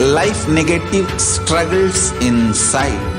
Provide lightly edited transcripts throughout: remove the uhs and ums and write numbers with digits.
life negative struggles inside.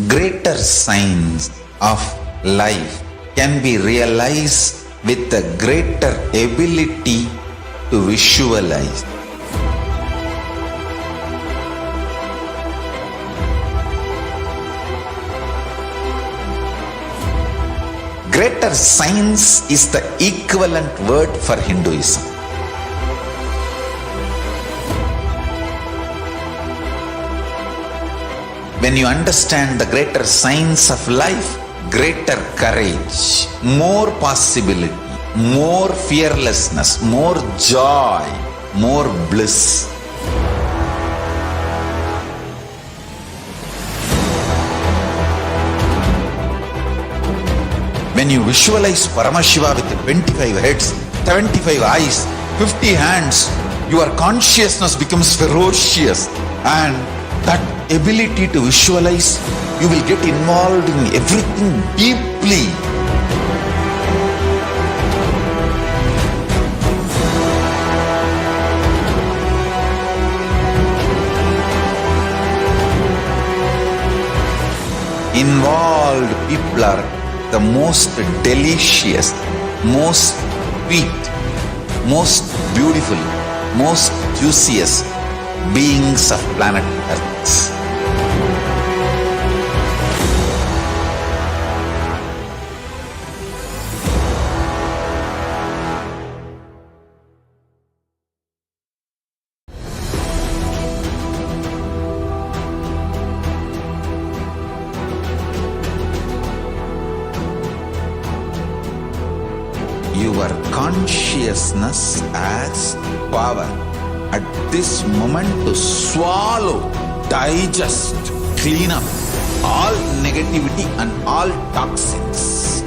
Greater signs of life can be realized with a greater ability to visualize. Greater signs is the equivalent word for Hinduism. When you understand the greater signs of life, greater courage, more possibility, more fearlessness, more joy, more bliss. When you visualize Paramashiva with 25 heads, 75 eyes, 50 hands, your consciousness becomes ferocious, and that ability to visualize, you will get involved in everything deeply. Involved people are the most delicious, most sweet, most beautiful, most juiciest beings of planet Earth. Your consciousness as power at this moment to swallow, digest, clean up all negativity and all toxins.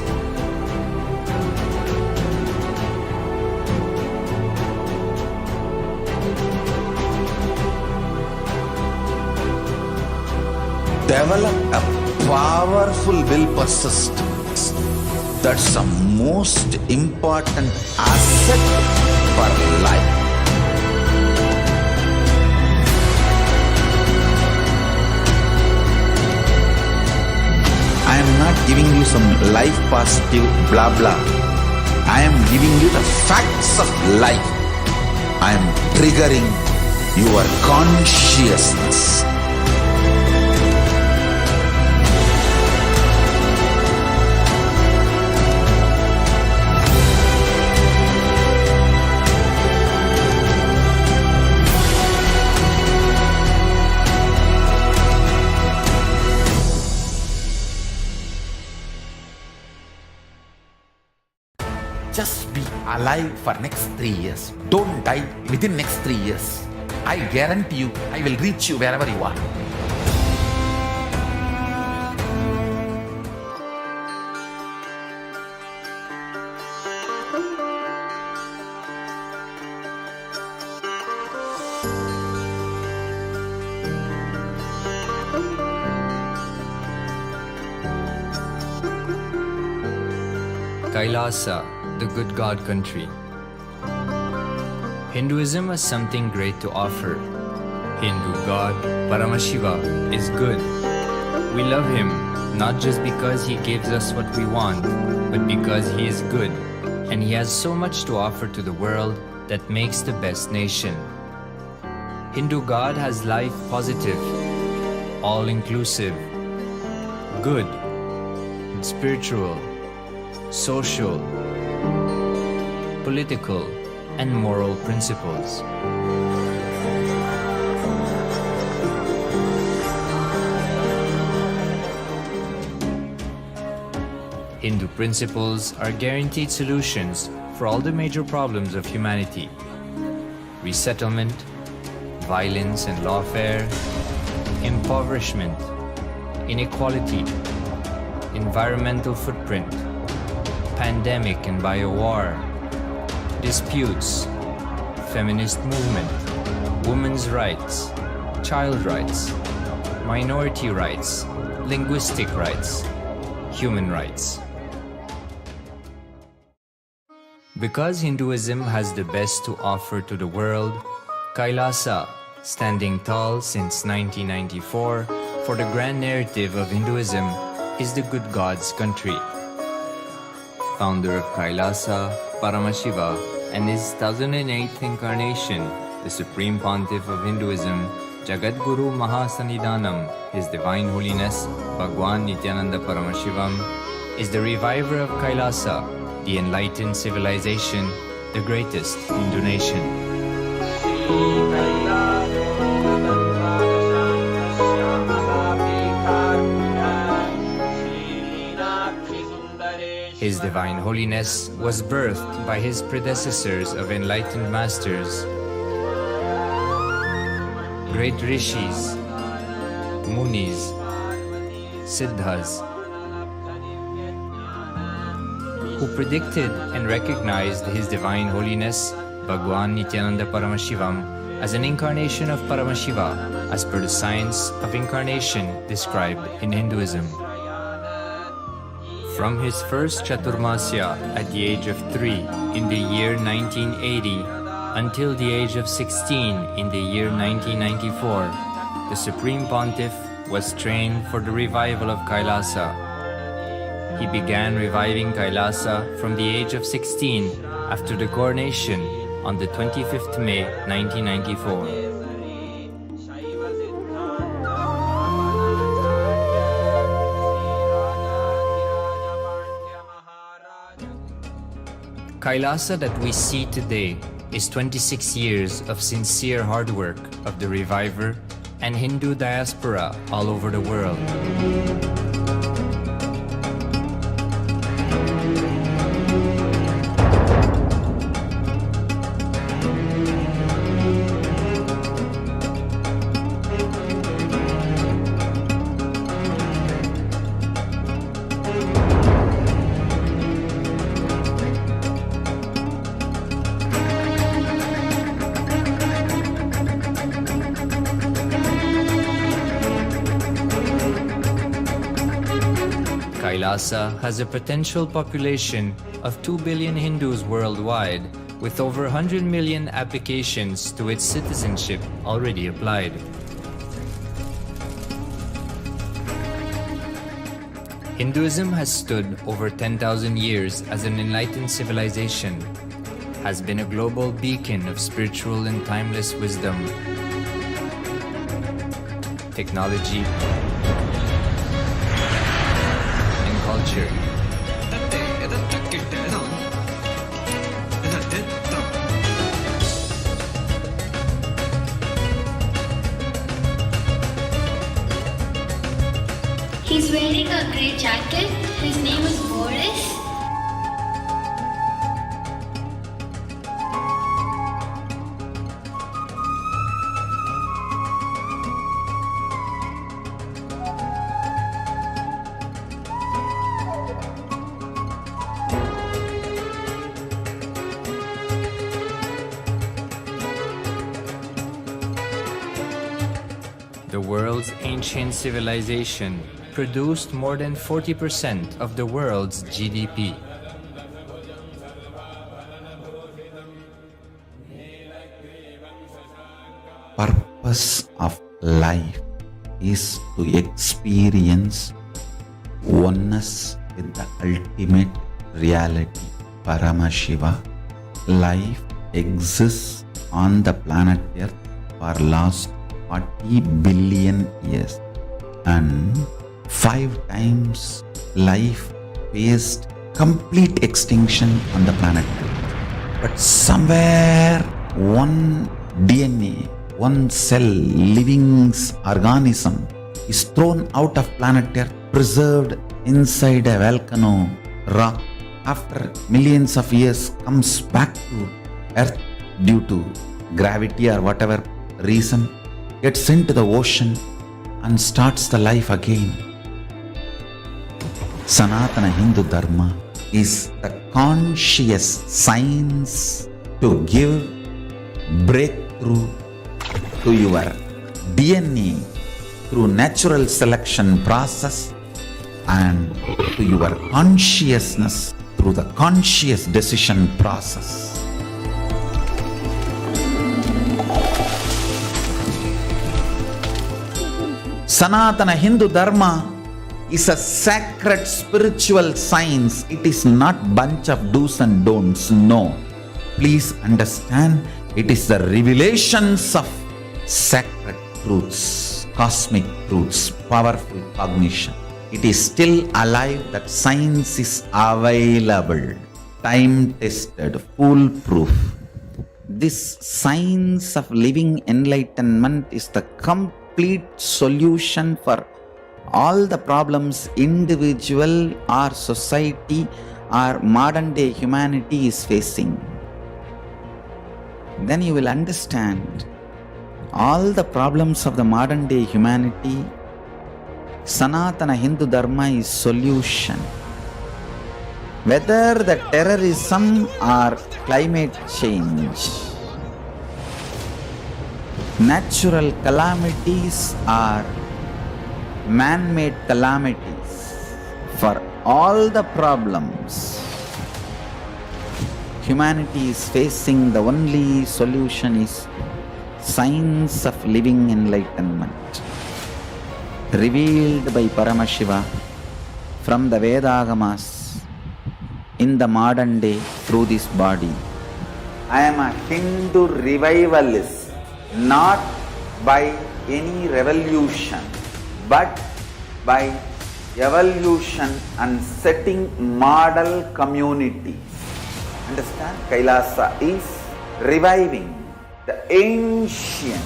Develop a powerful will persistence. That's the most important asset for life. I am not giving you some life positive blah blah. I I am giving you the facts of life. I am triggering your consciousness. Just be alive for next 3 years. Don't die within next 3 years. I guarantee you, I will reach you wherever you are. KAILASA, the good God country. Hinduism has something great to offer. Hindu God Paramashiva is good. We love him not just because he gives us what we want, but because he is good and he has so much to offer to the world that makes the best nation. Hindu God has life positive, all-inclusive, good, spiritual, social, political, and moral principles. Hindu principles are guaranteed solutions for all the major problems of humanity: resettlement, violence and lawfare, impoverishment, inequality, environmental footprint, pandemic and biowar, disputes, feminist movement, women's rights, child rights, minority rights, linguistic rights, human rights. Because Hinduism has the best to offer to the world, KAILASA, standing tall since 1994 for the grand narrative of Hinduism, is the good God's country. Founder of KAILASA, Paramashiva, and his 1008th incarnation, the Supreme Pontiff of Hinduism, Jagadguru Mahasanidhanam, His Divine Holiness, Bhagwan Nithyananda Paramashivam, is the reviver of KAILASA, the enlightened civilization, the greatest Hindu nation. His Divine Holiness was birthed by his predecessors of enlightened masters, great rishis, munis, siddhas, who predicted and recognized His Divine Holiness, Bhagwan Nithyananda Paramashivam, as an incarnation of Paramashiva, as per the science of incarnation described in Hinduism. From his first Chaturmasya at the age of 3 in the year 1980 until the age of 16 in the year 1994, the Supreme Pontiff was trained for the revival of KAILASA. He began reviving KAILASA from the age of 16 after the coronation on the 25th May 1994. KAILASA that we see today is 26 years of sincere hard work of the reviver and Hindu diaspora all over the world. KAILASA has a potential population of 2 billion Hindus worldwide, with over 100 million applications to its citizenship already applied. Hinduism has stood over 10,000 years as an enlightened civilization, has been a global beacon of spiritual and timeless wisdom, technology, and culture. He's wearing a grey jacket. His name is Boris. The world's ancient civilization produced more than 40% of the world's GDP. Purpose of life is to experience oneness with the ultimate reality, Paramashiva. Life exists on the planet Earth for last 40 billion years, and 5 times life faced complete extinction on the planet Earth. But somewhere one DNA, one cell, living organism is thrown out of planet Earth, preserved inside a volcano rock. After millions of years comes back to Earth due to gravity or whatever reason, gets into the ocean and starts the life again. Sanatana Hindu Dharma is the conscious science to give breakthrough to your DNA through natural selection process and to your consciousness through the conscious decision process. Sanatana Hindu Dharma is a sacred spiritual science. It is not bunch of do's and don'ts. No. Please understand, it is the revelations of sacred truths, cosmic truths, powerful cognition. It is still alive, that science is available, time-tested, foolproof. This science of living enlightenment is the complete solution for all the problems individual or society or modern day humanity is facing. Then you will understand all the problems of the modern day humanity. Sanatana Hindu Dharma is solution. Whether the terrorism or climate change, natural calamities or man-made calamities, for all the problems humanity is facing, the only solution is science of living enlightenment, revealed by Paramashiva from the Vedagamas in the modern day through this body. I am a Hindu revivalist, not by any revolution, but by evolution and setting model communities. Understand? KAILASA is reviving the ancient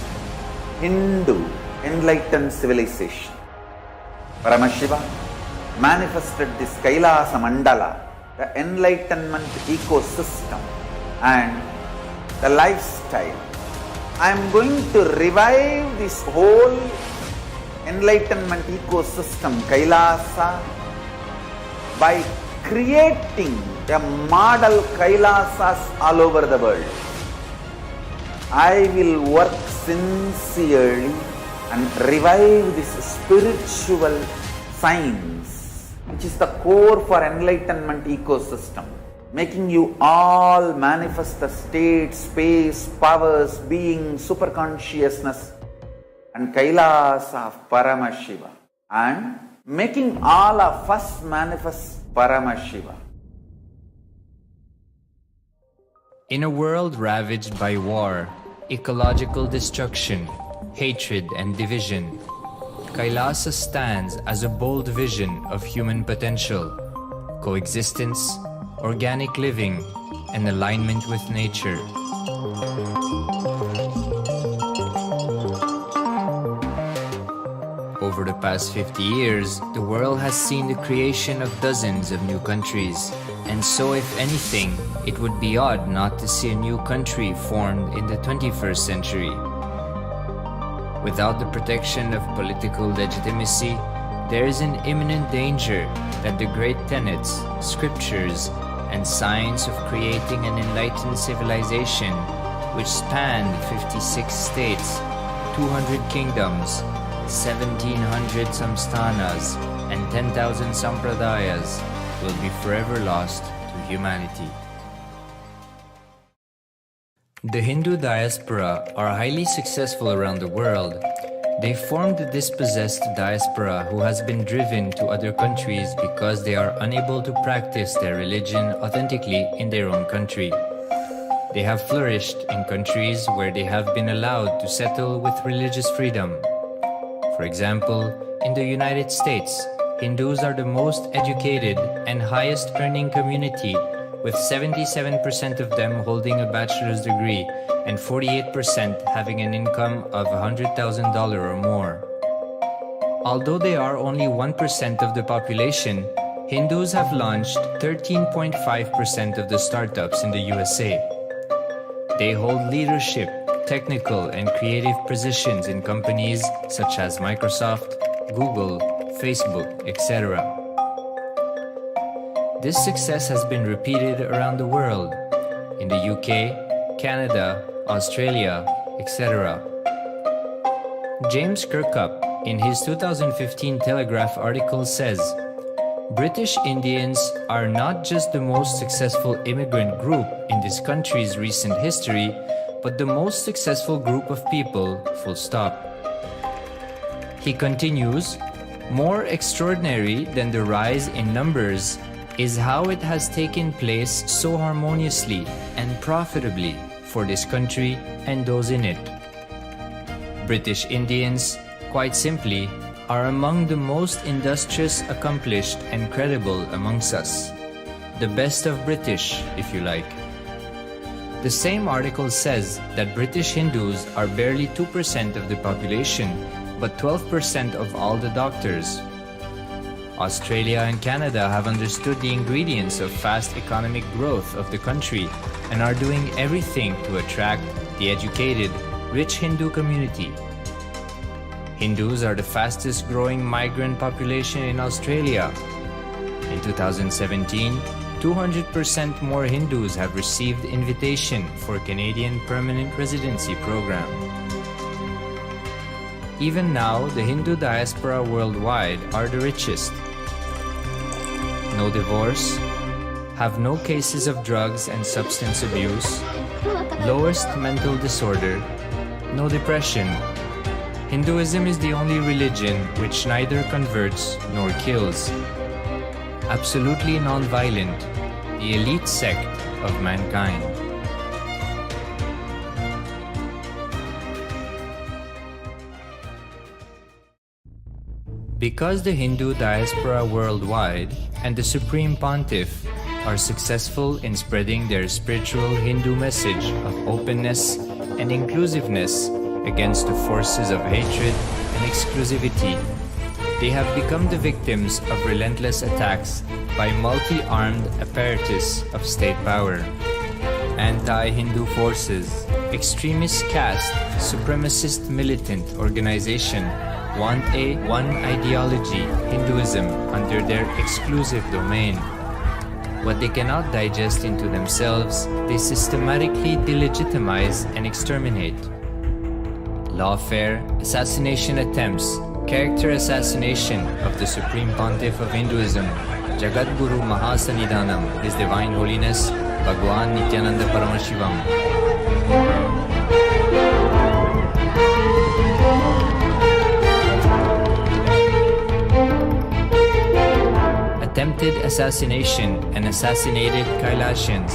Hindu enlightened civilization. Paramashiva manifested this KAILASA mandala, the enlightenment ecosystem and the lifestyle. I am going to revive this whole enlightenment ecosystem, KAILASA, by creating a model KAILASAs all over the world. I will work sincerely and revive this spiritual science, which is the core for enlightenment ecosystem, making you all manifest the state, space, powers, being, superconsciousness and KAILASA of Paramashiva. And making all of us manifest Paramashiva. In a world ravaged by war, ecological destruction, hatred and division, KAILASA stands as a bold vision of human potential, coexistence, organic living, and alignment with nature. Over the past 50 years, the world has seen the creation of dozens of new countries, and so if anything, it would be odd not to see a new country formed in the 21st century. Without the protection of political legitimacy, there is an imminent danger that the great tenets, scriptures, and science of creating an enlightened civilization, which spanned 56 states, 200 kingdoms, 1700 samsthanas, and 10,000 sampradayas, will be forever lost to humanity. The Hindu diaspora are highly successful around the world. They formed the dispossessed diaspora who has been driven to other countries because they are unable to practice their religion authentically in their own country. They have flourished in countries where they have been allowed to settle with religious freedom. For example, in the United States, Hindus are the most educated and highest earning community, with 77% of them holding a bachelor's degree and 48% having an income of $100,000 or more. Although they are only 1% of the population, Hindus have launched 13.5% of the startups in the USA. They hold leadership, technical and creative positions in companies such as Microsoft, Google, Facebook, etc. This success has been repeated around the world, in the UK, Canada, Australia, etc. James Kirkup, in his 2015 Telegraph article says, British Indians are not just the most successful immigrant group in this country's recent history, but the most successful group of people, full stop. He continues, more extraordinary than the rise in numbers is how it has taken place so harmoniously and profitably for this country and those in it. British Indians, quite simply, are among the most industrious, accomplished, and credible amongst us. The best of British, if you like. The same article says that British Hindus are barely 2% of the population, but 12% of all the doctors. Australia and Canada have understood the ingredients of fast economic growth of the country and are doing everything to attract the educated, rich Hindu community. Hindus are the fastest growing migrant population in Australia. In 2017, 200% more Hindus have received invitation for Canadian Permanent Residency Program. Even now, the Hindu diaspora worldwide are the richest. No divorce, have no cases of drugs and substance abuse, lowest mental disorder, no depression. Hinduism is the only religion which neither converts nor kills. Absolutely non-violent, the elite sect of mankind. Because the Hindu diaspora worldwide and the Supreme Pontiff are successful in spreading their spiritual Hindu message of openness and inclusiveness against the forces of hatred and exclusivity, they have become the victims of relentless attacks by multi-armed apparatus of state power. Anti-Hindu forces, extremist caste, supremacist militant organization want a one ideology, Hinduism, under their exclusive domain. What they cannot digest into themselves, they systematically delegitimize and exterminate. Lawfare, assassination attempts, character assassination of the Supreme Pontiff of Hinduism, Jagadguru Mahasannidhanam, His Divine Holiness, Bhagwan Nithyananda Paramashivam. assassination and assassinated Kailasians.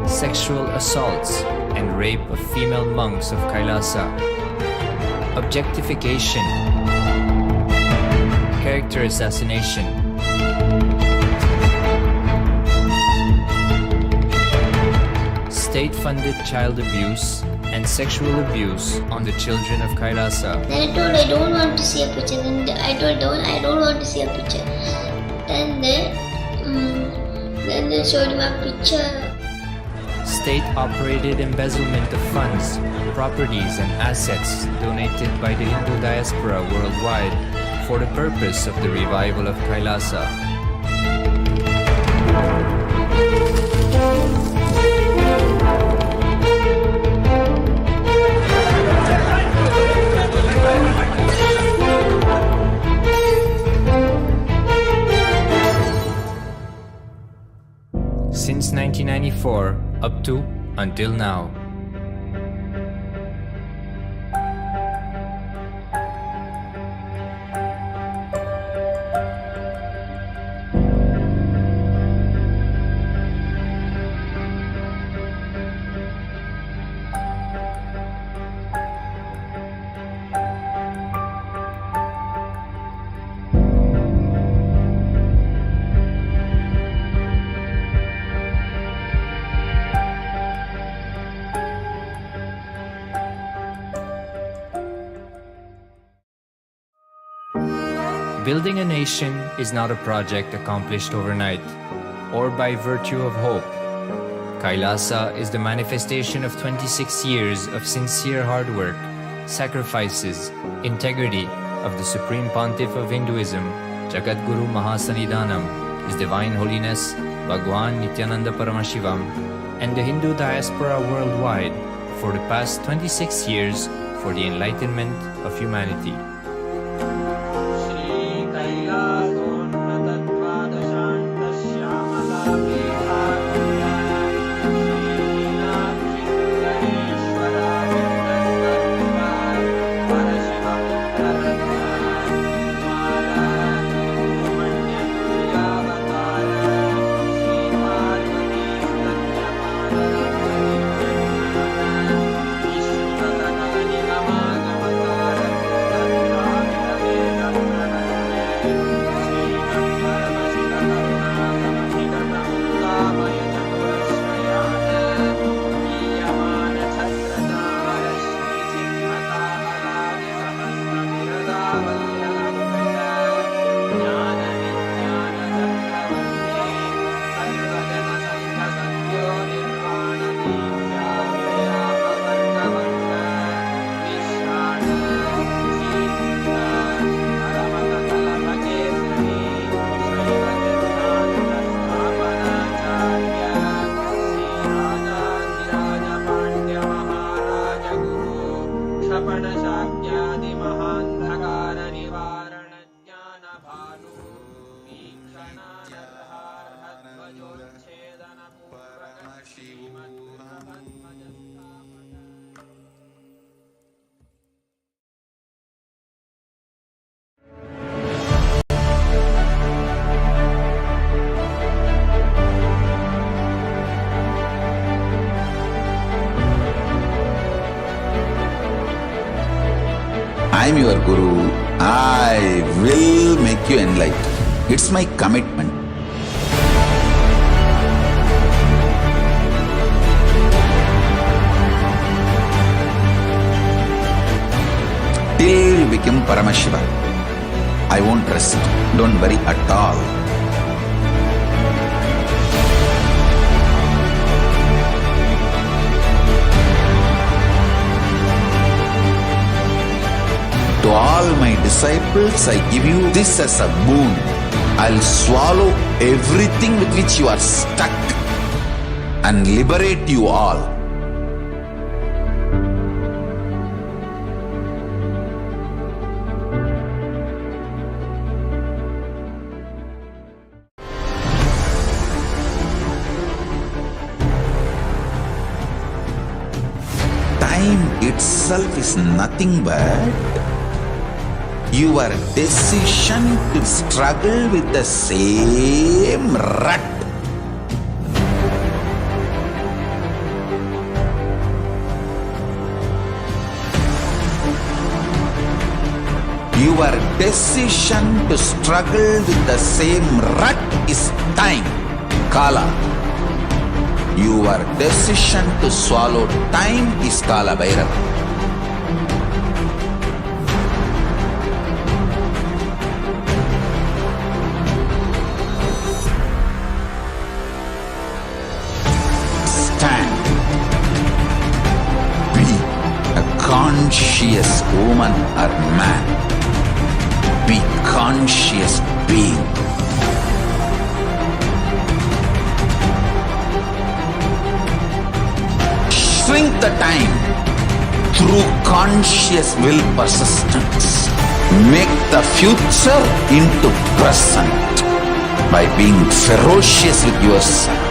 Sexual assaults and rape of female monks of Kailasa. Objectification. Character assassination. State-funded child abuse and sexual abuse on the children of Kailasa. Then I told I don't want to see a picture. Then I told I don't want to see a picture. Then they showed me a picture. State-operated embezzlement of funds, properties and assets donated by the Hindu diaspora worldwide for the purpose of the revival of Kailasa. Since 1994 up to until now. Building a nation is not a project accomplished overnight or by virtue of hope. Kailasa is the manifestation of 26 years of sincere hard work, sacrifices, integrity of the Supreme Pontiff of Hinduism, Jagadguru Mahasannidhanam, His Divine Holiness Bhagwan Nithyananda Paramashivam, and the Hindu diaspora worldwide for the past 26 years for the enlightenment of humanity. I'm your Guru. I will make you enlightened. It's my commitment. Till you become Paramashiva, I won't rest. Don't worry at all. To all my disciples, I give you this as a boon. I'll swallow everything with which you are stuck and liberate you all. Time itself is nothing but your decision to struggle with the same rut. Your decision to struggle with the same rut is time, Kala. Your decision to swallow time is Kala Bhairava. Stand. Be a conscious woman or man. Be conscious being. Shrink the time through conscious will persistence. Make the future into present by being ferocious with yourself.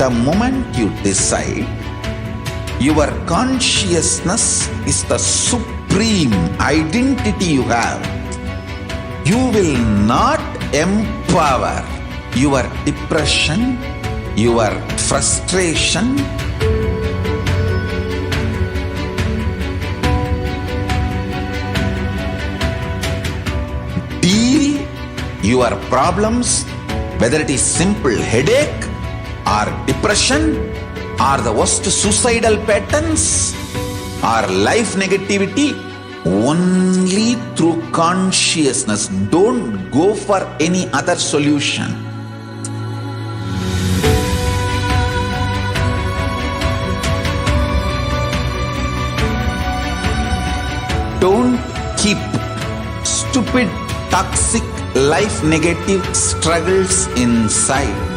The moment you decide, your consciousness is the supreme identity you have. You will not empower your depression, your frustration, deal your problems, whether it is simple headache or depression or the worst suicidal patterns or life negativity, only through consciousness. Don't go for any other solution. Don't keep stupid, toxic, life negative struggles inside.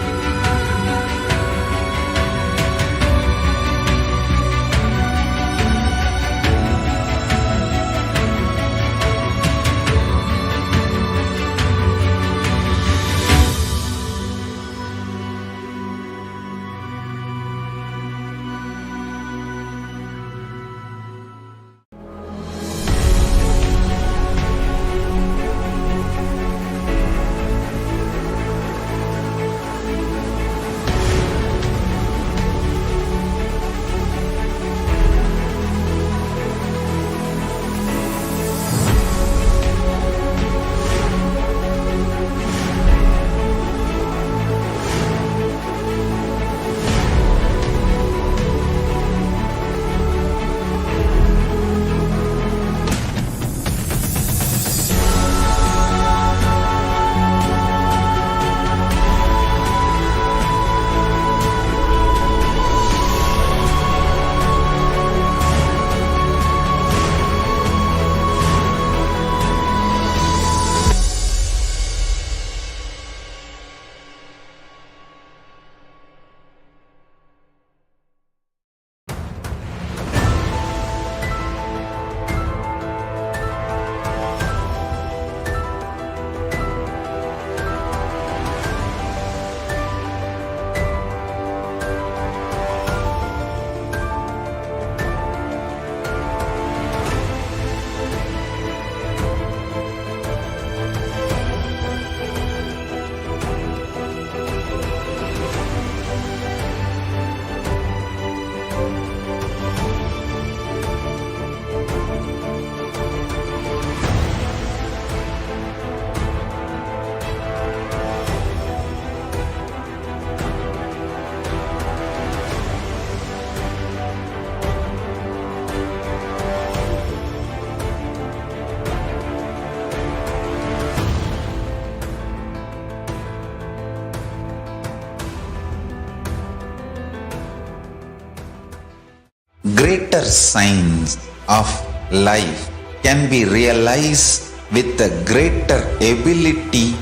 Greater signs of life can be realized with a greater ability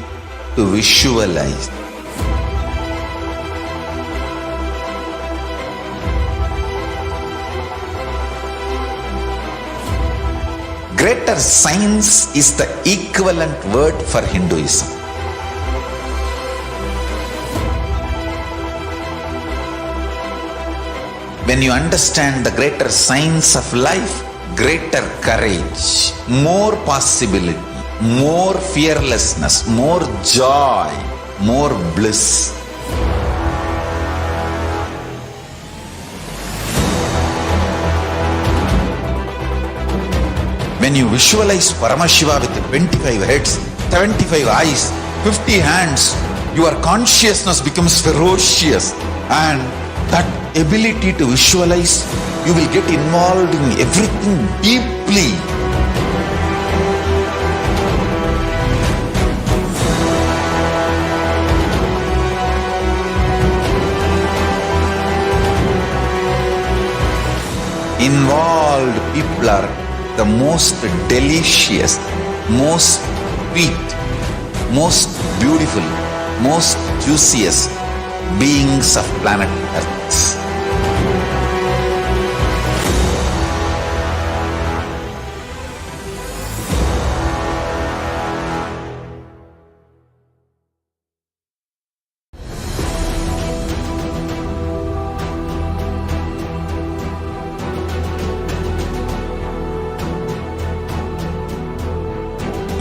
to visualize. Greater science is the equivalent word for Hinduism. When you understand the greater science of life, greater courage, more possibility, more fearlessness, more joy, more bliss. When you visualize Paramashiva with 25 heads, 75 eyes, 50 hands, your consciousness becomes ferocious, and that ability to visualize, you will get involved in everything deeply. Involved people are the most delicious, most sweet, most beautiful, most juiciest beings of planet Earth.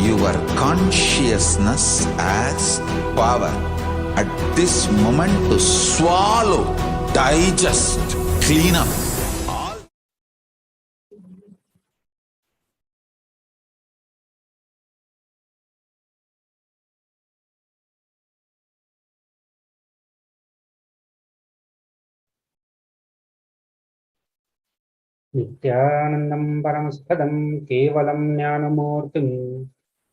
Your consciousness as power at this moment to swallow, digest, clean up all. नित्यानन्दं परमस्पदं केवलं ज्ञानमूर्तिं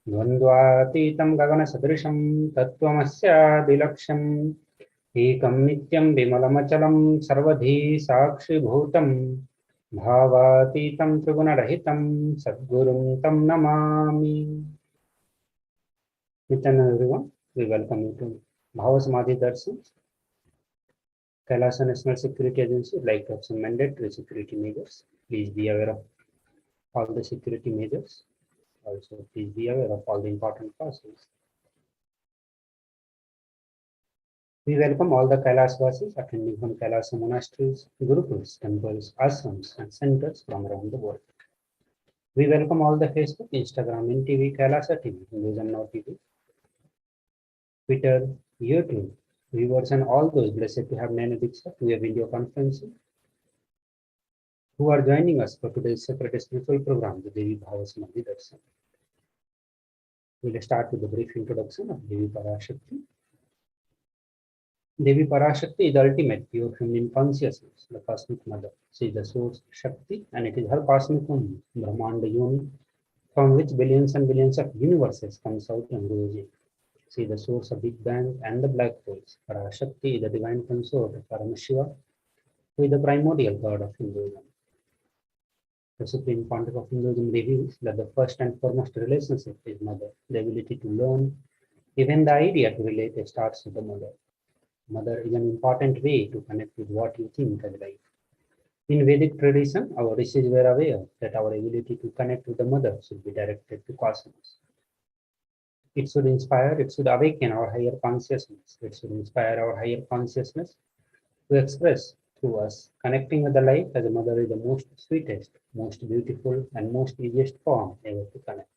द्वन्द्वातीतं गगनसदृशं तत्त्वमस्यादिलक्ष्यम् एकं नित्यं विमलमचलं सर्वधी साक्षिभूतं भावातीतं त्रिगुणरहितं सद्गुरुं तं Namami. Nithyananda everyone, we welcome you to Bhava Samadhi Darshan. KAILASA National Security Agency would like to have some mandatory security measures. Please be aware of all the security measures. Also, please be aware of all the important classes. We welcome all the Kailasvasis attending from Kailasa monasteries, gurukuls, temples, ashrams, and centers from around the world. We welcome all the Facebook, Instagram, NTV, Kailasa TV, Hinduism Now TV, Twitter, YouTube viewers, and all those blessed to have Nana Diksha to a video conferencing who are joining us for today's separate spiritual program, the Devi Bhava Samadhi Darshan. We'll start with a brief introduction of Devi Parashakti. Devi Parashakti is the ultimate pure feminine consciousness, the cosmic mother. She is the source Shakti, and it is her cosmic womb, Brahmanda Yoni, from which billions and billions of universes comes out and grows in. She is the source of Big Bang and the black holes. Parashakti is the divine consort of Paramashiva, who is the primordial god of Hinduism. The Supreme Pontiff of Hinduism reveals that the first and foremost relationship is mother. The ability to learn, even the idea to relate, starts with the mother. Mother is an important way to connect with what you think as life. In Vedic tradition, our rishis were aware that our ability to connect with the mother should be directed to cosmos. It should inspire, it should awaken our higher consciousness. It should inspire our higher consciousness to express through us. Connecting with the life as a mother is the most sweetest, most beautiful, and most easiest form ever to connect.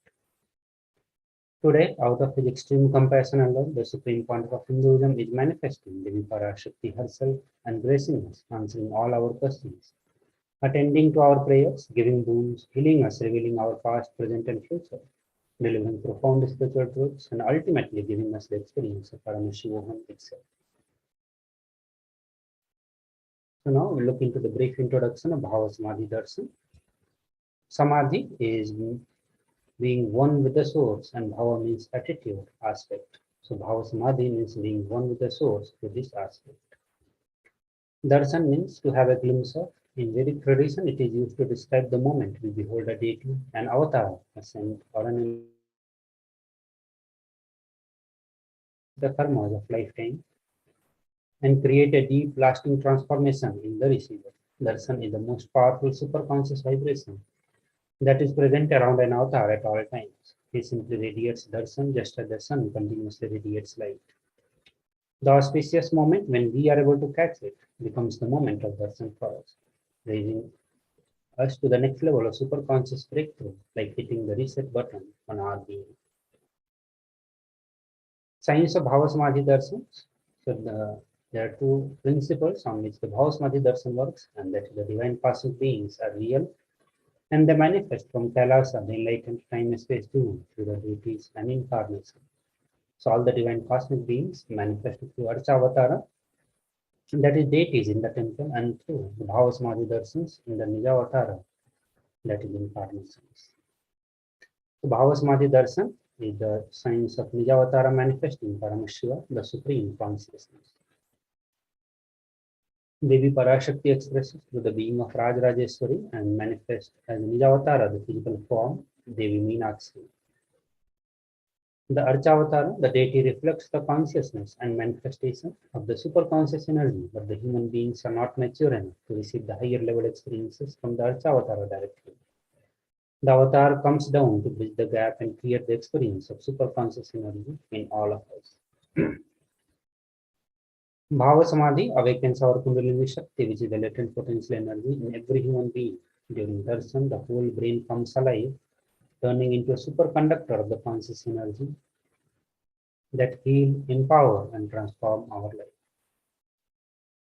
Today, out of his extreme compassion and love, the Supreme Pontiff of Hinduism is manifesting Devi Parashakti herself and gracing us, answering all our questions, attending to our prayers, giving boons, healing us, revealing our past, present, and future, delivering profound spiritual truths, and ultimately giving us the experience of Paramashivoham itself. So now we'll look into the brief introduction of Bhava Samadhi Darshan. Samadhi is being one with the source, and Bhava means attitude, aspect. So Bhava Samadhi means being one with the source to this aspect. Darshan means to have a glimpse of. In Vedic tradition, it is used to describe the moment we behold a deity, an avatar, a saint, or the karmas of lifetime, and create a deep, lasting transformation in the receiver. Darshan is the most powerful superconscious vibration that is present around an avatar at all times. He simply radiates darshan just as the sun continuously radiates light. The auspicious moment when we are able to catch it becomes the moment of darshan for us, raising us to the next level of superconscious breakthrough, like hitting the reset button on our being. Science of Bhavasamadhi Darshan. So there are two principles on which the Bhavasamadhi Darshan works, and that the divine cosmic beings are real and they manifest from Kailasa, the enlightened time and space being, through the deities and incarnation. So all the divine cosmic beings manifest through Archavatara, that is deities in the temple, and through the Bhavasamadhi Darshans in the Nijavatara, that is incarnations. So Bhavasamadhi Darshan is the science of Nijavatara manifesting Paramashiva, the supreme consciousness. Devi Parashakti expresses through the being of Raj Rajeshwari and manifests as Nijavatara, the physical form, Devi Meenakshi. The Archavatara, the deity, reflects the consciousness and manifestation of the superconscious energy, but the human beings are not mature enough to receive the higher level experiences from the Archavatara directly. The avatar comes down to bridge the gap and create the experience of superconscious energy in all of us. Bhava Samadhi awakens our Kundalini Shakti, which is the latent potential energy in every human being. During darshan, the whole brain comes alive, turning into a superconductor of the conscious energy that heal, empower, and transform our life.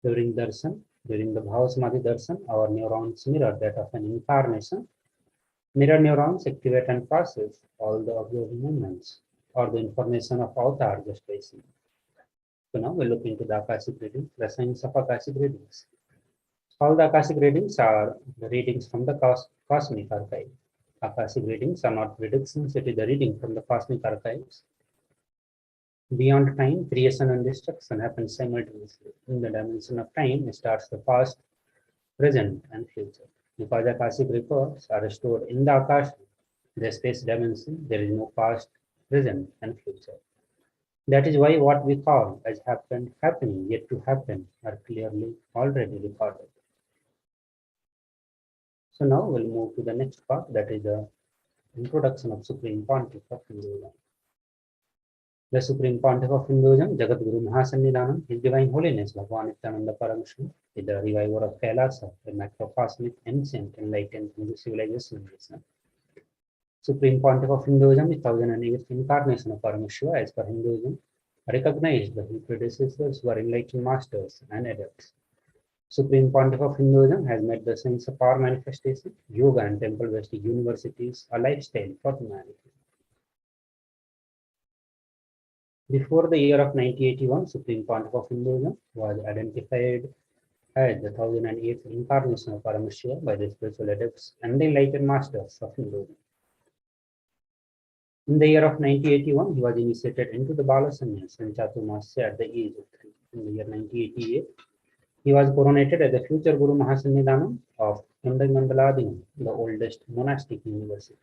During darshan, during the Bhava Samadhi darshan, our neurons mirror that of an incarnation. Mirror neurons activate and process all the observed movements or the information of avatar just by seeing. So now we'll look into the Akashic reading, the science of Akashic readings. All the Akashic readings are the readings from the cosmic archive. Akashic readings are not predictions, it is the reading from the cosmic archives. Beyond time, creation and destruction happen simultaneously. In the dimension of time, starts the past, present, and future. Because Akashic records are stored in the Akash, the space dimension, there is no past, present, and future. That is why what we call as happened, happening, yet to happen, are clearly already recorded. So now we'll move to the next part, that is the introduction of Supreme Pontiff of Hinduism. The Supreme Pontiff of Hinduism, Jagat Guru Mahasannidhanam, His Divine Holiness Bhagavan Nithyananda Paramashivam, is the reviver of Kailasa, a macrocosmic, ancient, enlightened Hindu civilization. Supreme Pontiff of Hinduism is 1008th incarnation of Paramashiva as per Hinduism, recognized by his predecessors who are enlightened masters and adepts. Supreme Pontiff of Hinduism has made the science of power manifestation, yoga and temple-based universities a lifestyle for humanity. Before the year of 1981, Supreme Pontiff of Hinduism was identified as the 1008th incarnation of Paramashiva by the spiritual adepts and the enlightened masters of Hinduism. In the year of 1981, he was initiated into the Bala Sannyas and Chaturmasya at the age of 3. In the year 1988, he was coronated as the future Guru Mahasannidhanam of Mandaladinam, the oldest monastic university.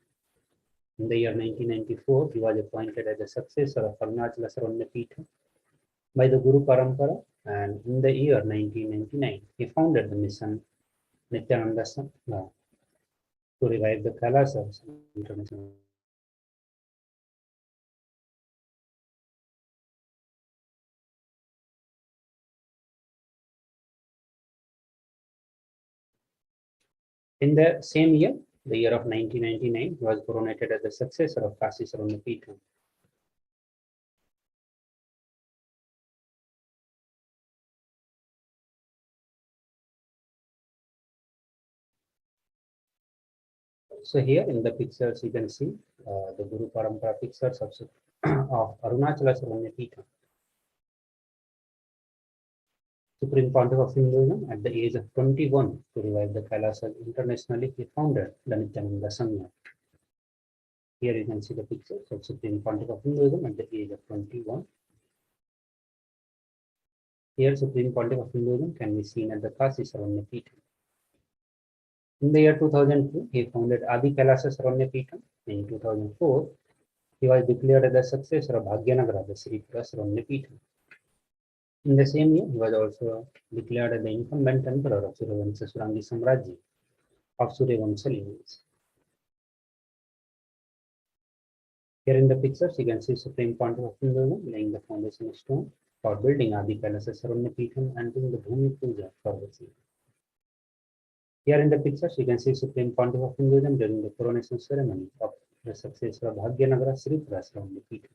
In the year 1994, he was appointed as the successor of Arunachala Sarvanya Peetha by the Guru Parampara, and in the year 1999, he founded the mission Nithyananda Sangha to revive the KAILASA international. In the same year, the year of 1999, he was coronated as the successor of Kashi Sarvanya Peetha. So here in the pictures you can see the Guru Parampara pictures of Arunachala Sarvanya Peetha. Supreme Pontiff of Hinduism at the age of 21 to revive the Kailasa internationally, he founded the Nithyananda Sangha. Here you can see the pictures of Supreme Pontiff of Hinduism at the age of 21. Here Supreme Pontiff of Hinduism can be seen at the Kashi Sarvanya Peetha. In the year 2002, he founded Adi Kailasa Sarvanya Peetha. In 2004, he was declared as the successor of Bhagyanagara, the Sri Sarvanya Peetha. In the same year, he was also declared as the incumbent emperor of Suryavansa Surangi Samrajya of Suryavamsa lineage. Here in the pictures, you can see Supreme Pontiff of Hinduism laying the foundation stone for building Adi KAILASA Sarvanyapitham and doing the Bhumi Puja for the same. Here in the pictures, you can see Supreme Pontiff of Hinduism during the coronation ceremony of the successor of Bhagyanagara Sri Sarvanyapitham.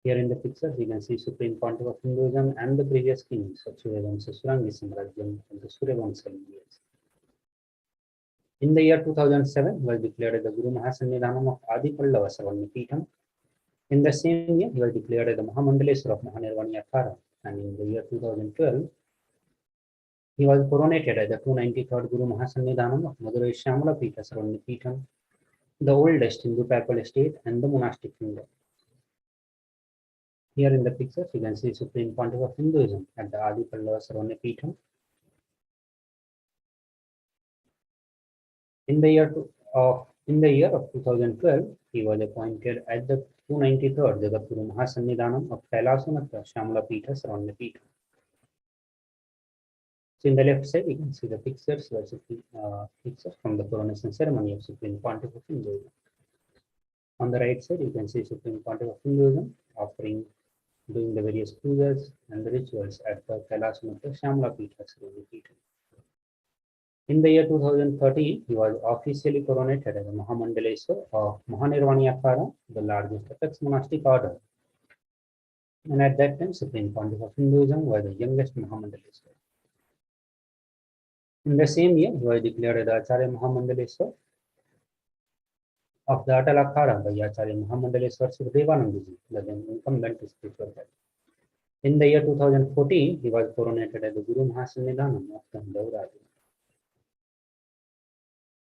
Here in the pictures, you can see Supreme Pontiff of Hinduism and the previous kings of Suryavamsa Surangi Samrajyam and the Suryavamsa lineage. In the year 2007, was declared the Guru Mahasannidhanam of Adi Pallava Sarvanyapitham. In the same year, he was declared the Mahamandaleswara of Mahanirvani Akhara, and in the year 2012, he was coronated as the 293rd Guru Mahasannidhanam of Madurai Shyamala Pitha Sarvanyapitham, the oldest Hindu papal estate and the monastic kingdom. Here in the pictures, you can see Supreme Pontiff of Hinduism at the Adi Pallava Sarvanyapitham. In the year of 2012, he was appointed as the 293rd Jagadguru Mahasannidhanam of KAILASA Shyamala Pitha Sarvanyapitham. So in the left side, you can see the pictures from the coronation ceremony of Supreme Pontiff of Hinduism. On the right side, you can see Supreme Pontiff of Hinduism doing the various pujas and the rituals at the KAILASA Shyamala Pitha Sarvanyapitham. In the year 2013, he was officially coronated as a Mahamandaleswara of Mahanirvani Akhara, the largest apex monastic order. And at that time, Supreme Pontiff of Hinduism was the youngest Mahamandaleswara. In the same year, he was declared the Acharya Mahamandaleswara of the Atal Akhara by Acharya Mahamandaleswara Sukhdevanandji, the then incumbent spiritual head. In the year 2014, he was coronated as the Guru Mahasannidhanam of Thanjavur.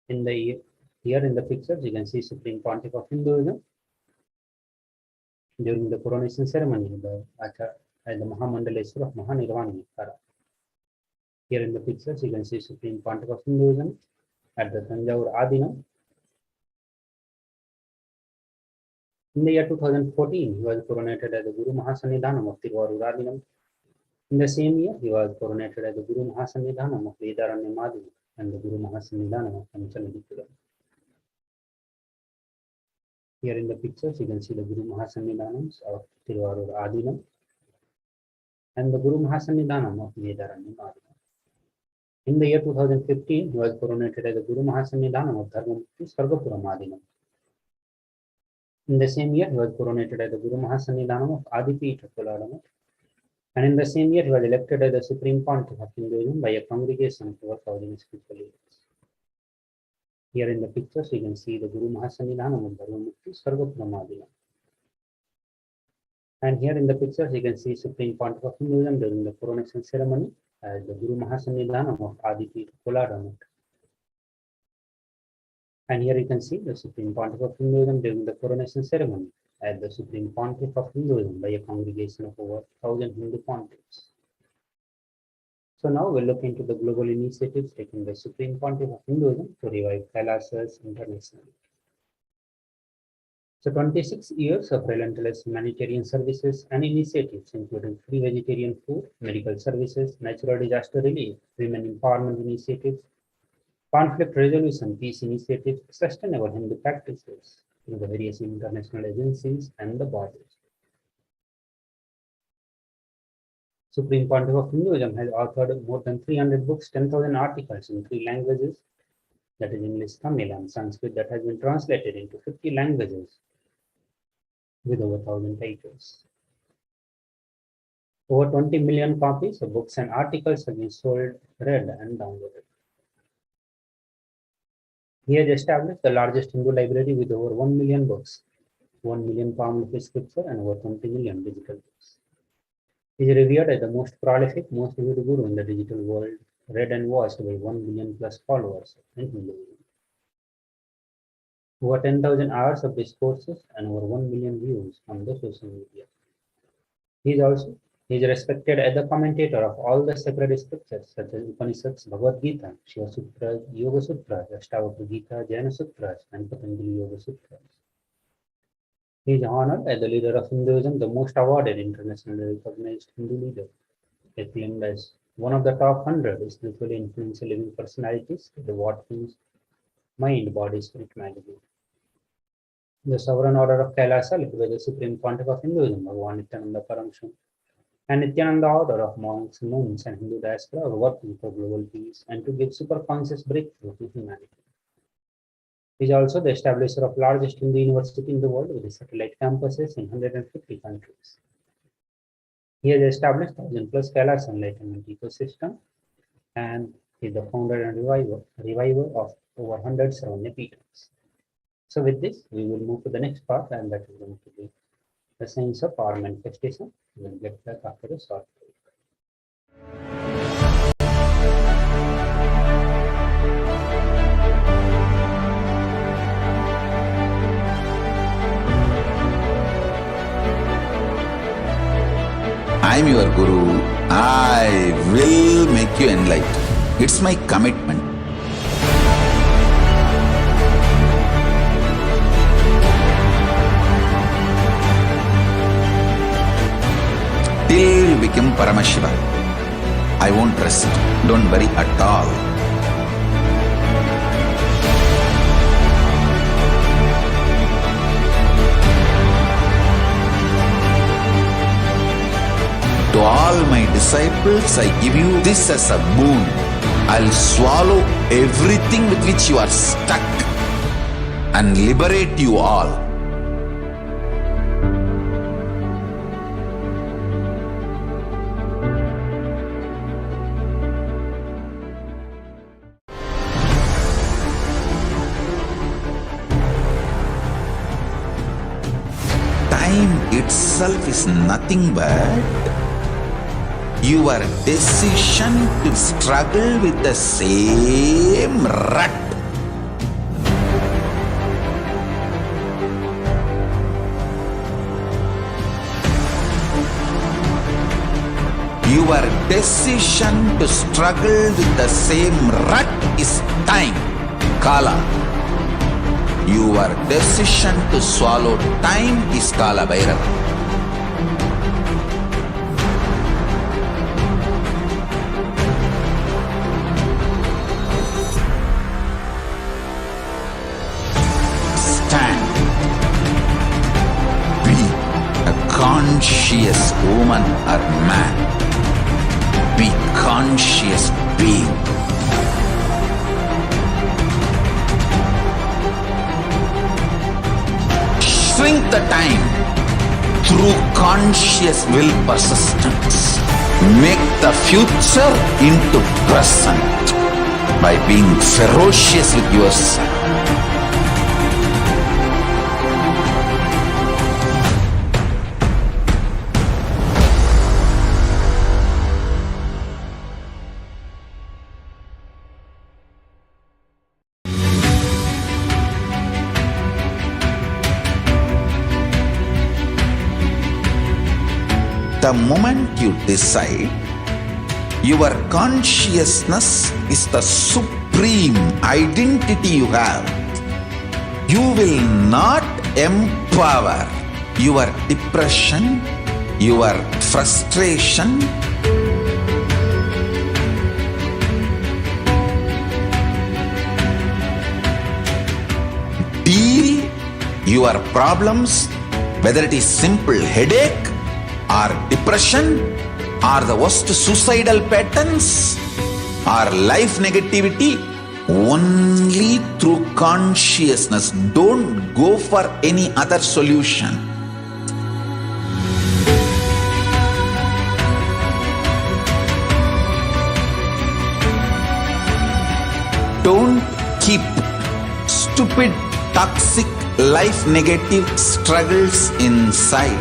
Here in the pictures, you can see Supreme Pontiff of Hinduism during the coronation ceremony as the Mahamandaleswara of Mahanirvani Akhara. Here in the pictures, you can see Supreme Pontiff of Hinduism at the Thanjavur Adinam. In the year 2014, he was coronated as the Guru Mahasannidhanam of Tiruvarur Adinam. In the same year, he was coronated as the Guru Mahasannidhanam of Vedaranya Madhu and the Guru Mahasannidhanam of Panchaladipuram. Here in the pictures, you can see the Guru Mahasannidhanams of Tiruvarur Adinam and the Guru Mahasannidhanam of Vedaranya Madhu. In the year 2015, he was coronated as the Guru Mahasannidhanam of Dharmamukti Sargapuram Adinam. In the same year, he was coronated as the Guru Mahasannidhanam of Adipita Koladam. And in the same year, he was elected as the Supreme Pontiff of Hinduism by a congregation of over 1,000 spiritual leaders. Here in the pictures, you can see the Guru Mahasannidhanam of Dharmamukti Sargapuram Adinam. And here in the pictures, you can see Supreme Pontiff of Hinduism during the coronation ceremony as the Guru Mahasannidhanam of Adipita Koladam. And here you can see the Supreme Pontiff of Hinduism during the coronation ceremony as the Supreme Pontiff of Hinduism by a congregation of over 1,000 Hindu pontiffs. So now we'll look into the global initiatives taken by Supreme Pontiff of Hinduism to revive KAILASAs internationally. So 26 years of relentless humanitarian services and initiatives including free vegetarian food, medical services, natural disaster relief, women empowerment initiatives, conflict resolution, peace initiatives, sustainable Hindu practices through the various international agencies and the bodies. Supreme Pontiff of Hinduism has authored more than 300 books, 10,000 articles in 3 languages, that is English, Tamil, and Sanskrit, that has been translated into 50 languages with over 1,000 titles. Over 20 million copies of books and articles have been sold, read, and downloaded. He has established the largest Hindu library with over 1 million books, 1 million pound of scripture, and over 20 million digital books. He is revered as the most prolific, most viewed guru in the digital world, read and watched by 1 billion plus followers in Hinduism. Over 10,000 hours of discourses and over 1 million views on the social media. He is respected as the commentator of all the sacred scriptures such as Upanishads, Bhagavad Gita, Shiva Sutras, Yoga Sutras, Ashtavakra Gita, Jaina Sutras, and Patanjali Yoga Sutras. He is honored as the leader of Hinduism, the most awarded internationally recognized Hindu leader, acclaimed as one of the top 100 spiritually influential living personalities in the Watkins Mind, Body, Spirit magazine. The sovereign order of Kailasa, led by the Supreme Pontiff of Hinduism, Bhagavan Nithyananda Paramashivam, and Nithyananda order of monks, nuns, and Hindu diaspora are working for global peace and to give superconscious breakthrough to humanity. He is also the establisher of largest Hindu university in the world with satellite campuses in 150 countries. He has established 1,000+ Kailasa Enlightenment ecosystem, and he is the founder and reviver of over 100 Sarvanya Peethams. So with this, we will move to the next part, and that is going to be the science of power manifestation. We will get back after a short break. I am your Guru. I will make you enlightened. It's my commitment. Till you become Paramashiva, I won't rest. Don't worry at all. To all my disciples, I give you this as a boon. I'll swallow everything with which you are stuck and liberate you all. Time itself is nothing but your decision to struggle with the same rut. Your decision to struggle with the same rut is time, Kala. Your decision to swallow time is Kala Bhairava. Stand. Be a conscious woman or man. Be conscious being. Shrink the time through conscious will persistence. Make the future into present by being ferocious with yourself. The moment you decide, your consciousness is the supreme identity you have. You will not empower your depression, your frustration, deal your problems, whether it is simple headache or depression or the worst suicidal patterns or life negativity, only through consciousness. Don't go for any other solution. Don't keep stupid, toxic, life negative struggles inside.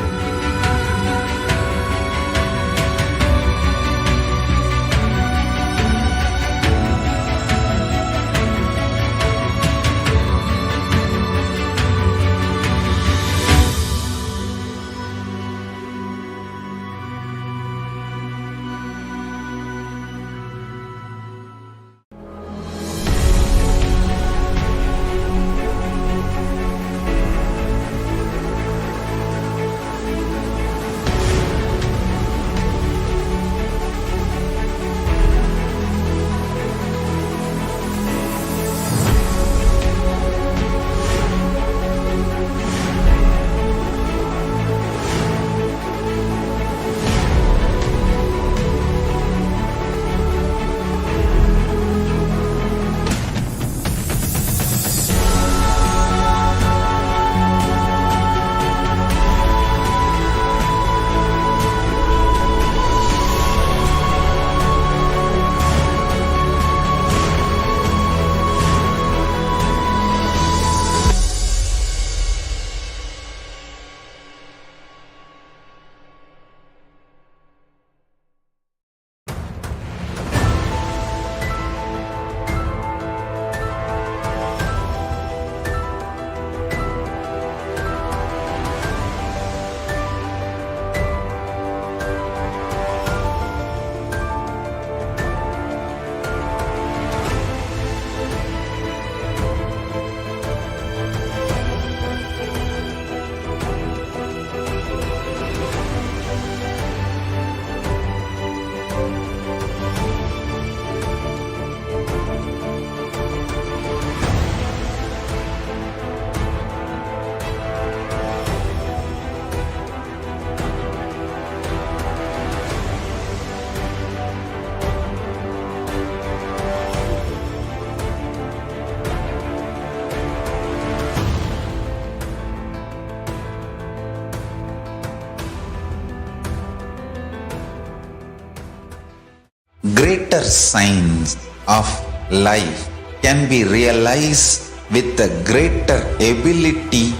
greater science of life can be realized with a greater ability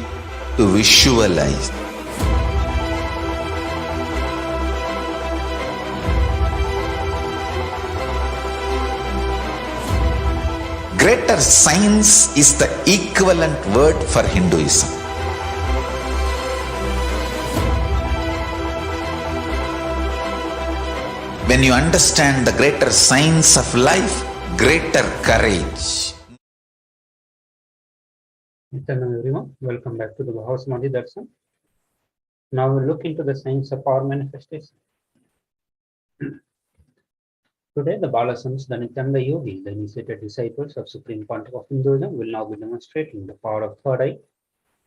to visualize. Greater science is the equivalent word for Hinduism. When you understand the greater science of life, greater courage. Hello everyone, welcome back to the Bhavasamadhi Darshan. Now we'll look into the science of power manifestation. Today, the Balasams, the Nithyananda Yogis, the initiated disciples of Supreme Pontiff of Hinduism, will now be demonstrating the power of third eye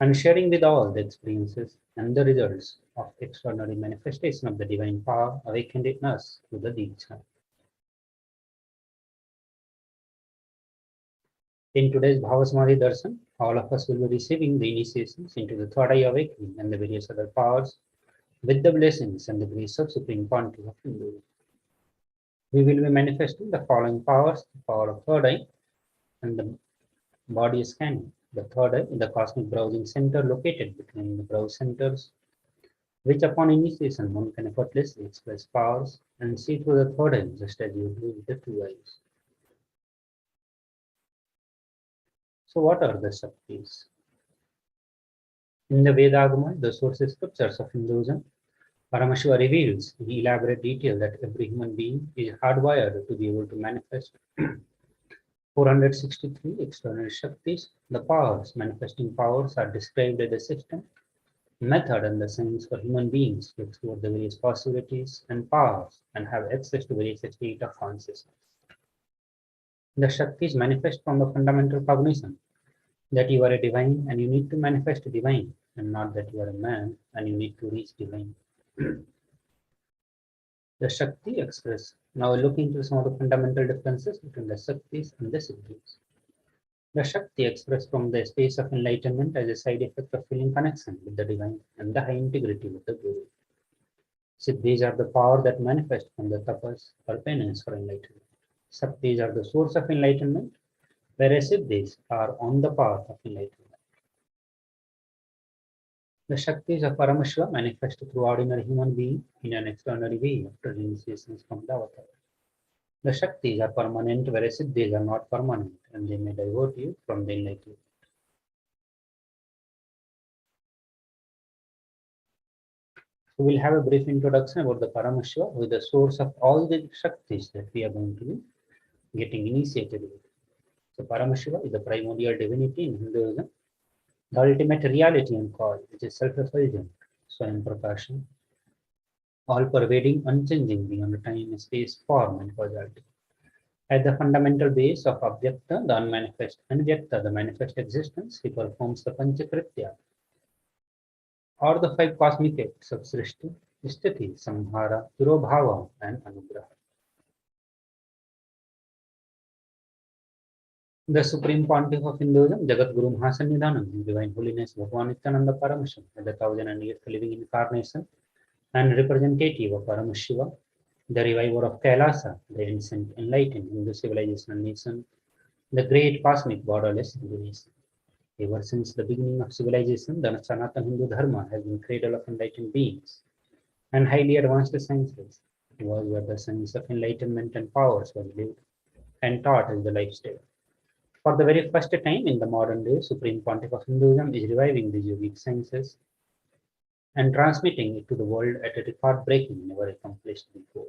and sharing with all the experiences and the results of extraordinary manifestation of the divine power awakened in us through the Diksha. In today's Bhavasamadhi Darshan, all of us will be receiving the initiations into the third eye awakening and the various other powers with the blessings and the grace of Supreme Pontiff of Hinduism. We will be manifesting the following powers: the power of third eye and the body scanning. The third eye is the cosmic browsing center located between the brow centers, which upon initiation one can effortlessly express powers and see through the third eye just as you do with the two eyes. So what are the Shaktis? In the Vedagama, the source scriptures of Hinduism, Paramashiva reveals in elaborate detail that every human being is hardwired to be able to manifest 463 external Shaktis. The powers, manifesting powers, are described as a system, method, and the science for human beings to explore the various possibilities and powers and have access to various states of consciousness. The Shaktis manifest from the fundamental cognition that you are a divine and you need to manifest divine, and not that you are a man and you need to reach divine. The Shakti express. Now we'll look into some of the fundamental differences between the Shaktis and the Siddhis. The Shakti expressed from the space of enlightenment as a side effect of feeling connection with the divine and the high integrity with the Guru. Siddhis are the power that manifest from the tapas or penance for enlightenment. Shaktis are the source of enlightenment, whereas Siddhis are on the path of enlightenment. The Shaktis of Paramashiva manifest through ordinary human being in an extraordinary way after initiations from the avatar. The Shaktis are permanent, whereas Siddhis are not permanent, and they may divert you from the enlightenment. So we'll have a brief introduction about the Paramashiva, who is the source of all the Shaktis that we are going to be getting initiated with. So Paramashiva is the primordial divinity in Hinduism, the ultimate reality and cause, which is self-effulgent, Swayam Prakasham, all-pervading, unchanging, beyond time, space, form, and causality. At the fundamental base of Abhyakta, the unmanifest, and Vyakta, the manifest existence, he performs the Panchakritya, or the five cosmic acts of Srishti, Sthiti, Samhara, Tirobhava, and Anugraha. The Supreme Pontiff of Hinduism, Jagat Guru Mahasannidhanam, Divine Holiness Bhagavan Nithyananda Paramashivam, the 1008th living incarnation and representative of Paramashiva, the reviver of KAILASA, the ancient enlightened Hindu civilization and nation, the great cosmic borderless Hindu nation. Ever since the beginning of civilization, the Sanatana Hindu Dharma has been cradle of enlightened beings and highly advanced sciences. It was where the science of enlightenment and powers was lived and taught as the lifestyle. For the very first time in the modern day, Supreme Pontiff of Hinduism is reviving these yogic sciences and transmitting it to the world at a record-breaking, never accomplished before.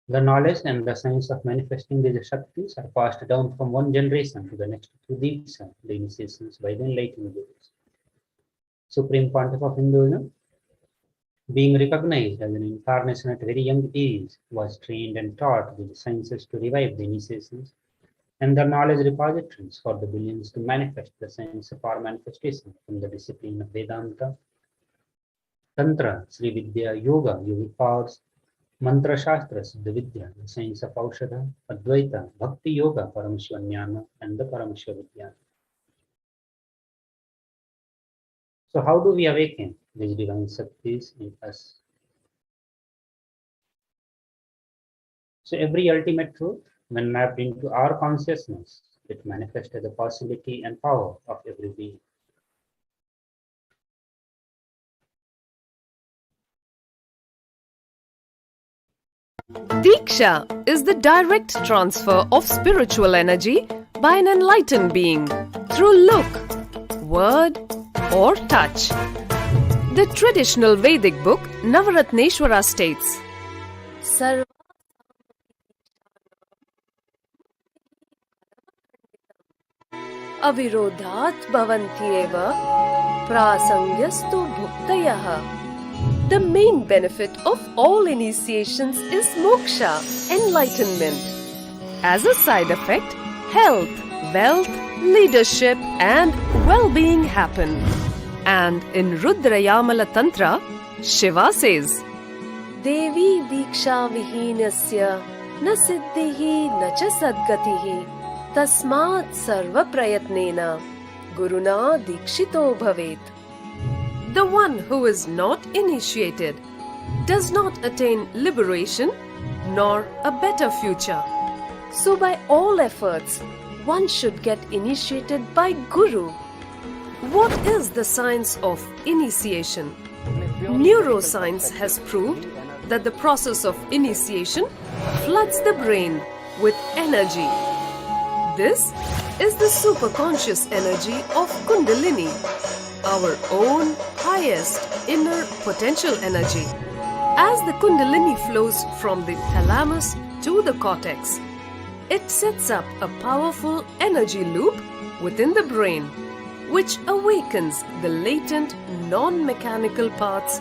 The knowledge and the science of manifesting these Shaktis are passed down from one generation to the next through Diksha, the initiations by the enlightened Gurus. Supreme Pontiff of Hinduism, being recognized as an incarnation at a very young age, was trained and taught with the sciences to revive the initiations and the knowledge repositories for the billions to manifest the science of our manifestation from the discipline of Vedanta, Tantra, Sri Vidya, Yoga, yogic powers, Mantra Shastra, Siddha Vidya, the science of Aushadha, Advaita, Bhakti Yoga, Paramashiva Jnana, and the Paramashiva Vidya. So how do we awaken these divine Shaktis in us? So every ultimate truth, when mapped into our consciousness, it manifests as the possibility and power of every being. Diksha is the direct transfer of spiritual energy by an enlightened being through look, word, or touch. The traditional Vedic book Navaratneshwara states, Sarva Avirodhat bhavantyeva prasangyastu bhuktayah. The main benefit of all initiations is moksha, enlightenment. As a side effect, health, wealth, leadership, and well-being happen. And in Rudrayamala Tantra, Shiva says, Devi diksha vihinasya na siddhihi na cha sadgatihi tasmat sarva prayatnena guruna dikshito bhavet. The one who is not initiated does not attain liberation nor a better future. So by all efforts, one should get initiated by Guru. What is the science of initiation? Neuroscience has proved that the process of initiation floods the brain with energy. This is the superconscious energy of Kundalini, our own highest inner potential energy. As the Kundalini flows from the thalamus to the cortex, it sets up a powerful energy loop within the brain, which awakens the latent non-mechanical parts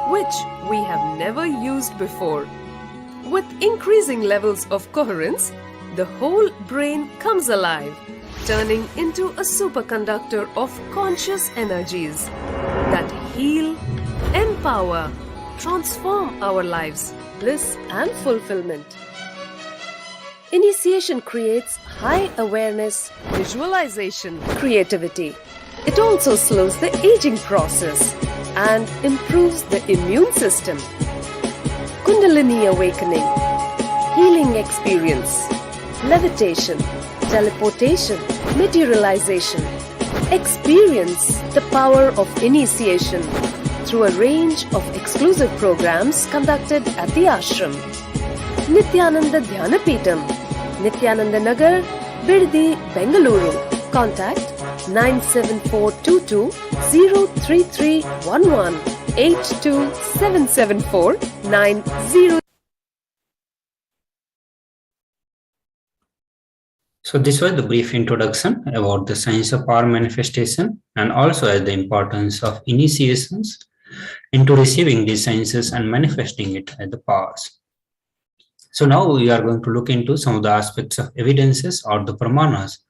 which we have never used before. With increasing levels of coherence, the whole brain comes alive, turning into a superconductor of conscious energies that heal, empower, transform our lives, bliss and fulfillment. Initiation creates high awareness, visualization, creativity. It also slows the aging process and improves the immune system. Kundalini awakening, healing experience, levitation, teleportation, materialization. Experience the power of initiation through a range of exclusive programs conducted at the ashram. Nithyananda Dhyanapitham, Nithyananda Nagar, Birdi, Bengaluru. Contact 97422 03311 82774 90. So this was the brief introduction about the science of power manifestation and also as the importance of initiations into receiving these sciences and manifesting it as the powers. So now we are going to look into some of the aspects of evidences or the pramanas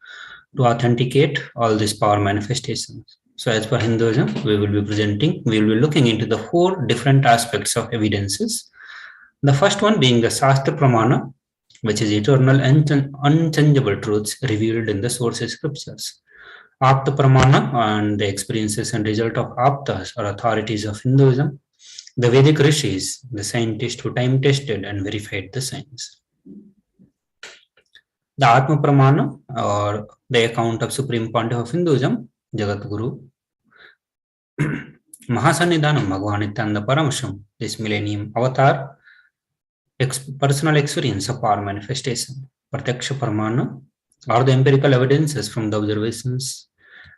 to authenticate all these power manifestations. So as per Hinduism, we will be looking into the 4 different aspects of evidences. The first one being the Shastra Pramana, which is eternal and unchangeable truths revealed in the source scriptures. Apta Pramana and the experiences and result of Aptas or authorities of Hinduism. The Vedic rishis, the scientists who time tested and verified the science. The Atma Pramana or the account of Supreme Pontiff of Hinduism, Jagat Guru. Mahasanidhanam Bhagavan Nithyananda Paramashivam, this millennium avatar, personal experience of power manifestation. Pratyaksha Pramana or the empirical evidences from the observations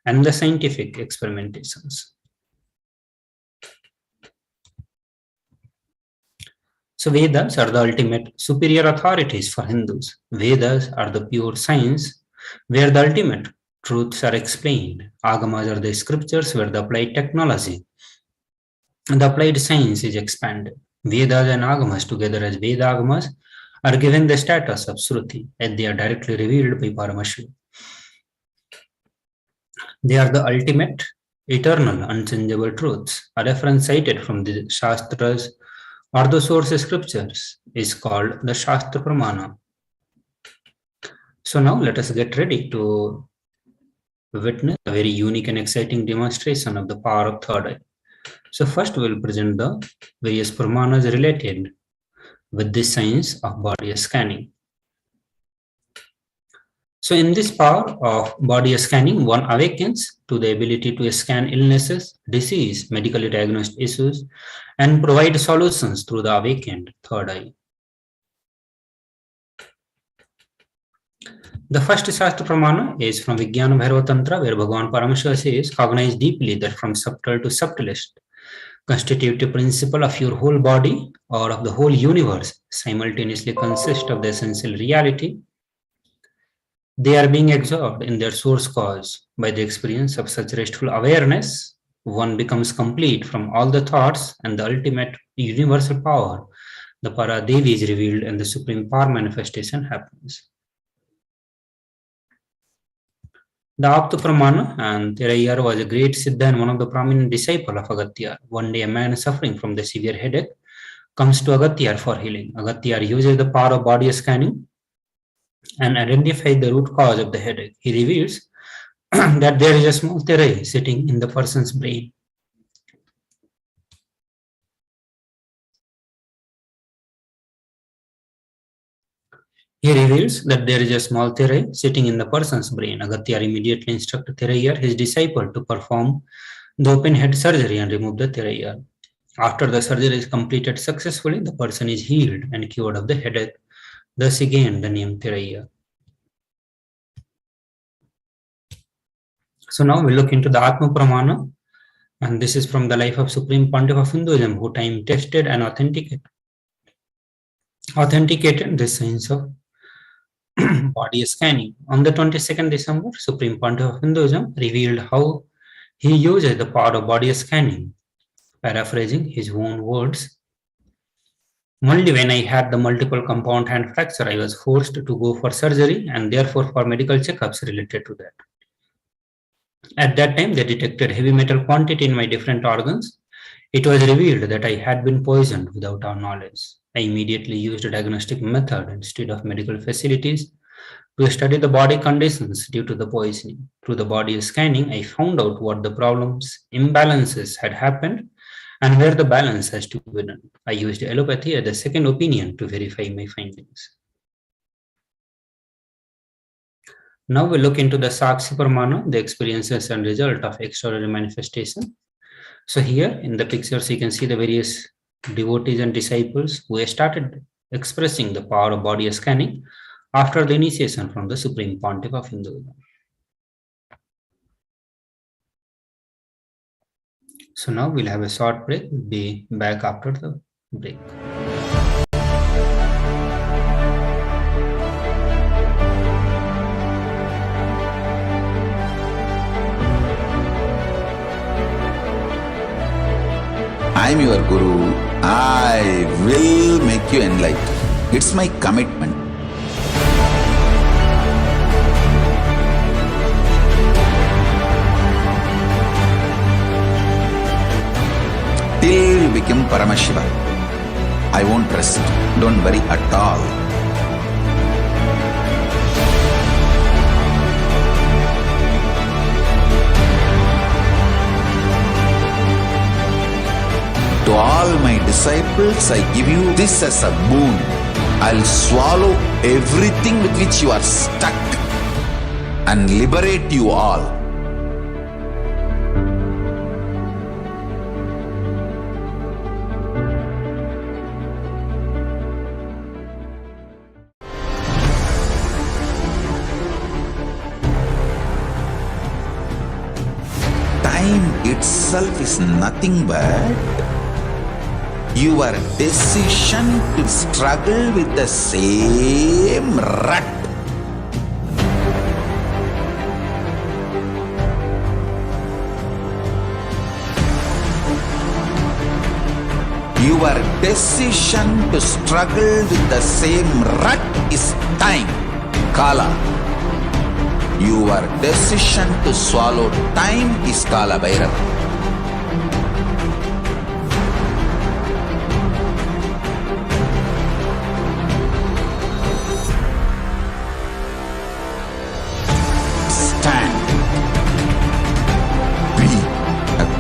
and the scientific experimentations. So Vedas are the ultimate superior authorities for Hindus. Vedas are the pure science where the ultimate truths are explained. Agamas are the scriptures where the applied technology and the applied science is expanded. Vedas and Agamas together as Veda Agamas are given the status of Shruti as they are directly revealed by Paramashivoham. They are the ultimate, eternal, unchangeable truths. A reference cited from the Shastras or the source scriptures is called the Shastra Pramana. So now let us get ready to witness a very unique and exciting demonstration of the power of third eye. So first we will present the various Pramanas related with this science of body scanning. So in this power of body scanning, one awakens to the ability to scan illnesses, disease, medically diagnosed issues, and provide solutions through the awakened third eye. The first Shastra Pramana is from Vijnana Bhairava Tantra, where Bhagavan Paramashiva says, cognize deeply that from subtle to subtlest, constitutive principle of your whole body or of the whole universe simultaneously consist of the essential reality. They are being absorbed in their source cause. By the experience of such restful awareness, one becomes complete from all the thoughts, and the ultimate universal power, the Paradevi, is revealed and the supreme power manifestation happens. The Apta Pramana and Terayar was a great Siddha and one of the prominent disciples of Agatyar. One day a man suffering from the severe headache comes to Agatyar for healing. Agatyar uses the power of body scanning and identify the root cause of the headache. He reveals that there is a small terai sitting in the person's brain. Agatyar immediately instructed Terayar, his disciple, to perform the open head surgery and remove the Terayar. After the surgery is completed successfully, the person is healed and cured of the headache. Thus again the name Teraya. So now we look into the Atma Pramana, and this is from the life of Supreme Pontiff of Hinduism, who time tested and authenticated the science of body scanning. On the 22nd December, Supreme Pontiff of Hinduism revealed how he uses the power of body scanning. Paraphrasing his own words, only when I had the multiple compound hand fracture, I was forced to go for surgery and therefore for medical checkups related to that. At that time, they detected heavy metal quantity in my different organs. It was revealed that I had been poisoned without our knowledge. I immediately used a diagnostic method instead of medical facilities to study the body conditions due to the poisoning. Through the body scanning, I found out what the problems, imbalances had happened and where the balance has to be done. I used allopathy as a second opinion to verify my findings. Now we look into the Sakshi Pramana, the experiences and result of extraordinary manifestation. So here in the pictures, you can see the various devotees and disciples who started expressing the power of body scanning after the initiation from the Supreme Pontiff of Hinduism. So now we'll have a short break. We'll be back after the break. I'm your Guru. I will make you enlightened. It's my commitment. Till you become Paramashiva, I won't rest. Don't worry at all. To all my disciples, I give you this as a boon. I'll swallow everything with which you are stuck and liberate you all. Time itself is nothing but your decision to struggle with the same rut. Your decision to struggle with the same rut is time, Kala. Your decision to swallow time is Kala Bhairava.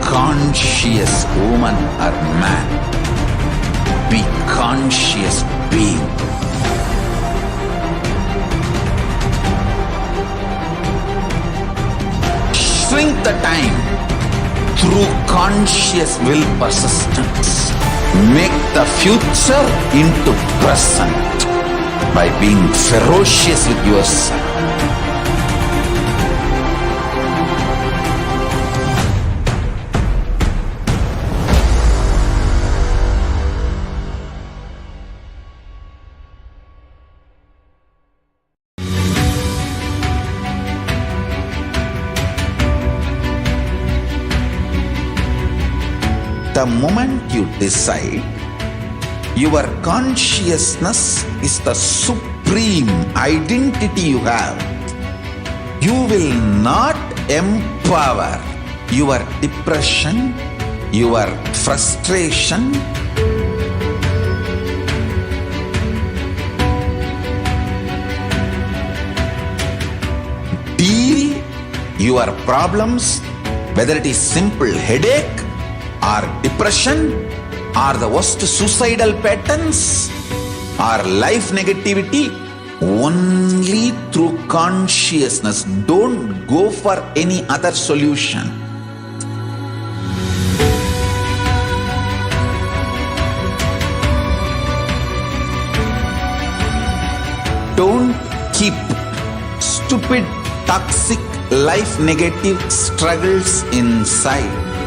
Conscious woman or man, be conscious being. Shrink the time through conscious will persistence. Make the future into present by being ferocious with yourself. The moment you decide, your consciousness is the supreme identity you have. You will not empower your depression, your frustration, deal your problems, whether it is simple headache or depression or the worst suicidal patterns or life negativity, only through consciousness. Don't go for any other solution. Don't keep stupid, toxic, life negative struggles inside.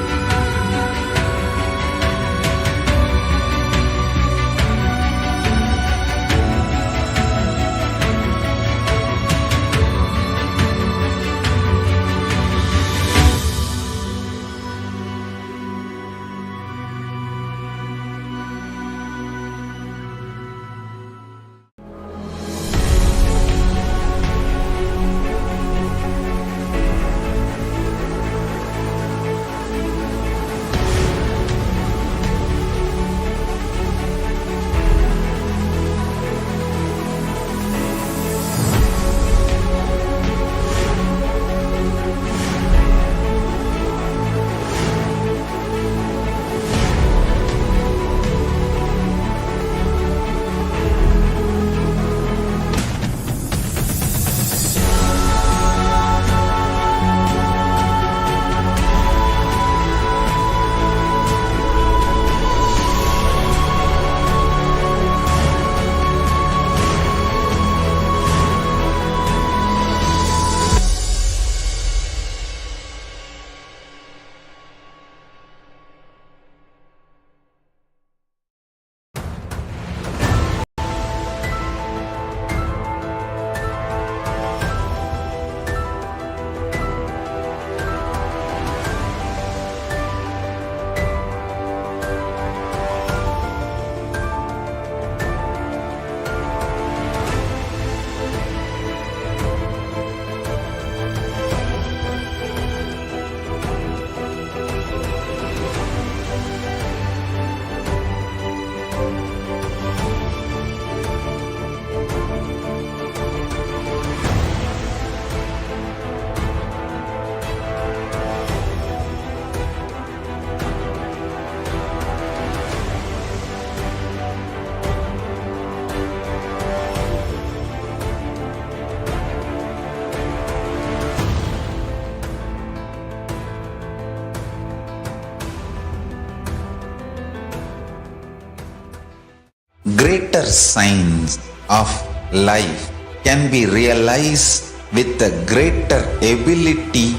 Greater signs of life can be realized with a greater ability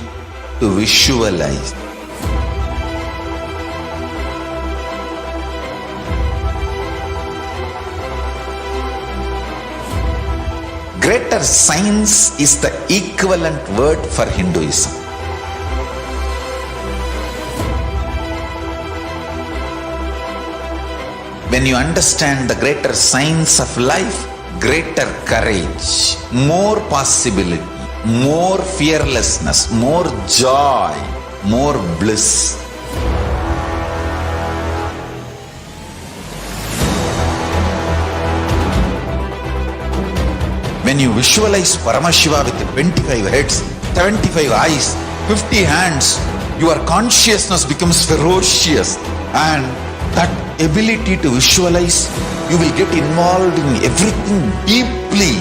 to visualize. Greater science is the equivalent word for Hinduism. When you understand the greater science of life, greater courage, more possibility, more fearlessness, more joy, more bliss. When you visualize Paramashiva with 25 heads, 75 eyes, 50 hands, your consciousness becomes ferocious, and that ability to visualize, you will get involved in everything deeply.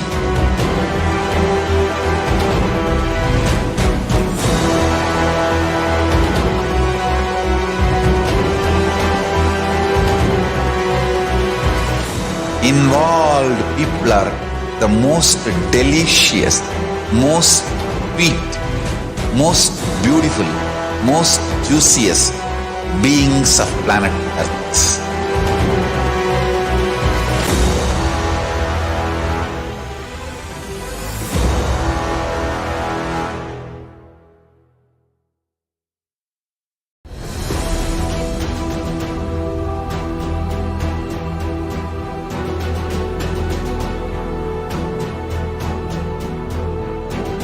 Involved people are the most delicious, most sweet, most beautiful, most juiciest beings of planet Earth.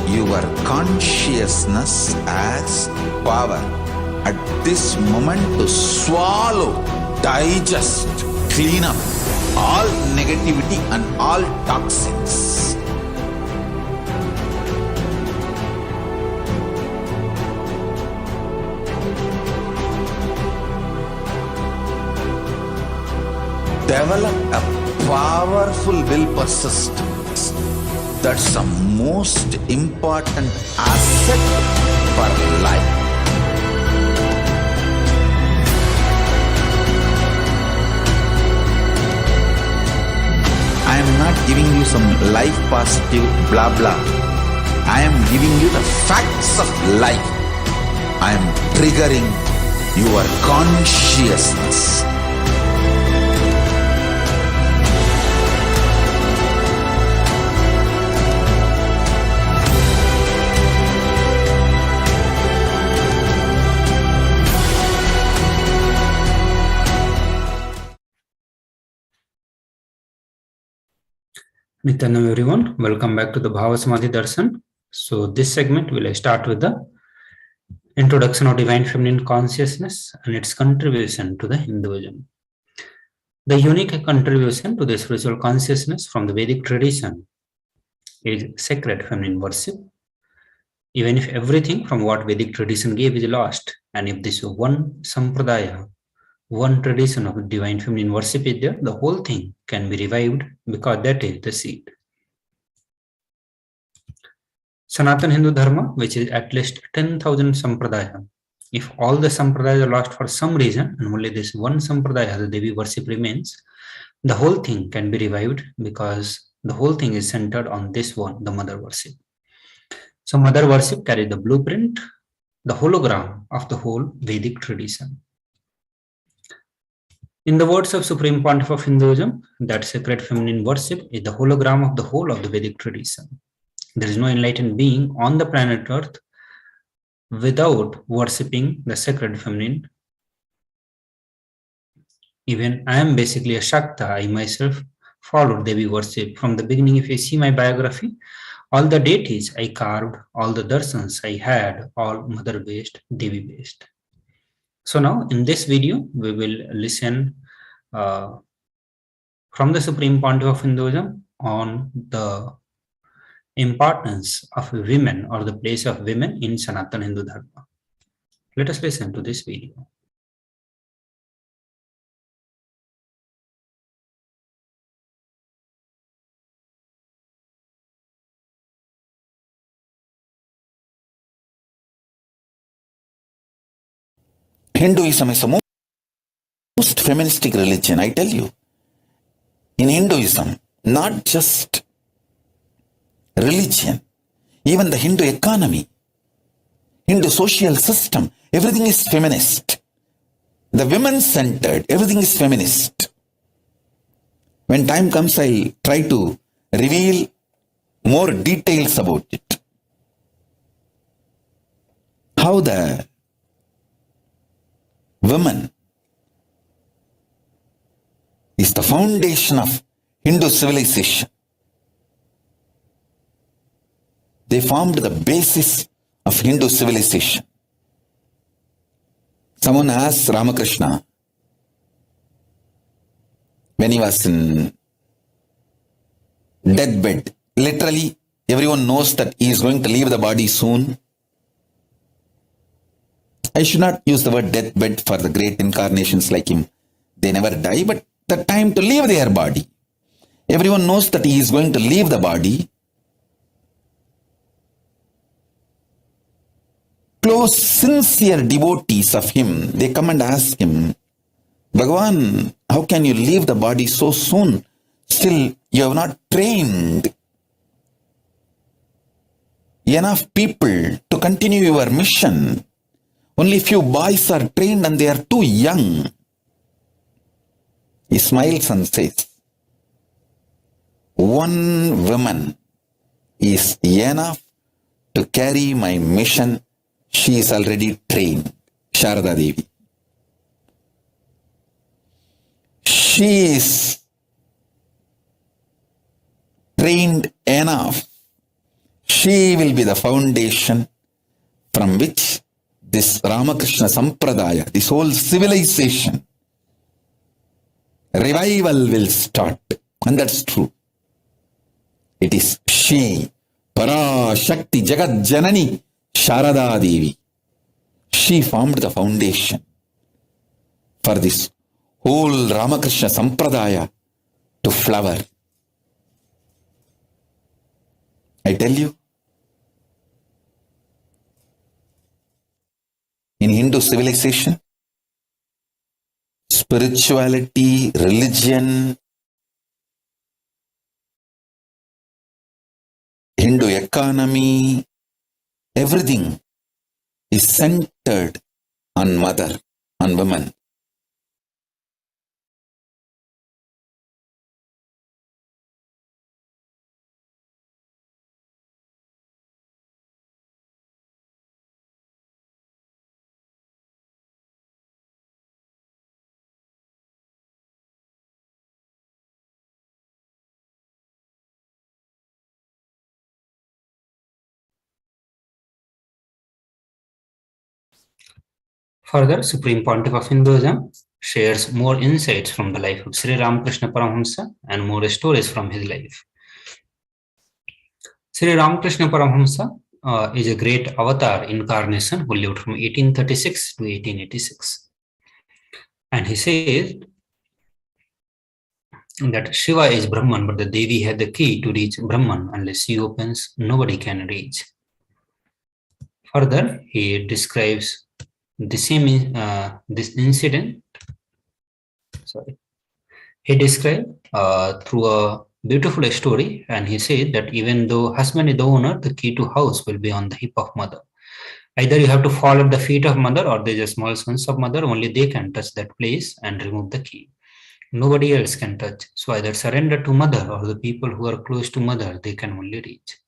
Your consciousness as power at this moment to swallow, digest, clean up all negativity and all toxins. Develop a powerful will persistence. That's the most important asset for life. I am not giving you some life positive blah blah. I am giving you the facts of life. I am triggering your consciousness. Nityanam everyone, welcome back to the Bhava Samadhi Darshan. So this segment will start with the introduction of Divine Feminine Consciousness and its contribution to the Hinduism. The unique contribution to the spiritual consciousness from the Vedic tradition is sacred feminine worship. Even if everything from what Vedic tradition gave is lost, and if this one sampradaya, one tradition of divine feminine worship is there, the whole thing can be revived because that is the seed. Sanatana Hindu Dharma, which is at least 10,000 sampradaya, if all the sampradayas are lost for some reason and only this one sampradaya, the Devi worship remains, the whole thing can be revived because the whole thing is centered on this one, the mother worship. So mother worship carries the blueprint, the hologram of the whole Vedic tradition. In the words of Supreme Pontiff of Hinduism, that sacred feminine worship is the hologram of the whole of the Vedic tradition. There is no enlightened being on the planet Earth without worshipping the sacred feminine. Even I am basically a Shakta. I myself followed Devi worship. From the beginning, if you see my biography, all the deities I carved, all the darshans I had, all mother-based, Devi-based. So now in this video, we will listen from the Supreme Pontiff of Hinduism on the importance of women or the place of women in Sanatana Hindu Dharma. Let us listen to this video. Hinduism is the most feministic religion, I tell you. In Hinduism, not just religion, even the Hindu economy, Hindu social system, everything is feminist. The women-centered, everything is feminist. When time comes, I'll try to reveal more details about it. How the women is the foundation of Hindu civilization. They formed the basis of Hindu civilization. Someone asked Ramakrishna when he was in deathbed. Literally, everyone knows that he is going to leave the body soon. I should not use the word deathbed for the great incarnations like him. They never die, but the time to leave their body. Everyone knows that he is going to leave the body. Close, sincere devotees of him, they come and ask him, Bhagavan, how can you leave the body so soon? Still, you have not trained enough people to continue your mission. Only few boys are trained and they are too young. He smiles and says, one woman is enough to carry my mission. She is already trained, Sharada Devi. She is trained enough. She will be the foundation from which this Ramakrishna Sampradaya, this whole civilization, revival will start. And that's true. It is she, Parashakti Jagat Janani, Sharada Devi. She formed the foundation for this whole Ramakrishna Sampradaya to flower. I tell you, in Hindu civilization, spirituality, religion, Hindu economy, everything is centered on mother, on women. Further, Supreme Pontiff of Hinduism shares more insights from the life of Sri Ramakrishna Paramahamsa and more stories from his life. Sri Ramakrishna Paramahamsa is a great avatar incarnation who lived from 1836 to 1886. And he says that Shiva is Brahman, but the Devi had the key to reach Brahman. Unless she opens, nobody can reach. Further, he describes the same this incident. He described through a beautiful story, and he said that even though husband is the owner, the key to house will be on the hip of mother. Either you have to fall at the feet of mother, or there's a small sons of mother. Only they can touch that place and remove the key. Nobody else can touch. So either surrender to mother, or the people who are close to mother, they can only reach.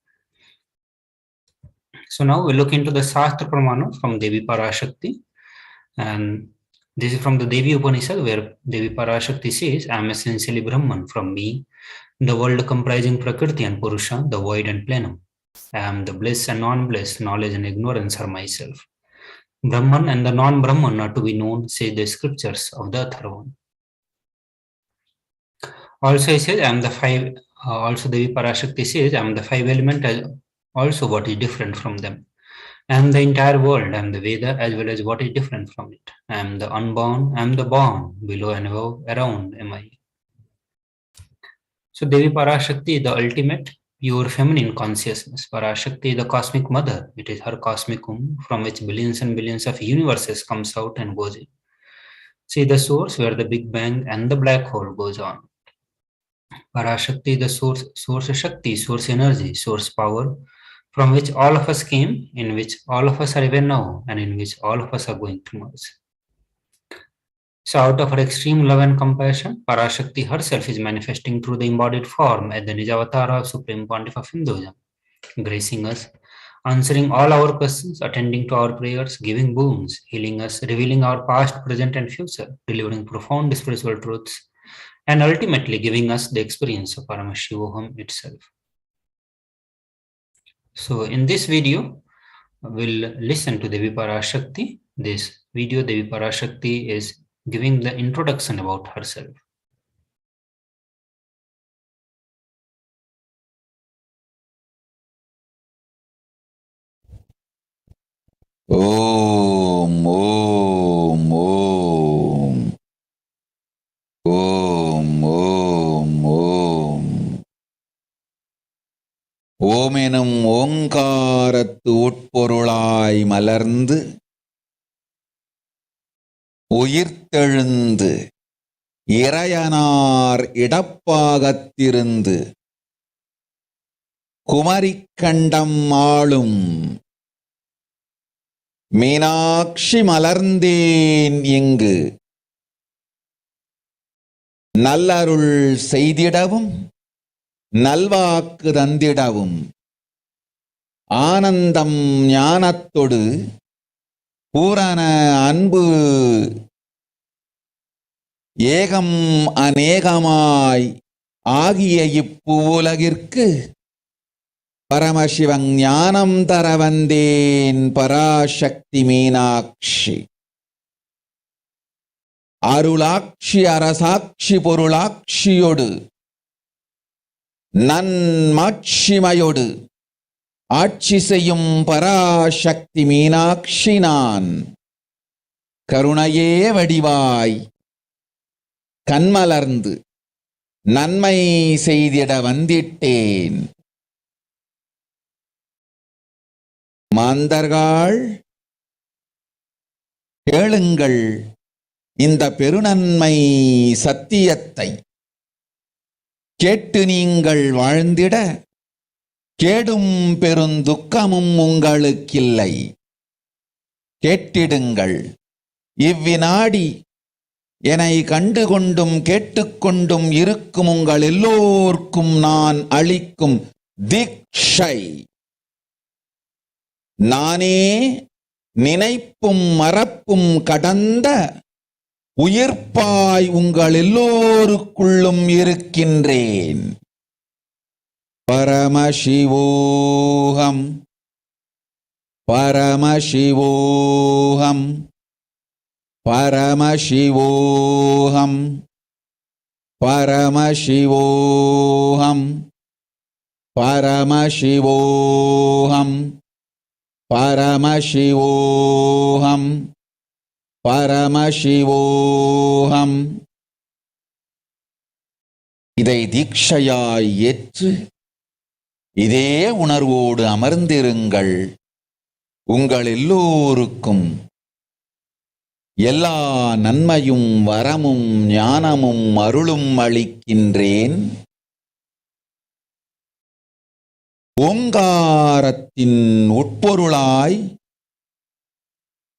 So now we look into the Shastra Pramana from Devi Parashakti, and this is from the Devi Upanishad, where Devi Parashakti says, I am essentially Brahman. From me, the world comprising Prakriti and Purusha, the void and plenum. I am the bliss and non-bliss, knowledge and ignorance are myself. Brahman and the non-Brahman are to be known, say the scriptures of the Atharvan. Also, he says, I am the five. Also, Devi Parashakti says, I am the five elements, also what is different from them. I am the entire world. I am the Veda, as well as what is different from it. I am the unborn. I am the born. Below and above, around am I. So Devi Parashakti is the ultimate pure feminine consciousness. Parashakti is the cosmic mother. It is her cosmic womb from which billions and billions of universes comes out and goes in. See the source where the Big Bang and the black hole goes on. Parashakti is the source Shakti, source energy, source power, from which all of us came, in which all of us are even now, and in which all of us are going to merge. So out of her extreme love and compassion, Parashakti herself is manifesting through the embodied form as the Nijavatara of Supreme Pontiff of Hinduism, gracing us, answering all our questions, attending to our prayers, giving boons, healing us, revealing our past, present, and future, delivering profound spiritual truths, and ultimately giving us the experience of Paramashivoham itself. So in this video, we'll listen to Devi Parashakti. This video, Devi Parashakti is giving the introduction about herself. Om, Om, Om. மலர்ந்து உயிர்த்தெழுந்து இறையனார் இடப்பாகத்திருந்து குமரிக்கண்டம் ஆளும் மீனாட்சி மலர்ந்தேன் இங்கு நல்லருள் செய்திடவும் நல்வாக்கு தந்திடவும் ஆனந்தம் ஞானத்தொடு பூரண அன்பு ஏகம் அநேகமாய் ஆகிய இப்புலகிற்கு பரமசிவன் ஞானம் தர வந்தேன் பராசக்தி மீனாட்சி அருளாட்சி அரசாட்சி பொருளாட்சியோடு நன்மாட்சிமையோடு ஆட்சி செய்யும் பராசக்தி மீனாட்சி நான் கருணையே வடிவாய் கண்மலர்ந்து நன்மை செய்திட வந்திட்டேன். மாந்தர்கள் கேளுங்கள் இந்த பெருநன்மை சத்தியத்தை, கேட்டு நீங்கள் வாழ்ந்திட கேடும் பெருந்துக்கமும் உங்களுக்கில்லை. கேட்டிடுங்கள். இவ்வினாடி என்னை கண்டுகொண்டும் கேட்டுக்கொண்டும் இருக்கும் உங்கள் எல்லோர்க்கும் நான் அளிக்கும் தீட்சை, நானே நினைப்பும் மறப்பும் கடந்த உயிர்ப்பாய் உங்கள் எல்லோருக்குள்ளும் இருக்கின்றேன். பரமசிவோஹம் பரமசிவோஹம் பரமசிவோஹம் பரமசிவோஹம் பரமசிவோஹம் பரமசிவோஹம் பரமசிவோஹம். இதை தீட்சையாய் ஏற்று இதே உணர்வோடு அமர்ந்திருங்கள். உங்கள் எல்லோருக்கும் எல்லா நன்மையும் வரமும் ஞானமும் அருளும் அளிக்கின்றேன். ஓங்காரத்தின் உட்பொருளாய்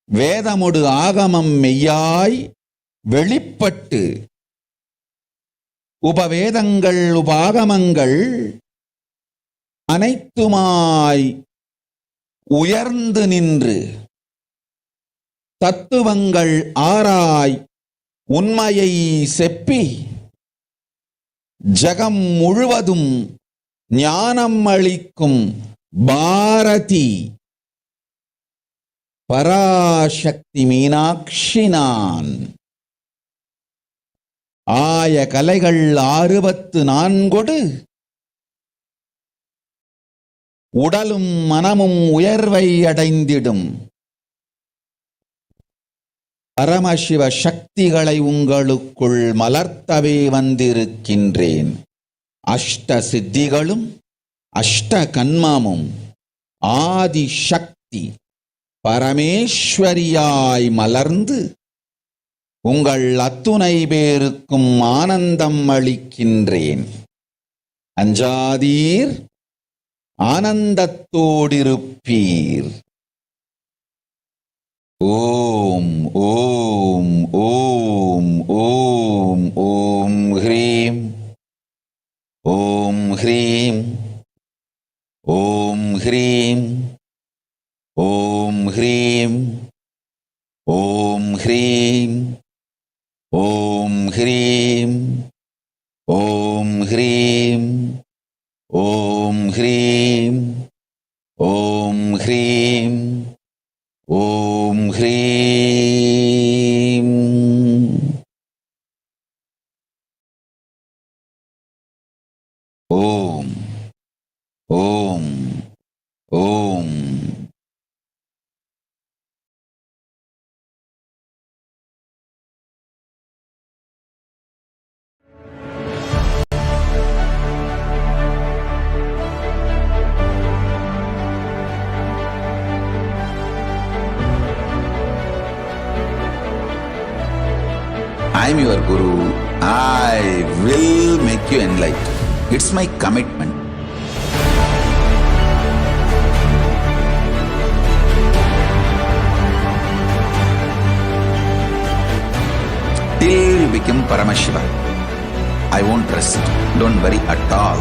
வேதமொடு ஆகமம் மெய்யாய் வெளிப்பட்டு உபவேதங்கள் உபாகமங்கள் அனைத்துமாய் உயர்ந்து நின்று தத்துவங்கள் ஆராய் உண்மையை செப்பி ஜகம் முழுவதும் ஞானம் அளிக்கும் பாரதி பராசக்தி மீனாட்சி நான். ஆய கலைகள் 64 உடலும் மனமும் உயர்வை அடைந்திடும் பரமசிவ சக்திகளை உங்களுக்குள் மலர்த்தவே வந்திருக்கின்றேன். அஷ்ட சித்திகளும் அஷ்ட கன்மமும் ஆதி சக்தி பரமேஸ்வரியாய் மலர்ந்து உங்கள் அத்துணை பேருக்கும் ஆனந்தம் அளிக்கின்றேன். அஞ்சாதீர், ஆனந்தத்தோடிருப்பீர். ஓம் ஓம் ஓம் ஓம் ஓம் ஹ்ரீம் ஓம் ஹ்ரீம் ஓம் ஹ்ரீம் ஓம் ஹ்ரீம் ஓம் ஹ்ரீம் ஓம் ஹ்ரீம் ஓம் ஹ்ரீம் ஓம் ஹ்ரீம் ஓம் ஹ்ரீம் ஓம் ஹ்ரீம். ஓம் ஓம் ஓம். I'm your guru. I will make you enlightened. It's my commitment. Till you become Paramashiva, I won't rest. Don't worry at all.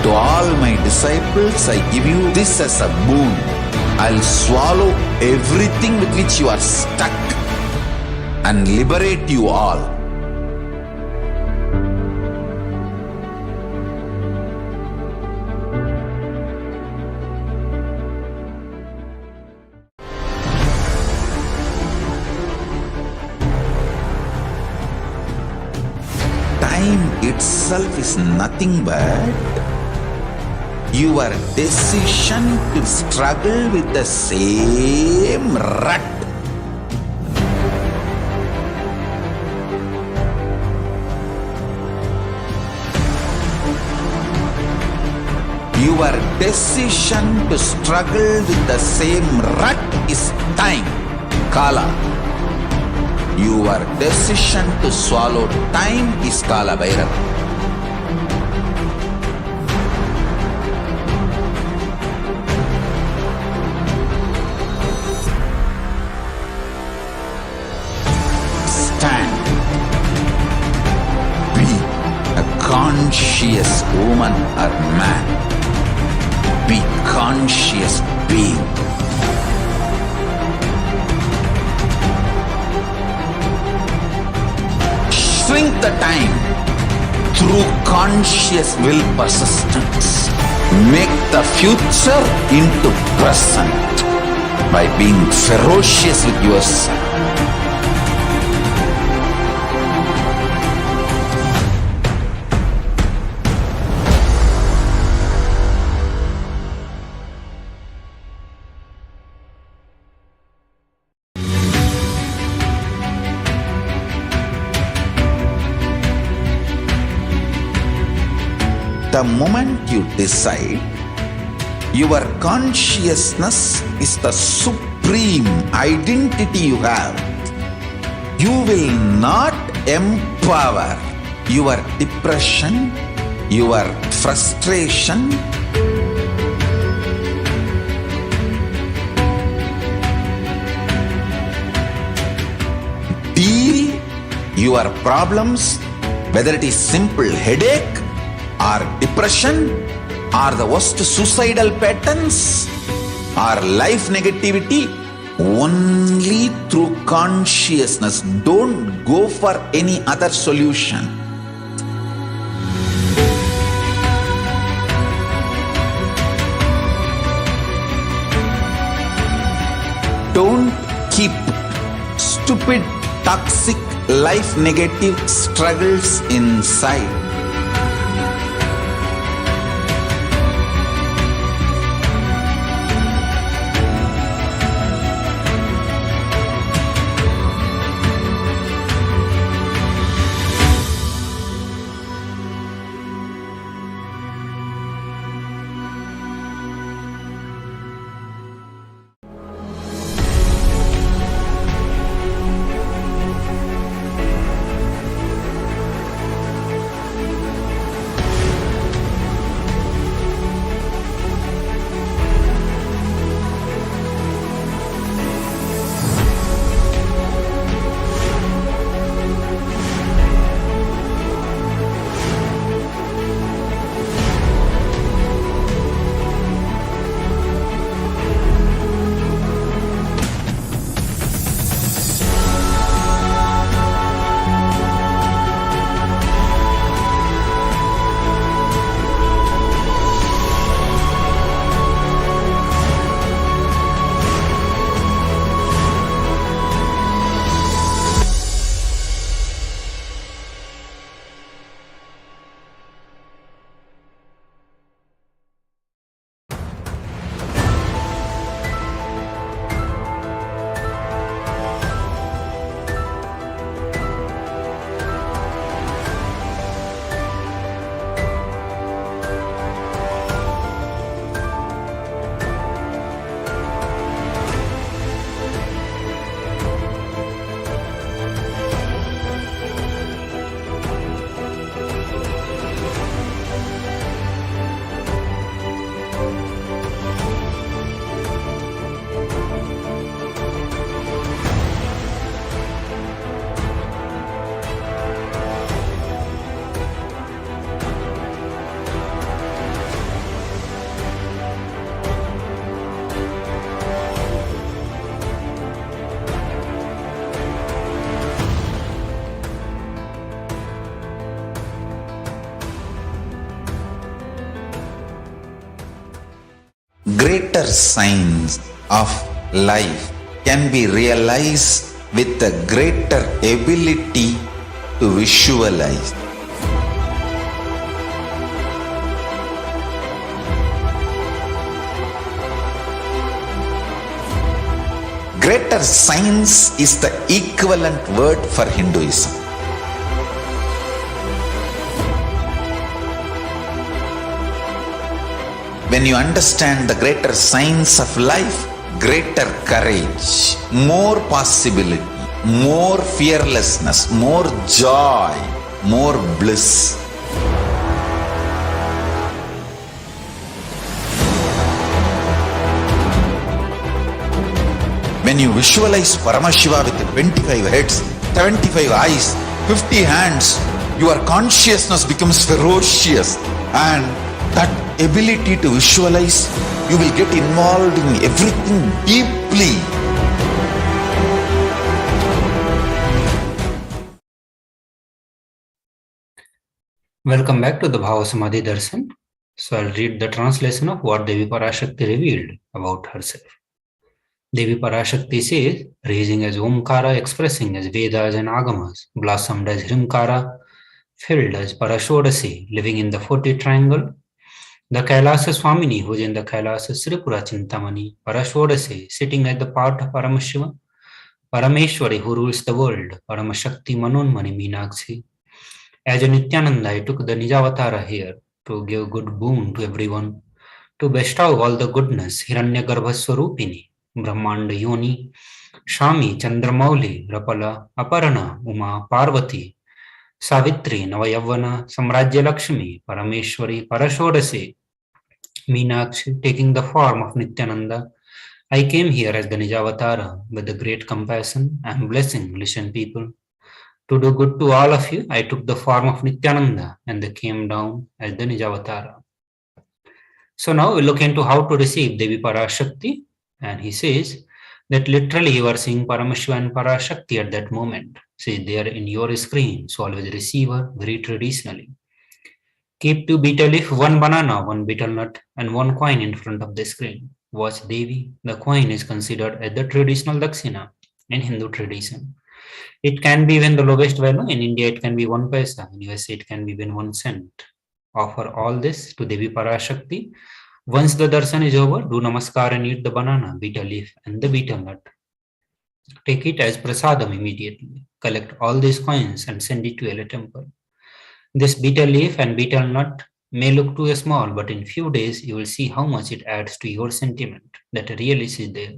To all my disciples, I give you this as a boon. I'll swallow everything with which you are stuck and liberate you all. Time itself is nothing but your decision to struggle with the same rut. Your decision to struggle with the same rut is time, Kala. Your decision to swallow time is Kala Bhairava. Stand. Be a conscious woman or man. Be conscious being. Shrink the time through conscious will persistence. Make the future into present by being ferocious with yourself. The moment you decide, your consciousness is the supreme identity you have. You will not empower your depression, your frustration, deal your problems, whether it is simple headache or depression or the worst suicidal patterns or life negativity, only through consciousness. Don't go for any other solution. Don't keep stupid, toxic, life negative struggles inside. greater signs of life can be realized with a greater ability to visualize. Greater science is the equivalent word for Hinduism. When you understand the greater science of life, greater courage, more possibility, more fearlessness, more joy, more bliss. When you visualize Paramashiva with 25 heads, 75 eyes, 50 hands, your consciousness becomes ferocious, and that ability to visualize, you will get involved in everything deeply. Welcome back to the Bhava Samadhi Darshan. So I'll read the translation of what Devi Parashakti revealed about herself. Devi Parashakti says, raising as Omkara, expressing as Vedas and Agamas, blossomed as Hrimkara, filled as Parashodasi, living in the 40 triangle, the Kailasa Swamini, who is in the Kailasa Sripura Chintamani, Parashodasi, sitting at the part of Paramashiva, Parameshwari, who rules the world, Paramashakti Manonmani Meenakshi. As a Nithyananda, I took the Nijavatara here to give good boon to everyone, to bestow all the goodness, Hiranyagarbha Swarupini, Brahmanda Yoni, Shami, Chandramauli, Rapala, Aparana, Uma, Parvati, Savitri, Navayavana, Samrajya Lakshmi, Parameshwari, Parashodasi, Meenakshi, taking the form of Nithyananda. I came here as the Nijavatara with the great compassion and blessing. Listen, people. To do good to all of you, I took the form of Nithyananda and they came down as the Nijavatara. So now we look into how to receive Devi Parashakti, and he says that literally you are seeing Paramashiva and Parashakti at that moment. See, they are in your screen, so always receive her very traditionally. Keep 2 betel leaf, 1 banana, 1 betel nut, and 1 coin in front of the screen. Watch Devi. The coin is considered as the traditional Dakshina in Hindu tradition. It can be even the lowest value. In India, it can be 1 paisa. In USA, it can be even 1 cent. Offer all this to Devi Parashakti. Once the darshan is over, do namaskar and eat the banana, betel leaf, and the betel nut. Take it as prasadam immediately. Collect all these coins and send it to a temple. This betel leaf and betel nut may look too small, but in few days you will see how much it adds to your sentiment that really is there.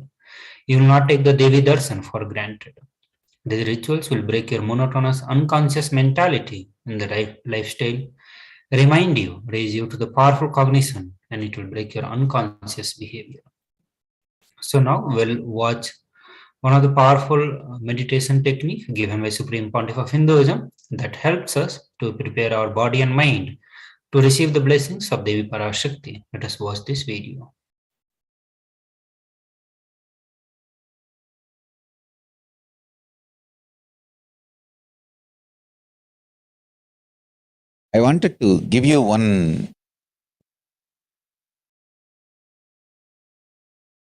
You will not take the Devi darshan for granted. These rituals will break your monotonous, unconscious mentality in the lifestyle, remind you, raise you to the powerful cognition, and it will break your unconscious behavior. So now we'll watch one of the powerful meditation techniques given by Supreme Pontiff of Hinduism that helps us to prepare our body and mind to receive the blessings of Devi Parashakti. Let us watch this video. I wanted to give you one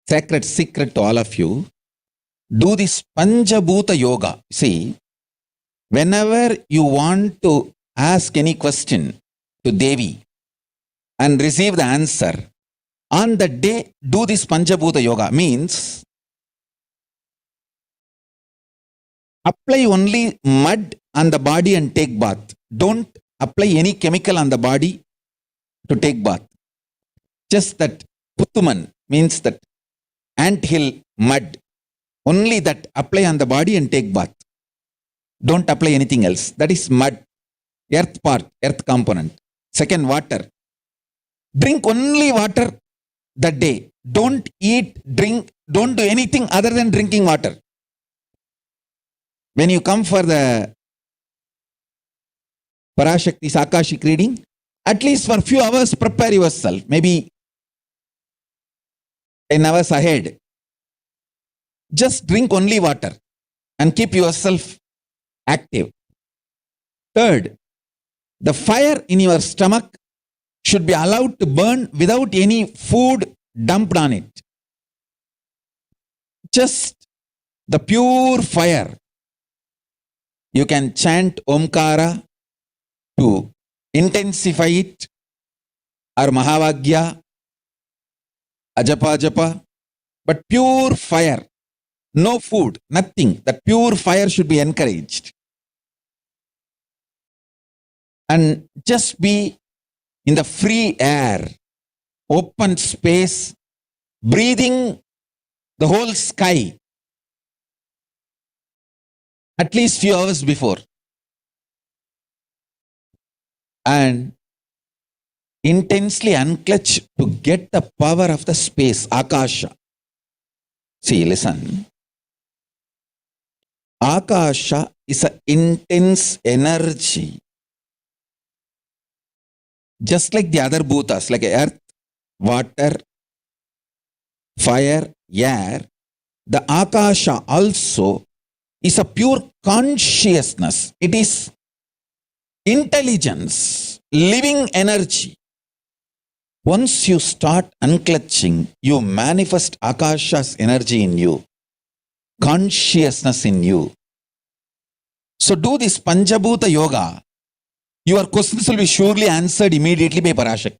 sacred secret to all of you. Do this Panchabhuta Yoga. See, whenever you want to ask any question to Devi and receive the answer, on that day, do this Panchabhuta Yoga. Means, apply only mud on the body and take bath. Don't apply any chemical on the body to take bath. Just that Puttuman means that anthill mud. Only that apply on the body and take bath. Don't apply anything else. That is mud. Earth part, earth component. Second, water. Drink only water that day. Don't eat, drink, don't do anything other than drinking water. When you come for the Parashakti's Akashic reading, at least for a few hours prepare yourself. Maybe 10 hours ahead. Just drink only water and keep yourself active. Third, the fire in your stomach should be allowed to burn without any food, dumped on it. Just the pure fire. You can chant Omkara to intensify it, or Mahavagya, Ajapa Japa, but pure fire, no food, nothing. That pure fire should be encouraged. And just be in the free air, open space, breathing the whole sky, at least few hours before. And intensely unclutch to get the power of the space, Akasha. See, listen. Akasha is an intense energy. Just like the other bhutas, like earth, water, fire, air, the Akasha also is a pure consciousness. It is intelligence, living energy. Once you start unclutching, you manifest Akasha's energy in you, consciousness in you. So do this Panchabhuta Yoga. Your questions will be surely answered immediately by Parashakti.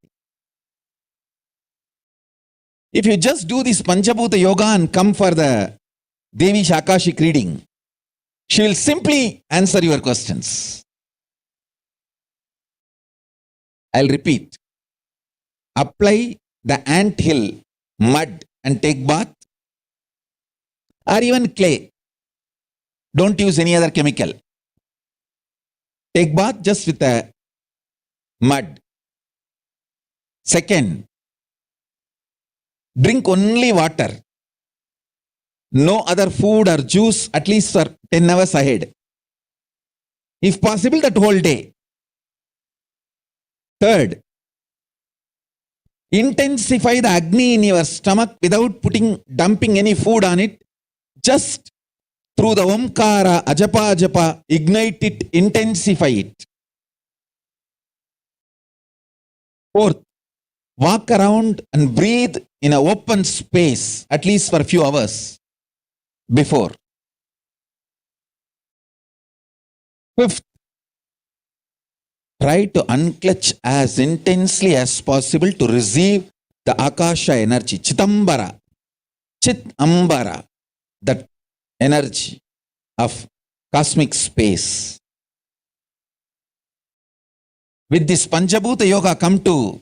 If you just do this Panchabhuta Yoga and come for the Devi's Akashic reading, she will simply answer your questions. I'll repeat. Apply the ant hill mud and take bath, or even clay. Don't use any other chemical. Take bath just with the mud. Second, drink only water. No other food or juice at least for 10 hours ahead. If possible, that whole day. Third, intensify the Agni in your stomach without dumping any food on it. Just through the Omkara, Ajapa Japa, ignite it, intensify it. Fourth, walk around and breathe in an open space, at least for a few hours before. Fifth, try to unclutch as intensely as possible to receive the Akasha energy, Chitambara, Chitambara, that energy of cosmic space. With this Panchabhuta Yoga, come to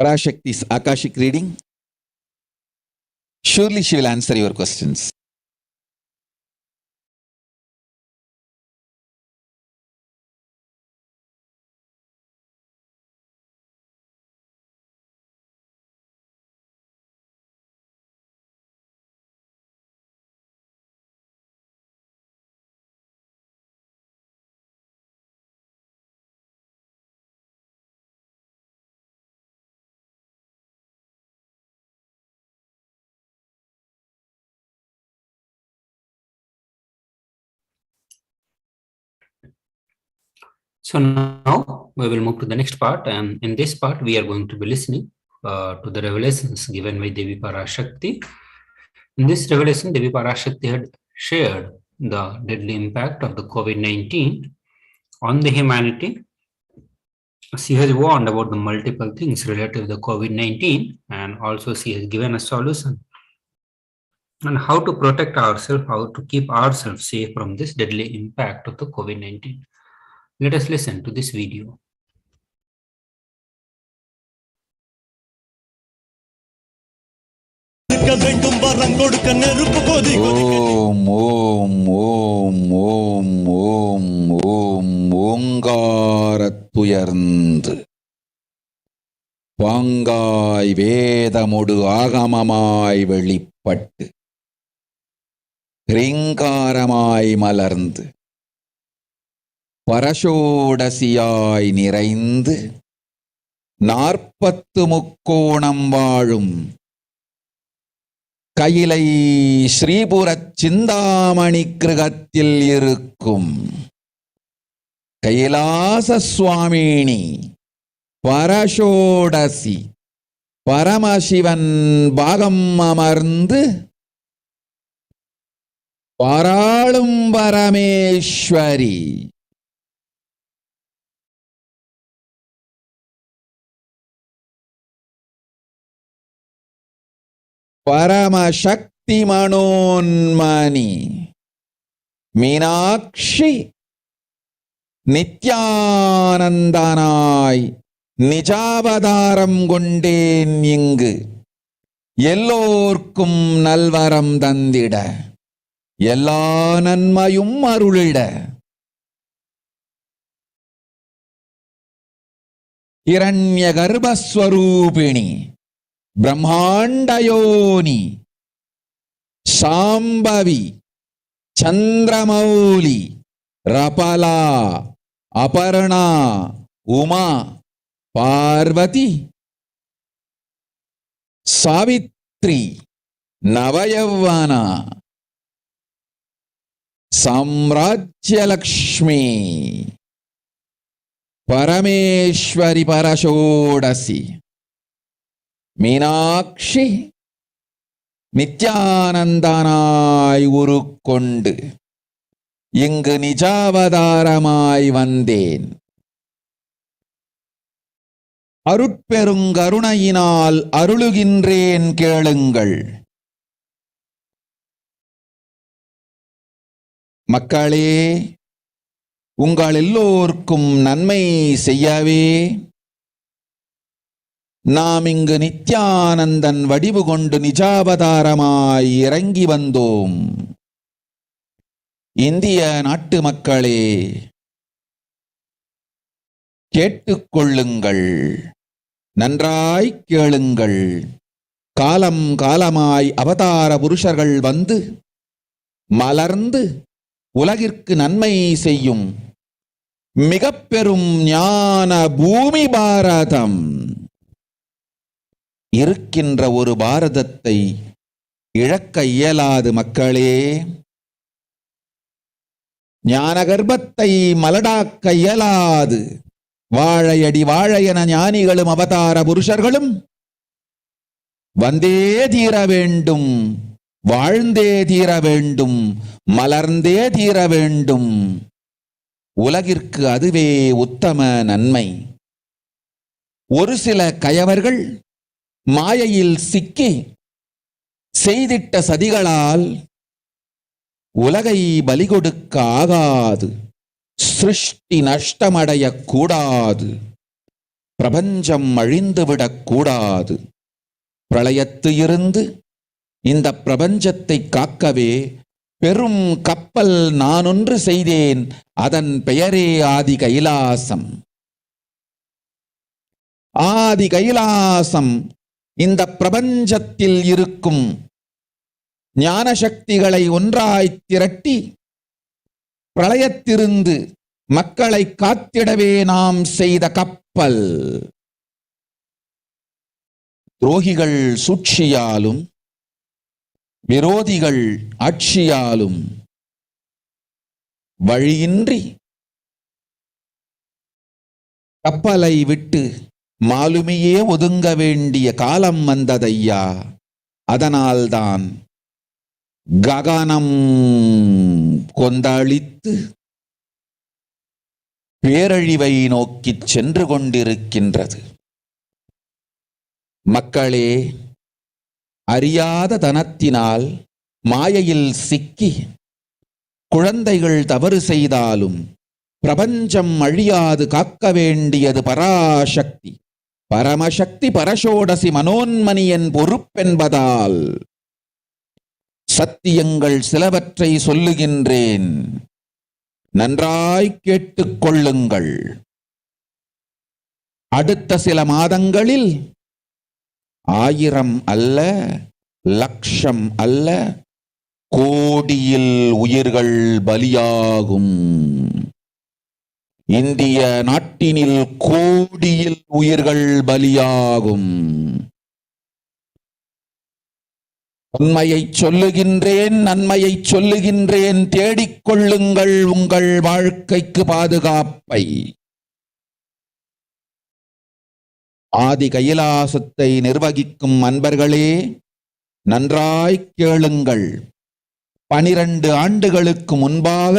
Parashakti's Akashic reading. Surely she will answer your questions. So now we will move to the next part, and in this part we are going to be listening to the revelations given by Devi Parashakti. In this revelation, Devi Parashakti had shared the deadly impact of the COVID-19 on the humanity. She has warned about the multiple things related to the COVID-19, and also she has given a solution on how to protect ourselves, how to keep ourselves safe from this deadly impact of the COVID-19. Let us listen to this video. Om, Om, Om, Om, Om, Om, Omgaratuyarnd. பாங்காய் வேதமொடு ஆகமமாய் வெளிப்பட்டு ரீங்காரமாய் மலர்ந்து பரஷோடசியாய் நிறைந்து 40 முக்கோணம் வாழும் கையிலை ஸ்ரீபுரச் சிந்தாமணி கிருகத்தில் இருக்கும் கைலாச சுவாமினி பரஷோடசி பரமசிவன் பாகம் அமர்ந்து பாராளும் பரமேஸ்வரி பரமசக்தி மனோன்மணி மீனாட்சி நித்யானந்தனாய் நிஜாவதாரம் கொண்டேன் இங்கு எல்லோர்க்கும் நல்வரம் தந்திட எல்லா நன்மையும் அருளிட இரண்ய கர்ப்பஸ்வரூபிணி பிரம்மாண்டயோனி சாம்பவி சந்திரமௌலி ரபலா அபர்ணா உமா பார்வதி சாவித்ரி நவயௌவனா சாம்ராஜ்யலக்ஷ்மி பரமேஸ்வரி பரஷோடசி மீனாட்சி நித்யானந்தனாய் உருக்கொண்டு இங்கு நிஜாவதாரமாய் வந்தேன். அருட்பெருங்கருணையினால் அருளுகின்றேன் கேளுங்கள். மக்களே, உங்கள் எல்லோருக்கும் நன்மை செய்யவே நாம் இங்கு நித்யானந்தன் வடிவு கொண்டு நிஜாவதாரமாய் இறங்கி வந்தோம். இந்திய நாட்டு மக்களே, கேட்டுக்கொள்ளுங்கள், நன்றாய் கேளுங்கள். காலம் காலமாய் அவதார புருஷர்கள் வந்து மலர்ந்து உலகிற்கு நன்மை செய்யும் மிக பெரும் ஞான பூமி பாரதம். இருக்கின்ற ஒரு பாரதத்தை இழக்க இயலாது மக்களே. ஞான கர்ப்பத்தை மலடாக்க இயலாது. வாழையடி வாழையென ஞானிகளும் அவதார புருஷர்களும் வந்தே தீர வேண்டும், வாழ்ந்தே தீர வேண்டும், மலர்ந்தே தீர வேண்டும். உலகிற்கு அதுவே உத்தம நன்மை. ஒரு சில கயவர்கள் மாயையில் சிக்கி செய்திட்ட சதிகளால் உலகை பலி கொடுக்க ஆகாது. சிருஷ்டி நஷ்டமடையக் கூடாது. பிரபஞ்சம் அழிந்துவிடக் கூடாது. பிரளயத்து இருந்து இந்த பிரபஞ்சத்தை காக்கவே பெரும் கப்பல் நானொன்று செய்தேன். அதன் பெயரே ஆதி கைலாசம். ஆதி கைலாசம் இந்த பிரபஞ்சத்தில் இருக்கும் ஞான சக்திகளை ஒன்றாய் திரட்டி பிரளயத்திலிருந்து மக்களை காத்திடவே நாம் செய்த கப்பல். துரோகிகள் சூழ்ச்சியாலும் விரோதிகள் ஆட்சியாலும் வழியின்றி கப்பலை விட்டு மாலுமியே ஒதுங்க வேண்டிய காலம் வந்ததையா. அதனால்தான் ககனம் கொந்தளித்து பேரழிவை நோக்கி சென்று கொண்டிருக்கின்றது. மக்களே, அறியாத தனத்தினால் மாயையில் சிக்கி குழந்தைகள் தவறு செய்தாலும் பிரபஞ்சம் அழியாது காக்க வேண்டியது பராசக்தி. பரமசக்தி பரஷோடசி மனோன்மணியின் பொறுப்பென்பதால் சத்தியங்கள் சிலவற்றை சொல்லுகின்றேன், நன்றாய் கேட்டுக்கொள்ளுங்கள். அடுத்த சில மாதங்களில் 1000 அல்ல, லட்சம் அல்ல, கோடியில் உயிர்கள் பலியாகும். இந்திய நாட்டினில் கோடியில் உயிர்கள் பலியாகும். உண்மையை சொல்லுகின்றேன், நன்மையை சொல்லுகின்றேன். தேடிக்கொள்ளுங்கள் உங்கள் வாழ்க்கைக்கு பாதுகாப்பை. ஆதி கைலாசத்தை நிர்வகிக்கும் அன்பர்களே, நன்றாய் கேளுங்கள். 12 ஆண்டுகளுக்கு முன்பாக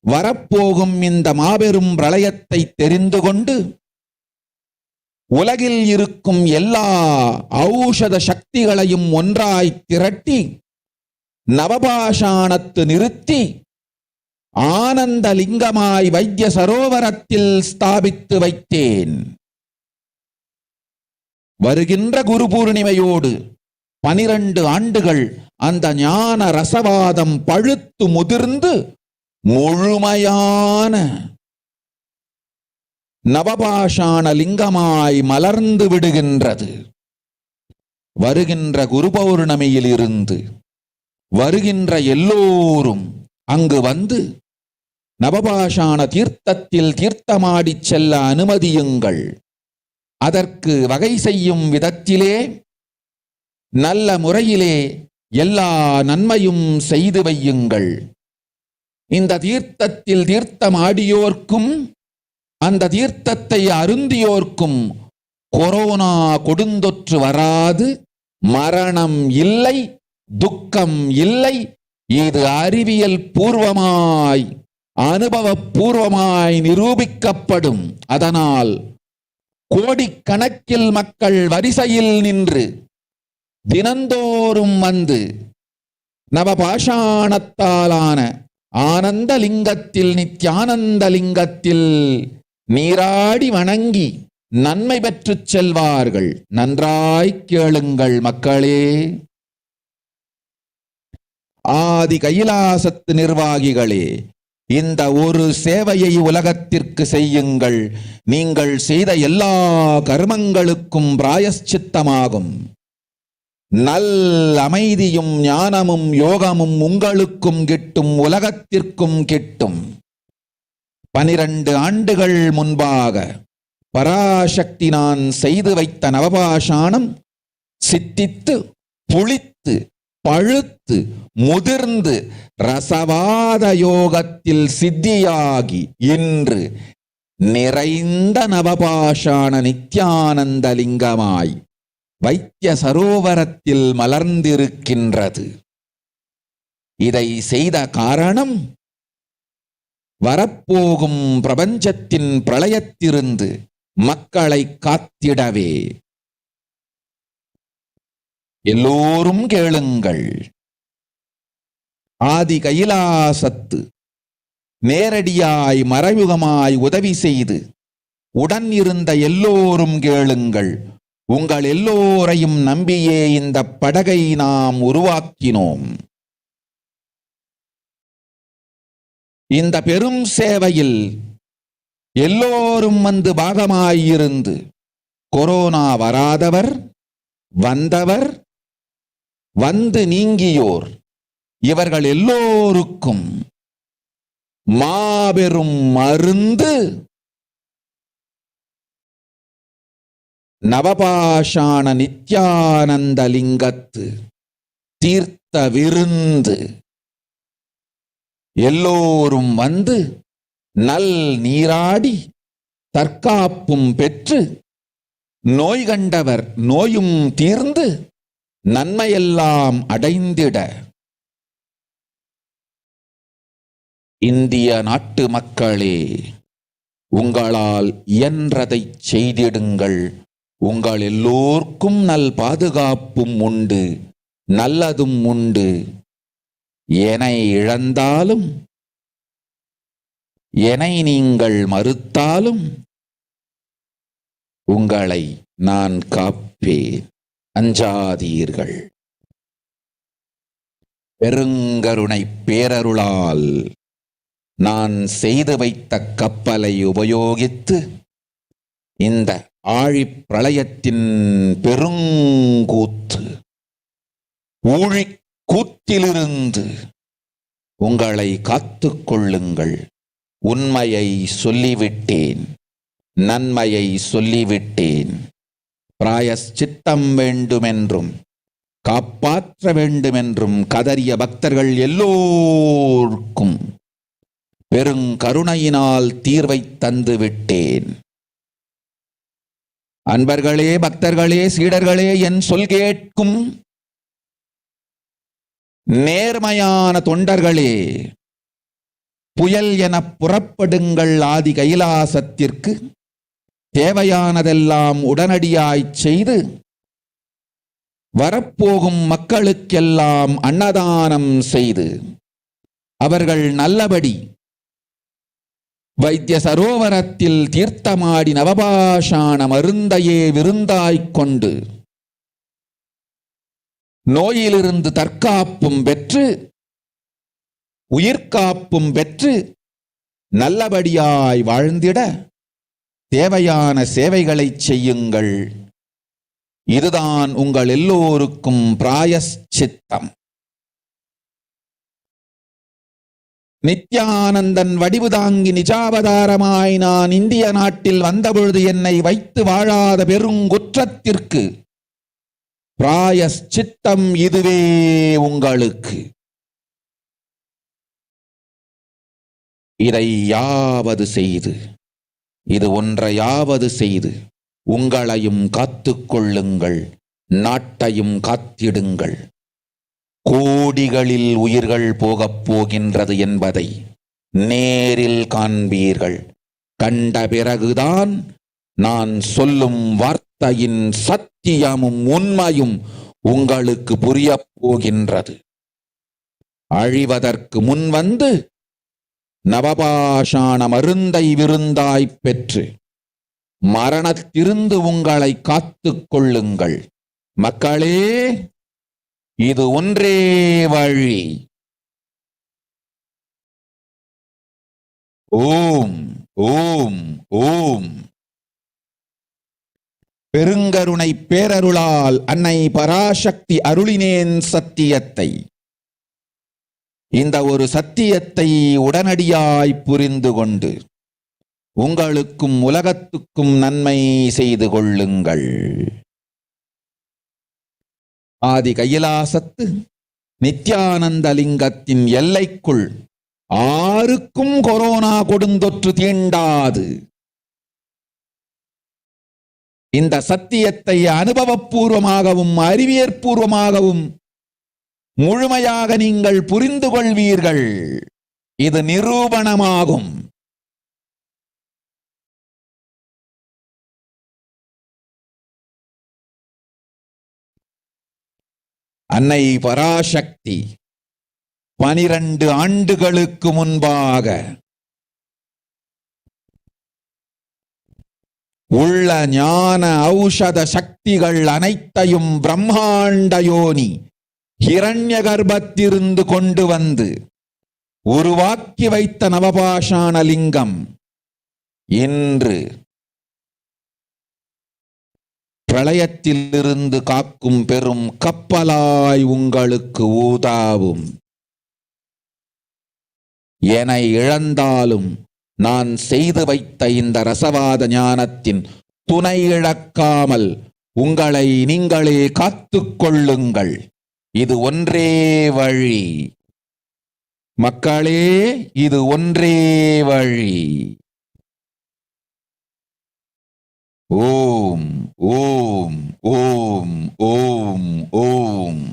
வரப்போகும் இந்த மாபெரும் பிரளயத்தை தெரிந்து கொண்டு உலகில் இருக்கும் எல்லா ஔஷத சக்திகளையும் ஒன்றாய் திரட்டி நவபாஷாணத்து நிறுத்தி ஆனந்த லிங்கமாய் வைத்திய சரோவரத்தில் ஸ்தாபித்து வைத்தேன். வருகின்ற குரு பூர்ணிமையோடு 12 ஆண்டுகள் அந்த ஞான ரசவாதம் பழுத்து முதிர்ந்து முழுமையான நவபாஷாண லிங்கமாய் மலர்ந்து விடுகின்றது. வருகின்ற குரு பௌர்ணமியில் இருந்து வருகின்ற எல்லோரும் அங்கு வந்து நவபாஷாண தீர்த்தத்தில் தீர்த்தமாடி செல்ல அனுமதியுங்கள். அதற்கு வகை செய்யும் விதத்திலே நல்ல முறையிலே எல்லா நன்மையும் செய்து வையுங்கள். இந்த தீர்த்தத்தில் தீர்த்தமாடியோர்க்கும் அந்த தீர்த்தத்தை அருந்தியோர்க்கும் கொரோனா கொடுந்தொற்று வராது, மரணம் இல்லை, துக்கம் இல்லை. இது அறிவியல் பூர்வமாய் அனுபவபூர்வமாய் நிரூபிக்கப்படும். அதனால் கோடிக்கணக்கில் மக்கள் வரிசையில் நின்று தினந்தோறும் வந்து நவபாஷாணத்தாலான ஆனந்த லிங்கத்தில், நித்யானந்த லிங்கத்தில் நீராடி வணங்கி நன்மை பெற்றுச் செல்வார்கள். நன்றாய் கேளுங்கள் மக்களே. ஆதி கைலாசத்து நிர்வாகிகளே, இந்த ஒரு சேவையை உலகத்திற்கு செய்யுங்கள். நீங்கள் செய்த எல்லா கர்மங்களுக்கும் பிராயஷ்சித்தமாகும். நல் அமைதியும் ஞானமும் யோகமும் உங்களுக்கும் கிட்டும், உலகத்திற்கும் கிட்டும். 12 ஆண்டுகள் முன்பாக பராசக்தி நான் செய்து வைத்த நவபாஷாணம் சித்தித்து புளித்து பழுத்து முதிர்ந்து ரசவாத யோகத்தில் சித்தியாகி இன்று நிறைந்த நவபாஷாண நித்யானந்த லிங்கமாய் வைத்திய சரோவரத்தில் மலர்ந்திருக்கின்றது. இதை செய்த காரணம் வரப்போகும் பிரபஞ்சத்தின் பிரளயத்திலிருந்து மக்களை காத்திடவே. எல்லோரும் கேளுங்கள். ஆதி கைலாசத்து நேரடியாய் மறைமுகமாய் உதவி செய்து உடன் இருந்த எல்லோரும் கேளுங்கள். உங்கள் எல்லோரையும் நம்பியே இந்த படகை நாம் உருவாக்கினோம். இந்த பெரும் சேவையில் எல்லோரும் வந்து பாகமாயிருந்து கொரோனா வராதவர், வந்தவர், வந்து நீங்கியோர், இவர்கள் எல்லோருக்கும் மாபெரும் மருந்து நவபாஷாண நித்யானந்த லிங்கத்து தீர்த்த விருந்து. எல்லோரும் வந்து நல் நீராடி தற்காப்பும் பெற்று நோய் கண்டவர் நோயும் தீர்ந்து நன்மையெல்லாம் அடைந்திட இந்திய நாட்டு மக்களே, உங்களால் இயன்றதை செய்திடுங்கள். உங்கள் எல்லோர்க்கும் நல் பாதுகாப்பும் உண்டு, நல்லதும் உண்டு. என்னை இழந்தாலும், என்னை நீங்கள் மறுத்தாலும் உங்களை நான் காப்பேன். அஞ்சாதீர்கள். பெருங்கருணை பேரருளால் நான் செய்து வைத்த கப்பலை உபயோகித்து இந்த ஆழிப் பிரளயத்தின் பெருங்கூத்து, ஊழிக் கூத்திலிருந்து உங்களை காத்துக் கொள்ளுங்கள். உண்மையை சொல்லிவிட்டேன், நன்மையை சொல்லிவிட்டேன். பிராயஷ்சித்தம் வேண்டுமென்றும் காப்பாற்ற வேண்டுமென்றும் கதறிய பக்தர்கள் எல்லோருக்கும் பெருங்கருணையினால் தீர்வை தந்து விட்டேன். அன்பர்களே, பக்தர்களே, சீடர்களே, என் சொல் கேட்கும் நேர்மையான தொண்டர்களே, புயல் என புறப்படுங்கள் ஆதி கைலாசத்திற்கு. தேவையானதெல்லாம் உடனடியாய்ச் செய்து வரப்போகும் மக்களுக்கெல்லாம் அன்னதானம் செய்து அவர்கள் நல்லபடி வைத்திய சரோவரத்தில் தீர்த்தமாடி நவபாஷாண மருந்தையே விருந்தாய்க் கொண்டு நோயிலிருந்து தற்காப்பும் பெற்று உயிர்காப்பும் பெற்று நல்லபடியாய் வாழ்ந்திட தேவையான சேவைகளை செய்யுங்கள். இதுதான் உங்கள் எல்லோருக்கும் பிராயஷ்சித்தம். நித்யானந்தன் வடிவு தாங்கி நிஜாவதாரமாய் நான் இந்திய நாட்டில் வந்தபொழுது என்னை வைத்து வாழாத பெருங்குற்றத்திற்கு பிராயஷ்சித்தம் இதுவே உங்களுக்கு. இதை யாவது செய்து, இது ஒன்றையாவது செய்து உங்களையும் காத்துக்கொள்ளுங்கள், நாட்டையும் காத்திடுங்கள். கோடிகளில் உயிர்கள் போகப் போகின்றது என்பதை நேரில் காண்பீர்கள். கண்ட பிறகுதான் நான் சொல்லும் வார்த்தையின் சத்தியமும் உண்மையும் உங்களுக்கு புரியப் போகின்றது. அழிவதற்கு முன் வந்து நவபாஷாண மருந்தை விருந்தாய்ப் பெற்று மரணத்திலிருந்து உங்களை காத்துக் கொள்ளுங்கள். மக்களே, இது ஒன்றே வழி. ஓம் ஓம் ஓம். பெருங்கருணை பேரருளால் அன்னை பராசக்தி அருளினேன் சத்தியத்தை. இந்த ஒரு சத்தியத்தை உடனடியாய் புரிந்து கொண்டு உங்களுக்கும் உலகத்துக்கும் நன்மை செய்து கொள்ளுங்கள். ஆதி கைலாசத்து நித்யானந்த லிங்கத்தின் எல்லைக்குள் ஆருக்கும் கொரோனா கொடுந்தொற்று தீண்டாது. இந்த சத்தியத்தை அனுபவபூர்வமாகவும் அறிவியற்பூர்வமாகவும் முழுமையாக நீங்கள் புரிந்து கொள்வீர்கள். இது நிரூபணமாகும். அன்னை பராசக்தி 12 ஆண்டுகளுக்கு முன்பாக உள்ள ஞான ஔஷத சக்திகள் அனைத்தையும் பிரம்மாண்ட யோனி ஹிரண்ய கர்ப்பத்திலிருந்து கொண்டு வந்து உருவாக்கி வைத்த நவபாஷாண லிங்கம் இன்று பிரளயத்திலிருந்து காக்கும் பெரும் கப்பலாய் உங்களுக்கு ஊதாவும். என இழந்தாலும் நான் செய்து வைத்த இந்த ரசவாத ஞானத்தின் துணை இழக்காமல் உங்களை நீங்களே காத்துக் கொள்ளுங்கள். இது ஒன்றே வழி. மக்களே, இது ஒன்றே வழி. ஓம் ஓம் ஓம் ஓம் ஓம்.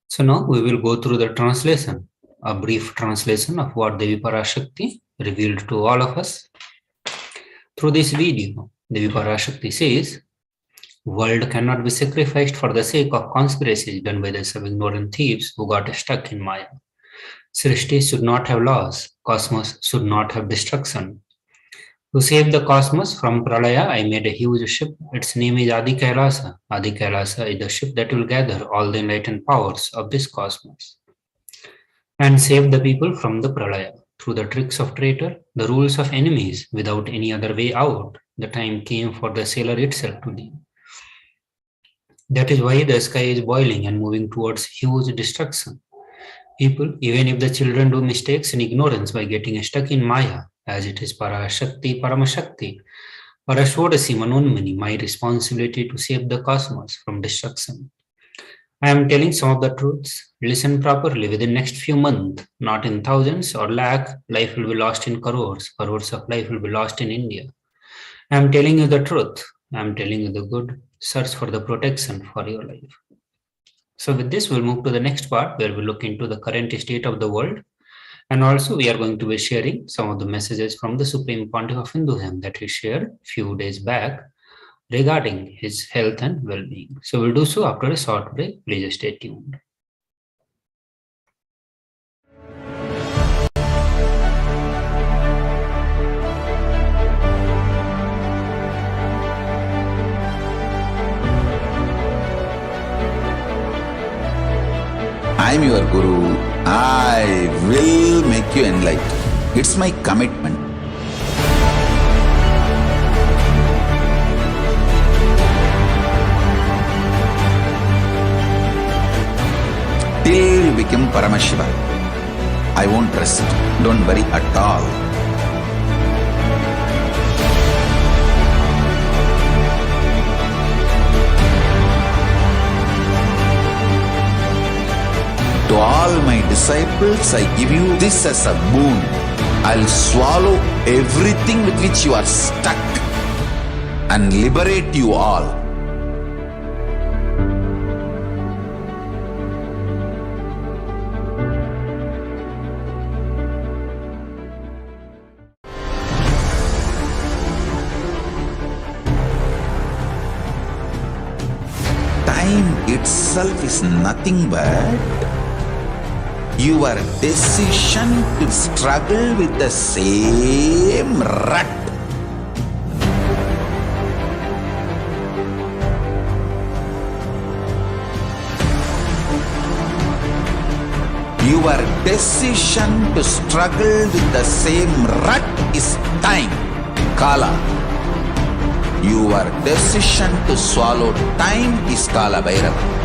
So now we will go through the translation, a brief translation of what Devi Parashakti revealed to all of us. Through this video, Devi Parashakti says, World cannot be sacrificed for the sake of conspiracies done by the some ignorant thieves who got stuck in Maya. Srishti should not have laws. Cosmos should not have destruction. To save the cosmos from Pralaya, I made a huge ship. Its name is Adi KAILASA. Adi KAILASA is the ship that will gather all the enlightened powers of this cosmos and save the people from the Pralaya. Through the tricks of traitor, the rules of enemies, without any other way out, the time came for the sailor itself to leave. That is why the sky is boiling and moving towards huge destruction. People, even if the children do mistakes in ignorance by getting stuck in Maya, as it is Parashakti, Paramashakti, Parashodasi Manonmani, my responsibility to save the cosmos from destruction. I am telling some of the truths. Listen properly. Within next few months, not in thousands or lakh, life will be lost in crores. Crores of life will be lost in India. I am telling you the truth. I am telling you the good. Search for the protection for your life. So with this, we'll move to the next part where we look into the current state of the world. And also we are going to be sharing some of the messages from the Supreme Pontiff of Hinduism that he shared a few days back regarding his health and well-being. So we'll do so after a short break. Please stay tuned. I am your Guru. I will make you enlightened. It's my commitment. Till you become Paramashiva, I won't rest. Don't worry at all. To all my disciples, I give you this as a boon. I'll swallow everything with which you are stuck and liberate you all. Time itself is nothing but your decision to struggle with the same rut. Your decision to struggle with the same rut is time, Kala. Your decision to swallow time is Kala Bhairava.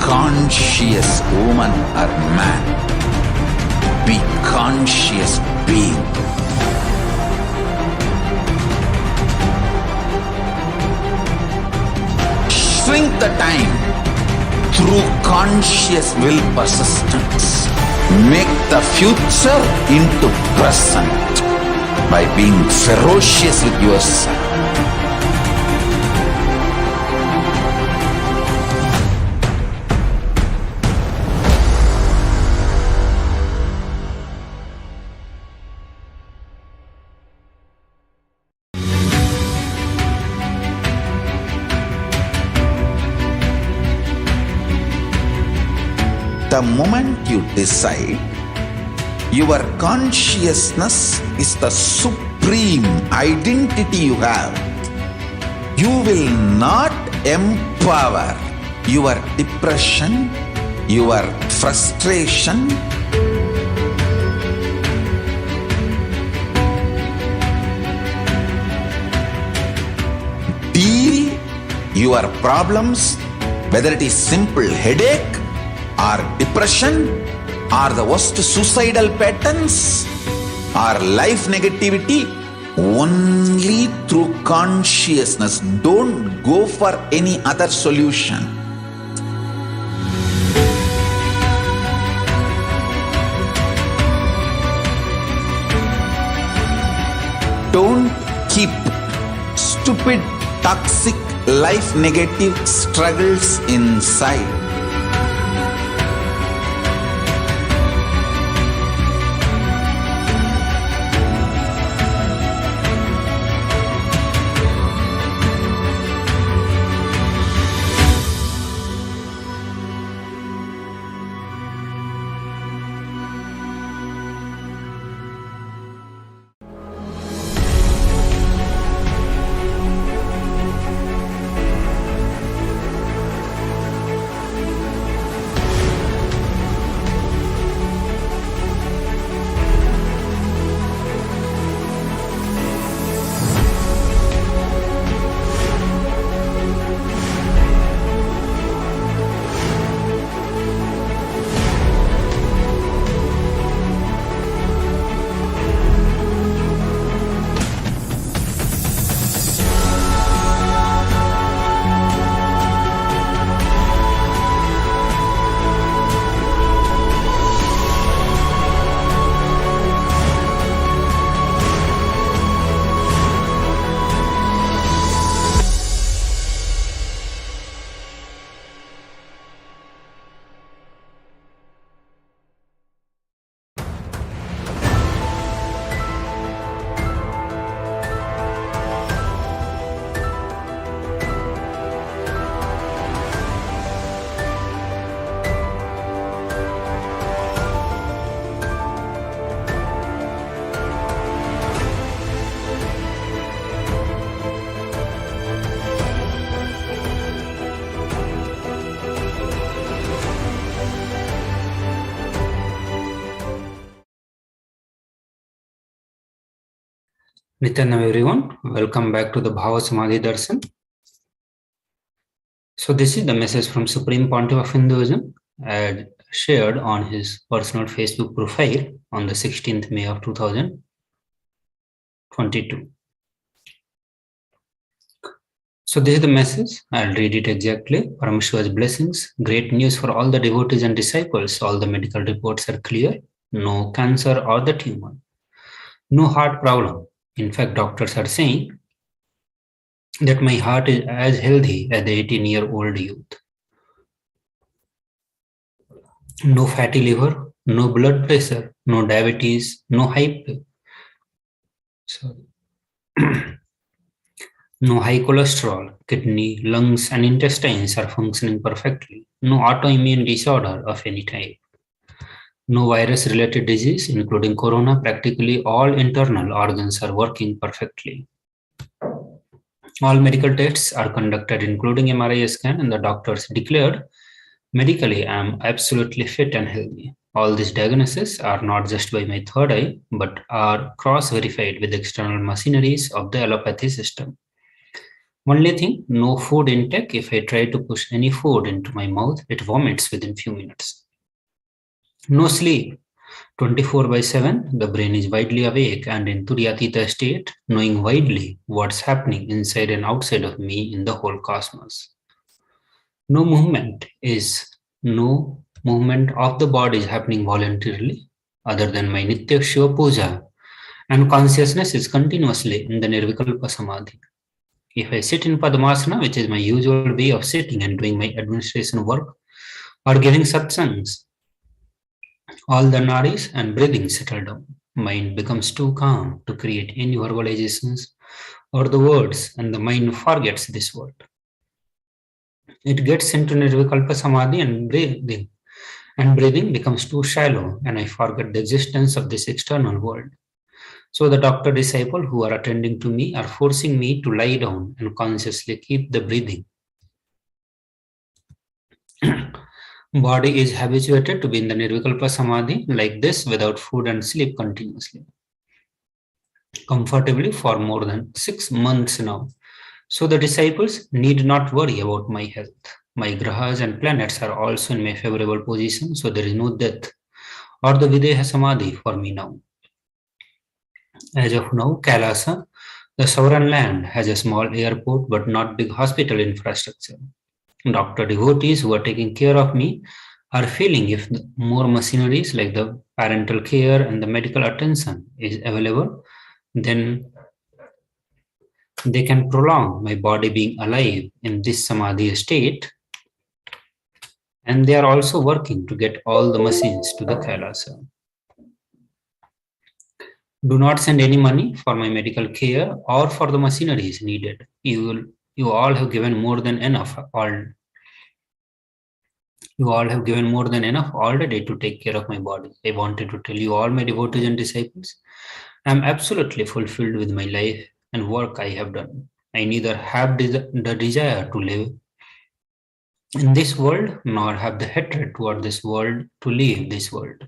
Conscious woman or man, be conscious being. Shrink the time through conscious will persistence. Make the future into present by being ferocious with yourself. The moment you decide, your consciousness is the supreme identity you have. You will not empower your depression, your frustration, deal your problems, whether it is simple headache or depression or the worst suicidal patterns or life negativity, only through consciousness. Don't go for any other solution. Don't keep stupid, toxic life negative struggles inside. Nityanam everyone, welcome back to the Bhava Samadhi Darshan. So this is the message from Supreme Pontiff of Hinduism shared on his personal Facebook profile on the 16th May of 2022. So this is the message. I'll read it exactly. Paramashiva's blessings. Great news for all the devotees and disciples. All the medical reports are clear. No cancer or the tumor. No heart problem. In fact, doctors are saying that my heart is as healthy as the 18-year-old youth. No fatty liver, no blood pressure, no diabetes, no no high cholesterol, kidney, lungs, and intestines are functioning perfectly. No autoimmune disorder of any type. No virus-related disease, including corona. Practically all internal organs are working perfectly. All medical tests are conducted, including MRI scan, and the doctors declared, medically, I am absolutely fit and healthy. All these diagnoses are not just by my third eye, but are cross-verified with external machineries of the allopathy system. Only thing, no food intake. If I try to push any food into my mouth, it vomits within few minutes. No sleep. 24/7, the brain is widely awake and in Turyatita state, knowing widely what's happening inside and outside of me in the whole cosmos. No movement of the body is happening voluntarily other than my Nitya Shiva Puja, and consciousness is continuously in the Nirvikalpa Samadhi. If I sit in Padmasana, which is my usual way of sitting and doing my administration work or giving satsangs, all the nadis and breathing settle down. Mind becomes too calm to create any verbalizations or the words, and the mind forgets this word. It gets into Nirvikalpa Samadhi and breathing becomes too shallow, and I forget the existence of this external world. So the doctor disciple who are attending to me are forcing me to lie down and consciously keep the breathing. Body is habituated to be in the Nirvikalpa Samadhi like this without food and sleep continuously, comfortably for more than 6 months now. So the disciples need not worry about my health. My grahas and planets are also in my favorable position, so there is no death or the Videha Samadhi for me now. As of now, KAILASA, the sovereign land, has a small airport but not big hospital infrastructure. Doctor devotees who are taking care of me are feeling if more machineries like the parental care and the medical attention is available, then They can prolong my body being alive in this samadhi state, and they are also working to get all the machines to the Kailasa. Do not send any money for my medical care or for the machineries needed. You all have given more than enough. You all have given more than enough already to take care of my body. I wanted to tell you, all my devotees and disciples, I am absolutely fulfilled with my life and work I have done. I neither have the desire to live in this world nor have the hatred toward this world to leave this world.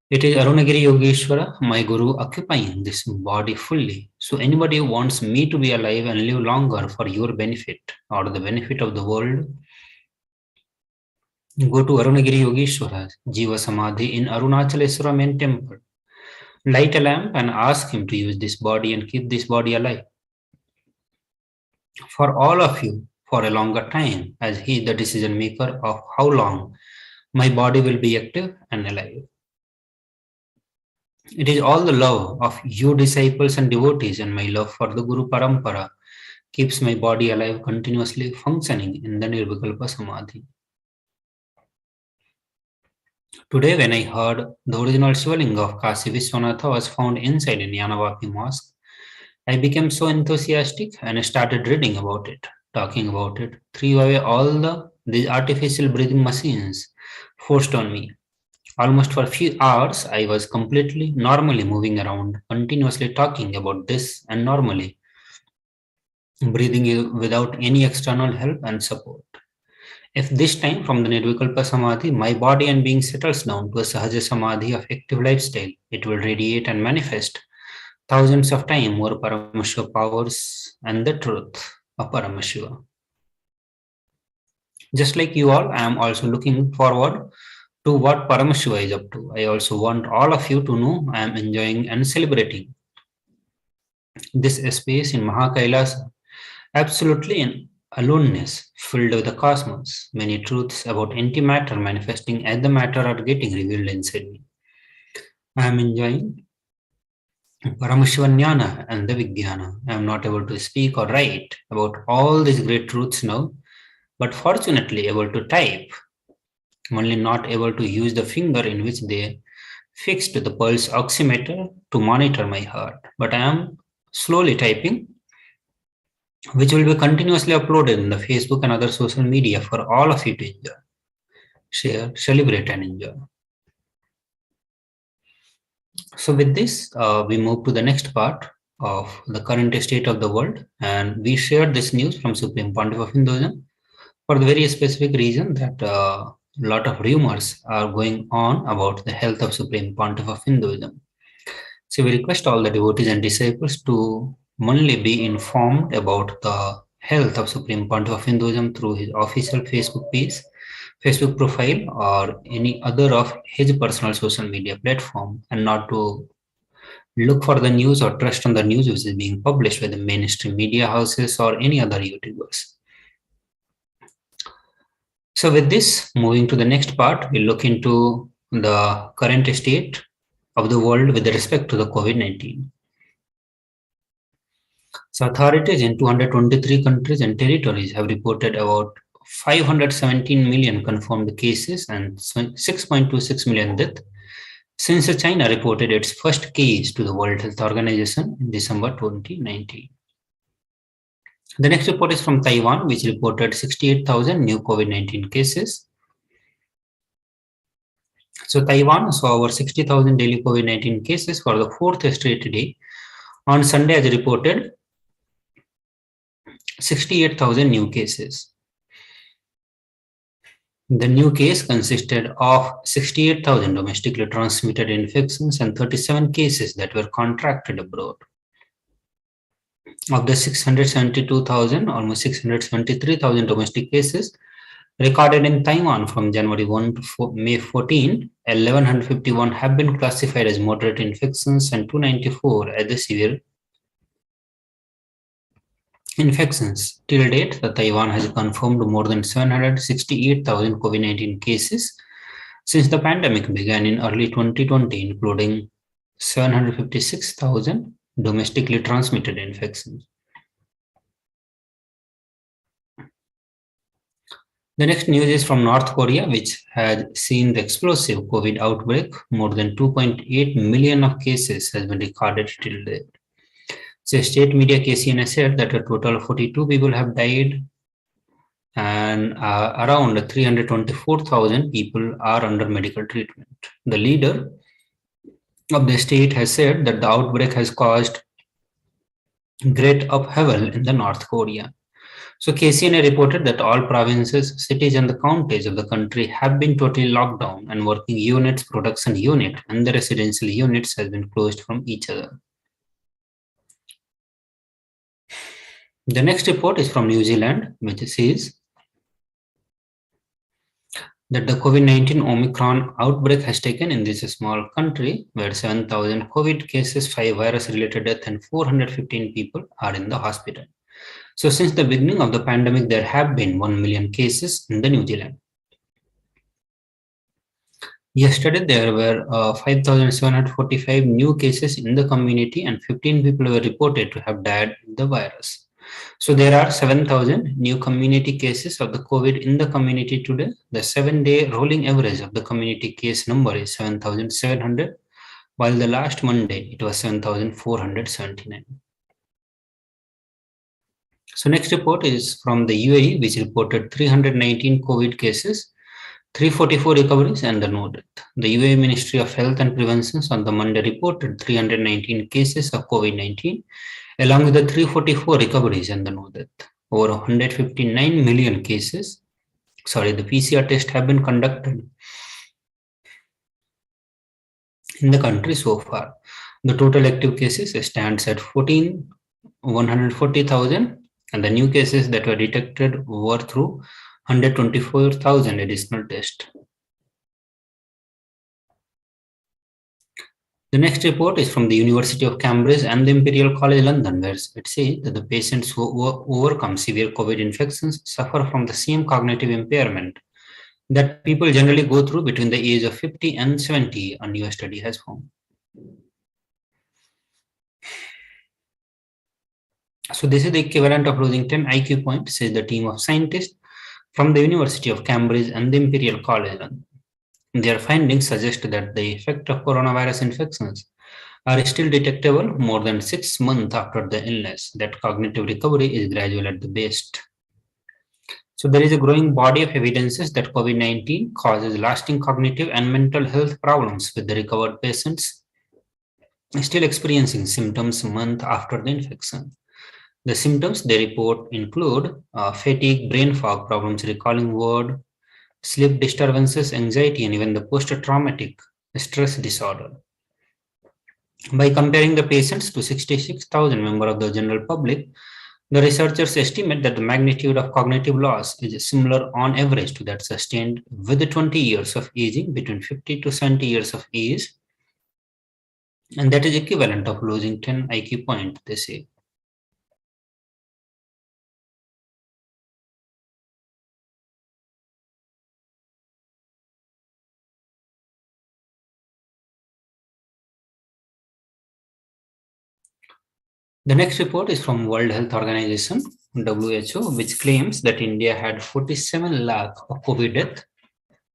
It is Arunagiri Yogeshwara, my guru, occupying this body fully. So anybody who wants me to be alive and live longer for your benefit or the benefit of the world, go to Arunagiri Yogeshwara Jiva Samadhi in Arunachaleswara main temple. Light a lamp and ask him to use this body and keep this body alive. For all of you, for a longer time, as he is the decision maker of how long my body will be active and alive. It is all the love of you disciples and devotees and my love for the Guru Parampara keeps my body alive, continuously functioning in the Nirvikalpa Samadhi. Today, when I heard the original Shivalinga of Kasi Vishwanatha was found inside a Yanavapi mosque, I became so enthusiastic and I started reading about it, talking about it, threw away all these artificial breathing machines forced on me. Almost for a few hours, I was completely normally moving around, continuously talking about this and normally breathing without any external help and support. If this time from the Nirvikalpa Samadhi, my body and being settles down to a Sahaja Samadhi of active lifestyle, it will radiate and manifest thousands of times more Paramashiva powers and the truth of Paramashiva. Just like you all, I am also looking forward to what Paramashiva is up to. I also want all of you to know I am enjoying and celebrating this space in Mahakailasa, absolutely in aloneness, filled with the cosmos, many truths about antimatter manifesting as the matter are getting revealed inside me. I am enjoying Paramashiva Jnana and the Vijnana. I am not able to speak or write about all these great truths now, but fortunately able to type, only not able to use the finger in which they fixed the pulse oximeter to monitor my heart. But I am slowly typing, which will be continuously uploaded in the Facebook and other social media for all of you to enjoy, share, celebrate, and enjoy. So with this, we move to the next part of the current state of the world, and we shared this news from Supreme Pontiff of Hinduism for the very specific reason that a lot of rumors are going on about the health of Supreme Pontiff of Hinduism. So we request all the devotees and disciples to only be informed about the health of Supreme Pontiff of Hinduism through his official Facebook page, Facebook profile, or any other of his personal social media platform, and not to look for the news or trust on the news which is being published by the mainstream media houses or any other YouTubers. So with this, moving to the next part, we'll look into the current state of the world with respect to the COVID-19. So authorities in 223 countries and territories have reported about 517 million confirmed cases and 6.26 million deaths since China reported its first case to the World Health Organization in December 2019. The next report is from Taiwan, which reported 68,000 new COVID-19 cases. So Taiwan saw over 60,000 daily COVID-19 cases for the fourth straight day. On Sunday, as reported, 68,000 new cases. The new case consisted of 68,000 domestically transmitted infections and 37 cases that were contracted abroad. Of the 672,000, almost 673,000 domestic cases recorded in Taiwan from January 1 to May 14, 1,151 have been classified as moderate infections and 294 as the severe infections. Till date, Taiwan has confirmed more than 768,000 COVID-19 cases since the pandemic began in early 2020, including 756,000 domestically transmitted infections. The next news is from North Korea, which has seen the explosive COVID outbreak. More than 2.8 million of cases has been recorded till date. So state media KCNA said that a total of 42 people have died and around 324,000 people are under medical treatment. The leader of the state has said that the outbreak has caused great upheaval in the North Korea. So KCNA reported that all provinces, cities, and the counties of the country have been totally locked down, and working units, production unit, and the residential units has been closed from each other. The next report is from New Zealand, which says that the COVID-19 Omicron outbreak has taken in this small country where 7,000 COVID cases, 5 virus-related deaths, and 415 people are in the hospital. So since the beginning of the pandemic, there have been 1 million cases in the New Zealand. Yesterday, there were 5,745 new cases in the community and 15 people were reported to have died of the virus. So there are 7,000 new community cases of the COVID in the community today. The 7-day rolling average of the community case number is 7,700, while the last Monday it was 7,479. So next report is from the UAE, which reported 319 COVID cases, 344 recoveries, and no death. The UAE Ministry of Health and Prevention on the Monday reported 319 cases of COVID-19, along with the 344 recoveries and no death. Over 159 million cases, the PCR tests have been conducted in the country so far. The total active cases stands at 140,000, and the new cases that were detected were through 124,000 additional tests. The next report is from the University of Cambridge and the Imperial College London, where it says that the patients who overcome severe COVID infections suffer from the same cognitive impairment that people generally go through between the age of 50 and 70, a new study has found. So this is the equivalent of losing 10 IQ points, says the team of scientists from the University of Cambridge and the Imperial College London. Their findings suggest that the effect of coronavirus infections are still detectable more than 6 months after the illness, that cognitive recovery is gradual at the best. So there is a growing body of evidences that COVID-19 causes lasting cognitive and mental health problems, with the recovered patients still experiencing symptoms months after the infection. The symptoms they report include fatigue, brain fog, problems recalling words, sleep disturbances, anxiety, and even the post-traumatic stress disorder. By comparing the patients to 66,000 members of the general public, the researchers estimate that the magnitude of cognitive loss is similar on average to that sustained with the 20 years of aging between 50 to 70 years of age, and that is equivalent of losing 10 IQ points, they say. The next report is from World Health Organization, WHO, which claims that India had 47 lakh of COVID deaths,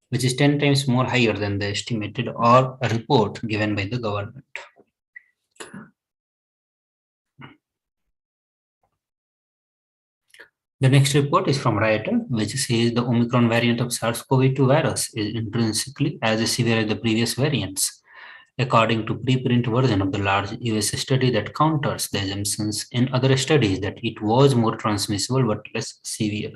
which is 10 times more higher than the estimated or a report given by the government. The next report is from Reuters, which says the Omicron variant of SARS-CoV-2 virus is intrinsically as severe as the previous variants, according to preprint version of the large US study that counters the assumptions in other studies that it was more transmissible but less severe.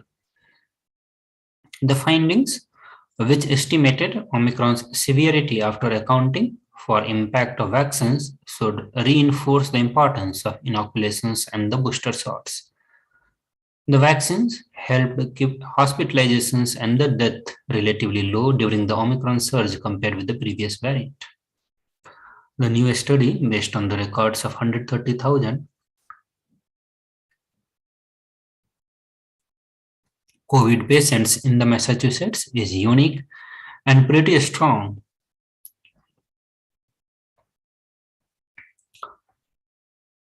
The findings, which estimated Omicron's severity after accounting for impact of vaccines, should reinforce the importance of inoculations and the booster shots. The vaccines helped keep hospitalizations and the death relatively low during the Omicron surge compared with the previous variant. The new study, based on the records of 130,000 COVID patients in the Massachusetts, is unique and pretty strong.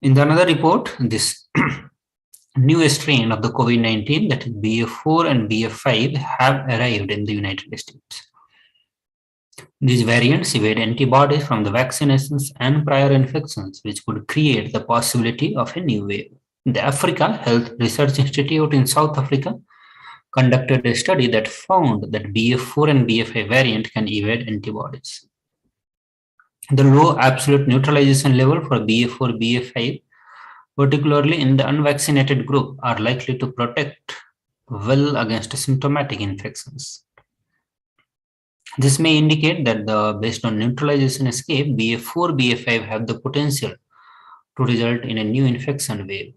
In the another report, this new strain of the COVID-19, that is BF4 and BF5, have arrived in the United States. These variants evade antibodies from the vaccinations and prior infections, which could create the possibility of a new wave. The Africa Health Research Institute in South Africa conducted a study that found that BF4 and BF5 variant can evade antibodies. The low absolute neutralization level for BF4, BF5, particularly in the unvaccinated group, are likely to protect well against symptomatic infections. This may indicate that based on neutralization escape, BF4, BF5 have the potential to result in a new infection wave.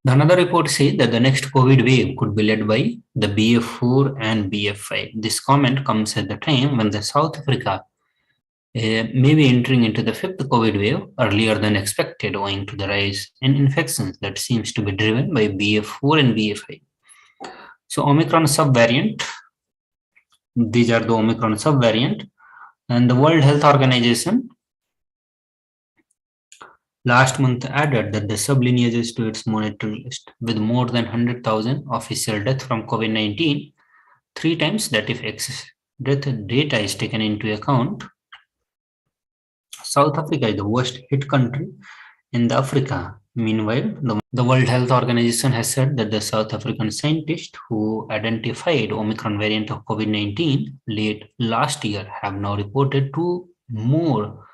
Another report says that the next COVID wave could be led by the BF4 and BF5. This comment comes at the time when the South Africa may be entering into the fifth COVID wave earlier than expected, owing to the rise in infections that seems to be driven by BF4 and BF5. So Omicron subvariant, these are the Omicron subvariant, and the World Health Organization last month added that the sublineages to its monitoring list, with more than 100,000 official deaths from COVID-19, 3 times that if excess death data is taken into account. South Africa is the worst hit country in the Africa. Meanwhile, the World Health Organization has said that the South African scientists who identified Omicron variant of COVID-19 late last year have now reported 2 more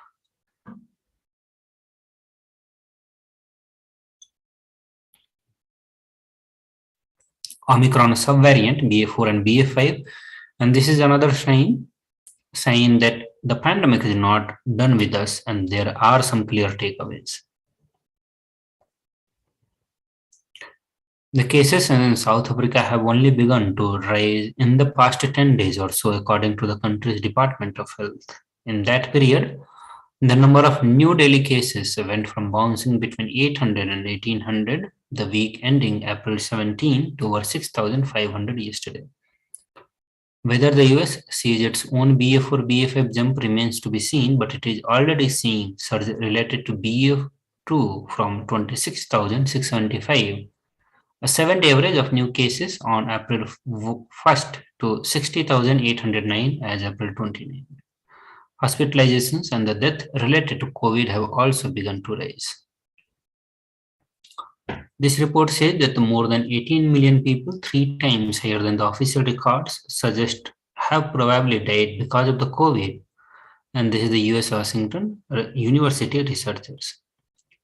Omicron subvariant, BA4 and BA5, and this is another sign that the pandemic is not done with us, and there are some clear takeaways. The cases in South Africa have only begun to rise in the past 10 days or so, according to the country's Department of Health. In that period, the number of new daily cases went from bouncing between 800 and 1800 the week ending April 17 to over 6,500 yesterday. Whether the US sees its own BF4, BF5 jump remains to be seen, but it is already seeing surge related to BF2 from 26,675, a 7-day average of new cases on April 1st to 60,809 as April 29. Hospitalizations and the death related to COVID have also begun to rise. This report says that more than 18 million people, 3 times higher than the official records, suggest have probably died because of the COVID. And this is the US Washington University researchers.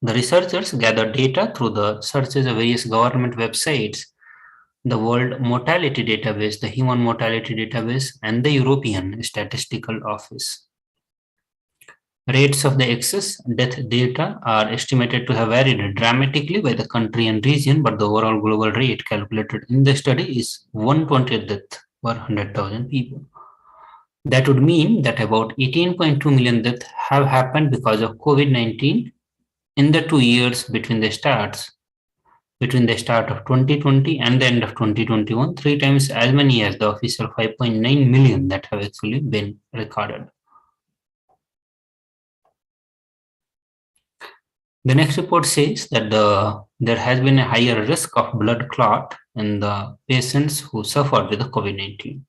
The researchers gathered data through the searches of various government websites, the World Mortality Database, the Human Mortality Database, and the European Statistical Office. Rates of the excess death data are estimated to have varied dramatically by the country and region, but the overall global rate calculated in the study is 120th death per 100,000 people. That would mean that about 18.2 million deaths have happened because of COVID-19 in the 2 years between the start of 2020 and the end of 2021, 3 times as many as the official 5.9 million that have actually been recorded. The next report says that there has been a higher risk of blood clot in the patients who suffered with the COVID-19.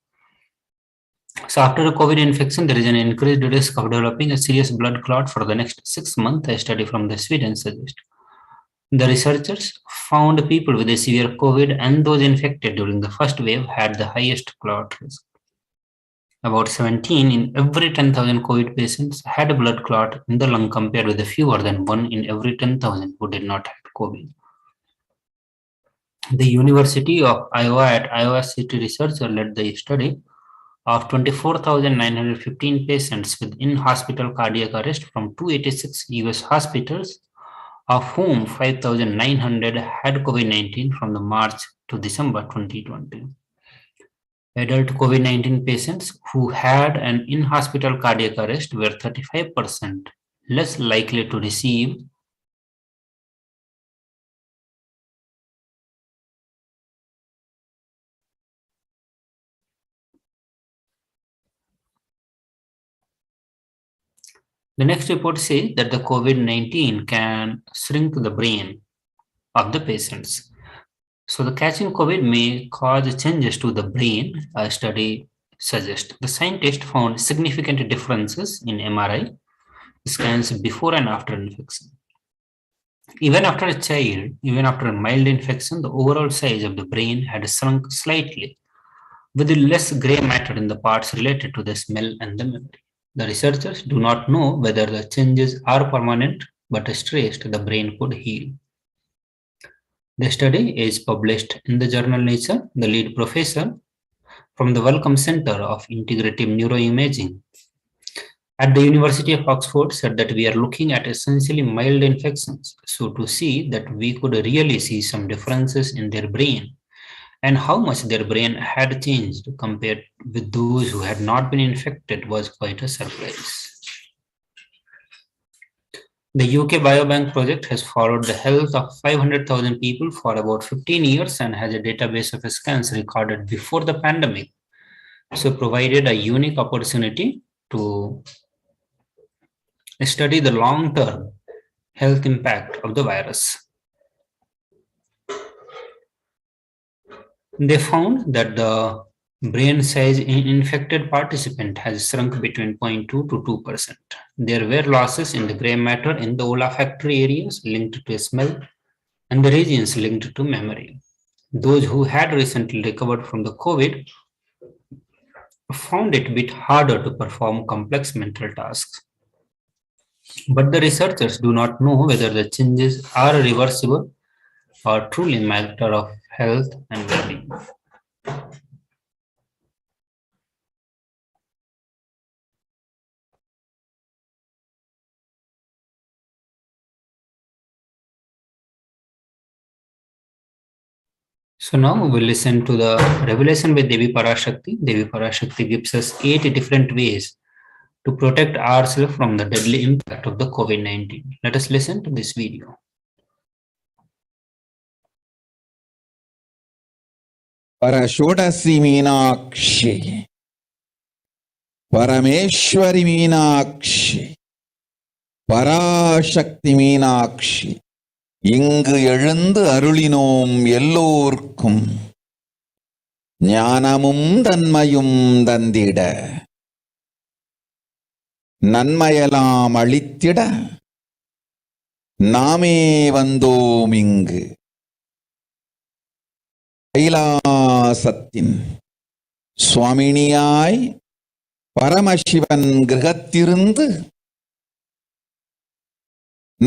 So after a COVID infection, there is an increased risk of developing a serious blood clot for the next 6 months, a study from the Sweden suggests. The researchers found people with a severe COVID and those infected during the first wave had the highest clot risk. About 17 in every 10,000 COVID patients had a blood clot in the lung, compared with the fewer than 1 in every 10,000 who did not have COVID. The University of Iowa at Iowa City researcher led the study of 24,915 patients with in-hospital cardiac arrest from 286 US hospitals, of whom 5,900 had COVID-19 from the March to December 2020. Adult COVID-19 patients who had an in-hospital cardiac arrest were 35% less likely to receive The next report says that the COVID-19 can shrink the brain of the patients. So the catching COVID may cause changes to the brain, a study suggests. The scientists found significant differences in MRI scans before and after infection. Even after a mild infection, the overall size of the brain had shrunk slightly, with less gray matter in the parts related to the smell and the memory. The researchers do not know whether the changes are permanent, but stressed the brain could heal. The study is published in the journal Nature. The lead professor from the Wellcome Center of Integrative Neuroimaging at the University of Oxford said that we are looking at essentially mild infections. So to see that we could really see some differences in their brain and how much their brain had changed compared with those who had not been infected was quite a surprise. The UK Biobank project has followed the health of 500,000 people for about 15 years and has a database of scans recorded before the pandemic. So provided a unique opportunity to study the long-term health impact of the virus. They found that the brain size in infected participant has shrunk between 0.2 to 2%. There were losses in the gray matter in the olfactory areas linked to smell and the regions linked to memory. Those who had recently recovered from the COVID found it a bit harder to perform complex mental tasks. But the researchers do not know whether the changes are reversible or truly a matter of health and well-being. So now we will listen to the revelation by Devi Parashakti. Devi Parashakti gives us 8 different ways to protect ourselves from the deadly impact of the COVID-19. Let us listen to this video. Parashodasi Meenakshi, Parameshwari Meenakshi, Parashakti Meenakshi, இங்கு எழுந்து அருளினோம் எல்லோர்க்கும் ஞானமும் தன்மையும் தந்திட நன்மையெல்லாம் அளித்திட நாமே வந்தோம் இங்கு கைலாசத்தின் சுவாமினியாய் பரமசிவன் கிரகத்திருந்து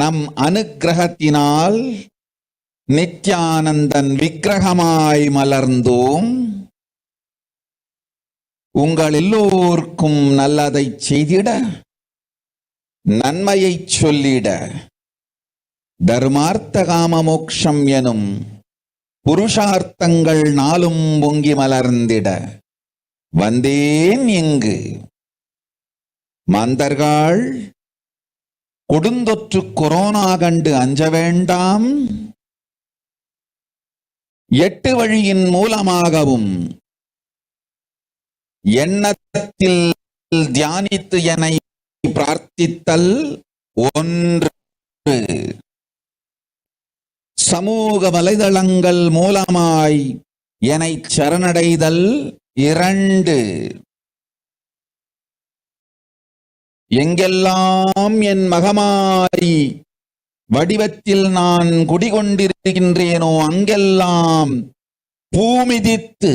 நம் அனுக்கிரகத்தினால் நித்யானந்தன் விக்கிரகமாய் மலர்ந்தோம். உங்கள் எல்லோருக்கும் நல்லதை செய்திட நன்மையை சொல்லிட தர்மார்த்த காம மோக்ஷம் எனும் புருஷார்த்தங்கள் நாளும் பொங்கி மலர்ந்திட வந்தேன் இங்கு. மாந்தர்கள் கொடுந்தொற்று கொரோனா கண்டு அஞ்ச வேண்டாம். 8 வழியின் மூலமாகவும் எண்ணத்தில் தியானித்து என்னை பிரார்த்தித்தல் 1, சமூக வலைதளங்கள் மூலமாய் என்னை சரணடைதல் 2, எங்கெல்லாம் என் மகமாரி வடிவத்தில் நான் குடிகொண்டிருக்கின்றேனோ அங்கெல்லாம் பூமிதித்து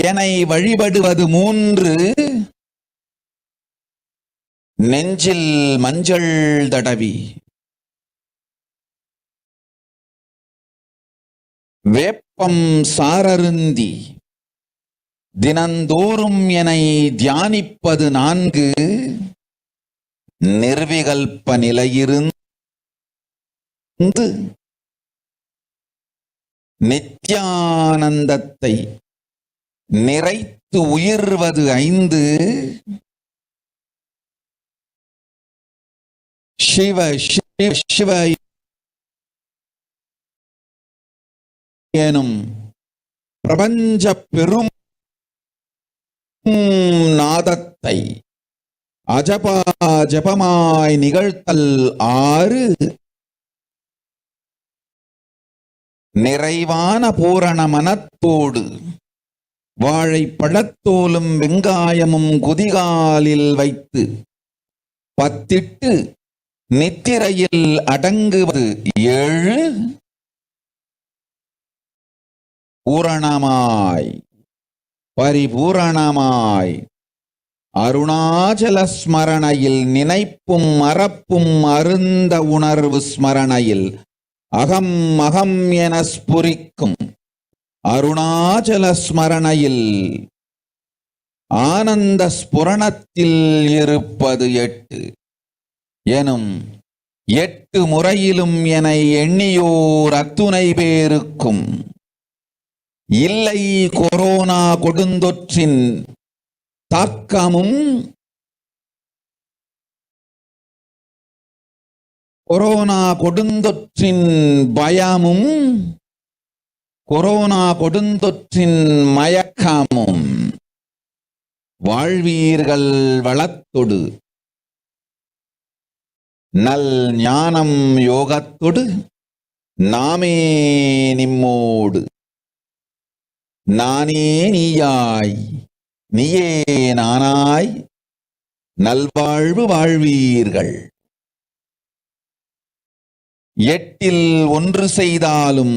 என்னை வழிபடுவது 3, நெஞ்சில் மஞ்சள் தடவி வேப்பம் சாரருந்தி தினந்தோறும் என்னை தியானிப்பது 4, நிர்விகல்ப நிலையிருந்து நித்யானந்தத்தை நிறைத்து உயிர்வது 5, சிவ சிவ சிவ எனும் பிரபஞ்ச பெரும் நாதத்தை அஜபா ஜபமாய் நிகழ்த்தல் 6 நிறைவான பூரண மனத்தோடு வாழைப்பழத்தோலும் வெங்காயமும் குதிகாலில் வைத்து பத்திட்டு நித்திரையில் அடங்குவது 7 பூரணமாய் பரிபூரணமாய் அருணாச்சல ஸ்மரணையில் நினைப்பும் மறப்பும் அருந்த உணர்வு ஸ்மரணையில் அகம் அகம் என ஸ்புரிக்கும் அருணாச்சல ஸ்மரணையில் ஆனந்த ஸ்புரணத்தில் இருப்பது 8 எனும் 8 முறையிலும் என எண்ணியோர் அத்துணை பேருக்கும் இல்லை கொரோனா கொடுந்தொற்றின் தாக்கமும் கொரோனா கொடுந்தொற்றின் பயமும் கொரோனா கொடுந்தொற்றின் மயக்கமும் வாழ்வீர்கள் வளத்தொடு நல் ஞானம் யோகத்தொடு நாமே நிம்மோடு நானே நீயாய் நீயே நானாய் நல்வாழ்வு வாழ்வீர்கள். 8 1 செய்தாலும்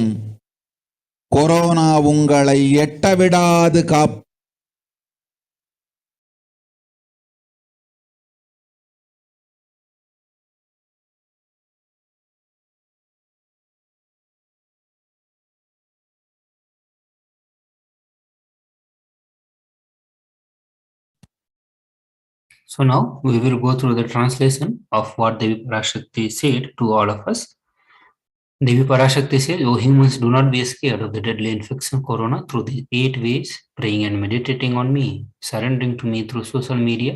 கொரோனா உங்களை எட்டவிடாது காப். So now we will go through the translation of what Devi Parashakti said to all of us. Devi Parashakti says, "O humans, do not be scared of the deadly infection corona through the 8 ways, praying and meditating on me, surrendering to me through social media,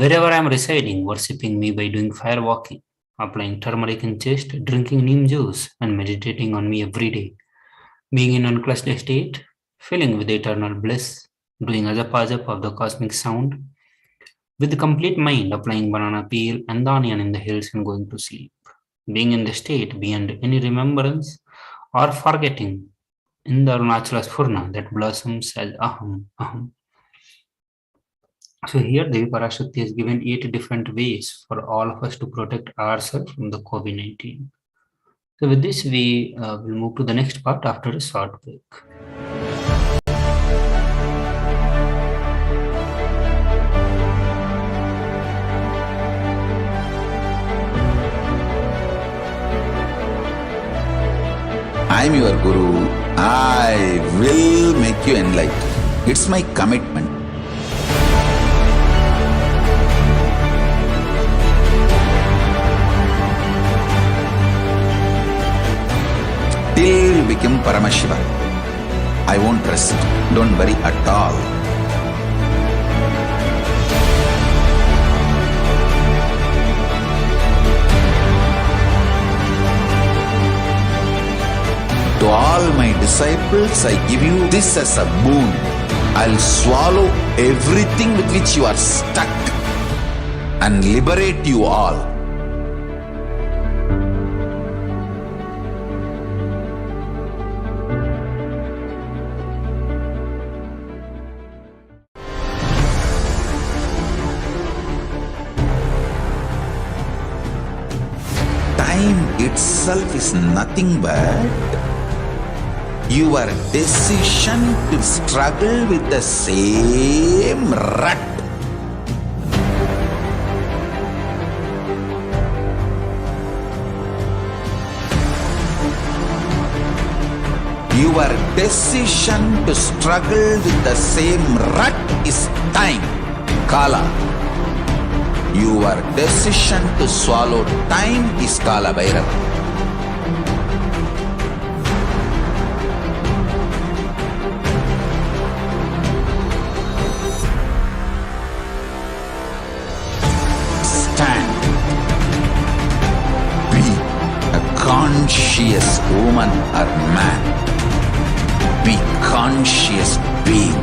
wherever I am residing, worshipping me by doing fire walking, applying turmeric in chest, drinking neem juice, and meditating on me every day, being in unclassed state, filling with eternal bliss, doing ajap of the cosmic sound, with the complete mind, applying banana peel and onion in the hills and going to sleep, being in the state beyond any remembrance or forgetting in the Arunachala Spurna that blossoms as Aham, Aham." So here Devi Parashakti has given 8 different ways for all of us to protect ourselves from the COVID-19. So with this, we will move to the next part after a short break. I am your Guru. I will make you enlightened. It's my commitment. Till you become Paramashiva, I won't rest. Don't worry at all. To all my disciples, I give you this as a boon. I'll swallow everything with which you are stuck and liberate you all. Time itself is nothing but your decision to struggle with the same rut. Your decision to struggle with the same rut is time, Kala. Your decision to swallow time is Kala Bhairava. Stand. Be a conscious woman or man. Be conscious being.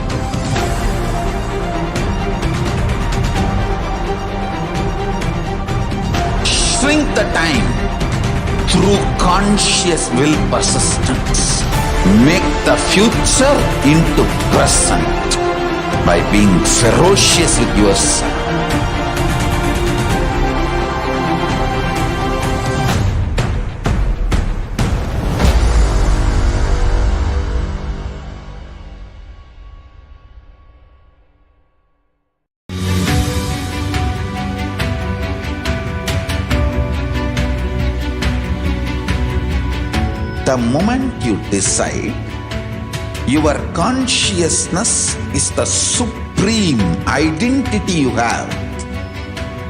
through conscious will persistence. Make the future into present by being ferocious with yourself. The moment you decide, your consciousness is the supreme identity you have.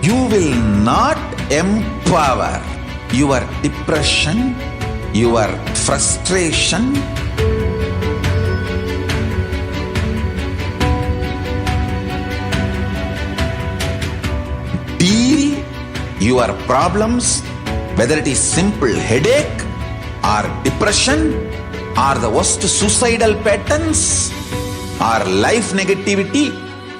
You will not empower your depression, your frustration, deal your problems, whether it is simple headache or depression or the worst suicidal patterns or life negativity,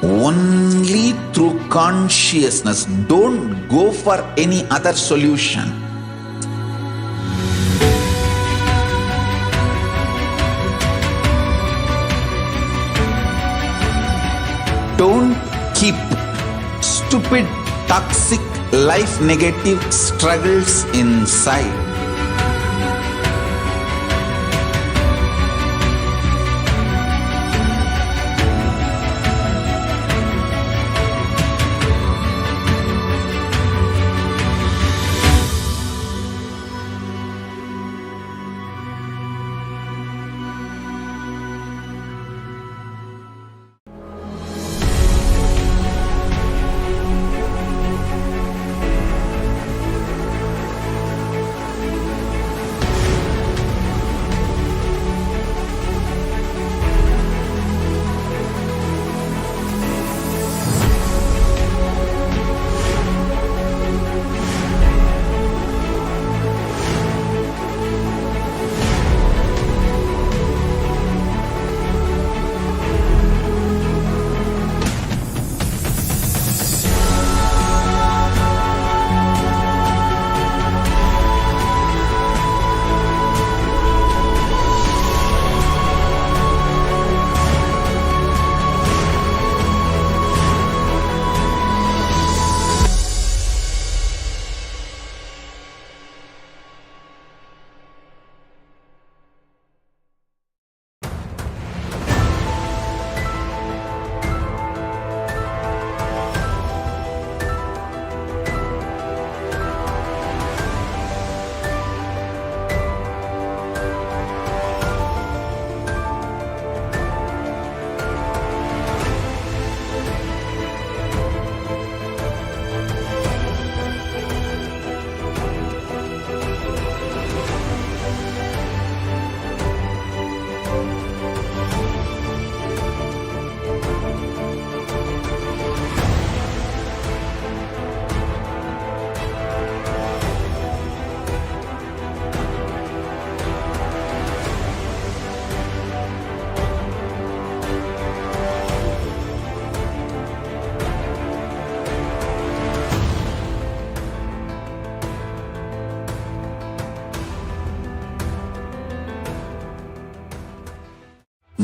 only through consciousness. Don't go for any other solution. Don't keep stupid, toxic, life negative struggles inside.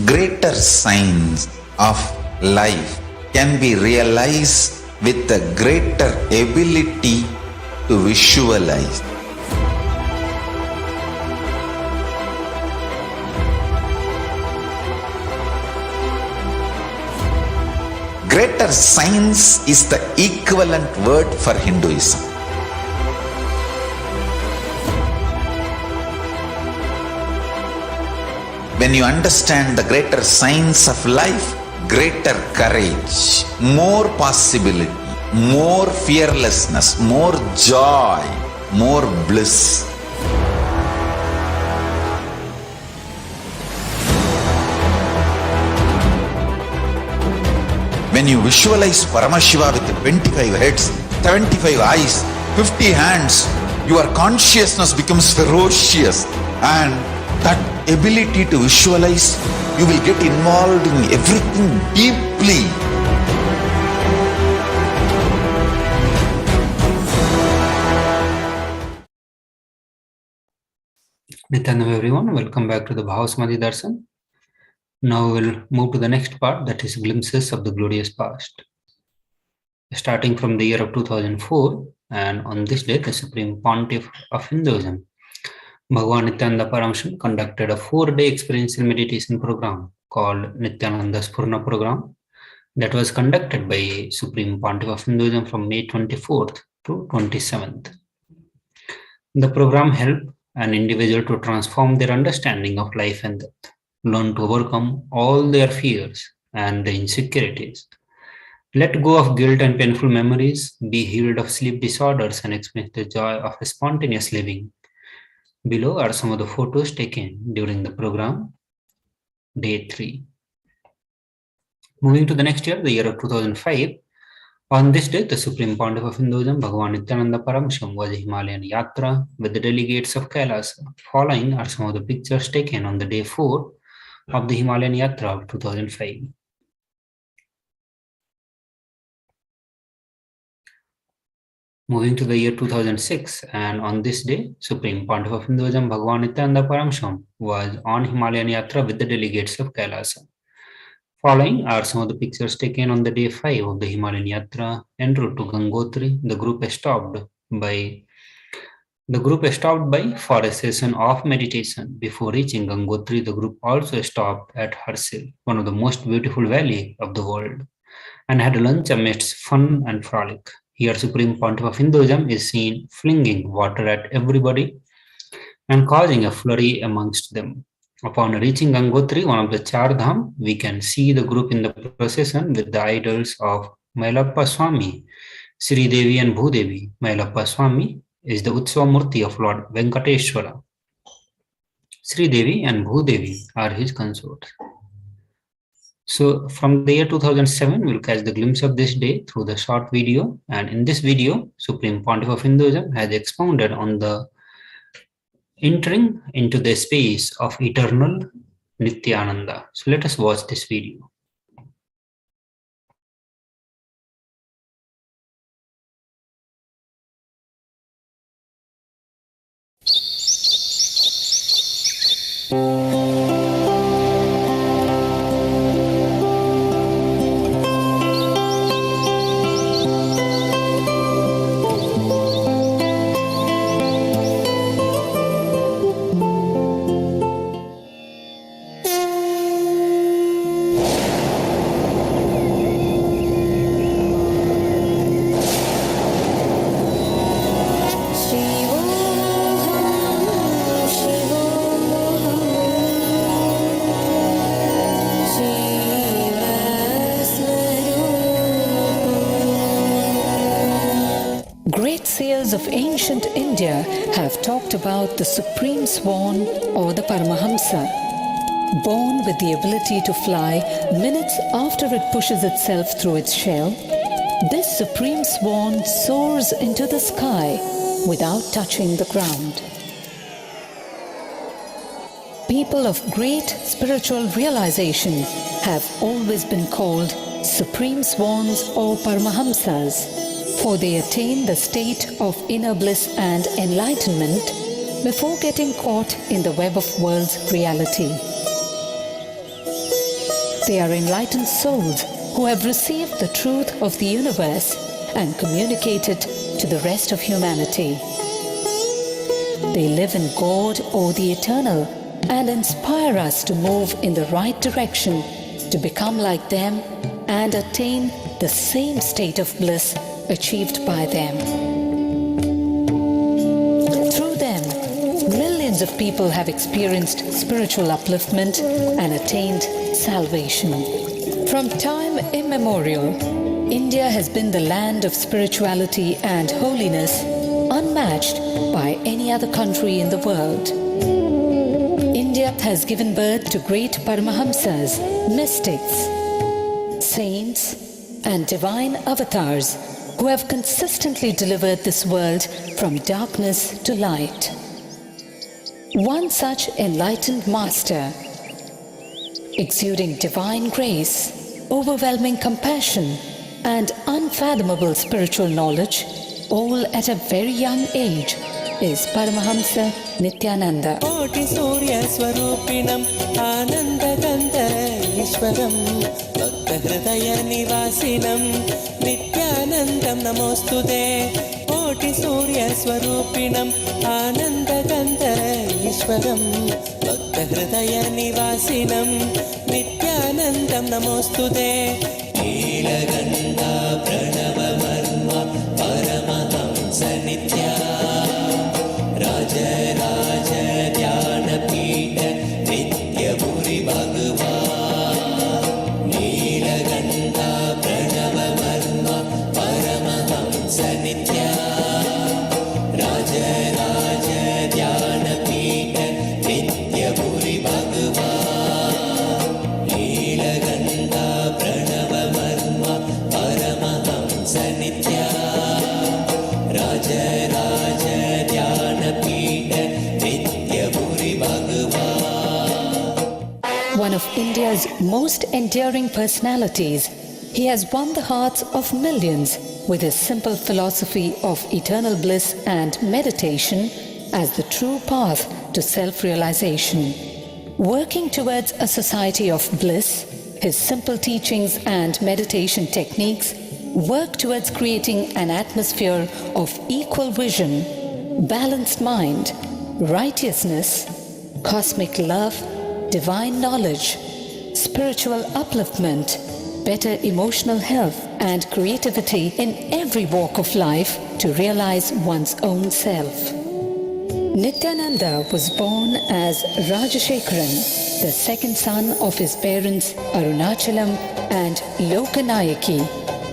Greater signs of life can be realized with a greater ability to visualize. Greater science is the equivalent word for Hinduism. When you understand the greater science of life, greater courage, more possibility, more fearlessness, more joy, more bliss. When you visualize Paramashiva with 25 heads, 75 eyes, 50 hands, your consciousness becomes ferocious, and that ability to visualize, you will get involved in everything deeply. Nityanam everyone, welcome back to the Bhavasamadhi Darshan. Now we'll move to the next part, that is glimpses of the glorious past. Starting from the year of 2004, and on this day, the Supreme Pontiff of Hinduism, Bhagavan Nithyananda Paramashivam, conducted a 4-day experiential meditation program called Nithyananda Spurna program that was conducted by Supreme Pontiff of Hinduism from May 24th to 27th. The program helped an individual to transform their understanding of life and death, learn to overcome all their fears and the insecurities, let go of guilt and painful memories, be healed of sleep disorders, and experience the joy of spontaneous living. Below are some of the photos taken during the program, day 3. Moving to the next year, the year of 2005, on this day, the Supreme Pontiff of Hinduism, Bhagavan Nithyananda Paramashivam, was a Himalayan yatra with the delegates of KAILASA. Following are some of the pictures taken on the day 4 of the Himalayan yatra of 2005. Moving to the year 2006, and on this day, Supreme Pontiff of Hinduism, Bhagavan Nithyananda Paramashivam, was on Himalayan yatra with the delegates of KAILASA. Following are some of the pictures taken on the day 5 of the Himalayan Yatra en route to Gangotri. The group stopped by for a session of meditation. Before reaching Gangotri, the group also stopped at Harsil, one of the most beautiful valleys of the world, and had lunch amidst fun and frolic. Here, Supreme Pontiff of Hinduism is seen flinging water at everybody and causing a flurry amongst them. Upon reaching Gangotri, one of the Char Dham, we can see the group in the procession with the idols of Mailappa Swami, Sri Devi and Bhudevi. Mailappa Swami is the Utsava Murti of Lord Venkateshwara. Sri Devi and Bhudevi are his consorts. So from the year 2007, we'll catch the glimpse of this day through the short video. And in this video, Supreme Pontiff of Hinduism has expounded on the entering into the space of eternal Nithyananda. So let us watch this video. Great seers of ancient India have talked about the supreme swan or the Paramahamsa. Born with the ability to fly minutes after it pushes itself through its shell, this supreme swan soars into the sky without touching the ground. People of great spiritual realization have always been called supreme swans or Paramahamsas, for they attain the state of inner bliss and enlightenment before getting caught in the web of world's reality. They are enlightened souls who have received the truth of the universe and communicate it to the rest of humanity. They live in God or the Eternal and inspire us to move in the right direction, to become like them and attain the same state of bliss achieved by them. Through them, millions of people have experienced spiritual upliftment and attained salvation. From time immemorial, India has been the land of spirituality and holiness unmatched by any other country in the world. India has given birth to great Paramahamsas, mystics, saints, and divine avatars who have consistently delivered this world from darkness to light. One such enlightened master, exuding divine grace, overwhelming compassion, and unfathomable spiritual knowledge, all at a very young age, is Paramahamsa Nithyananda. కోటి సూర్య స్వరూపిణం ఆనందగంధ ఈశ్వరం భక్త హృదయ నివాసినం నిత్యానందం నమోస్తుతే. కోటి సూర్య స్వరూపిణం ఆనందగంధ ఈశ్వరం భక్త హృదయ నివాసినం నిత్యానందం నమోస్తుతే. నీలగంధ ప్రణవ మర్మ పరమహంస నిత్యా राज ध्यानपीठ नित्यपुरि भगवान्. नीलगन्धा प्रणव मर्म परमहंस नित्या राज ध्यानपीठ नित्यपुरि भगवान्. नीलगन्धा प्रणव मर्म परमहंस नित्या राज One of India's most enduring personalities, he has won the hearts of millions with his simple philosophy of eternal bliss and meditation as the true path to self-realization. Working towards a society of bliss, his simple teachings and meditation techniques work towards creating an atmosphere of equal vision, balanced mind, righteousness, cosmic love, divine knowledge, spiritual upliftment, better emotional health, and creativity in every walk of life to realize one's own self. Nithyananda was born as Rajashekharan, the second son of his parents Arunachalam and Lokanayaki,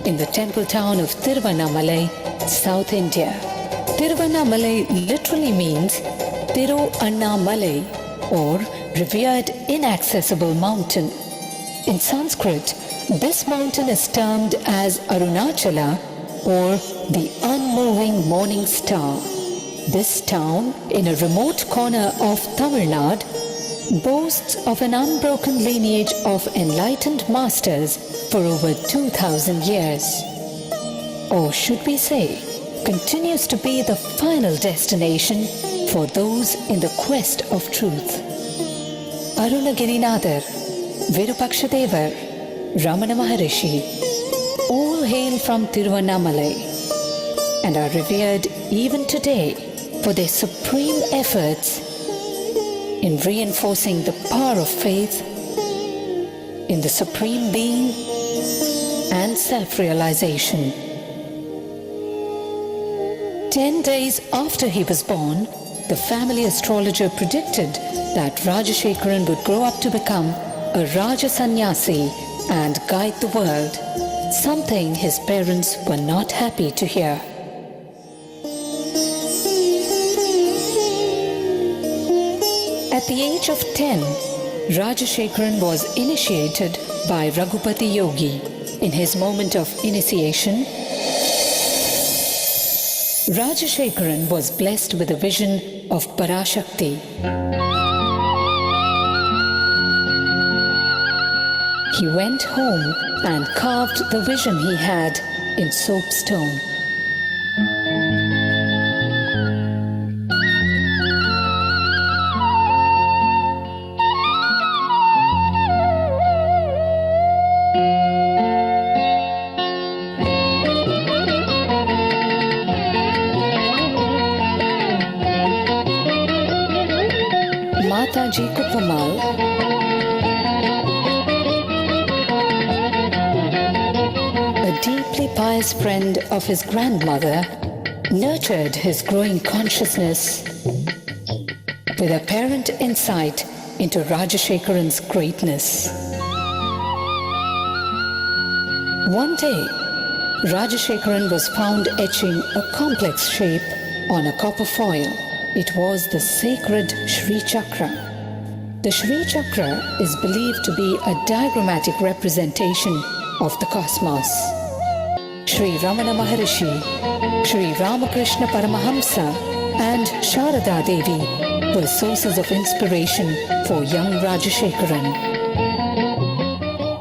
in the temple town of Tiruvannamalai, South India. Tiruvannamalai literally means Tiru Annamalai, or revered inaccessible mountain. In Sanskrit, this mountain is termed as Arunachala, or the unmoving morning star. This town, in a remote corner of Tamil Nadu, boasts of an unbroken lineage of enlightened masters for over 2,000 years. Or should we say, continues to be the final destination for those in the quest of truth. Arunagirinadar, Virupakshadevar, Ramana Maharishi, all hail from Tiruvannamalai and are revered even today for their supreme efforts in reinforcing the power of faith in the Supreme Being and self-realization. 10 days after he was born, the family astrologer predicted that Rajashekharan would grow up to become a Raja Sannyasi and guide the world, something his parents were not happy to hear. At the age of 10, Rajashekharan was initiated by Raghupati Yogi. In his moment of initiation, Rajashekharan was blessed with a vision of Parashakti. He went home and carved the vision he had in soapstone. Mataji Kupamal, a deeply pious friend of his grandmother, nurtured his growing consciousness with apparent insight into Rajashekharan's greatness. One day, Rajashekharan was found etching a complex shape on a copper foil. It was the sacred Shri Chakra. The Shri Chakra is believed to be a diagrammatic representation of the cosmos. Shri Ramana Maharishi, Shri Ramakrishna Paramahamsa, and Sharada Devi were sources of inspiration for young Rajashekharan.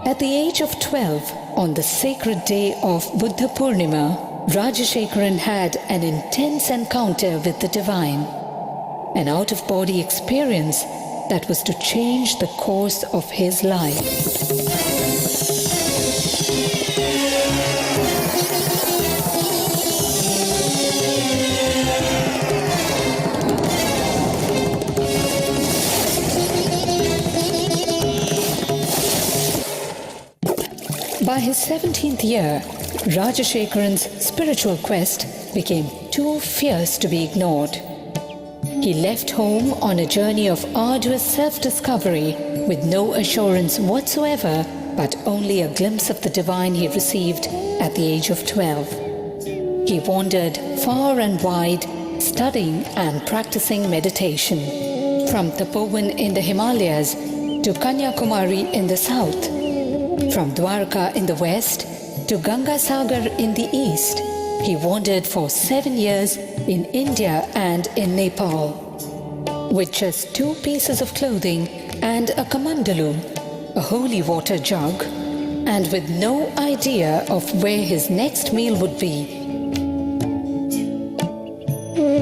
At the age of 12, on the sacred day of Buddha Purnima, Rajashekaran had an intense encounter with the divine, an out-of-body experience that was to change the course of his life. By his 17th year, Rajashekaran's spiritual quest became too fierce to be ignored. He left home on a journey of arduous self-discovery with no assurance whatsoever, but only a glimpse of the divine he received at the age of 12. He wandered far and wide, studying and practicing meditation. From Tapovan in the Himalayas to Kanyakumari in the south, from Dwarka in the west to Ganga Sagar in the east, he wandered for 7 years in India and in Nepal. With just 2 pieces of clothing and a kamandalu, a holy water jug, and with no idea of where his next meal would be.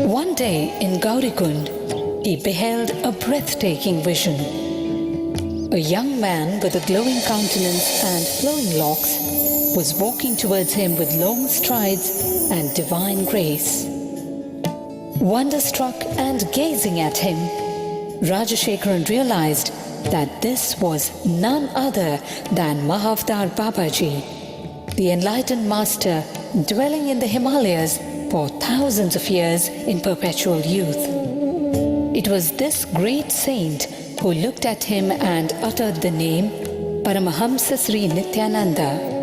One day in Gaurikund, he beheld a breathtaking vision. A young man with a glowing countenance and flowing locks was walking towards him with long strides and divine grace. Wonderstruck and gazing at him, Rajashekaran realized that this was none other than Mahavdar Babaji, the enlightened master dwelling in the Himalayas for thousands of years in perpetual youth. It was this great saint who looked at him and uttered the name Paramahamsa Sri Nithyananda,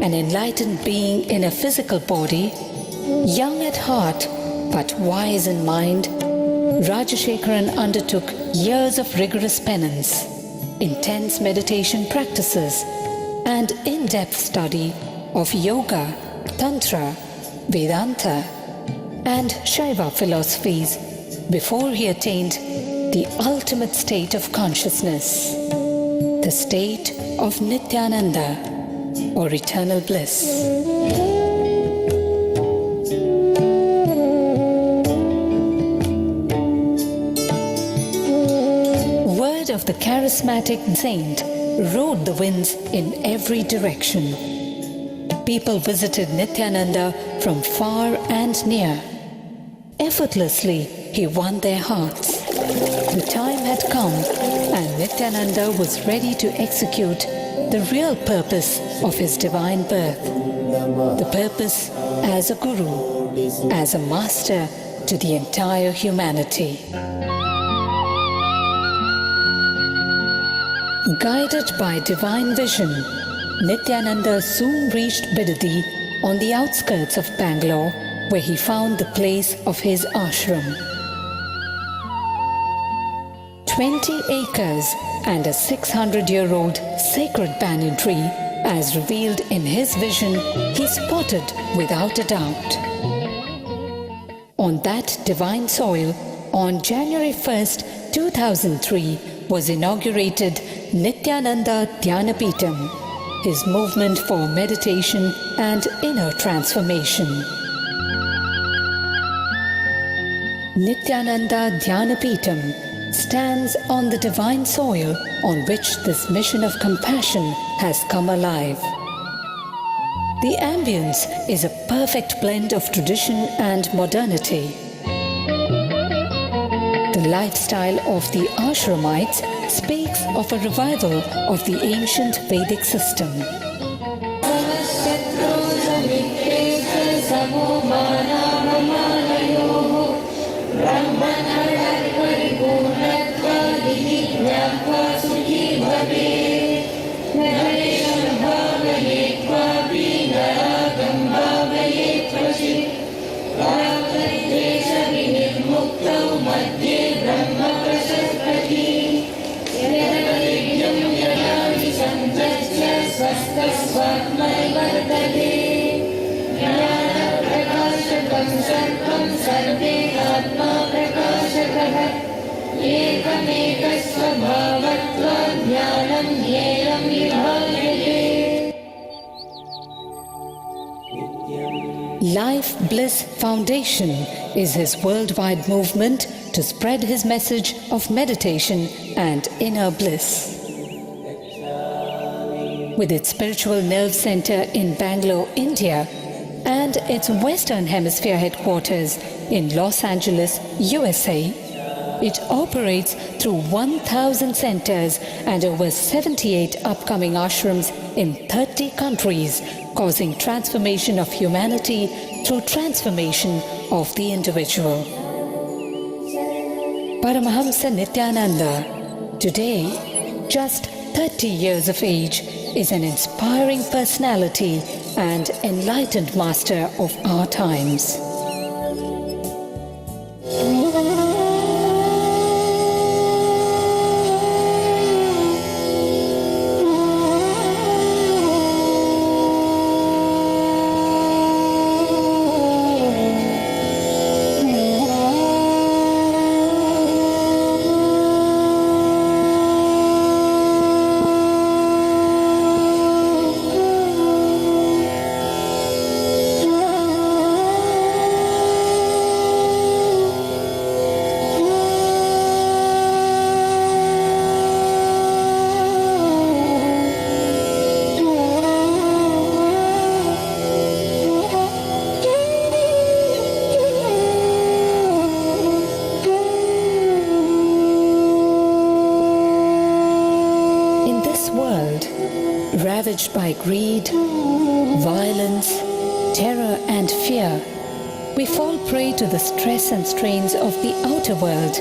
an enlightened being in a physical body, young at heart but wise in mind. Rajashekaran undertook years of rigorous penance, intense meditation practices, and in-depth study of yoga, tantra, Vedanta, and Shaiva philosophies before he attained the ultimate state of consciousness, the state of Nithyananda, or eternal bliss. Word of the charismatic saint rode the winds in every direction. People visited Nithyananda from far and near. Effortlessly, he won their hearts. The time had come and Nithyananda was ready to execute the real purpose of his divine birth. The purpose as a guru, as a master to the entire humanity. Guided by divine vision, Nithyananda soon reached Bidadi on the outskirts of Bangalore, where he found the place of his ashram. 20 acres and a 600-year-old sacred banyan tree, as revealed in his vision, he spotted without a doubt. On that divine soil, on January 1st, 2003, was inaugurated Nithyananda Dhyanapitham, his movement for meditation and inner transformation. Nithyananda Dhyanapitham stands on the divine soil on which this mission of compassion has come alive. The ambience is a perfect blend of tradition and modernity. The lifestyle of the ashramites speaks of a revival of the ancient Vedic system. Life Bliss Foundation is his worldwide movement to spread his message of meditation and inner bliss. With its spiritual nerve center in Bangalore, India, and its Western Hemisphere headquarters in Los Angeles, USA, it operates through 1,000 centers and over 78 upcoming ashrams in 30 countries, causing transformation of humanity through transformation of the individual. Paramahamsa Nithyananda, today just 30 years of age, is an inspiring personality and enlightened master of our times. Ravaged by greed, violence, terror and fear, we fall prey to the stress and strains of the outer world,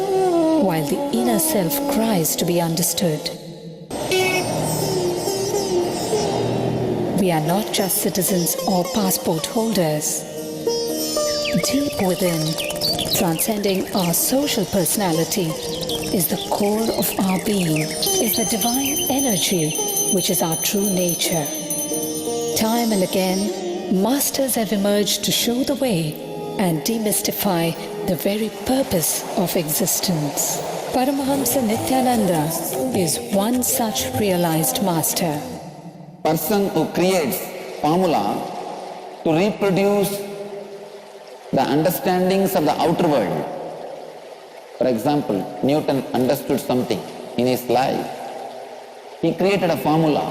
while the inner self cries to be understood. We are not just citizens or passport holders. Deep within, transcending our social personality, is the core of our being, is the divine energy which is our true nature. Time and again, masters have emerged to show the way and demystify the very purpose of existence. Paramahamsa Nithyananda is one such realized master. Person who creates formula to reproduce the understandings of the outer world. For example, Newton understood something in his life. He created a formula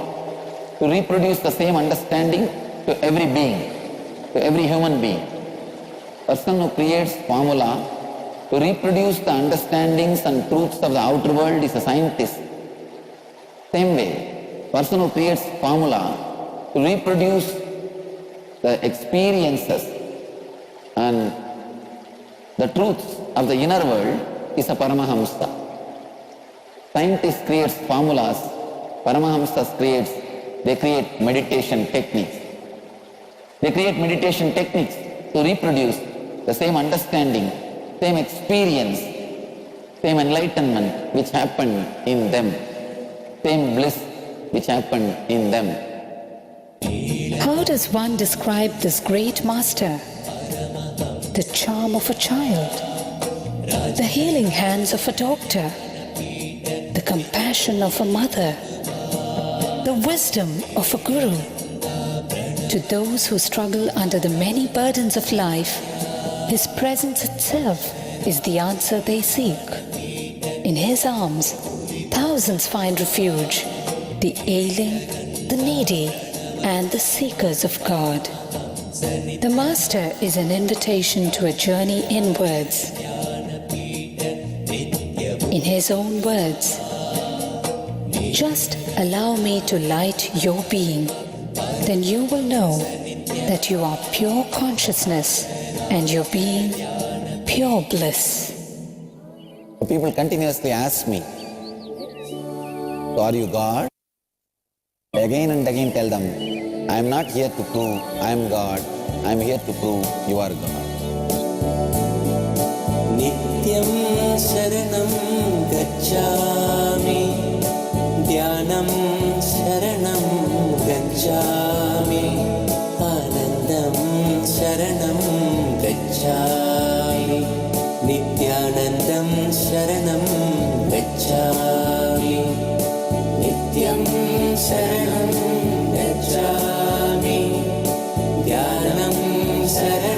to reproduce the same understanding to every being, to every human being. Person who creates formula to reproduce the understandings and truths of the outer world is a scientist. Same way, person who creates formula to reproduce the experiences and the truths of the inner world is a Paramahamsa. Scientist creates formulas, Paramahamsas they create meditation techniques. They create meditation techniques to reproduce the same understanding, same experience, same enlightenment which happened in them, same bliss which happened in them. How does one describe this great master? The charm of a child, the healing hands of a doctor, the compassion of a mother, the wisdom of a guru. To those who struggle under the many burdens of life, his presence itself is the answer they seek. In his arms, thousands find refuge, the ailing, the needy, and the seekers of God. The Master is an invitation to a journey inwards. In his own words, just allow me to light your being, then you will know that you are pure consciousness and your being pure bliss. People continuously ask me, so are you God? Again and again tell them, I am not here to prove I am God, I am here to prove you are God. Nityam Sharanam Gacchami, Dhyanam Sharanam Gacchami, Anandam Sharanam Gacchami, Nithyanandam Sharanam Gacchami, Nityam Sharanam Gacchami, Dhyanam Sharanam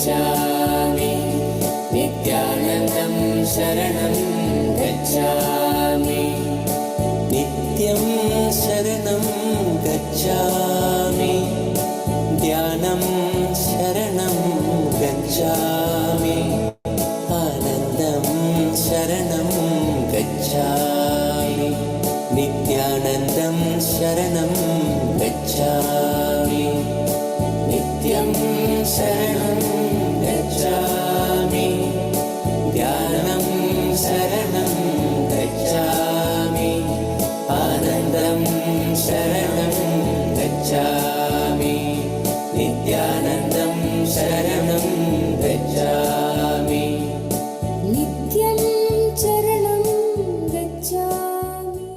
गच्छामि नित्यानन्दं शरणं गच्छामि नित्यं शरणं गच्छामि ध्यानं शरणं गच्छामि आनन्दं शरणं गच्छामि नित्यानन्दं शरणं गच्छामि नित्यं शरणं गच्छामि ध्यानं शरणं गच्छामि आनन्दं शरणं गच्छामि नित्यानन्दं शरणं गच्छामि नित्यं शरणं गच्छामि.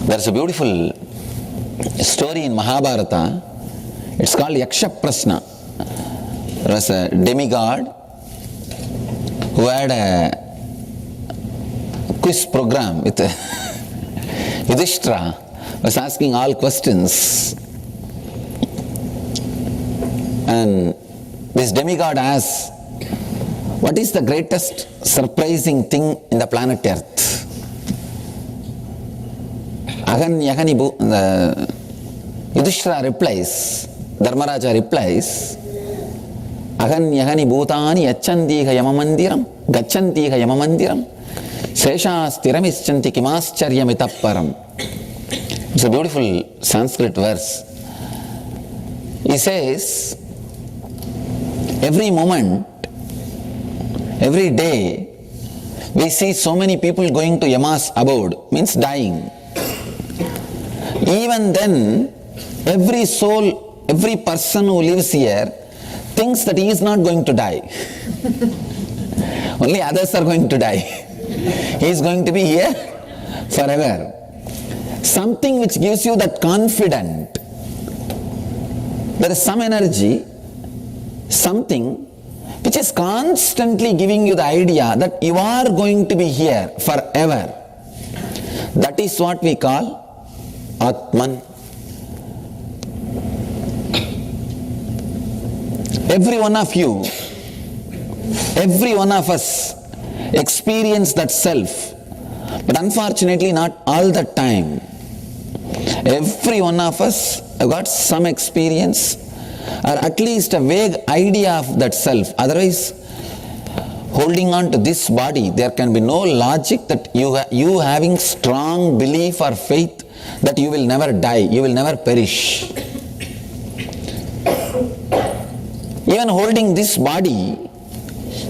There's a beautiful story in Mahabharata. It's called Yaksha Prasna. There was a demigod who had a quiz program with Yudhishthira, was asking all questions. And this demigod asked, what is the greatest surprising thing in the planet Earth? Yudhishthira replies, Dharmaraja replies, Ahanyahani bhutani yachantiha yamamandiram, gachantiha yamamandiram, seshastiram ischanti kimascharyamitapparam. It's a beautiful Sanskrit verse. He says, every moment, every day, we see so many people going to Yama's abode, means dying. Even then, every soul, every person who lives here thinks that he is not going to die. Only others are going to die. He is going to be here forever. Something which gives you that confidence. There is some energy, something which is constantly giving you the idea that you are going to be here forever. That is what we call Atman. Every one of you, every one of us experience that self, but unfortunately not all the time. Every one of us have got some experience or at least a vague idea of that self. Otherwise, holding on to this body, there can be no logic that you having strong belief or faith that you will never die, you will never perish. Even holding this body,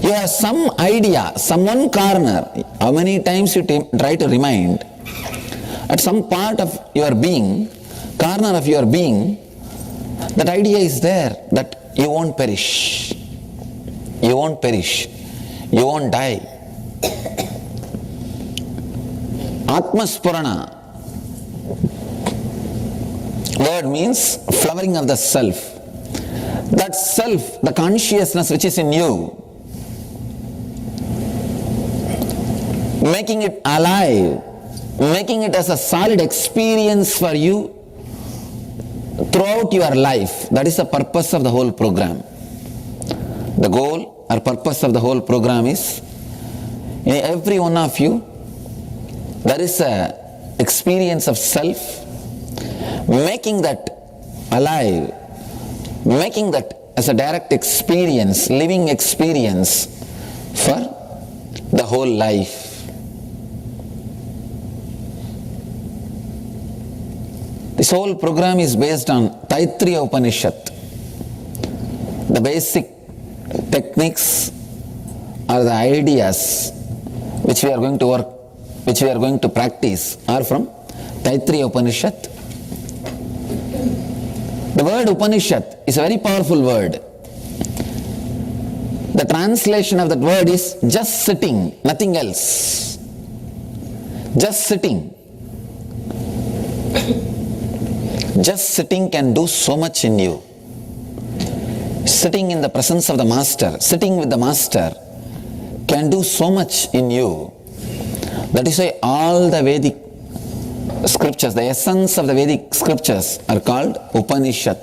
you have some idea, some one corner. How many times you try to remind, at some part of your being, corner of your being, that idea is there that you won't perish. You won't perish. You won't die. Atmaspurana word means flowering of the self. That self, the consciousness which is in you, making it alive, making it as a solid experience for you throughout your life. That is the purpose of the whole program. The goal or purpose of the whole program is, in every one of you, there is a experience of self, making that alive, making that as a direct experience, living experience for the whole life. This whole program is based on Taittiriya Upanishad. The basic techniques or the ideas which we are going to work, which we are going to practice are from Taittiriya Upanishad. The word Upanishad is a very powerful word. The translation of that word is just sitting, nothing else. Just sitting. Just sitting can do so much in you. sitting in the presence of the Master, sitting with the Master, can do so much in you. That is why all the Vedic scriptures, the essence of the Vedic scriptures are called Upanishad.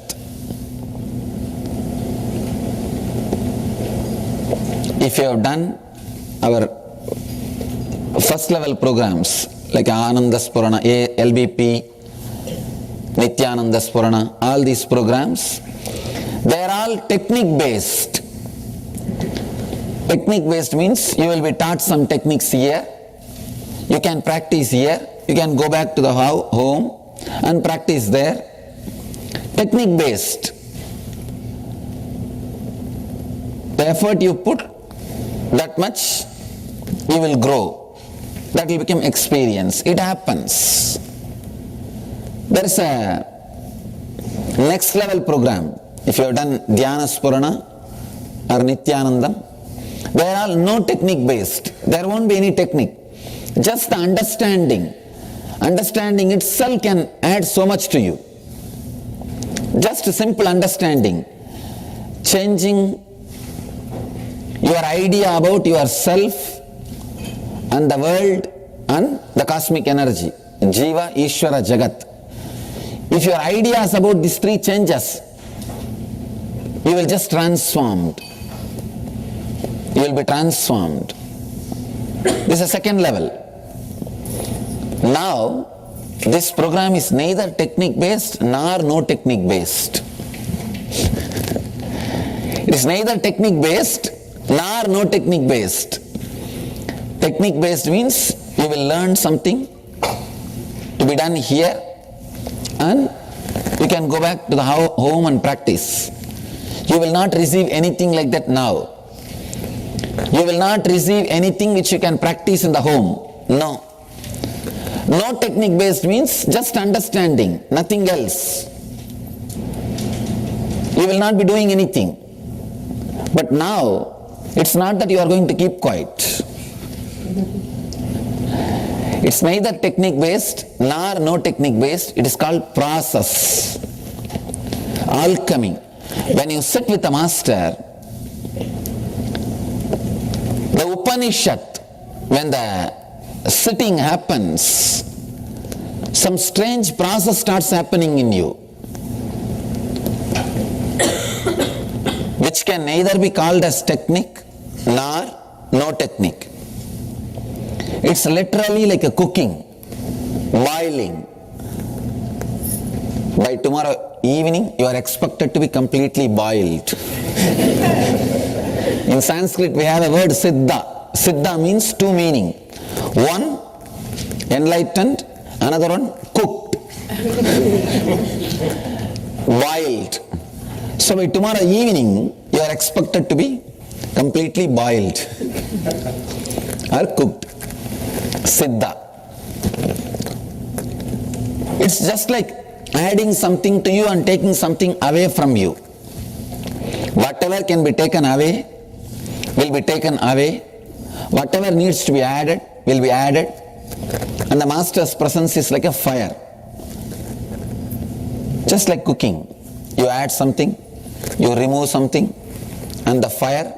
If you have done our first level programs like Ananda Spurana, LBP, Nithyananda Spurana, all these programs, they are all technique based. Technique based means you will be taught some techniques here, you can practice here, you can go back to the home and practice there. Technique based. The effort you put, that much you will grow. That will become experience. It happens. There is a next level program. If you have done Dhyana Spurana or Nithyanandam, they are all no technique based. There won't be any technique. Just the understanding. Understanding itself can add so much to you. Just a simple understanding. Changing your idea about yourself and the world and the cosmic energy. Jiva, Ishvara, Jagat. If your ideas about these three changes, you will just transformed. You will be transformed. This is a second level. Now, this program is neither technique based nor no technique based. It is neither technique based nor no technique based. Technique based means you will learn something to be done here and you can go back to the home and practice. You will not receive anything like that now. You will not receive anything which you can practice in the home. No. No technique based means just understanding, nothing else. You will not be doing anything. But now, it's not that you are going to keep quiet. It's neither technique based nor no technique based. It is called process. Alchemy. When you sit with the Master, the Upanishad, when the sitting happens, some strange process starts happening in you, which can neither be called as technique nor no technique. It's literally like a cooking, boiling. By tomorrow evening, you are expected to be completely boiled. In Sanskrit, we have a word Siddha. Siddha means two meaning. One, enlightened, another one, cooked. Boiled. So by tomorrow evening, you are expected to be completely boiled or cooked. Siddha. It's just like adding something to you and taking something away from you. Whatever can be taken away will be taken away. Whatever needs to be added will be added. And the Master's presence is like a fire. Just like cooking. You add something, you remove something, and the fire,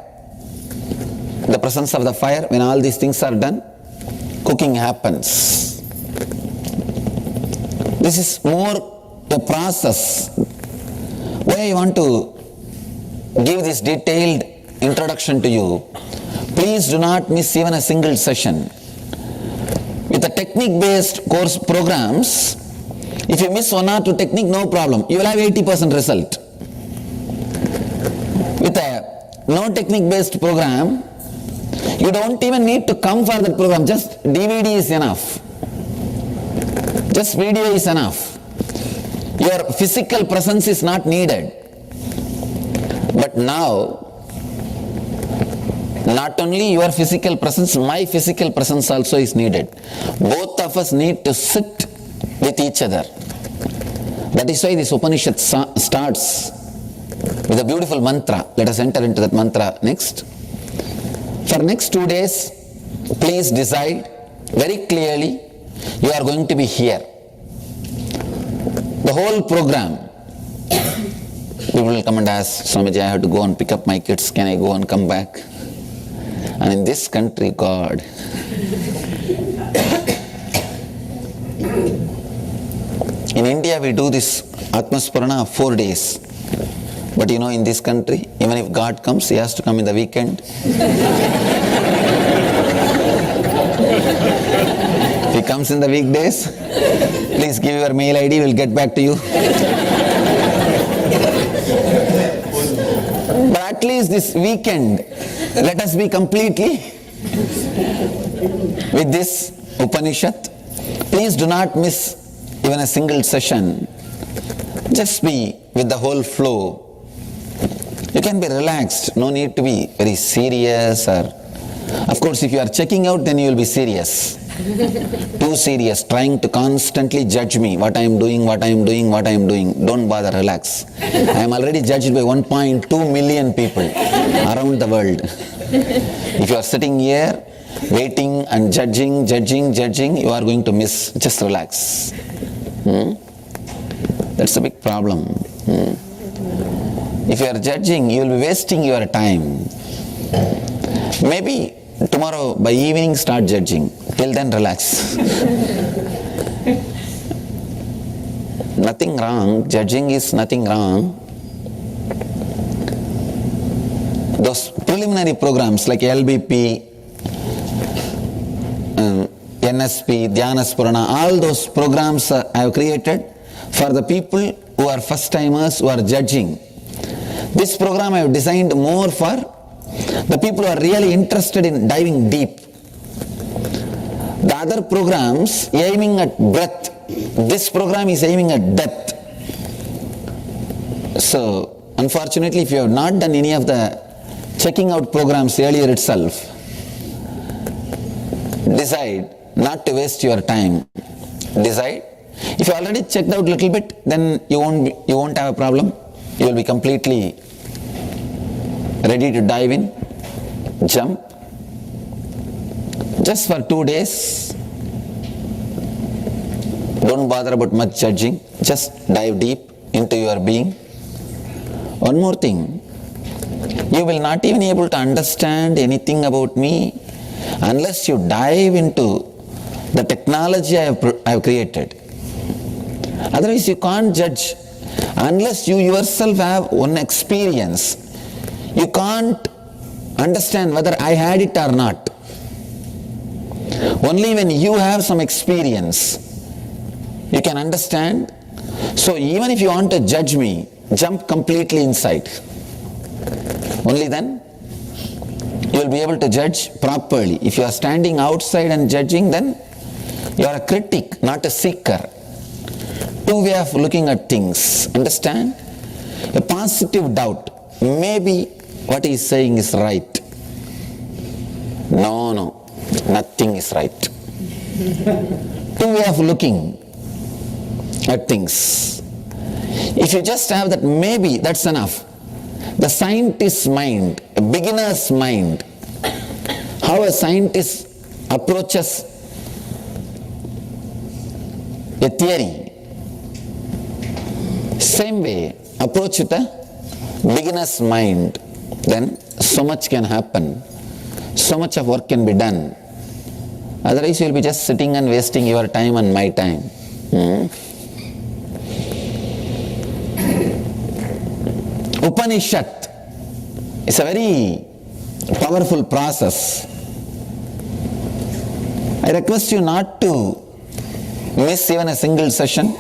the presence of the fire, when all these things are done, cooking happens. This is more a process. Why I want to give this detailed introduction to you, please do not miss even a single session. With the technique-based course programs, if you miss one or two technique, no problem. You will have 80% result. With a no technique-based program, you don't even need to come for that program. Just DVD is enough. Just video is enough. Your physical presence is not needed. But now, not only your physical presence, my physical presence also is needed. Both of us need to sit with each other. That is why this Upanishad starts with a beautiful mantra. Let us enter into that mantra next. For next 2 days, please decide very clearly you are going to be here. The whole program, People will come and ask, Swamiji, I have to go and pick up my kids. Can I go and come back? And in this country, God, in India we do this Atmasparana 4 days. But you know, in this country, even if God comes, he has to come in the weekend. If he comes in the weekdays, please give your mail ID, we'll get back to you. But at least this weekend, let us be completely with this Upanishad. Please do not miss even a single session. Just be with the whole flow. You can be relaxed, no need to be very serious, or of course if you are checking out, then you will be serious. Too serious, trying to constantly judge me, what I am doing. Don't bother, relax. I am already judged by 1.2 million people around the world. If you are sitting here waiting and judging, you are going to miss. Just relax. That's a big problem. If you are judging, you will be wasting your time. Maybe tomorrow by evening start judging. Till then relax. Nothing wrong. Judging is nothing wrong. Those preliminary programs like LBP, NSP, Dhyanasparana, all those programs I have created for the people who are first timers, who are judging. This program I have designed more for the people who are really interested in diving deep. The other programs aiming at breadth. This program is aiming at depth. So, unfortunately, if you have not done any of the checking out programs earlier itself, decide not to waste your time. Decide. If you already checked out a little bit, then you won't have a problem. You will be completely ready to dive in, jump. Just for 2 days. Don't bother about much judging. Just dive deep into your being. One more thing. You will not even be able to understand anything about me unless you dive into the technology I have created. Otherwise you can't judge unless you yourself have one experience. You can't understand whether I had it or not. Only when you have some experience, you can understand. So even if you want to judge me, jump completely inside. Only then you will be able to judge properly. If you are standing outside and judging, then you are a critic, not a seeker. Two way of looking at things. Understand? A positive doubt. Maybe what he is saying is right. No, nothing is right. Two way of looking at things. If you just have that maybe, that's enough. The scientist's mind, a beginner's mind, how a scientist approaches a theory, same way approach with a beginner's mind, then so much can happen, so much of work can be done. Otherwise you will be just sitting and wasting your time and my time. Upanishad is a very powerful process. I request you not to miss even a single session.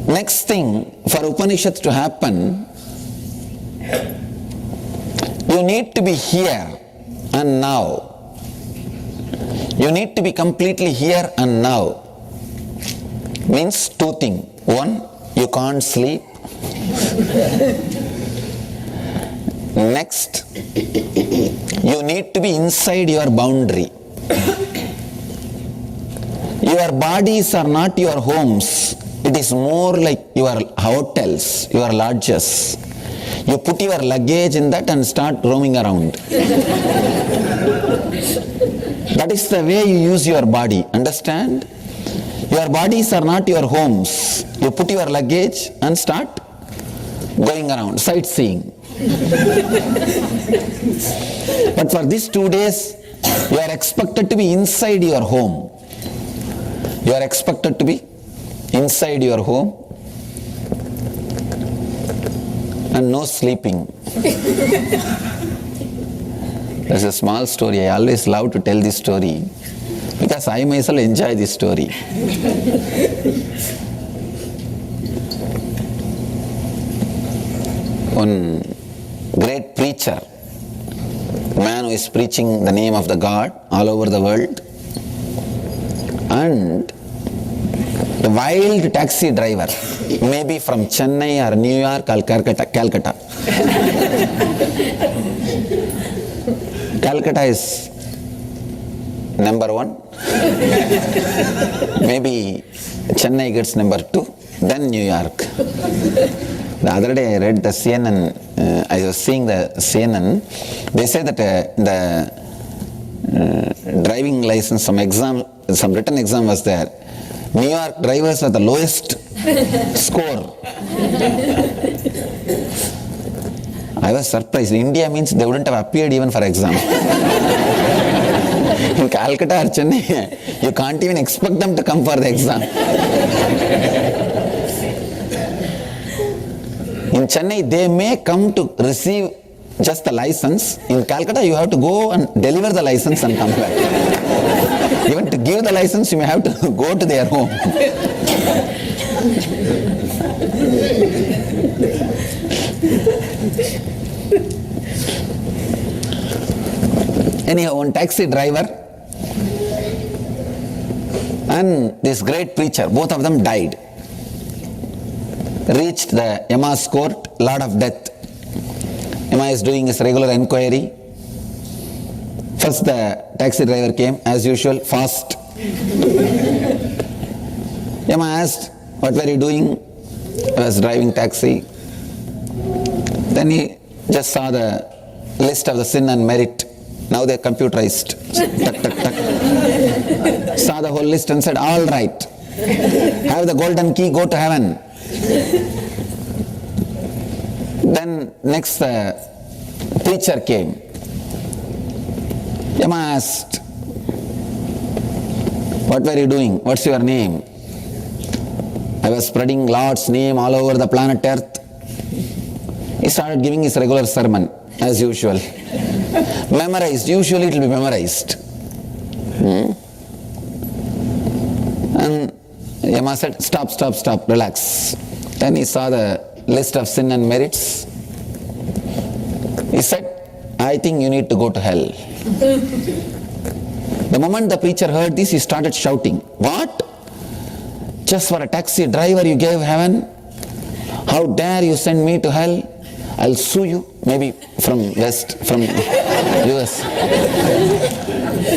Next thing, for Upanishad to happen, you need to be here and now. You need to be completely here and now. Means two things. One, you can't sleep. Next, you need to be inside your boundary. Your bodies are not your homes. It is more like your hotels, your lodges. You put your luggage in that and start roaming around. That is the way you use your body. Understand? Your bodies are not your homes. You put your luggage and start going around, sightseeing. But for these 2 days, you are expected to be inside your home. You are expected to be inside your home and no sleeping. There's a small story. I always love to tell this story because I myself enjoy this story. One great preacher, a man who is preaching the name of the God all over the world, and the wild taxi driver, maybe from Chennai or New York or Calcutta. Calcutta is number 1. Maybe Chennai gets number 2, then New York. The other day I read the CNN, I was seeing the CNN, they say that the driving license, some written exam was there. New York drivers are the lowest score. I was surprised. India means they wouldn't have appeared even for exam. In Calcutta or Chennai, you can't even expect them to come for the exam. In Chennai, they may come to receive just the license. In Calcutta, you have to go and deliver the license and come back. Even to give the license, you may have to go to their home. Anyhow, one taxi driver and this great preacher, both of them died. Reached the Yama's court, Lord of Death. Yama is doing his regular inquiry. First the taxi driver came, as usual, fast. Yama asked, what were you doing? I was driving taxi. Then he just saw the list of the sin and merit. Now they're computerized. Tuck, tuck, tuck. Saw the whole list and said, all right. Have the golden key, go to heaven. Then next the preacher came. Yama asked, what were you doing? What's your name? I was spreading Lord's name all over the planet Earth. He started giving his regular sermon, as usual. Memorized, usually it will be memorized. And Yama said, stop, relax. Then he saw the list of sin and merits. He said, I think you need to go to hell. The moment the preacher heard this, he started shouting, what? Just for a taxi driver you gave heaven? How dare you send me to hell? I'll sue you, maybe from US.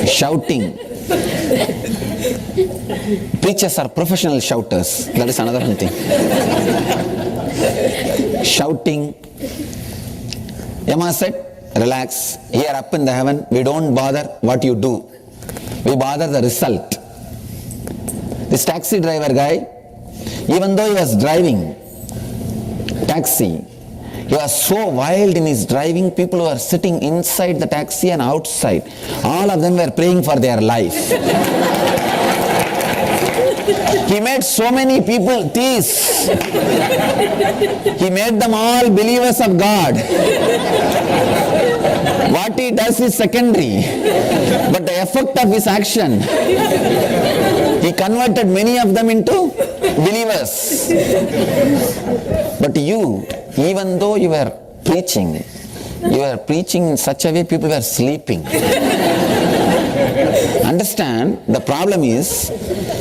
Shouting. Preachers are professional shouters. That is another thing. Shouting. Yama said, relax. Here up in the heaven, we don't bother what you do. We bother the result. This taxi driver guy, even though he was driving taxi, he was so wild in his driving, people who were sitting inside the taxi and outside, all of them were praying for their life. He made so many people theists. He made them all believers of God. What he does is secondary, but the effect of his action, he converted many of them into believers. But you, even though you were preaching in such a way people were sleeping. Understand, the problem is,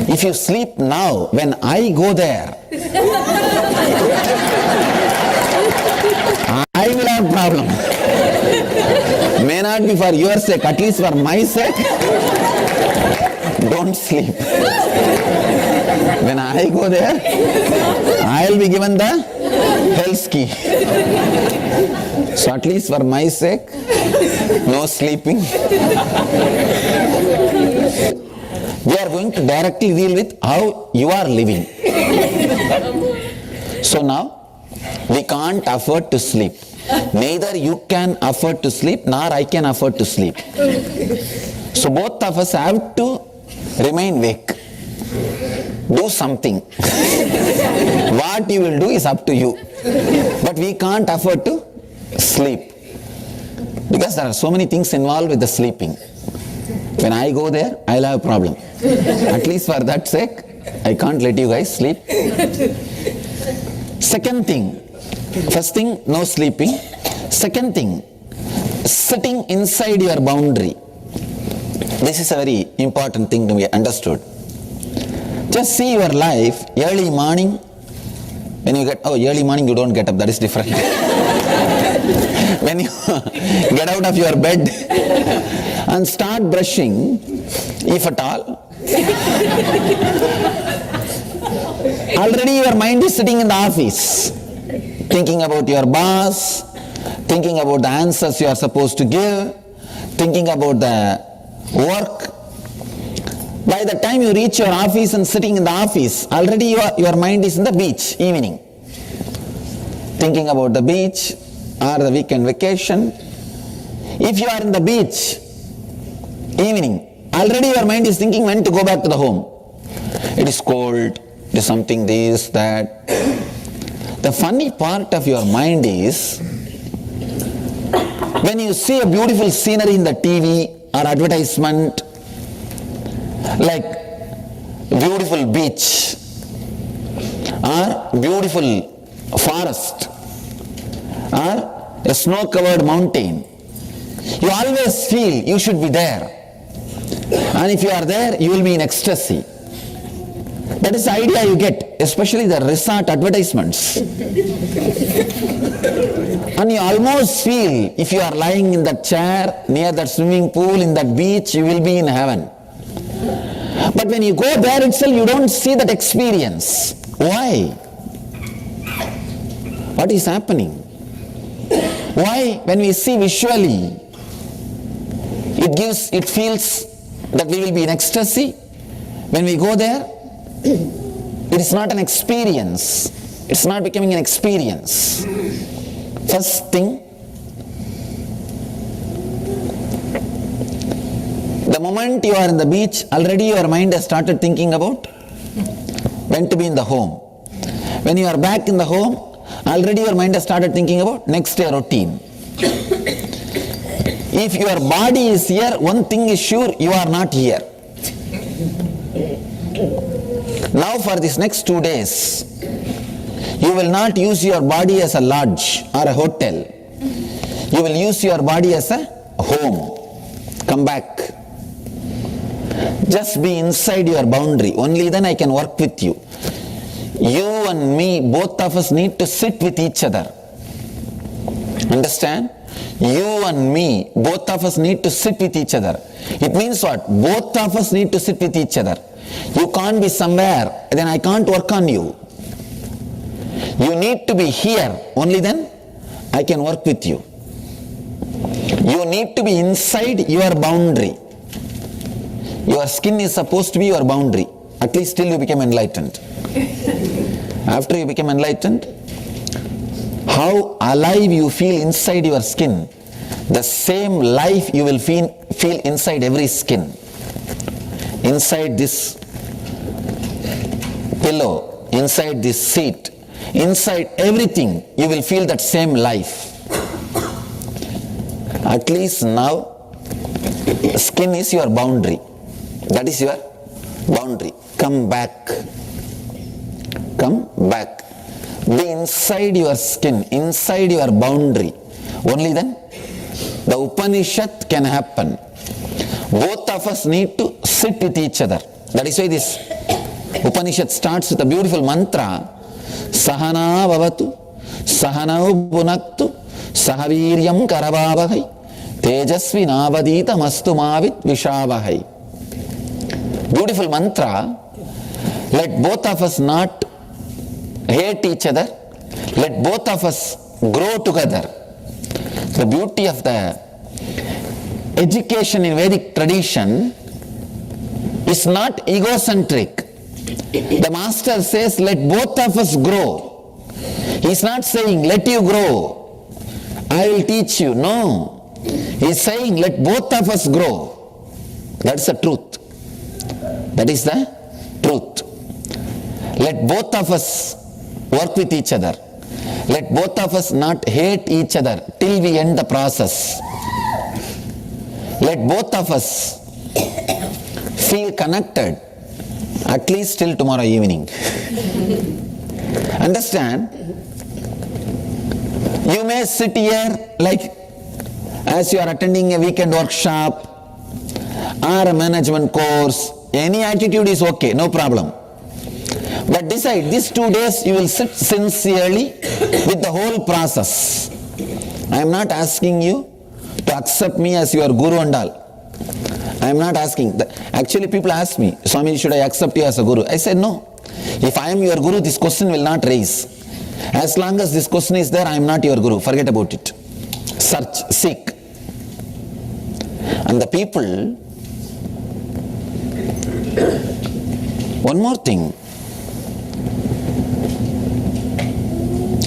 if you sleep now, when I go there, I will have a problem. May not be for your sake, at least for my sake. Don't sleep. When I go there, I will be given the hell's key. So at least for my sake, no sleeping. We are going going to directly deal with how you are living. So now, we can't afford to sleep. Neither you can afford to sleep, nor I can afford to sleep. So both of us have to remain awake. Do something. What you will do is up to you. But we can't afford to sleep. Because there are so many things involved with the sleeping. When I go there, I'll have a problem. At least for that sake, I can't let you guys sleep. Second thing, first thing, no sleeping. Second thing, sitting inside your boundary. This is a very important thing to be understood. Just see your life, early morning, when you get, early morning you don't get up, that is different. When you get out of your bed and start brushing, if at all, already your mind is sitting in the office, thinking about your boss, thinking about the answers you are supposed to give, thinking about the work. By the time you reach your office and sitting in the office, already your mind is in the beach, evening. Thinking about the beach or the weekend vacation. If you are in the beach, evening, already your mind is thinking when to go back to the home. It is cold, it is something this, that. The funny part of your mind is, when you see a beautiful scenery in the TV or advertisement, like beautiful beach or beautiful forest or a snow-covered mountain, you always feel you should be there. And if you are there, you will be in ecstasy. That is the idea you get, especially the resort advertisements. And you almost feel if you are lying in that chair near that swimming pool in that beach, you will be in heaven. But when you go there itself, you don't see that experience. Why? What is happening? Why, when we see visually, it feels that we will be in ecstasy. When we go there, it is not an experience. It's not becoming an experience. First thing, the moment you are in the beach, already your mind has started thinking about when to be in the home. When you are back in the home, already your mind has started thinking about next day routine. If your body is here, one thing is sure, you are not here. Now for this next 2 days, you will not use your body as a lodge or a hotel. You will use your body as a home. Come back. Just be inside your boundary. Only then I can work with you. You and me, both of us need to sit with each other. Understand? You and me, both of us need to sit with each other. It means what? Both of us need to sit with each other. You can't be somewhere, then I can't work on you. You need to be here, only then I can work with you. You need to be inside your boundary. Your skin is supposed to be your boundary, at least till you become enlightened. After you become enlightened, how alive you feel inside your skin, the same life you will feel inside every skin. Inside this pillow, inside this seat, inside everything, you will feel that same life. At least now, skin is your boundary. That is your boundary. Come back. Come back. Be inside your skin, inside your boundary. Only then the Upanishad can happen. Both of us need to sit with each other. That is why this Upanishad starts with a beautiful mantra. Sahana vavatu, sahanau bhunaktu, sahaviryam karavavahai, tejasvi navadita mastu mavit vishavahai. Beautiful mantra. Let both of us not hate each other. Let both of us grow together. The beauty of the education in Vedic tradition, is not egocentric. The master says, let both of us grow. He is not saying, let you grow, I will teach you. No. He is saying, let both of us grow. That's the truth. That is the truth. Let both of us work with each other. Let both of us not hate each other till we end the process. Let both of us feel connected at least till tomorrow evening. Understand? You may sit here like as you are attending a weekend workshop or a management course. Any attitude is okay, no problem. But decide, these 2 days you will sit sincerely with the whole process. I am not asking you to accept me as your guru and all. I am not asking. Actually people ask me, Swami, should I accept you as a guru? I said no. If I am your guru, this question will not raise. As long as this question is there, I am not your guru. Forget about it. Search, seek. And the people, one more thing.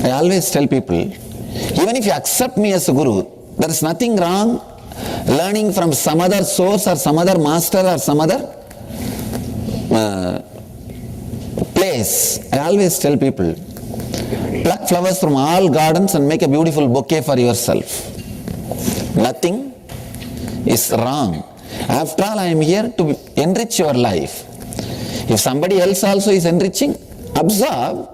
I always tell people, even if you accept me as a guru, there is nothing wrong learning from some other source or some other master or some other place. I always tell people, pluck flowers from all gardens and make a beautiful bouquet for yourself. Nothing is wrong. After all, I am here to enrich your life. If somebody else also is enriching, observe.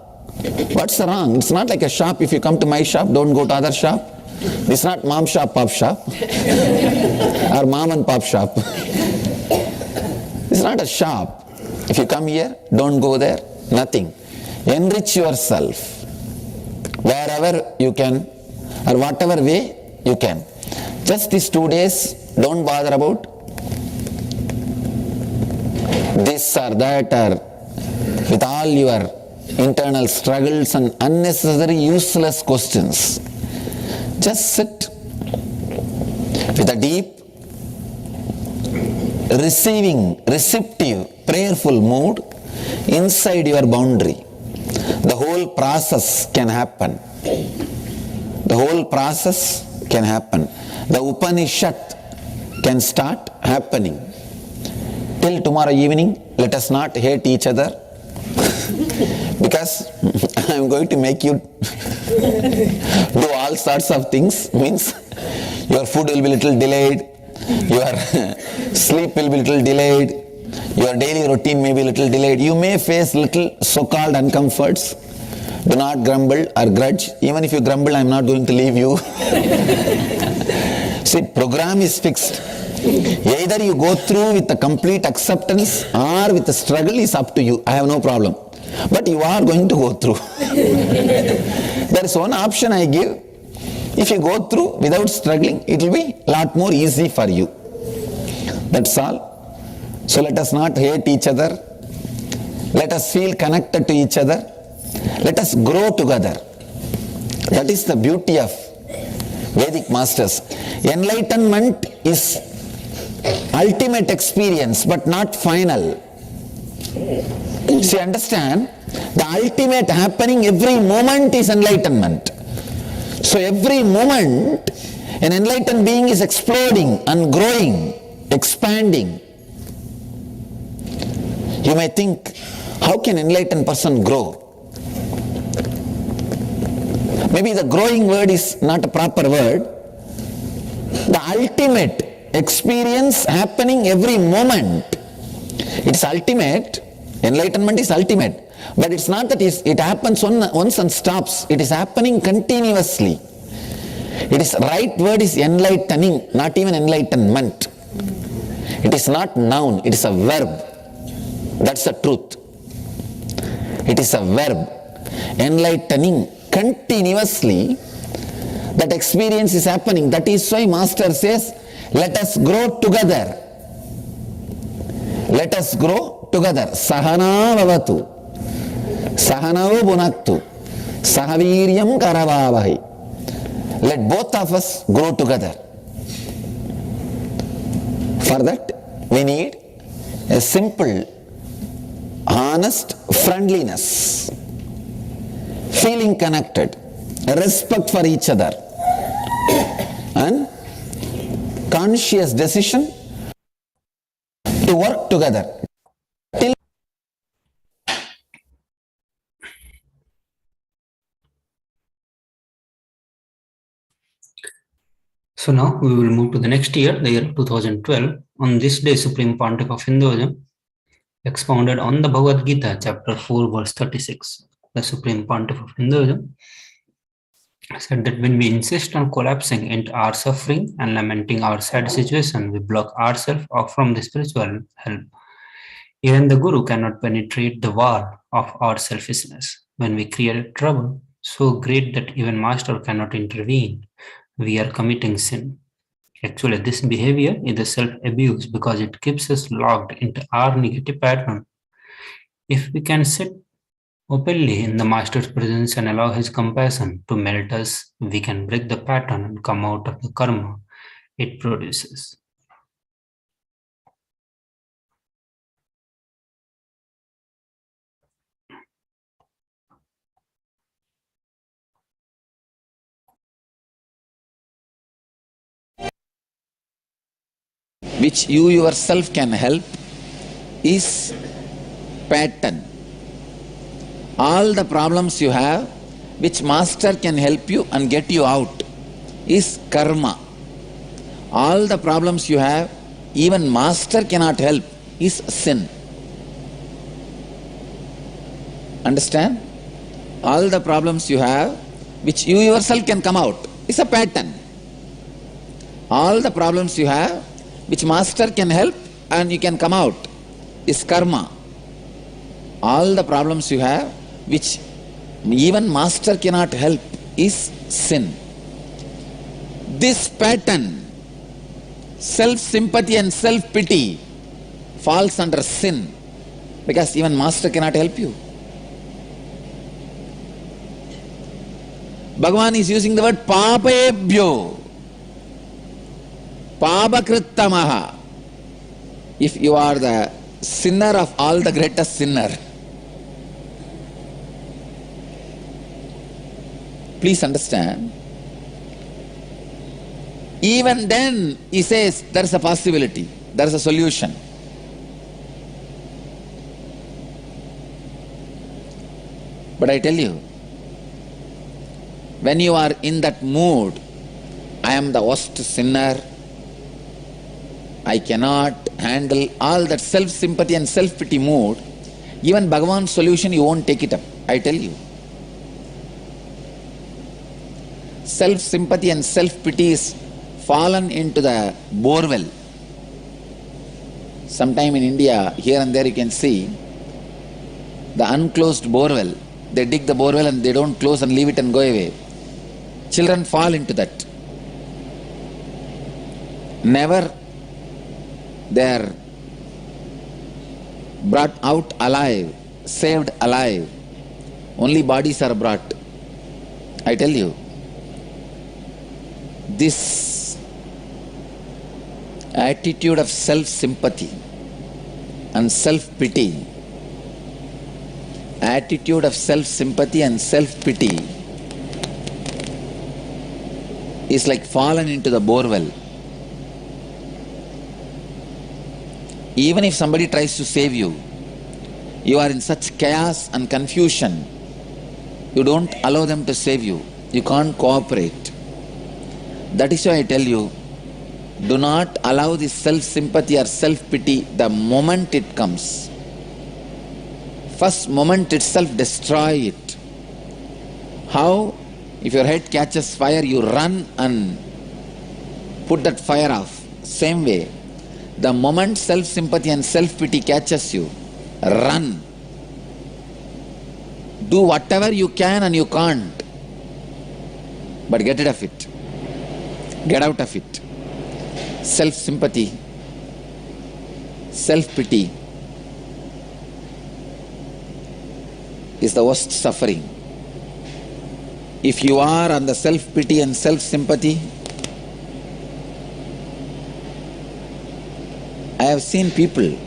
What's wrong? It's not like a shop. If you come to my shop, don't go to other shop. It's not mom shop, pop shop or mom and pop shop. It's not a shop. If you come here, don't go there. Nothing. Enrich yourself wherever you can or whatever way you can. Just these 2 days, don't bother about this or that or with all your internal struggles and unnecessary useless questions. Just sit with a deep, receptive, prayerful mood inside your boundary. The whole process can happen. The whole process can happen. The Upanishad can start happening. Till tomorrow evening, let us not hate each other. Because I am going to make you do all sorts of things. Means your food will be little delayed, your sleep will be little delayed, your daily routine may be little delayed. You may face little so-called uncomforts. Do not grumble or grudge. Even if you grumble, I am not going to leave you. See, program is fixed. Either you go through with the complete acceptance or with the struggle is up to you. I have no problem. But you are going to go through. There is one option I give. If you go through without struggling, it will be a lot more easy for you. That's all. So let us not hate each other. Let us feel connected to each other. Let us grow together. That is the beauty of Vedic masters. Enlightenment is ultimate experience, but not final. See, understand, the ultimate happening every moment is enlightenment. So every moment, an enlightened being is exploding and growing, expanding. You may think, how can an enlightened person grow? Maybe the growing word is not a proper word. The ultimate experience happening every moment. It's ultimate. Enlightenment is ultimate. But it's not that it happens once and stops. It is happening continuously. It is right word is enlightening, not even enlightenment. It is not noun, it is a verb. That's the truth. It is a verb. Enlightening continuously. That experience is happening. That is why Master says, let us grow together. Let us grow together. Sahana vavatu. Sahanao bunaktu. Sahaviryam karavavahi. Let both of us grow together. For that, we need a simple, honest friendliness, feeling connected, respect for each other, and conscious decision to work together. So now we will move to the next year, the year 2012. On this day, Supreme Pontiff of Hinduism expounded on the Bhagavad Gita, chapter 4, verse 36. The Supreme Pontiff of Hinduism said that when we insist on collapsing into our suffering and lamenting our sad situation, we block ourselves off from the spiritual help. Even the Guru cannot penetrate the wall of our selfishness. When we create trouble so great that even Master cannot intervene, we are committing sin. Actually, this behavior is a self-abuse because it keeps us locked into our negative pattern. If we can sit openly in the Master's presence and allow his compassion to melt us, we can break the pattern and come out of the karma it produces. Which you yourself can help is pattern. All the problems you have, which Master can help you and get you out, is karma. All the problems you have, even Master cannot help, is sin. Understand? All the problems you have, which you yourself can come out, is a pattern. All the problems you have, which Master can help and you can come out, is karma. All the problems you have, which even Master cannot help, is sin. This pattern, self-sympathy and self-pity, falls under sin because even Master cannot help you. Bhagavan is using the word papebhyo. Pabakrittamaha. If you are the sinner of all the greatest sinner, please understand, even then he says there is a possibility, there is a solution. But I tell you, when you are in that mood, I am the worst sinner, I cannot handle all that self-sympathy and self-pity mood, even Bhagavan's solution you won't take it up, I tell you. Self-sympathy and self-pity is fallen into the borewell. Sometime in India, here and there you can see the unclosed borewell. They dig the borewell and they don't close and leave it and go away. Children fall into that. Never they are brought out alive, saved alive. Only bodies are brought. I tell you, this attitude of self-sympathy and self-pity, attitude of self-sympathy and self-pity is like fallen into the borewell. Even if somebody tries to save you, you are in such chaos and confusion, you don't allow them to save you. You can't cooperate. That is why I tell you, do not allow this self-sympathy or self-pity the moment it comes. First moment itself, destroy it. How? If your head catches fire, you run and put that fire off. Same way, the moment self-sympathy and self-pity catches you, run. Do whatever you can and you can't, but get rid of it. Get out of it. Self-sympathy, self-pity is the worst suffering. If you are on the self-pity and self-sympathy, I have seen people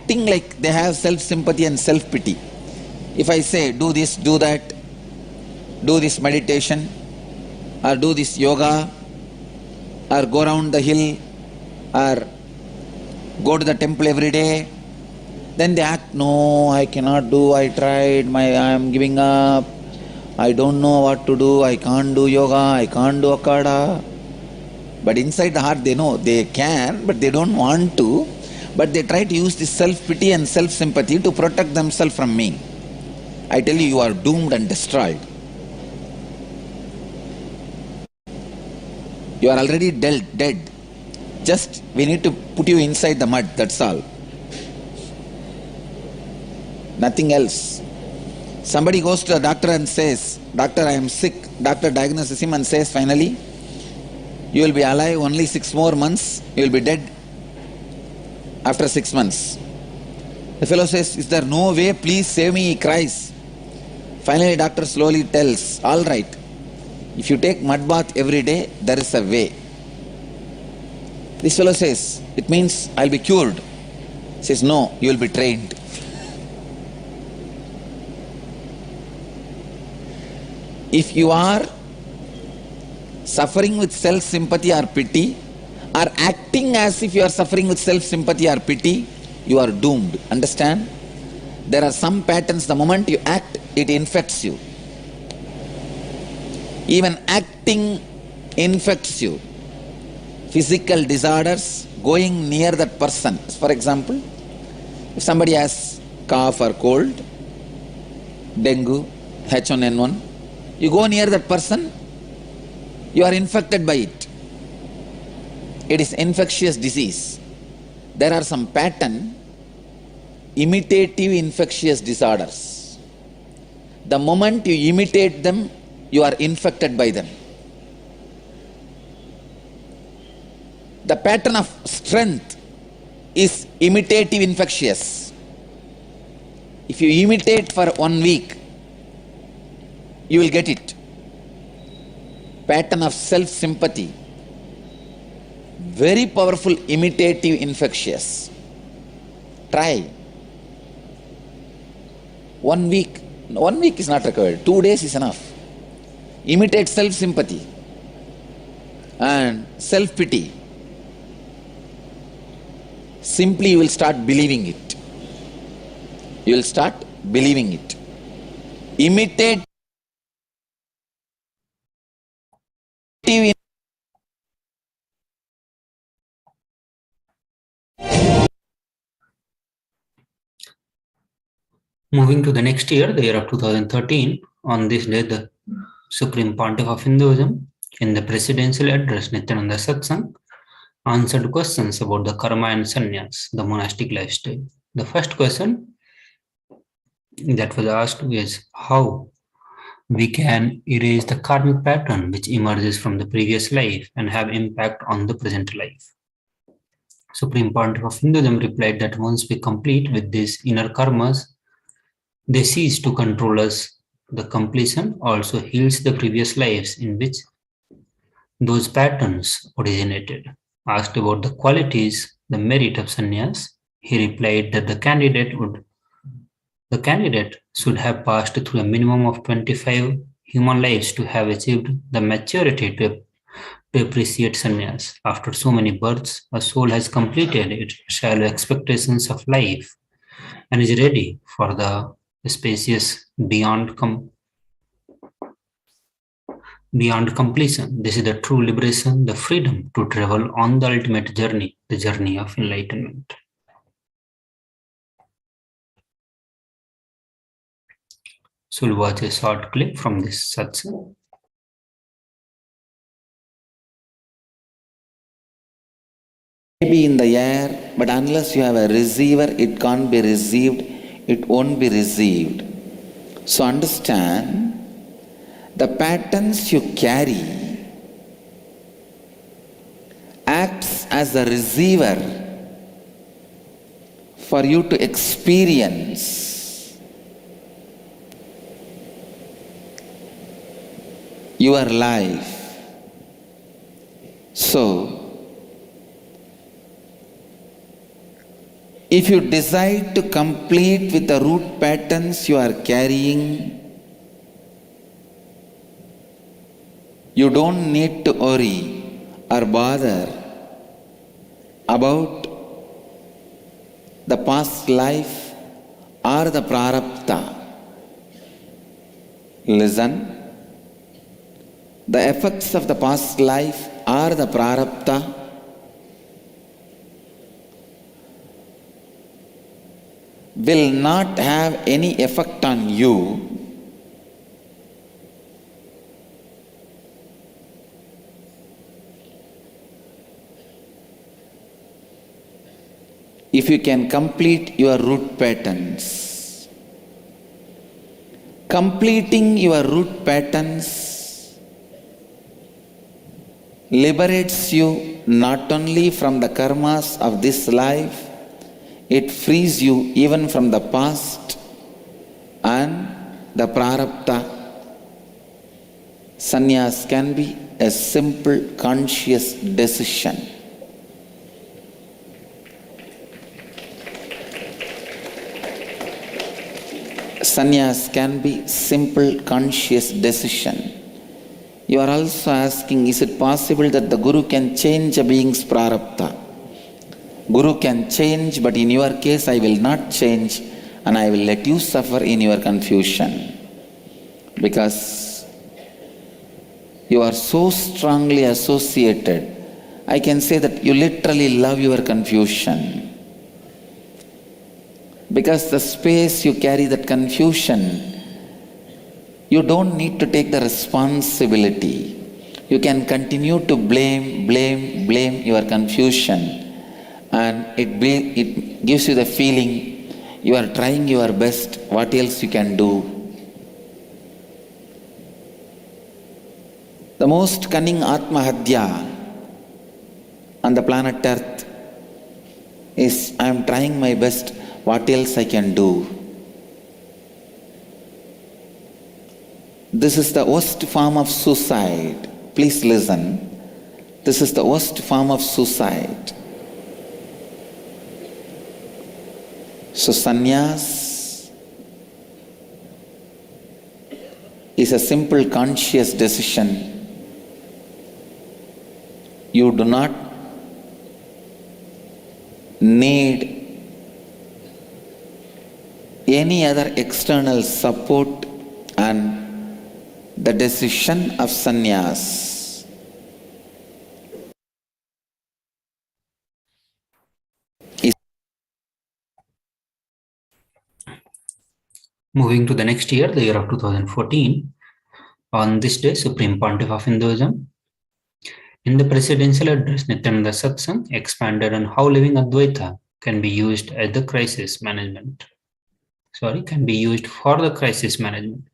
acting like they have self-sympathy and self-pity. If I say, do this, do that, do this meditation, or do this yoga, or go around the hill, or go to the temple every day, then they act, no, I cannot do, I tried, I am giving up, I don't know what to do, I can't do yoga, I can't do akada. But inside the heart they know they can, but they don't want to. But they try to use this self-pity and self-sympathy to protect themselves from me. I tell you, you are doomed and destroyed. You are already dead. Just we need to put you inside the mud, that's all. Nothing else. Somebody goes to the doctor and says, doctor, I am sick. Doctor diagnoses him and says, finally, you will be alive only 6 more months, you will be dead after 6 months. The fellow says, is there no way, please save me, he cries. Finally, doctor slowly tells, all right, if you take mud bath every day, there is a way. This fellow says, it means I will be cured. He says, no, you will be trained. If you are suffering with self-sympathy or pity, or acting as if you are suffering with self-sympathy or pity, you are doomed. Understand? There are some patterns, the moment you act, it infects you. Even acting infects you. Physical disorders, going near that person. For example, if somebody has cough or cold, dengue, H1N1, you go near that person, you are infected by it. It is infectious disease. There are some pattern, imitative infectious disorders. The moment you imitate them, you are infected by them. The pattern of strength is imitative infectious. If you imitate for 1 week, you will get it. Pattern of self-sympathy, very powerful imitative infectious. Try. 1 week. 1 week is not required. 2 days is enough. Imitate self-sympathy and self-pity. Simply you will start believing it. You will start believing it. Imitate Moving to the next year, the year of 2013, on this day, the Supreme Pontiff of Hinduism, in the presidential address Nithyananda Satsang, answered questions about the karma and sannyas, the monastic lifestyle. The first question that was asked is how we can erase the karmic pattern which emerges from the previous life and have impact on the present life. Supreme Pontiff of Hinduism replied that once we complete with these inner karmas, they cease to control us. The completion also heals the previous lives in which those patterns originated. Asked about the qualities, the merit of sannyas, he replied that the candidate should have passed through a minimum of 25 human lives to have achieved the maturity to appreciate sannyas. After so many births, a soul has completed its shallow expectations of life and is ready for the spacious beyond completion. This is the true liberation, the freedom to travel on the ultimate journey, the journey of enlightenment. So we'll watch a short clip from this satsang. Maybe in the air, but unless you have a receiver, it can't be received, it won't be received. So understand, the patterns you carry acts as a receiver for you to experience your life. So, If you decide to complete with the root patterns you are carrying, you don't need to worry or bother about the past life or the prarabdha. Listen, the effects of the past life or the prarabdha will not have any effect on you if you can complete your root patterns. Completing your root patterns liberates you not only from the karmas of this life, it frees you even from the past and the prarabdha. Sannyas can be a simple conscious decision. Sannyas can be simple conscious decision. You are also asking, is it possible that the Guru can change a being's prarabdha? Guru can change, but in your case I will not change and I will let you suffer in your confusion. Because you are so strongly associated, I can say that you literally love your confusion. Because the space you carry that confusion, you don't need to take the responsibility. You can continue to blame your confusion. And it gives you the feeling you are trying your best, what else you can do. The most cunning Atmahadya on the planet Earth is, I am trying my best, what else I can do. This is the worst form of suicide. Please listen. This is the worst form of suicide. So sannyas is a simple conscious decision. You do not need any other external support, and the decision of sannyas is. Moving to the next year, the year of 2014, on this day, Supreme Pontiff of Hinduism, in the presidential address, Nithyananda Satsang expanded on how living Advaita can be used as the crisis management. Can be used for the crisis management.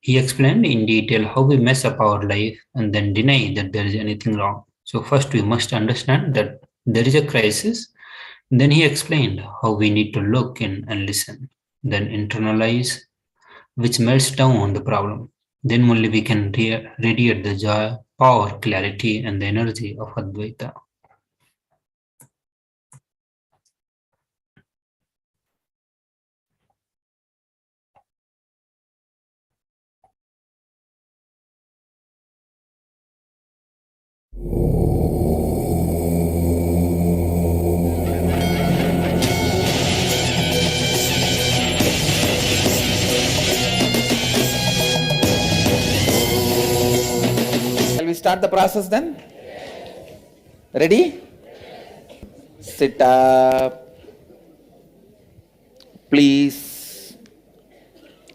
He explained in detail how we mess up our life and then deny that there is anything wrong. So first we must understand that there is a crisis. Then he explained how we need to look in and listen, then internalize, which melts down the problem. Then only we can radiate the joy, power, clarity, and the energy of Advaita. Shall we start the process then? Ready? Sit up. Please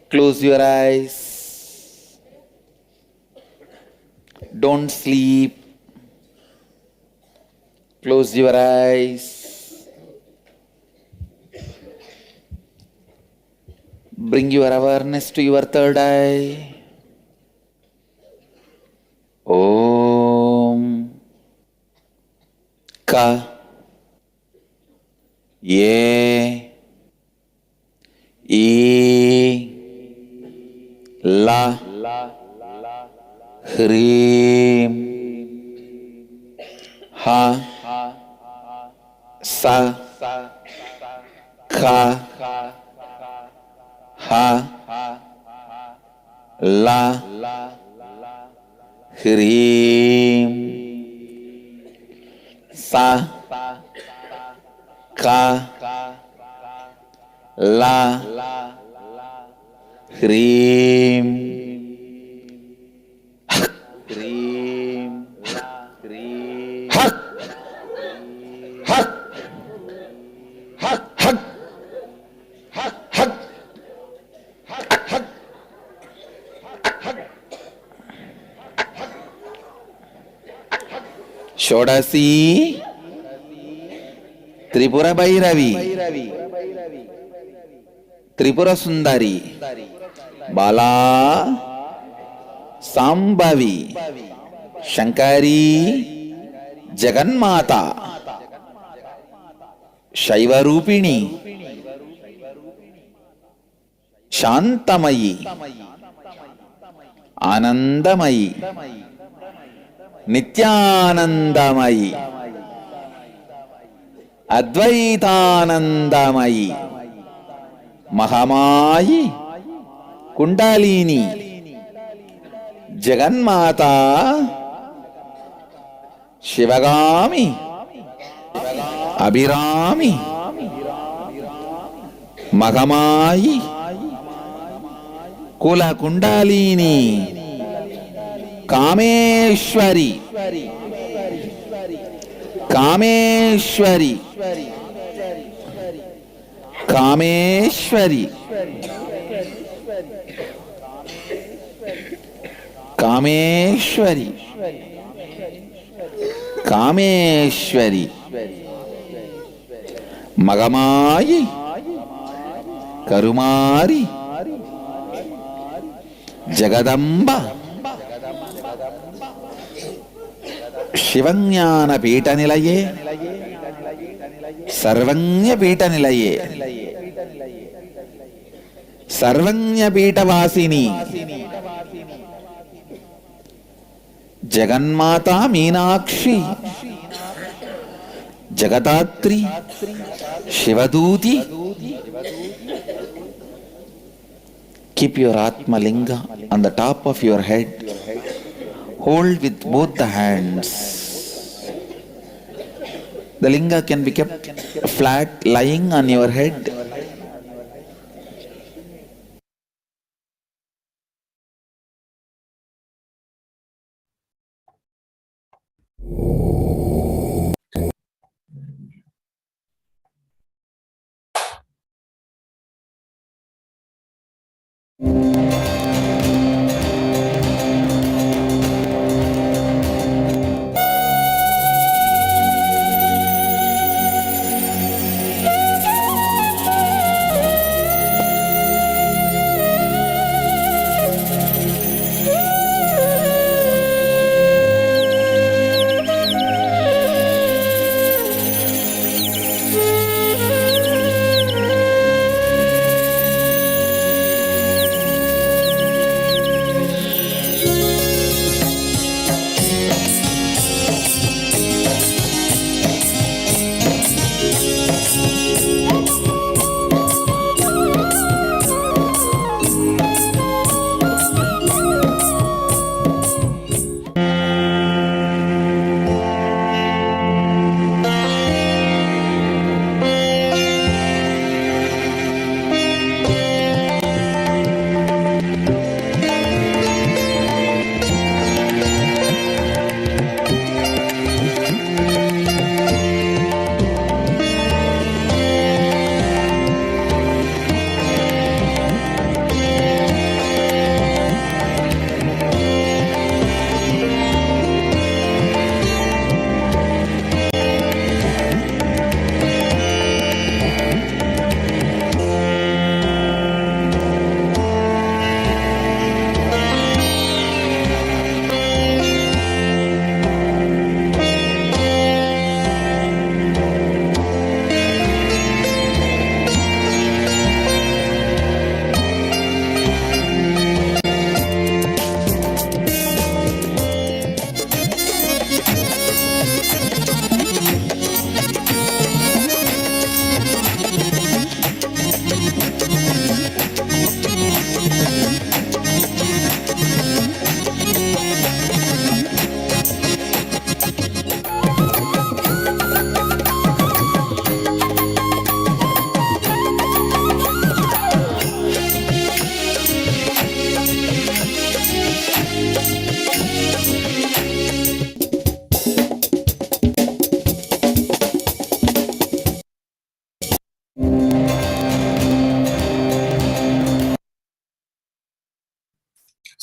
close your eyes. Don't sleep. Close your eyes. Bring your awareness to your third eye. Om Ka Ye E La Hrim Ha Sa Kha, Ha, La, Hrim, Sa, Ka, La, Hrim, Hrim, Hak, Hak, Hak, Hak, Hak, Hak, Shodasi, Tripura Bhairavi, Tripura Sundari, Bala, Sambhavi, Shankari, Jaganmata, Shaiva Rupini, Shantamayi, Anandamayi, Nithyanandamayi, Advaitanandamayi, Mahamayi, Kundalini, Jaganmata, Shivagami, Abhirami, Mahamayi, Kula Kundalini, Kameshwari, Kameshwari, Kameshwari, Kameshwari, Kameshwari, Magamayi, Karumari, Jagadamba, Shivanyana Pita Nilaye, Sarvanya Pita Nilaye, Sarvanya Pita Vasini, Jaganmata Meenakshi, Jagadatri, Shivaduti. Keep your Atma Linga on the top of your head. Hold with both the hands. The linga can be kept flat, lying on your head.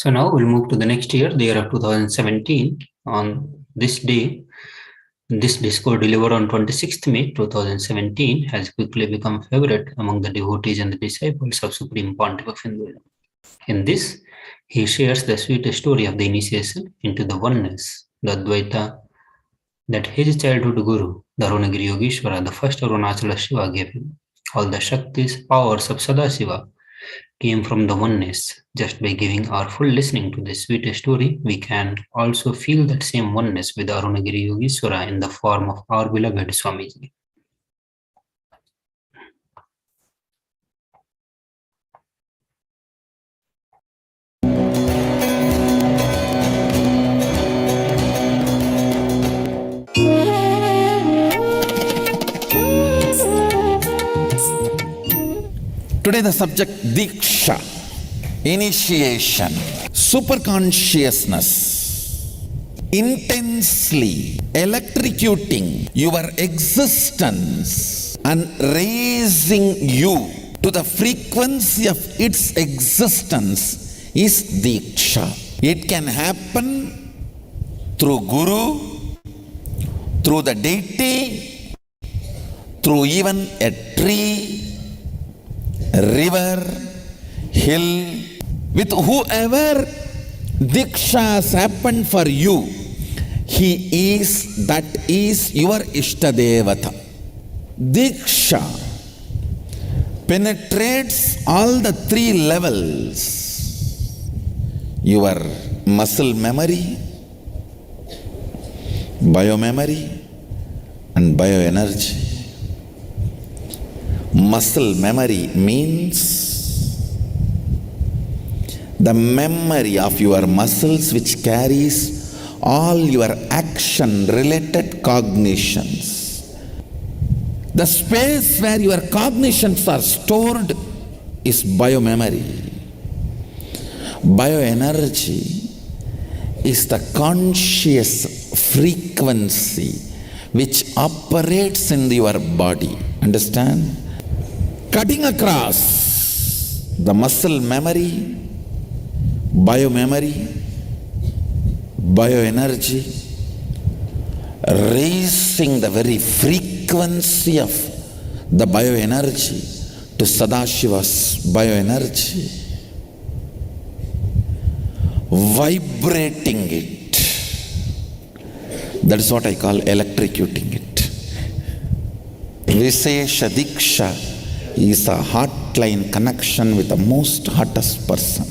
So now we'll move to the next year, the year of 2017. On this day, this discourse delivered on 26th May 2017 has quickly become favorite among the devotees and the disciples of Supreme Pontiff of Hinduism. In this, he shares the sweet story of the initiation into the oneness, the Advaita, that his childhood guru, the Arunagiri Yogeshwara, the first Arunachala Shiva, gave him. All the Shaktis, powers of Sadashiva came from the oneness. Just by giving our full listening to this sweet story, we can also feel that same oneness with Arunagiri Yogeshwara in the form of our beloved Swamiji. Today the subject Diksha, initiation, superconsciousness, intensely electrocuting your existence and raising you to the frequency of its existence is Diksha. It can happen through Guru, through the deity, through even a tree, river, hill, with whoever Diksha has happened for you, that is your Ishtadevata. Diksha penetrates all the three levels: your muscle memory, biomemory, and bioenergy. Muscle memory means the memory of your muscles which carries all your action-related cognitions. The space where your cognitions are stored is biomemory. Bioenergy is the conscious frequency which operates in your body. Understand? Cutting across the muscle memory, biomemory, bioenergy, raising the very frequency of the bioenergy to Sadashiva's bioenergy, vibrating it. That is what I call electrocuting it. Vishesha Diksha is a hotline connection with the most hottest person.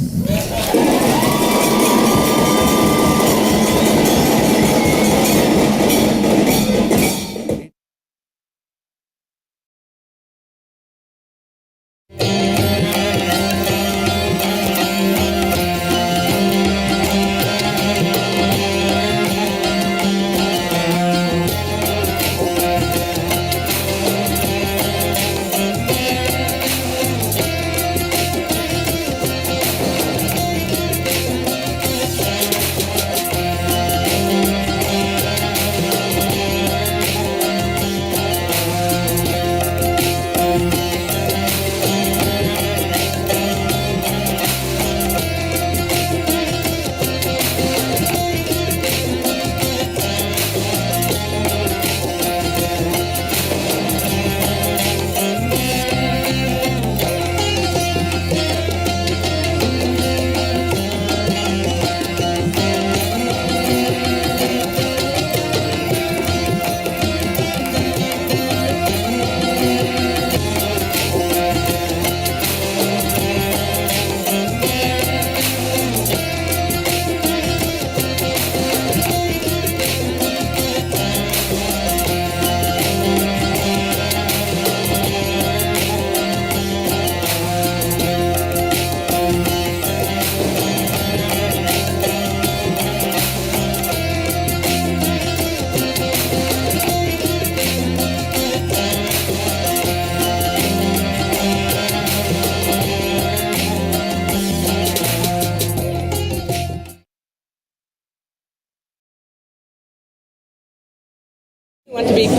I want to be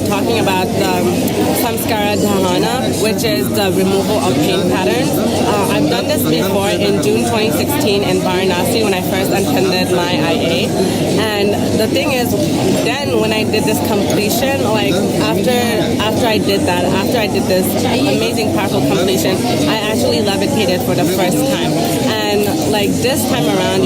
talking about Samskara Dahana, which is the removal of pain patterns. I've done this before in June 2016 in Varanasi when I first attended my IA. And the thing is, then when I did this completion, like after I did this amazing powerful completion, I actually levitated for the first time. And like this time around,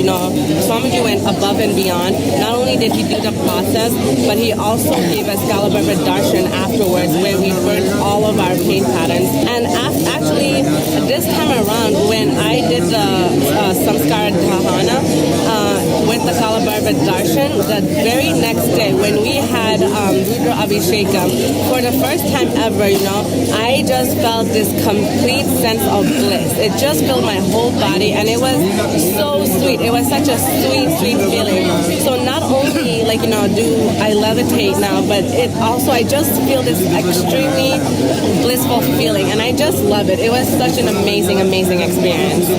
Swamiji went above and beyond. Not only did he do the process, but he also gave us Galabhava Darshan afterwards, where we burned all of our pain patterns. And actually, this time around, when I did the Samskara Dahana with the Galabhava Darshan, the very next day, when we had Rudra Abhishekam, for the first time ever, I just felt this complete sense of bliss. It just filled my whole body, and it was so sweet. It was such a sweet, sweet feeling. So not only do I levitate now, but it also, I just feel this extremely blissful feeling, and I just love it. It was such an amazing, amazing experience.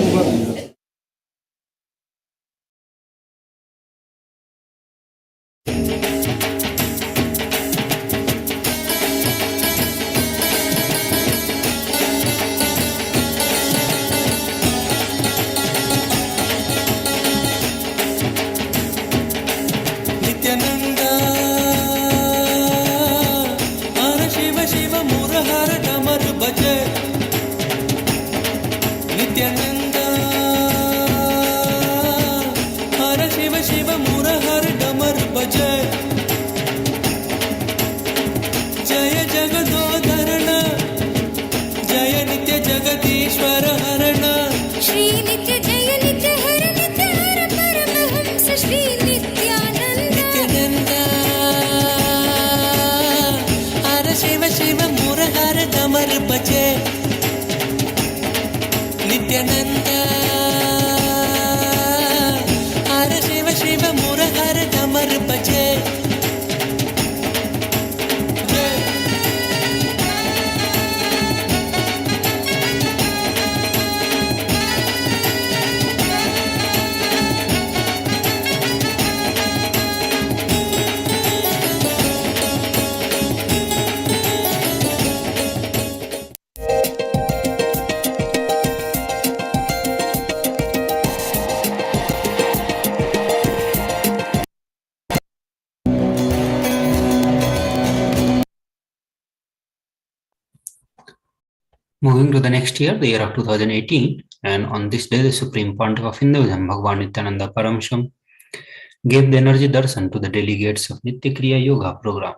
Nithyananda, Hara Shiva Shiva Murahara Damar Bhaje. Moving to the next year, the year of 2018, and on this day, the Supreme Pontiff of Hinduism, Bhagavan Nithyananda Paramashivam, gave the energy darshan to the delegates of Nitya Kriya Yoga program.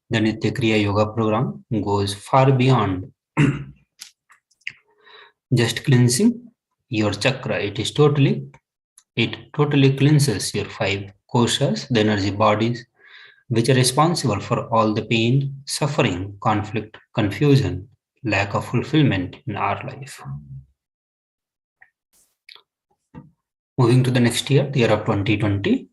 The Nitya Kriya Yoga program goes far beyond just cleansing your chakra. It totally cleanses your 5 koshas, the energy bodies, which are responsible for all the pain, suffering, conflict, confusion, lack of fulfillment in our life. Moving to the next year, the year of 2020.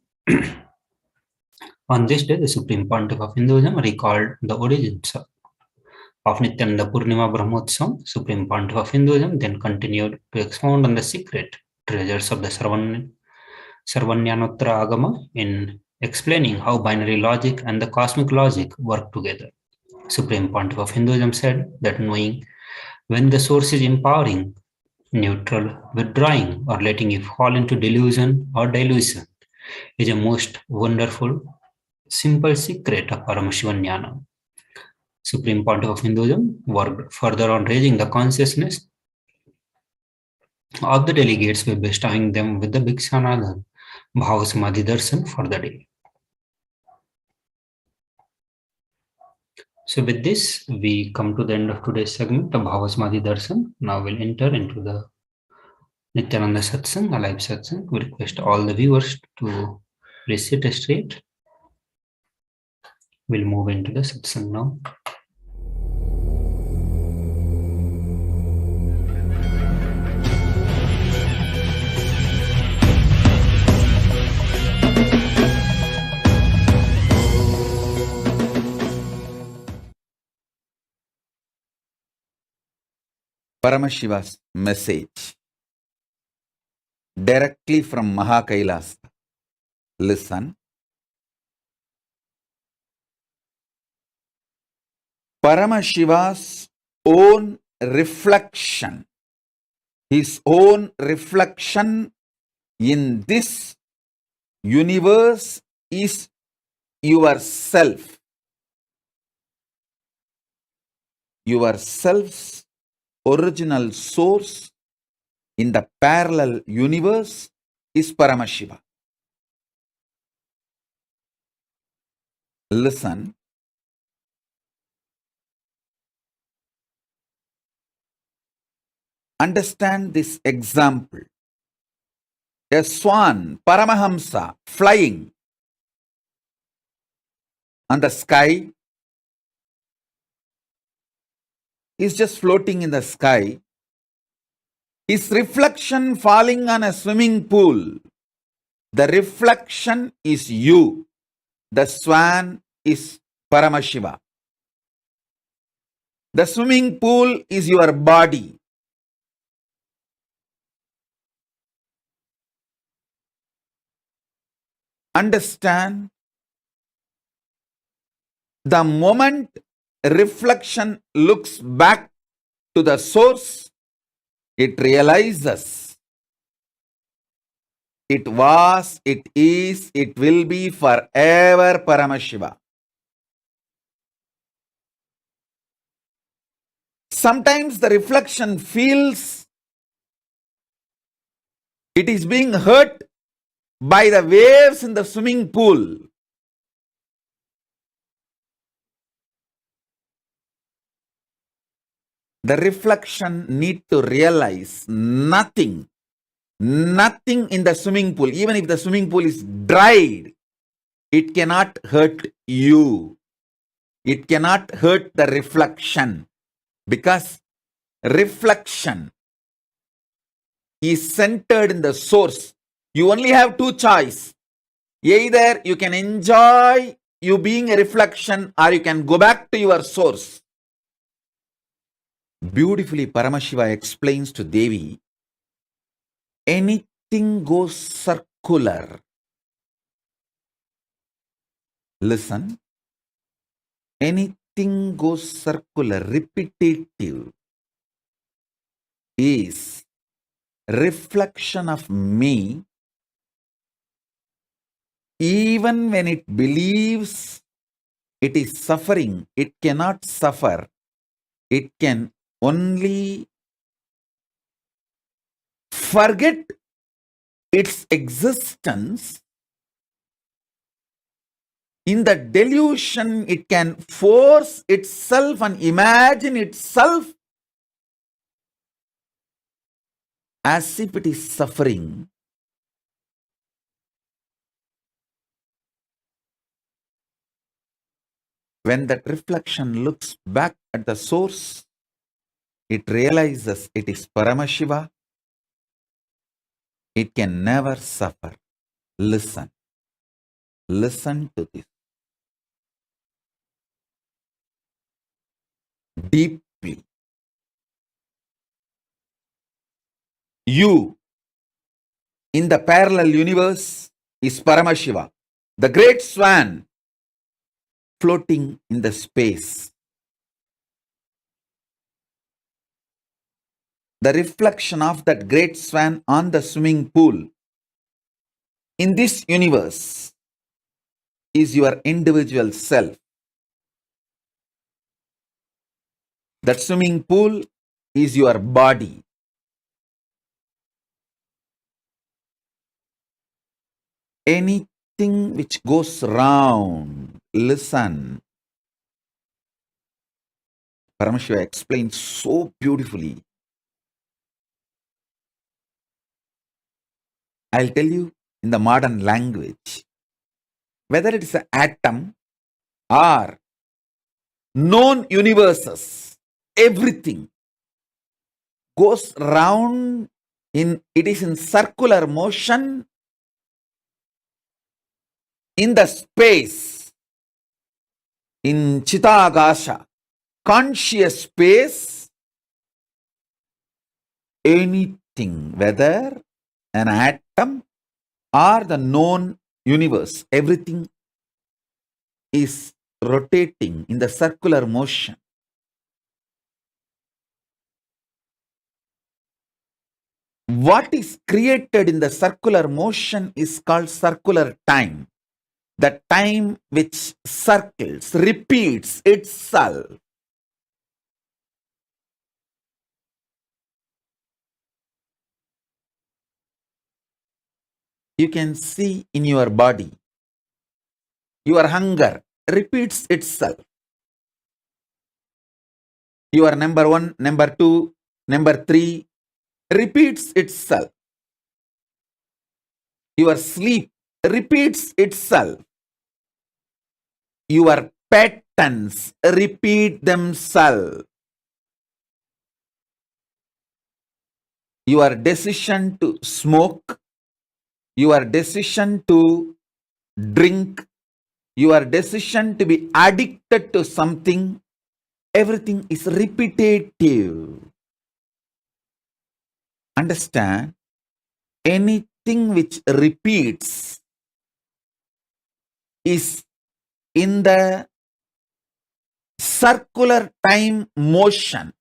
On this day, the Supreme Pontiff of Hinduism recalled the origins of Nityananda Purnima Brahmotsavam. Supreme Pontiff of Hinduism then continued to expound on the secret treasures of the Sarvanyanottara Agama in explaining how binary logic and the cosmic logic work together. Supreme Pontiff of Hinduism said that knowing when the source is empowering, neutral, withdrawing, or letting you fall into delusion or dilution is a most wonderful, simple secret of Paramashivan Jnana. Supreme Pontiff of Hinduism worked further on raising the consciousness of the delegates by bestowing them with the Bhikshanadhan Bhava Samadhi Darshan for the day. So with this, we come to the end of today's segment of Bhava Samadhi Darshan. Now we'll enter into the Nityananda Satsang, a live Satsang. We request all the viewers to please sit straight. We'll move into the Satsang now. Paramashiva's message directly from KAILASA. Listen. Paramashiva's own reflection, his own reflection in this universe is yourself. Yourself's original source in the parallel universe is Paramashiva. Listen. Understand this example. A swan, Paramahamsa, flying on the sky, is just floating in the sky. His reflection falling on a swimming pool. The reflection is you. The swan is Paramashiva. The swimming pool is your body. Understand, the moment reflection looks back to the source, it realizes it was, it is, it will be forever Paramashiva. Sometimes the reflection feels it is being hurt by the waves in the swimming pool. The reflection need to realize nothing in the swimming pool, even if the swimming pool is dried, it cannot hurt you. It cannot hurt the reflection, because reflection is centered in the source. You only have two choices. Either you can enjoy you being a reflection, or you can go back to your source. Beautifully, Paramashiva explains to Devi, anything goes circular. Listen, anything goes circular, repetitive, is reflection of me. Even when it believes it is suffering, it cannot suffer. It can only forget its existence. In the delusion, it can force itself and imagine itself as if it is suffering. When that reflection looks back at the source, it realizes it is Paramashiva. It can never suffer. Listen. Listen to this deeply. You in the parallel universe is Paramashiva, the great swan floating in the space. The reflection of that great swan on the swimming pool in this universe is your individual self. That swimming pool is your body. Anything which goes round, listen. Paramashiva explains so beautifully. I'll tell you in the modern language, whether it is an atom or known universes, everything goes round it is in circular motion in the space, in Chitagasha, conscious space. Anything, whether an atom or the known universe, everything is rotating in the circular motion. What is created in the circular motion is called circular time. The time which circles, repeats itself. You can see in your body, your hunger repeats itself. Your number 1, number 2, number 3 repeats itself. Your sleep repeats itself. Your patterns repeat themselves. Your decision to smoke, your decision to drink, your decision to be addicted to something, everything is repetitive. Understand? Anything which repeats is in the circular time motion.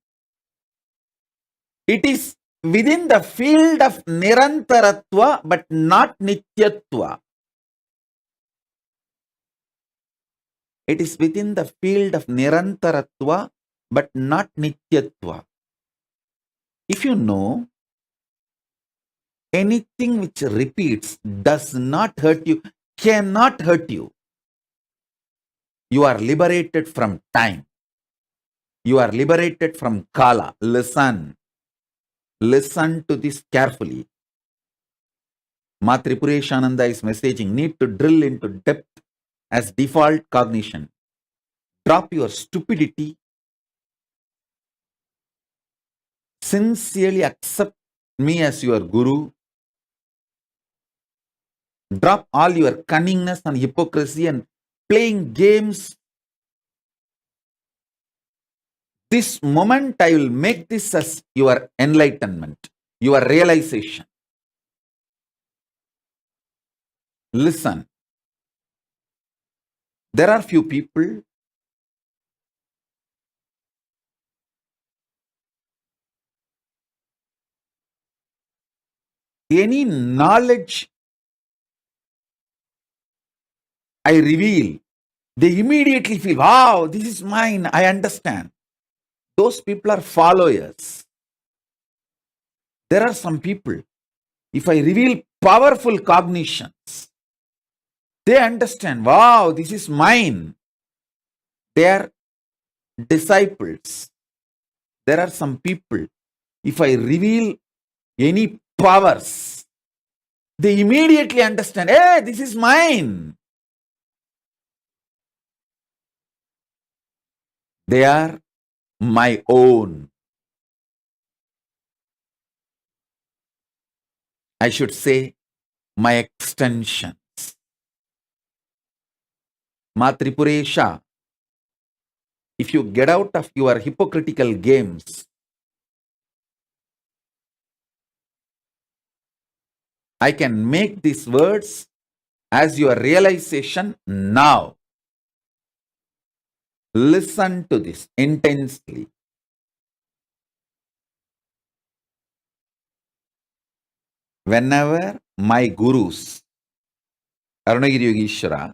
It is within the field of Nirantaratva but not Nityatva. It is within the field of Nirantaratva but not Nityatva. If you know, anything which repeats does not hurt you, cannot hurt you. You are liberated from time. You are liberated from Kala. Listen. Listen to this carefully. Ma Tripureshananda is messaging, need to drill into depth as default cognition. Drop your stupidity. Sincerely accept me as your guru. Drop all your cunningness and hypocrisy and playing games. This moment I will make this as your enlightenment, your realization. Listen. There are few people any knowledge I reveal, they immediately feel, wow, this is mine, I understand. Those people are followers. There are some people, if I reveal powerful cognitions, they understand, wow, this is mine. They are disciples. There are some people, if I reveal any powers, they immediately understand, hey, this is mine. They are my own. I should say, my extensions. Ma Tripuresha, if you get out of your hypocritical games, I can make these words as your realization now. Listen to this intensely. Whenever my gurus, Arunagiri Yogeshwara,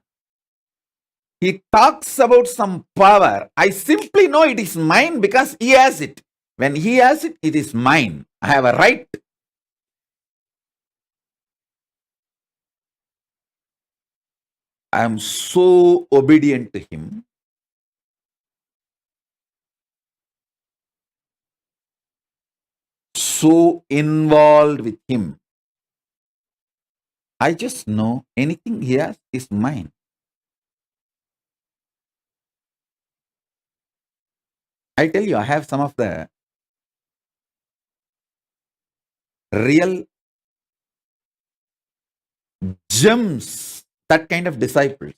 he talks about some power, I simply know it is mine because he has it. When he has it, it is mine. I have a right. I am so obedient to him. So involved with him. I just know anything he has is mine. I tell you, I have some of the real gems, that kind of disciples.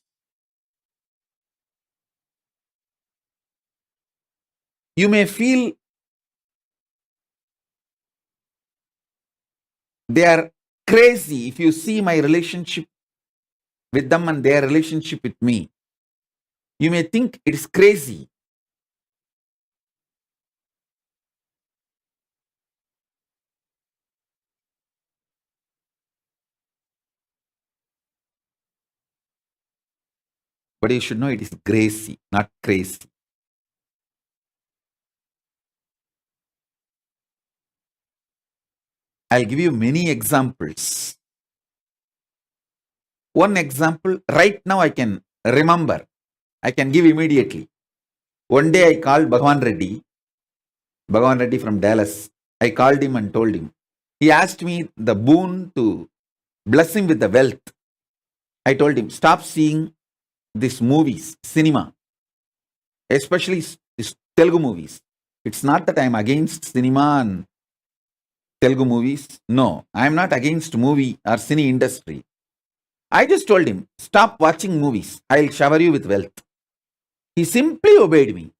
You may feel they are crazy if you see my relationship with them and their relationship with me. You may think it is crazy. But you should know it is gracie, not crazy. I'll give you many examples. One example, right now I can remember. I can give immediately. One day I called Bhagavan Reddy from Dallas. I called him and told him. He asked me the boon to bless him with the wealth. I told him, stop seeing these movies, cinema, especially these Telugu movies. It's not that I'm against cinema and Telugu movies. No, I'm not against movie or cine industry. I just told him, stop watching movies. I'll shower you with wealth. He simply obeyed me.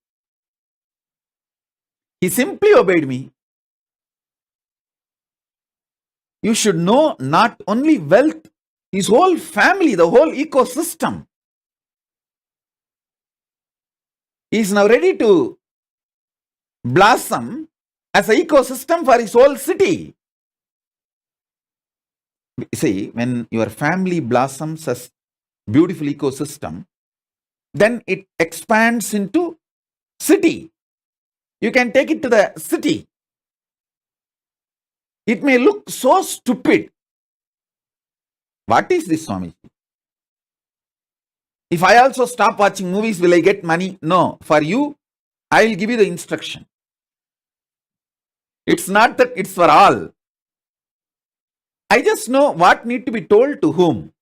You should know not only wealth, his whole family, the whole ecosystem. He is now ready to blossom as an ecosystem for his whole city. See, when your family blossoms as beautiful ecosystem, then it expands into city. You can take it to the city. It may look so stupid. What is this, Swamiji? If I also stop watching movies, will I get money? No. For you, I will give you the instruction. It's not that it's for all. I just know what need to be told to whom.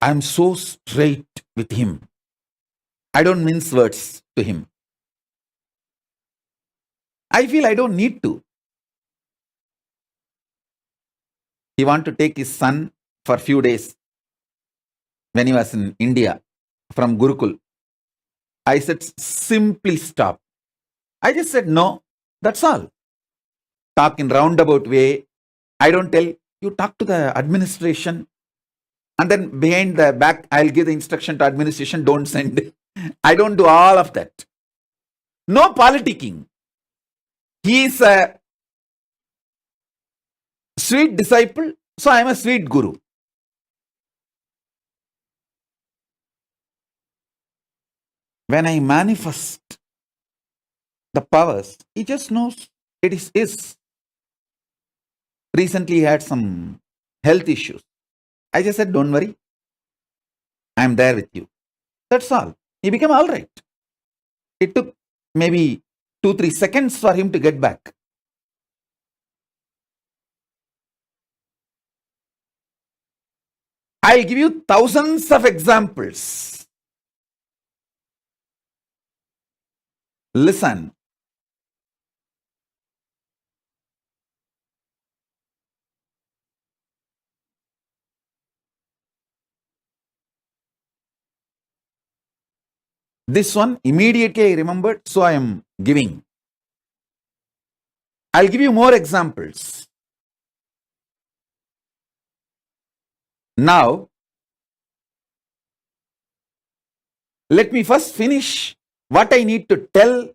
I am so straight with him. I don't mince words to him. I feel I don't need to. He wanted to take his son for a few days when he was in India from Gurukul. I said, simply stop. I just said, no, that's all. Talk in roundabout way. I don't tell you, talk to the administration. And then behind the back, I'll give the instruction to administration, don't send. I don't do all of that. No politicking. He is a sweet disciple, so I am a sweet guru. When I manifest the powers, he just knows it is his. Recently, he had some health issues. I just said, don't worry. I am there with you. That's all. He became all right. It took maybe 2-3 seconds for him to get back. I'll give you thousands of examples. Listen. This one immediately I remembered, so I am giving. I'll give you more examples. Now, let me first finish what I need to tell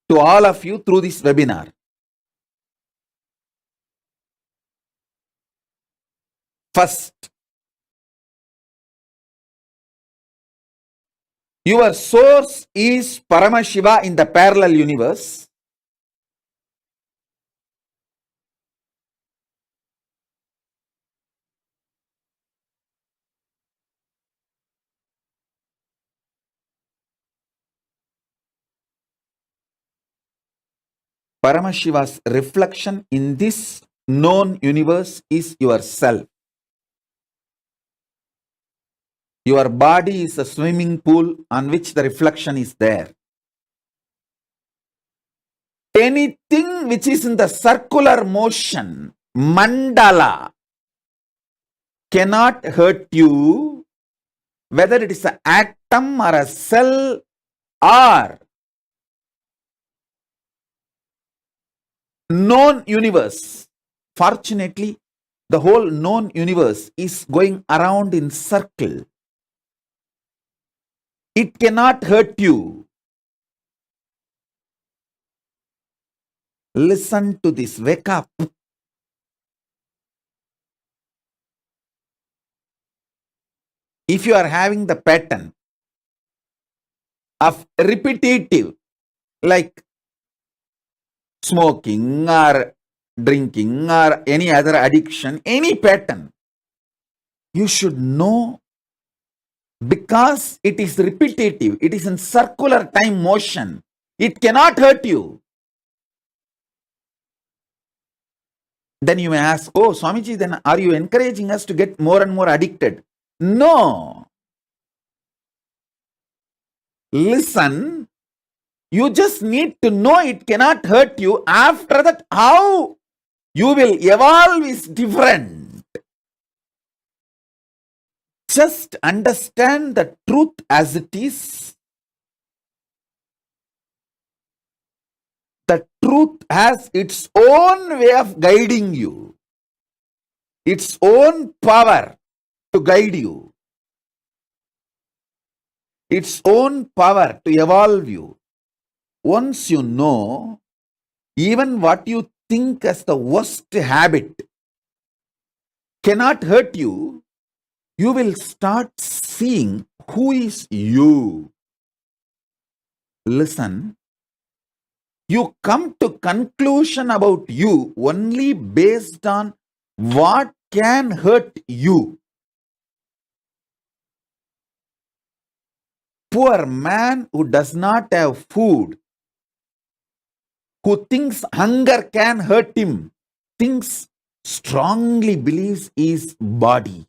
to all of you through this webinar. First, your source is Paramashiva in the parallel universe. Paramashiva's reflection in this known universe is yourself. Your body is a swimming pool on which the reflection is there. Anything which is in the circular motion, mandala, cannot hurt you, whether it is an atom or a cell or known universe. Fortunately, the whole known universe is going around in circle. It cannot hurt you. Listen to this. Wake up. If you are having the pattern of repetitive, like smoking or drinking or any other addiction, any pattern, you should know, because it is repetitive, it is in circular time motion, it cannot hurt you. Then you may ask, oh, Swamiji, then are you encouraging us to get more and more addicted? No. Listen, you just need to know it cannot hurt you. After that, how you will evolve is different. Just understand the truth as it is. The truth has its own way of guiding you, its own power to guide you, its own power to evolve you. Once you know, even what you think as the worst habit cannot hurt you, you will start seeing who is you. Listen, you come to conclusion about you only based on what can hurt you. Poor man who does not have food, who thinks hunger can hurt him, thinks strongly believes his body.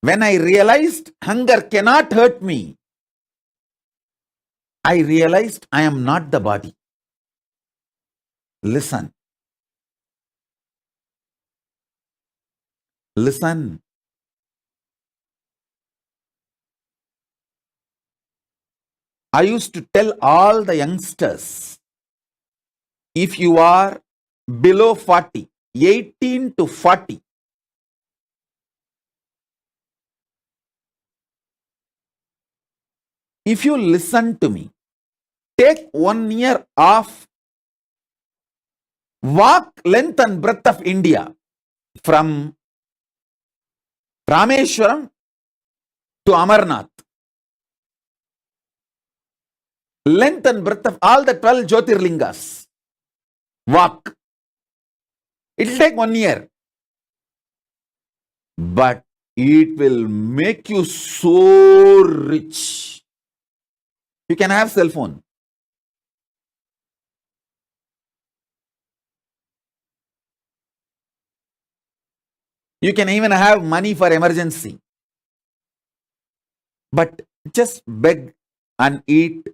When I realized hunger cannot hurt me, I realized I am not the body. Listen. Listen. I used to tell all the youngsters, if you are below 40, 18 to 40, if you listen to me, take 1 year off, walk length and breadth of India from Rameshwaram to Amarnath. Length and breadth of all the 12 Jyotirlingas. Walk. It will take 1 year. But it will make you so rich. You can have cell phone. You can even have money for emergency. But just beg and eat,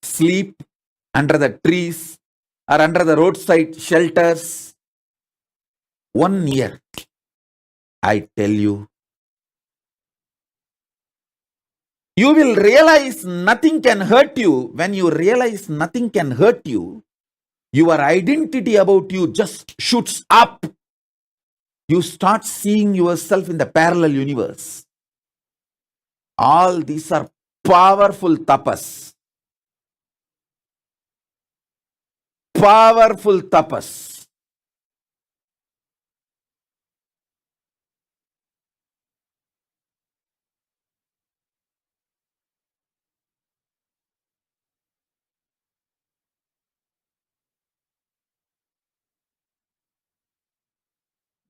sleep under the trees or under the roadside shelters. 1 year, I tell you, you will realize nothing can hurt you. When you realize nothing can hurt you, your identity about you just shoots up. You start seeing yourself in the parallel universe. All these are powerful tapas. Powerful tapas.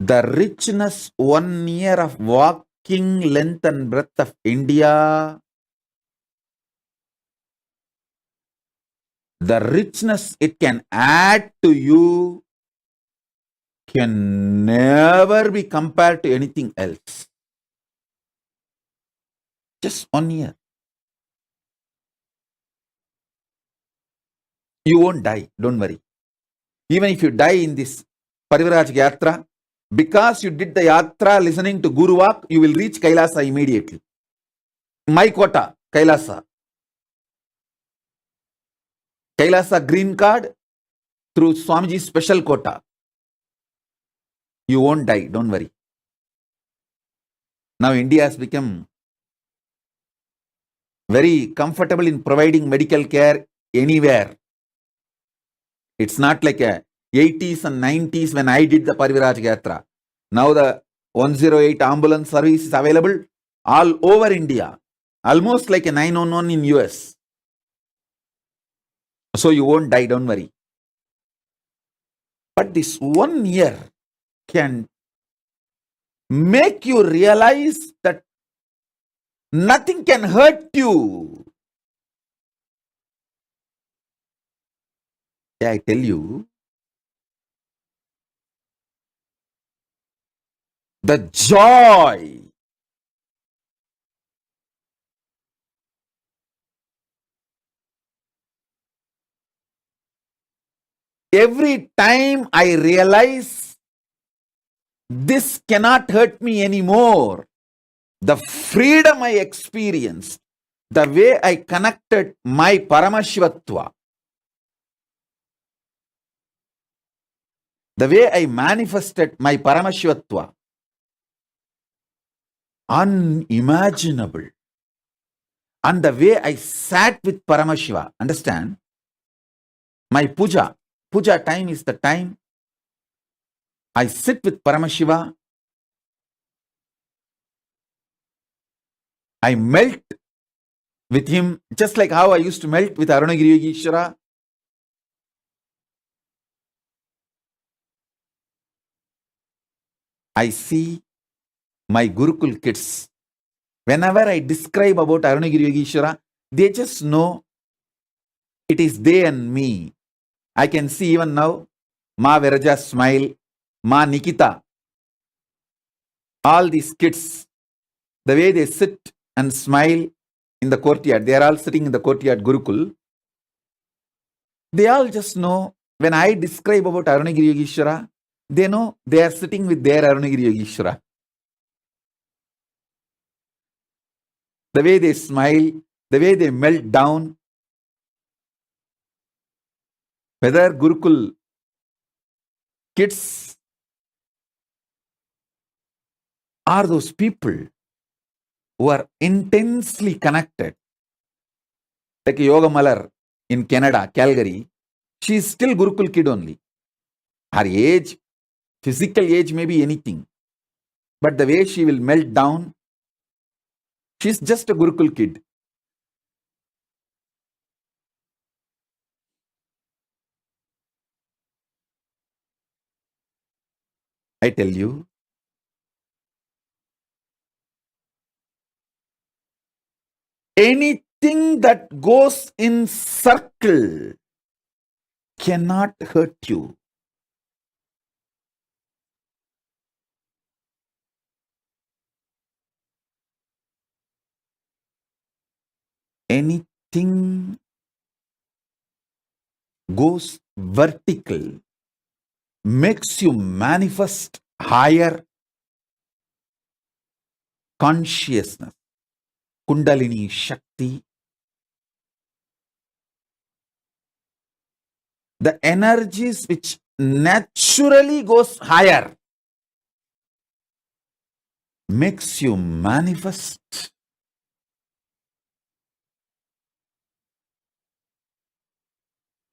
The richness 1 year of walking length and breadth of India, the richness it can add to you can never be compared to anything else. Just 1 year. You won't die, don't worry. Even if you die in this Parivraj Yatra, because you did the Yatra listening to Guru Walk, you will reach Kailasa immediately. My quota, Kailasa. Kailasa green card through Swamiji's special quota. You won't die, don't worry. Now India has become very comfortable in providing medical care anywhere. It's not like a 80s and 90s when I did the Pariviraj Yatra. Now the 108 ambulance service is available all over India, almost like a 911 in US. So you won't die, don't worry. But this 1 year can make you realize that nothing can hurt you. Yeah, I tell you, the joy every time I realize this cannot hurt me anymore, the freedom I experienced, the way I connected my Paramashivatva, the way I manifested my Paramashivatva, unimaginable. And the way I sat with Paramashiva, understand? My puja time is the time I sit with Paramashiva, I melt with him, just like how I used to melt with Arunagiri Yogeshwara. I see my Gurukul kids. Whenever I describe about Arunagiri Yogeshwara, they just know it is they and me. I can see even now, Ma Viraja's smile, Ma Nikita, all these kids, the way they sit and smile in the courtyard, they are all sitting in the courtyard Gurukul. They all just know, when I describe about Arunagiri Yogeshwara, they know they are sitting with their Arunagiri Yogeshwara. The way they smile, the way they melt down, whether Gurukul kids are those people who are intensely connected. Like Yoga Malar in Canada, Calgary, she is still Gurukul kid only. Her age, physical age may be anything, but the way she will melt down, she's just a Gurukul kid. I tell you, anything that goes in circle cannot hurt you. Anything goes vertical makes you manifest higher consciousness, Kundalini Shakti. The energies which naturally goes higher makes you manifest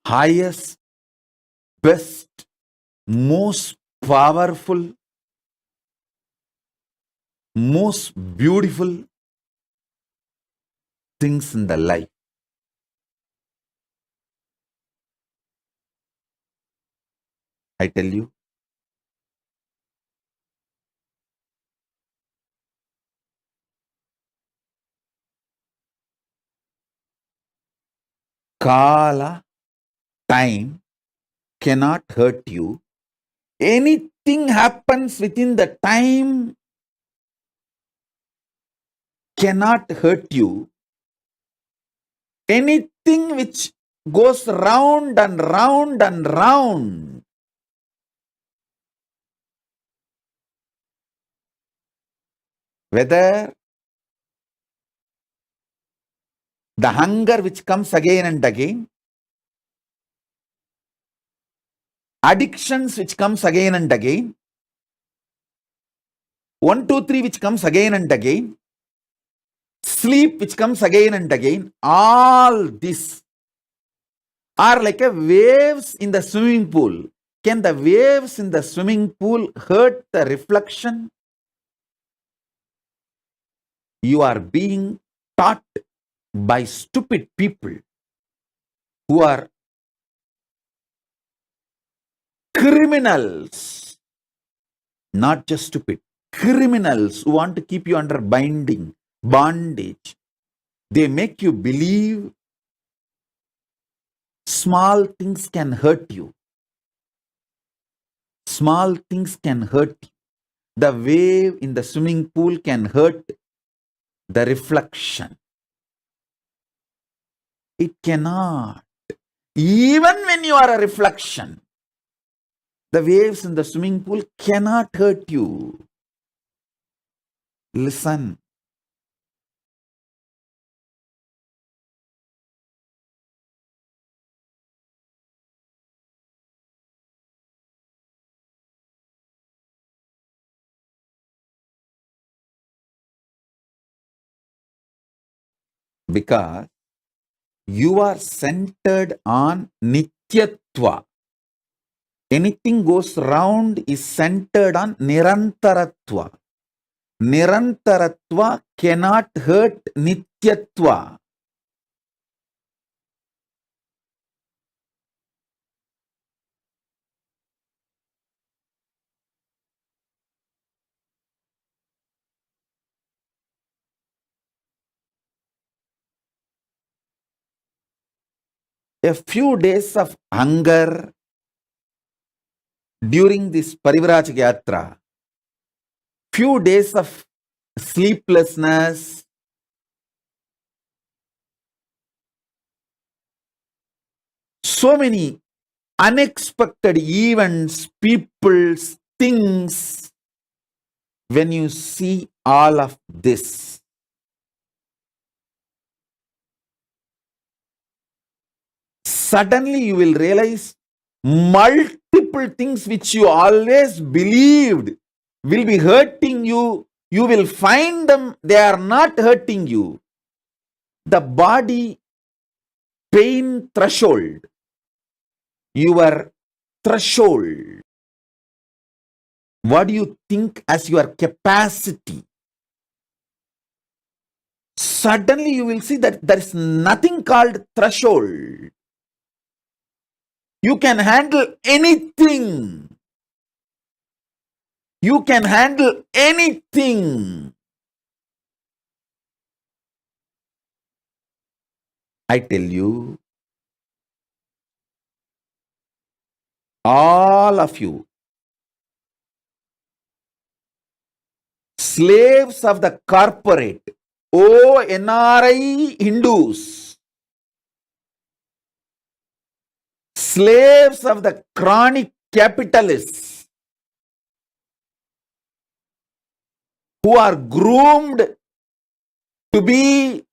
highest, best, most powerful, most beautiful things in the life. I tell you, Kala, time, cannot hurt you. Anything happens within the time cannot hurt you. Anything which goes round and round and round, whether the hunger which comes again and again, addictions which comes again and again, 1, 2, 3 which comes again and again, sleep which comes again and again, all this are like a waves in the swimming pool. Can the waves in the swimming pool hurt the reflection? You are being taught by stupid people who are criminals, not just stupid, criminals who want to keep you under bondage. They make you believe small things can hurt you. Small things can hurt you. The wave in the swimming pool can hurt the reflection. It cannot. Even when you are a reflection, the waves in the swimming pool cannot hurt you. Listen. Because you are centered on Nityatva. Anything goes round is centered on Nirantaratva. Nirantaratva cannot hurt Nityatva. A few days of hunger during this Parivraj Yatra, few days of sleeplessness, so many unexpected events, people, things. When you see all of this, suddenly you will realize multiple things which you always believed will be hurting you. You will find them, they are not hurting you. The body pain threshold, your threshold, what do you think as your capacity? Suddenly you will see that there is nothing called threshold. You can handle anything. You can handle anything. I tell you, all of you, slaves of the corporate, oh NRI Hindus, slaves of the chronic capitalists who are groomed to be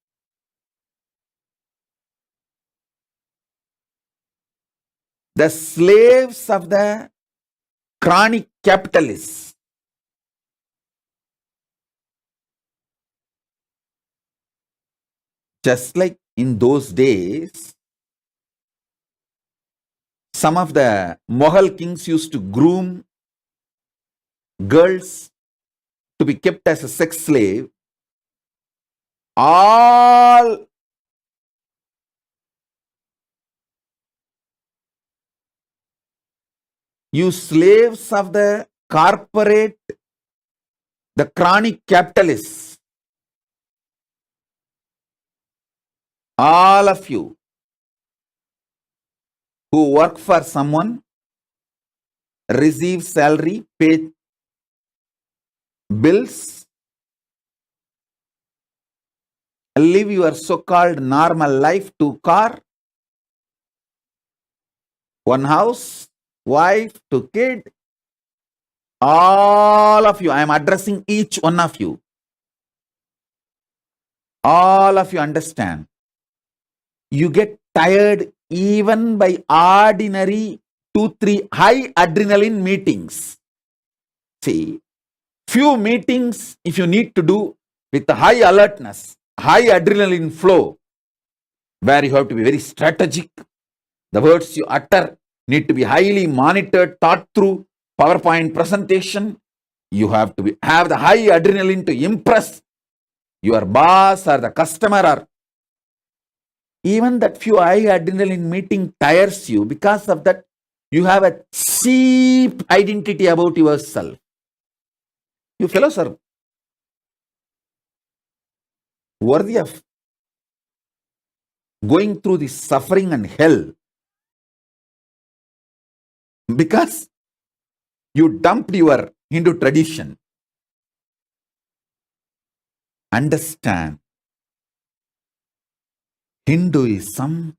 the slaves of the chronic capitalists. Just like in those days, some of the Mughal kings used to groom girls to be kept as a sex slave. All you slaves of the corporate, the chronic capitalists, all of you who work for someone, receive salary, pay bills, live your so-called normal life, 2 car, 1 house, wife, 2 kid, all of you, I am addressing each one of you. All of you understand. You get tired even by ordinary 2, 3 high adrenaline meetings. See, few meetings if you need to do with a high alertness, high adrenaline flow, where you have to be very strategic. The words you utter need to be highly monitored, thought through. PowerPoint presentation, you have to have the high adrenaline to impress your boss or the customer, or even that few high adrenaline meeting tires you. Because of that, you have a cheap identity about yourself. You fellows are worthy of going through this suffering and hell because you dumped your Hindu tradition. Understand, Hinduism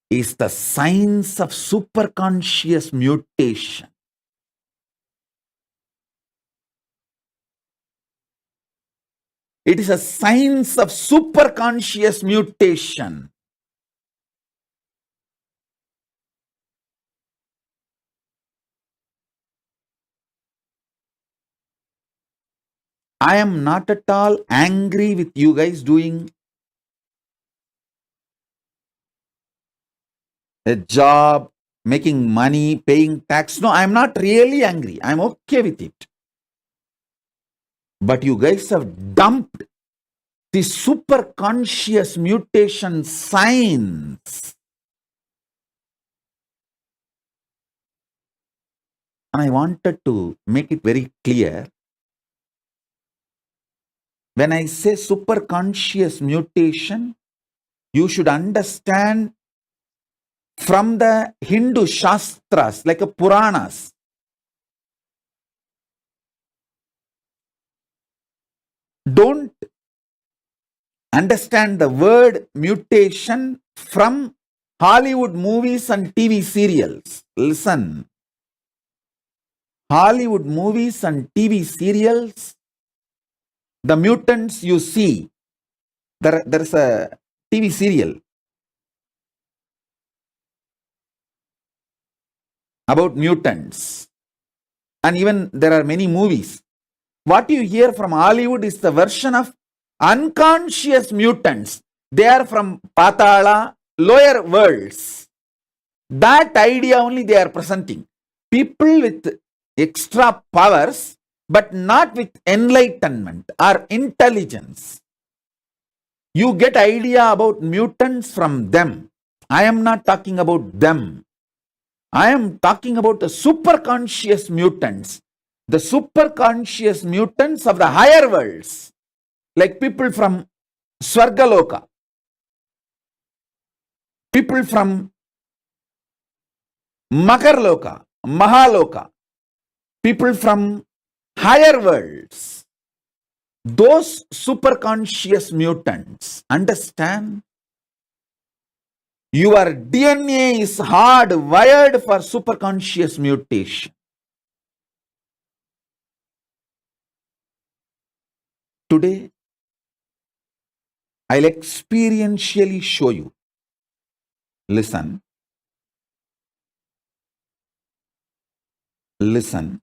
is the science of superconscious mutation. It is a science of superconscious mutation. I am not at all angry with you guys doing a job, making money, paying tax. No, I am not really angry. I am okay with it. But you guys have dumped the superconscious mutation science. And I wanted to make it very clear. When I say superconscious mutation, you should understand from the Hindu Shastras, like a Puranas. Don't understand the word mutation from Hollywood movies and TV serials. Listen. Hollywood movies and TV serials, the mutants you see, there's a TV serial about mutants. And even there are many movies. What you hear from Hollywood is the version of unconscious mutants. They are from Patala, lower worlds. That idea only they are presenting. People with extra powers, but not with enlightenment or intelligence. You get idea about mutants from them. I am not talking about them. I am talking about the superconscious mutants. The superconscious mutants of the higher worlds. Like people from Swargaloka. People from Makarloka, Mahaloka. People from higher worlds. Those superconscious mutants, understand? Your DNA is hardwired for superconscious mutation. Today, I'll experientially show you. Listen. Listen.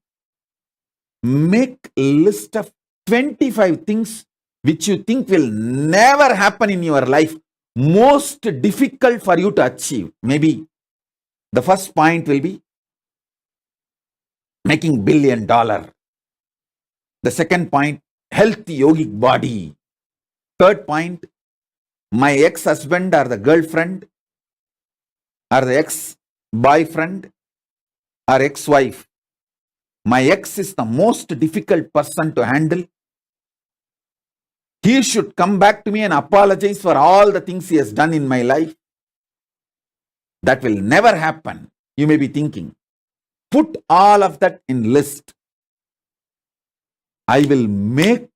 Make a list of 25 things which you think will never happen in your life, most difficult for you to achieve. Maybe the first point will be making $1 billion. The second point, healthy yogic body. Third point, my ex-husband or the girlfriend or the ex-boyfriend or ex-wife. My ex is the most difficult person to handle. He should come back to me and apologize for all the things he has done in my life. That will never happen. You may be thinking. Put all of that in list. I will make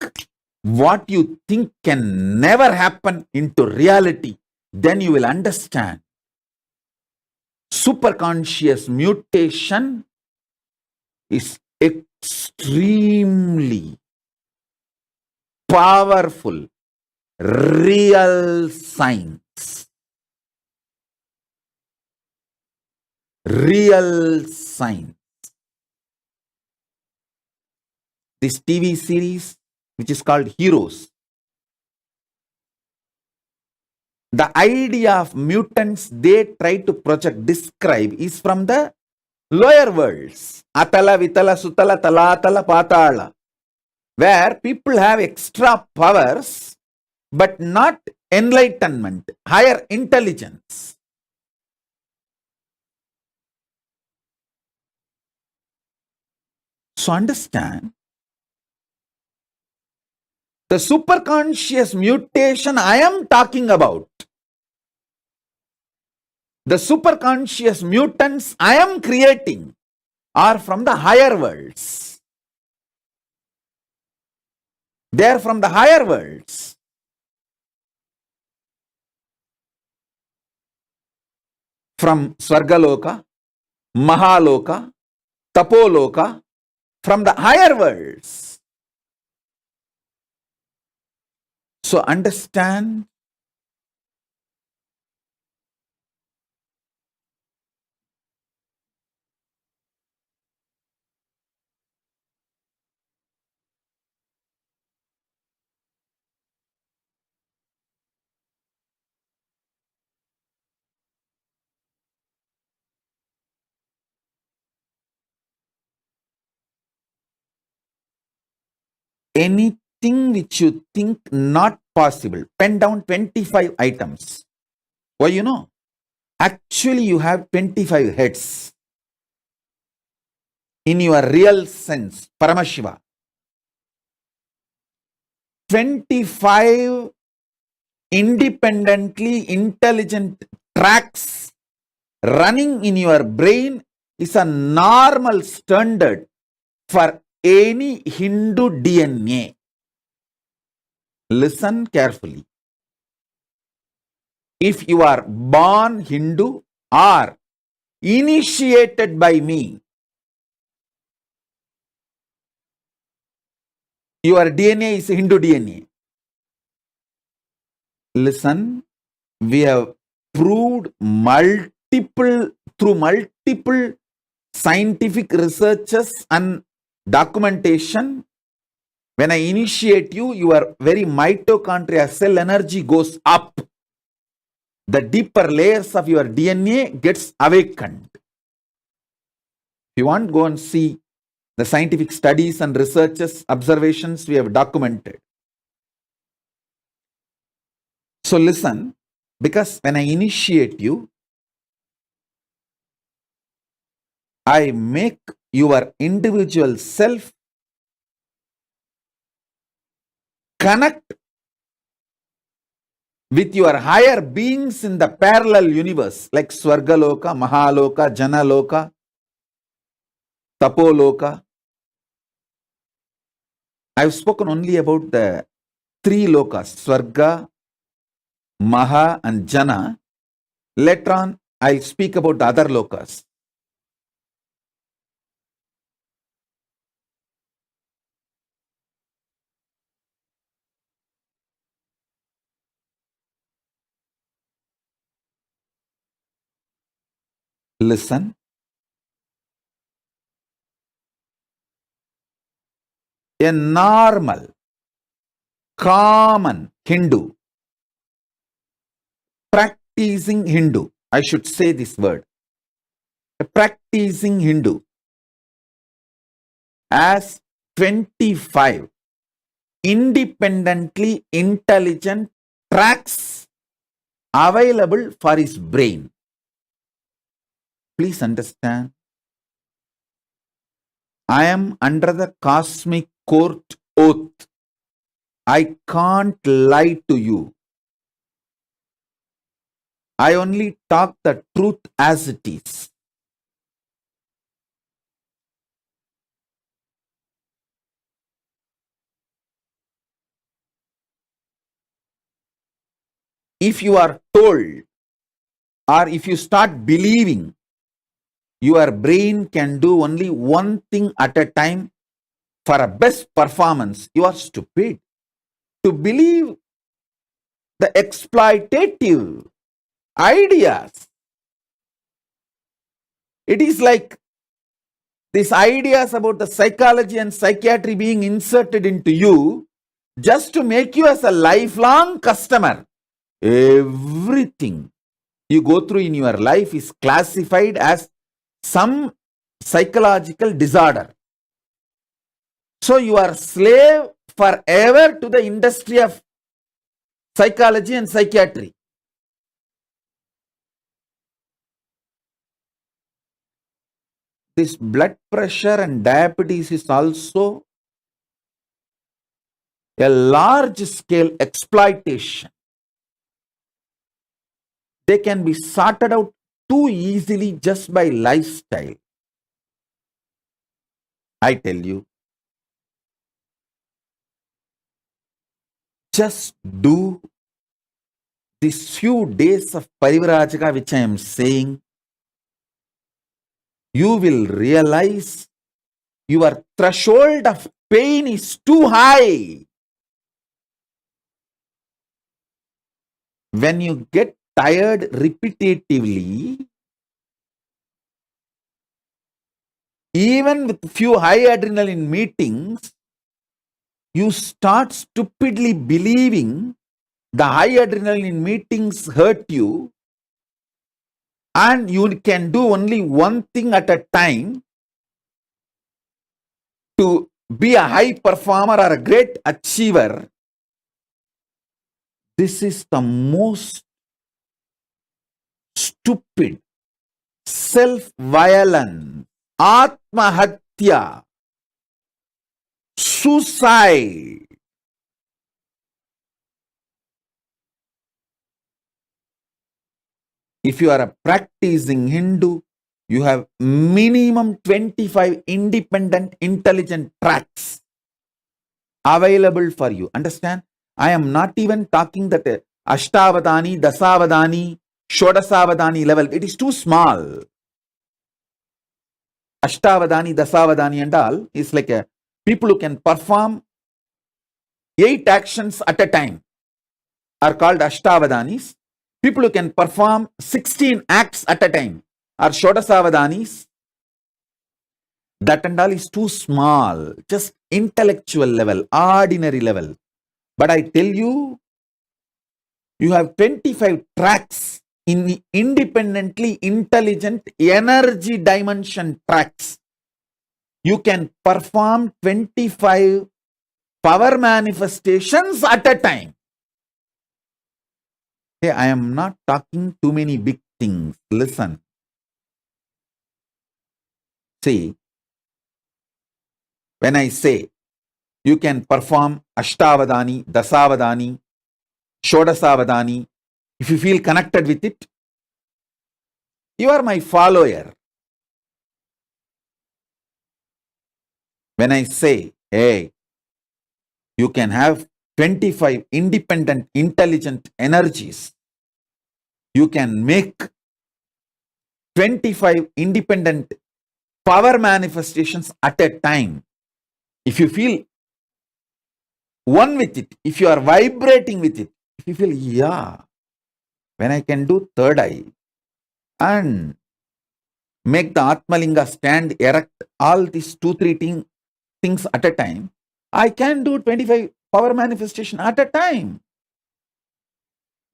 what you think can never happen into reality. Then you will understand. Superconscious mutation is extremely powerful, real science. Real science. this TV series which is called Heroes. The idea of mutants they try to describe is from the lower worlds. Atala, Vitala, Sutala, Talatala, Patala. Where people have extra powers but not enlightenment, higher intelligence. So understand, the superconscious mutation I am talking about, the superconscious mutants I am creating are from the higher worlds. They are from the higher worlds. From Swargaloka, Mahaloka, Tapoloka, from the higher worlds. So understand, anything which you think not possible, pen down 25 items. Why you know? Actually you have 25 heads. In your real sense, Paramashiva. 25 independently intelligent tracks running in your brain is a normal standard for any Hindu DNA. Listen carefully. If you are born Hindu or initiated by me, your DNA is Hindu DNA. Listen, we have proved through multiple scientific researches and documentation. When I initiate you, your very mitochondria cell energy goes up. The deeper layers of your DNA gets awakened. If you want, go and see the scientific studies and researches, observations we have documented. So listen, because when I initiate you, I make your individual self connect with your higher beings in the parallel universe, like Swargaloka, Mahaloka, Janaloka, Tapoloka. I've spoken only about the three lokas, Swarga, Maha and Jana. Later on, I'll speak about the other lokas. Listen. A normal, common Hindu, practicing Hindu, I should say this word, a practicing Hindu has 25 independently intelligent tracks available for his brain. Please understand, I am under the cosmic court oath. I can't lie to you. I only talk the truth as it is. If you are told or if you start believing your brain can do only one thing at a time for a best performance, you are stupid. To believe the exploitative ideas, it is like these ideas about the psychology and psychiatry being inserted into you just to make you as a lifelong customer. Everything you go through in your life is classified as some psychological disorder. So you are slave forever to the industry of psychology and psychiatry. This blood pressure and diabetes is also a large scale exploitation. They can be sorted out too easily just by lifestyle. I tell you, just do these few days of Parivrajaka which I am saying. You will realize your threshold of pain is too high. When you get tired repetitively, even with few high adrenaline meetings, you start stupidly believing the high adrenaline meetings hurt you and you can do only one thing at a time to be a high performer or a great achiever. This is the most stupid, self-violence, atmahatya, suicide. If you are a practicing Hindu, you have minimum 25 independent intelligent tracks available for you. Understand? I am not even talking that Ashtavadani, Dasavadani, Shodasavadani level. It is too small. Ashtavadani, Dasavadani and all is like a people who can perform 8 actions at a time are called Ashtavadanis. People who can perform 16 acts at a time are Shodasavadanis. That and all is too small, just intellectual level, ordinary level. But I tell you, you have 25 tracks in the independently intelligent energy dimension tracks. You can perform 25 power manifestations at a time. Hey, I am not talking too many big things. Listen. See, when I say you can perform Ashtavadani, Dasavadani, Shodasavadani, if you feel connected with it, you are my follower. When I say, hey, you can have 25 independent, intelligent energies, you can make 25 independent power manifestations at a time. If you feel one with it, if you are vibrating with it, if you feel, yeah, when I can do third eye and make the Atmalinga stand erect, all these 2-3 things at a time, I can do 25 power manifestation at a time.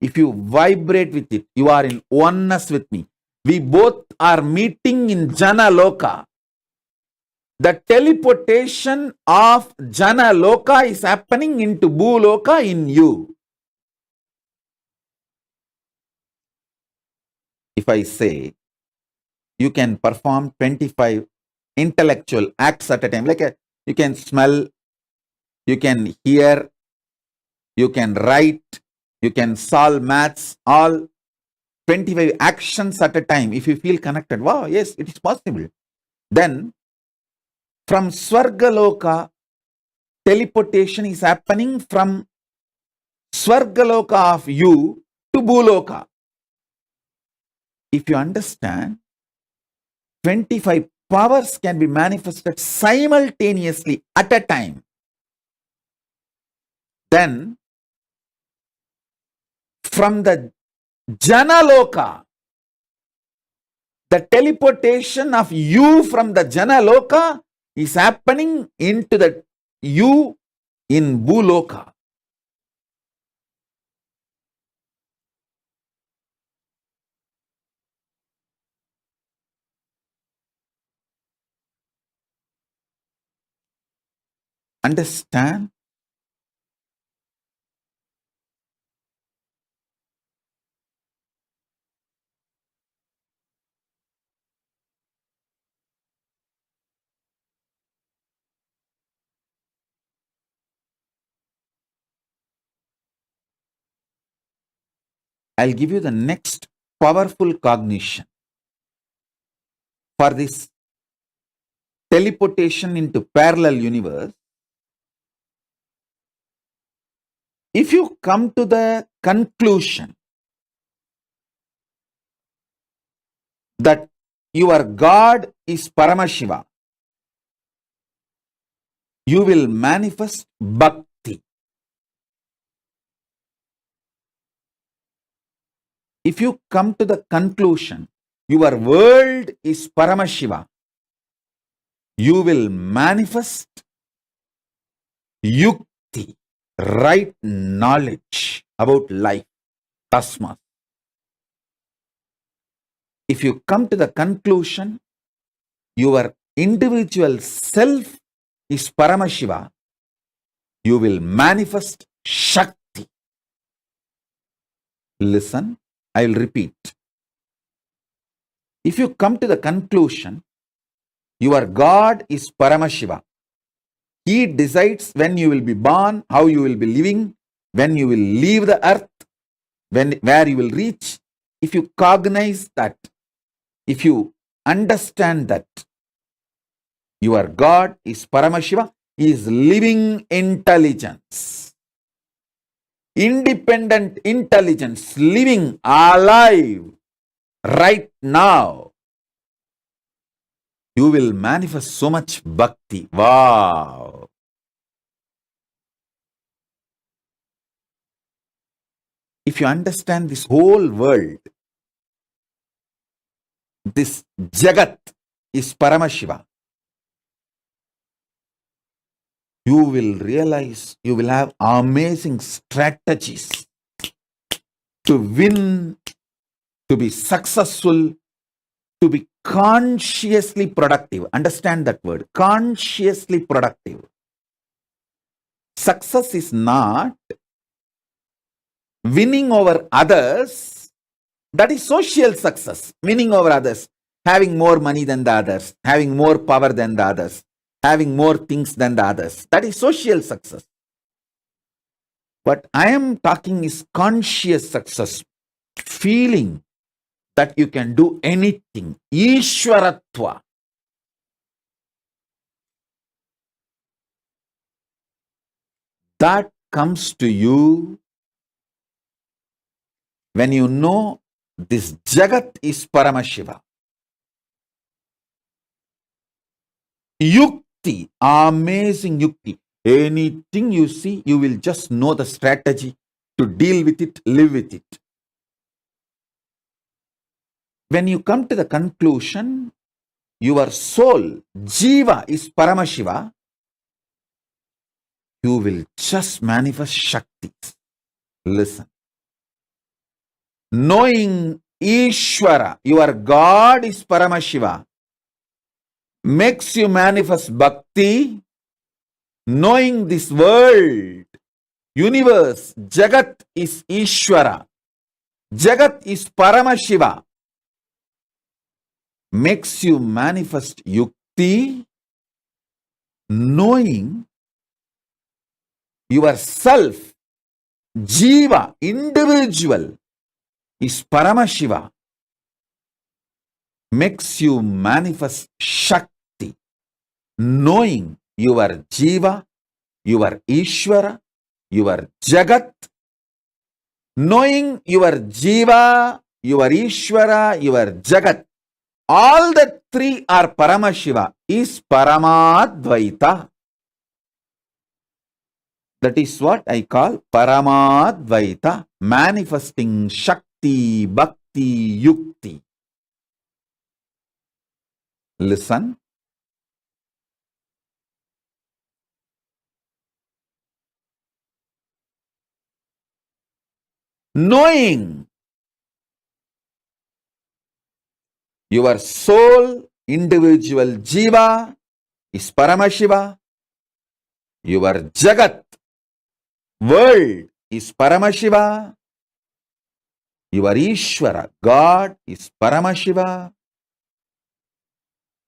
If you vibrate with it, you are in oneness with me. We both are meeting in Jana Loka. The teleportation of Jana Loka is happening into Bhuloka in you. If I say you can perform 25 intellectual acts at a time, like you can smell, you can hear, you can write, you can solve maths, all 25 actions at a time. If you feel connected, wow, yes, it is possible. Then from Swargaloka, teleportation is happening from Swargaloka of you to Bhuloka. If you understand, 25 powers can be manifested simultaneously at a time. Then from the Janaloka, The teleportation of you from the Jana Loka is happening into the you in Bhuloka. Understand? I'll give you the next powerful cognition for this teleportation into parallel universe. If you come to the conclusion that your God is Paramashiva, you will manifest bhakti. If you come to the conclusion your world is Paramashiva, you will manifest yukti, right knowledge about life, tasma. If you come to the conclusion your individual self is Paramashiva, you will manifest Shakti. Listen, I will repeat. If you come to the conclusion your God is Paramashiva, He decides when you will be born, how you will be living, when you will leave the earth, where you will reach. If you cognize that, if you understand that your God is Paramashiva, He is living intelligence, independent intelligence, living alive right now, you will manifest so much bhakti. Wow! If you understand this whole world, this Jagat is Paramashiva, you will realize you will have amazing strategies to win, to be successful, to be consciously productive. Understand that word, consciously productive. Success is not winning over others. That is social success, winning over others, having more money than the others, having more power than the others, having more things than the others. That is social success. What I am talking is conscious success, feeling that you can do anything. Ishwaratva. That comes to you when you know this Jagat is Paramashiva. Yukti, amazing yukti. Anything you see, you will just know the strategy to deal with it, live with it. When you come to the conclusion, your soul, Jiva, is Paramashiva, you will just manifest Shakti. Listen. Knowing Ishvara, your God is Paramashiva, makes you manifest Bhakti. Knowing this world, universe, Jagat is Ishvara, Jagat is Paramashiva, makes you manifest Yukti. Knowing yourself, Jiva, individual, is Paramashiva, makes you manifest Shakti. Knowing your Jiva, your Ishvara, your Jagat, knowing your Jiva, your Ishvara, your Jagat, all the three are Paramashiva, is Paramadvaita. That is what I call Paramadvaita, manifesting Shakti, Bhakti, Yukti. Listen. Knowing your soul, individual Jiva is Paramashiva. Your Jagat, world is Paramashiva. Your Ishvara, God is Paramashiva.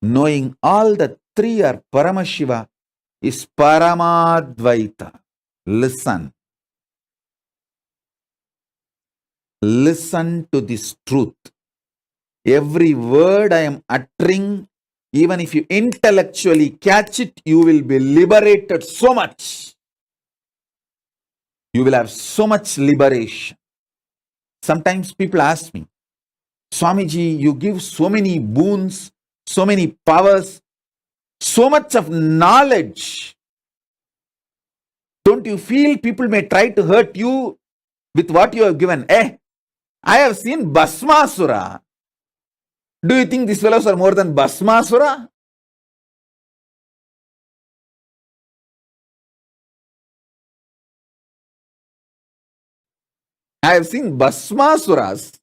Knowing all the three are Paramashiva is Paramadvaita. Listen. Listen to this truth. Every word I am uttering, even if you intellectually catch it, you will be liberated so much. You will have so much liberation. Sometimes people ask me, Swamiji, you give so many boons, so many powers, so much of knowledge. Don't you feel people may try to hurt you with what you have given? I have seen Bhasmasura. Do you think these fellows are more than Bhasmasura? I have seen Bhasmasuras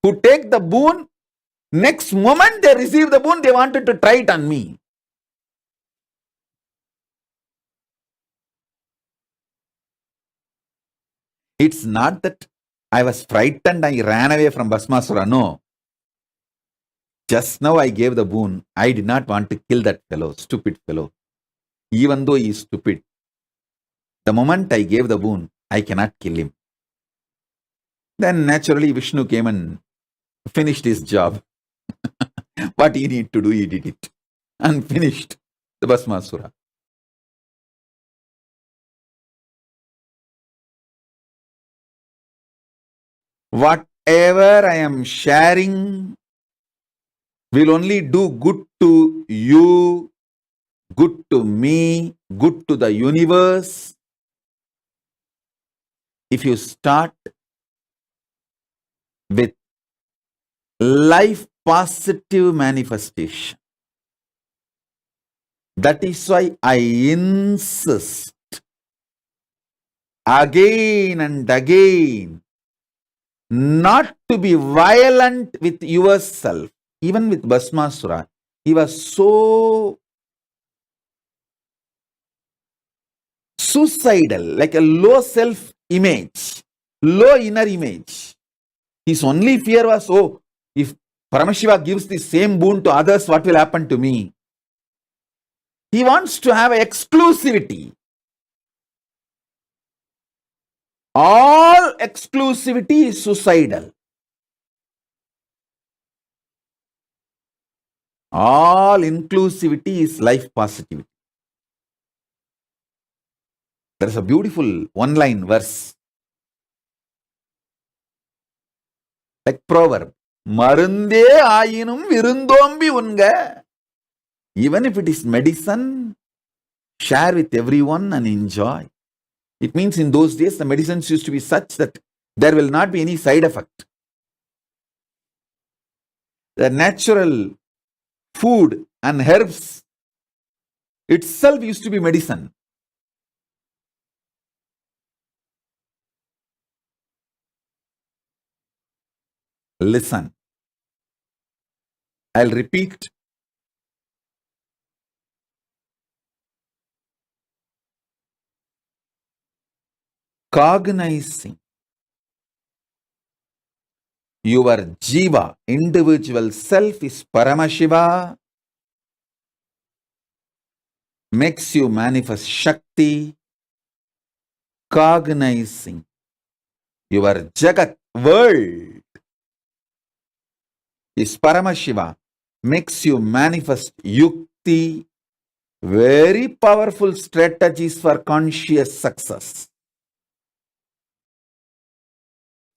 who take the boon, next moment they receive the boon, they wanted to try it on me. It's not that I was frightened, I ran away from Bhasmasura. No. Just now I gave the boon. I did not want to kill that fellow, stupid fellow. Even though he is stupid. The moment I gave the boon, I cannot kill him. Then naturally Vishnu came and finished his job. What he needed to do, he did it. And finished the Bhasmasura. Whatever I am sharing will only do good to you, good to me, good to the universe. If you start with life positive manifestation. That is why I insist again and again not to be violent with yourself. Even with Bhasmasura, he was so suicidal, like a low self-image, low inner image. His only fear was, oh, if Paramashiva gives the same boon to others, what will happen to me? He wants to have exclusivity. All exclusivity is suicidal. All inclusivity is life positivity. There is a beautiful one-line verse, like proverb. Marunde ayinum virundombi unga. Even if it is medicine, share with everyone and enjoy. It means in those days the medicines used to be such that there will not be any side effect. The natural food and herbs itself used to be medicine. Listen. I'll repeat. Cognizing your Jiva, individual self, is Paramashiva, makes you manifest Shakti. Cognizing your Jagat, world, is Paramashiva, makes you manifest Yukti. Very powerful strategies for conscious success.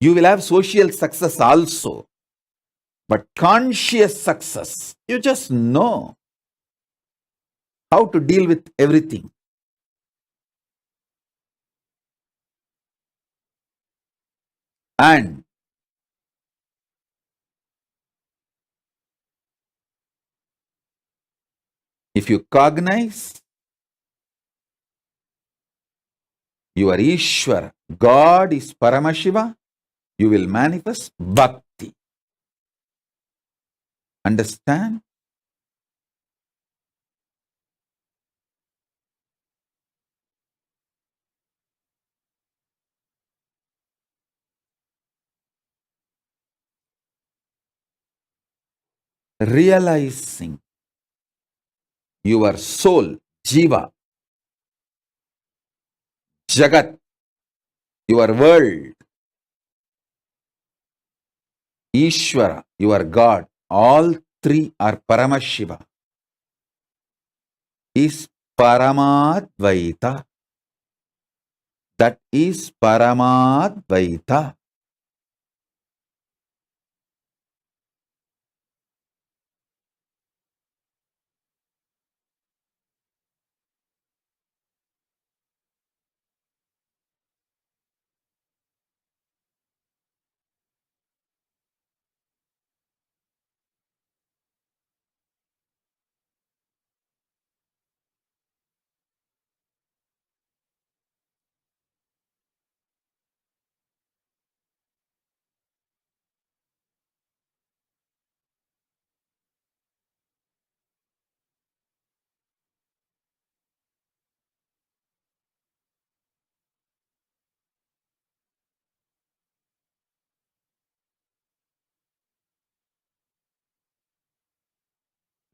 You will have social success also. But conscious success, you just know how to deal with everything. And If you cognize your Ishvara, God is Paramashiva, you will manifest bhakti. Understand? Realizing your soul, Jiva, Jagat, your world, Ishvara, your God, all three are Paramashiva, is Paramadvaita. That is Paramadvaita.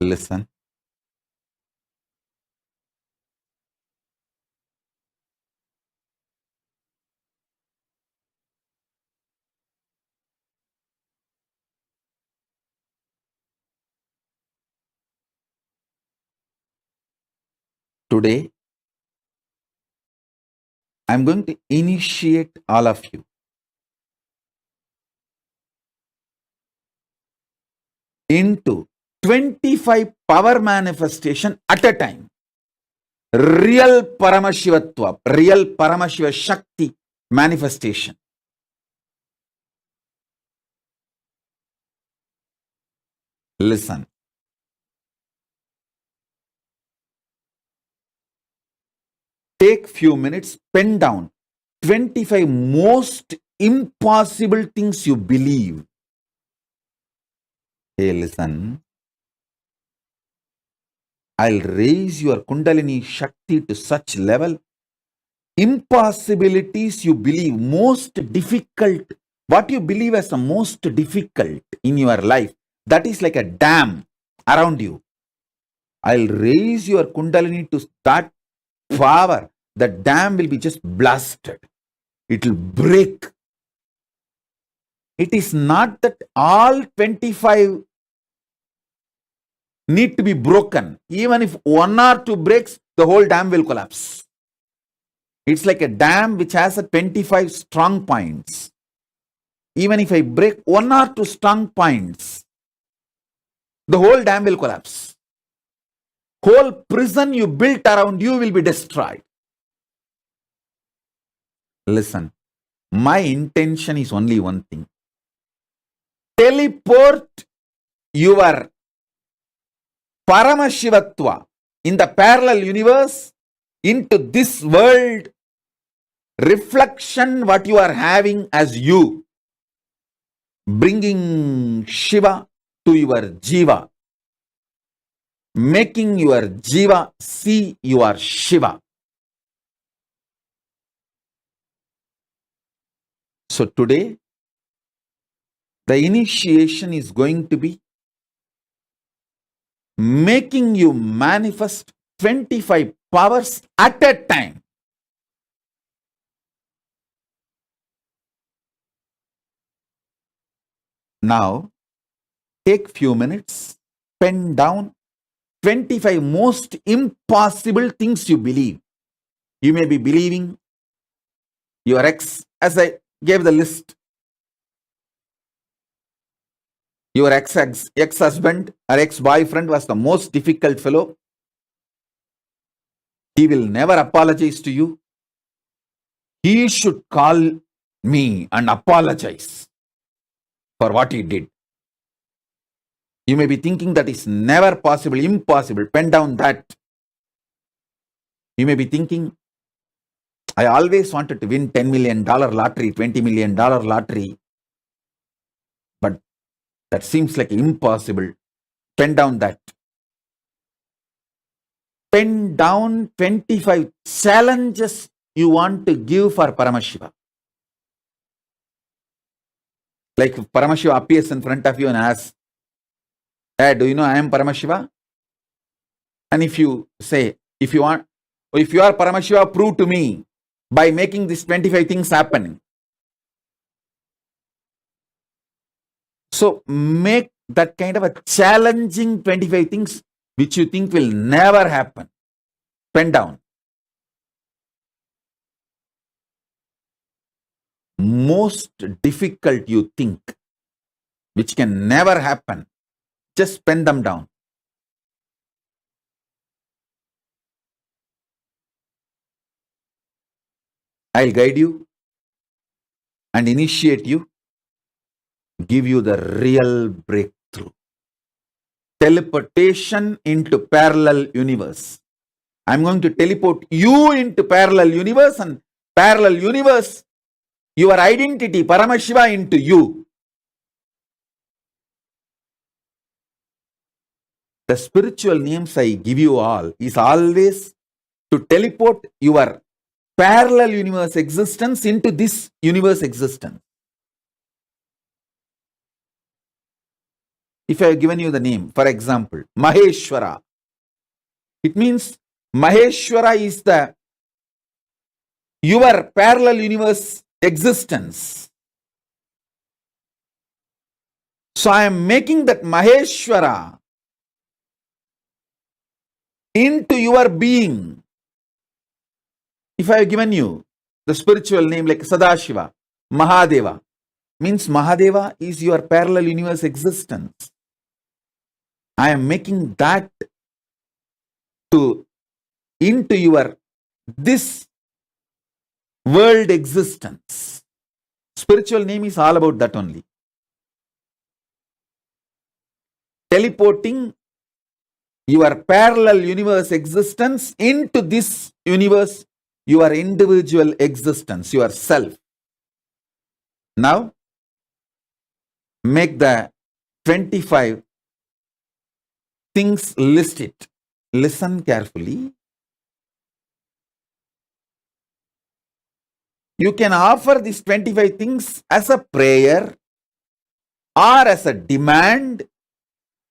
Listen. Today, I'm going to initiate all of you into 25 power manifestation at a time. Real Paramashivatva, real Paramashiva Shakti manifestation. Listen. Take few minutes, pen down 25 most impossible things you believe. Hey, listen. I'll raise your Kundalini Shakti to such level. Impossibilities you believe, most difficult, what you believe as the most difficult in your life, that is like a dam around you. I'll raise your Kundalini to that power. The dam will be just blasted. It will break. It is not that all 25 need to be broken. Even if one or two breaks, the whole dam will collapse. It's like a dam which has a 25 strong points. Even if I break one or two strong points, the whole dam will collapse. Whole prison you built around you will be destroyed. Listen, my intention is only one thing. Teleport your Paramashivatva in the parallel universe into this world. Reflection what you are having as you. Bringing Shiva to your Jiva. Making your Jiva see your Shiva. So today, the initiation is going to be making you manifest 25 powers at a time. Now, take few minutes, pen down 25 most impossible things you believe. You may be believing your ex, as I gave the list. Your ex-husband or ex-boyfriend was the most difficult fellow. He will never apologize to you. He should call me and apologize for what he did. You may be thinking that is never possible, impossible. Pen down that. You may be thinking, I always wanted to win $10 million lottery, $20 million lottery, but that seems like impossible. Pen down that. Pen down 25 challenges you want to give for Paramashiva. Like if Paramashiva appears in front of you and asks, hey, do you know I am Paramashiva? And if you say, if you are Paramashiva, prove to me by making these 25 things happen. So make that kind of a challenging 25 things which you think will never happen. Pen down. Most difficult you think, which can never happen, just pen them down. I'll guide you and initiate you, give you the real breakthrough. Teleportation into parallel universe. I'm going to teleport you into parallel universe, and parallel universe, your identity, Paramashiva, into you. The spiritual names I give you all is always to teleport your parallel universe existence into this universe existence. If I have given you the name, for example, Maheshwara, it means Maheshwara is your parallel universe existence. So I am making that Maheshwara into your being. If I have given you the spiritual name like Sadashiva, Mahadeva, means Mahadeva is your parallel universe existence. I am making that into your this world existence. Spiritual name is all about that only. Teleporting your parallel universe existence into this universe, your individual existence, yourself. Now, make the 25 things, list it. Listen carefully. You can offer these 25 things as a prayer, or as a demand,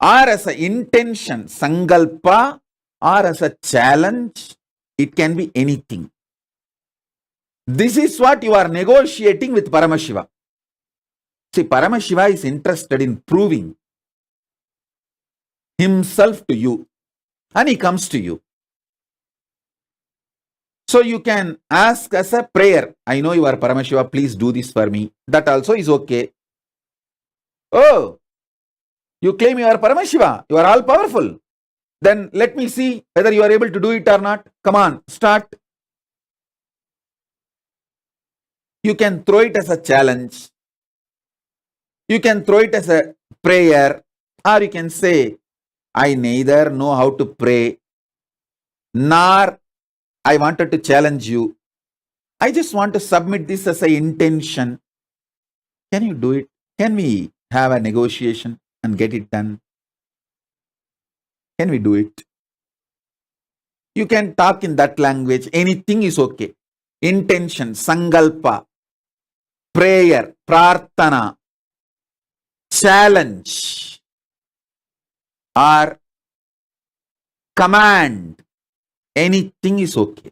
or as an intention, sankalpa, or as a challenge. It can be anything. This is what you are negotiating with Paramashiva. See, Paramashiva is interested in proving himself to you, and he comes to you. So you can ask as a prayer, I know you are Paramashiva, please do this for me. That also is okay. Oh, you claim you are Paramashiva, you are all powerful. Then let me see whether you are able to do it or not. Come on, start. You can throw it as a challenge. You can throw it as a prayer, or you can say, I neither know how to pray, nor I wanted to challenge you. I just want to submit this as an intention. Can you do it? Can we have a negotiation and get it done? Can we do it? You can talk in that language. Anything is okay. Intention, sankalpa, prayer, prarthana, challenge, or command. Anything is okay.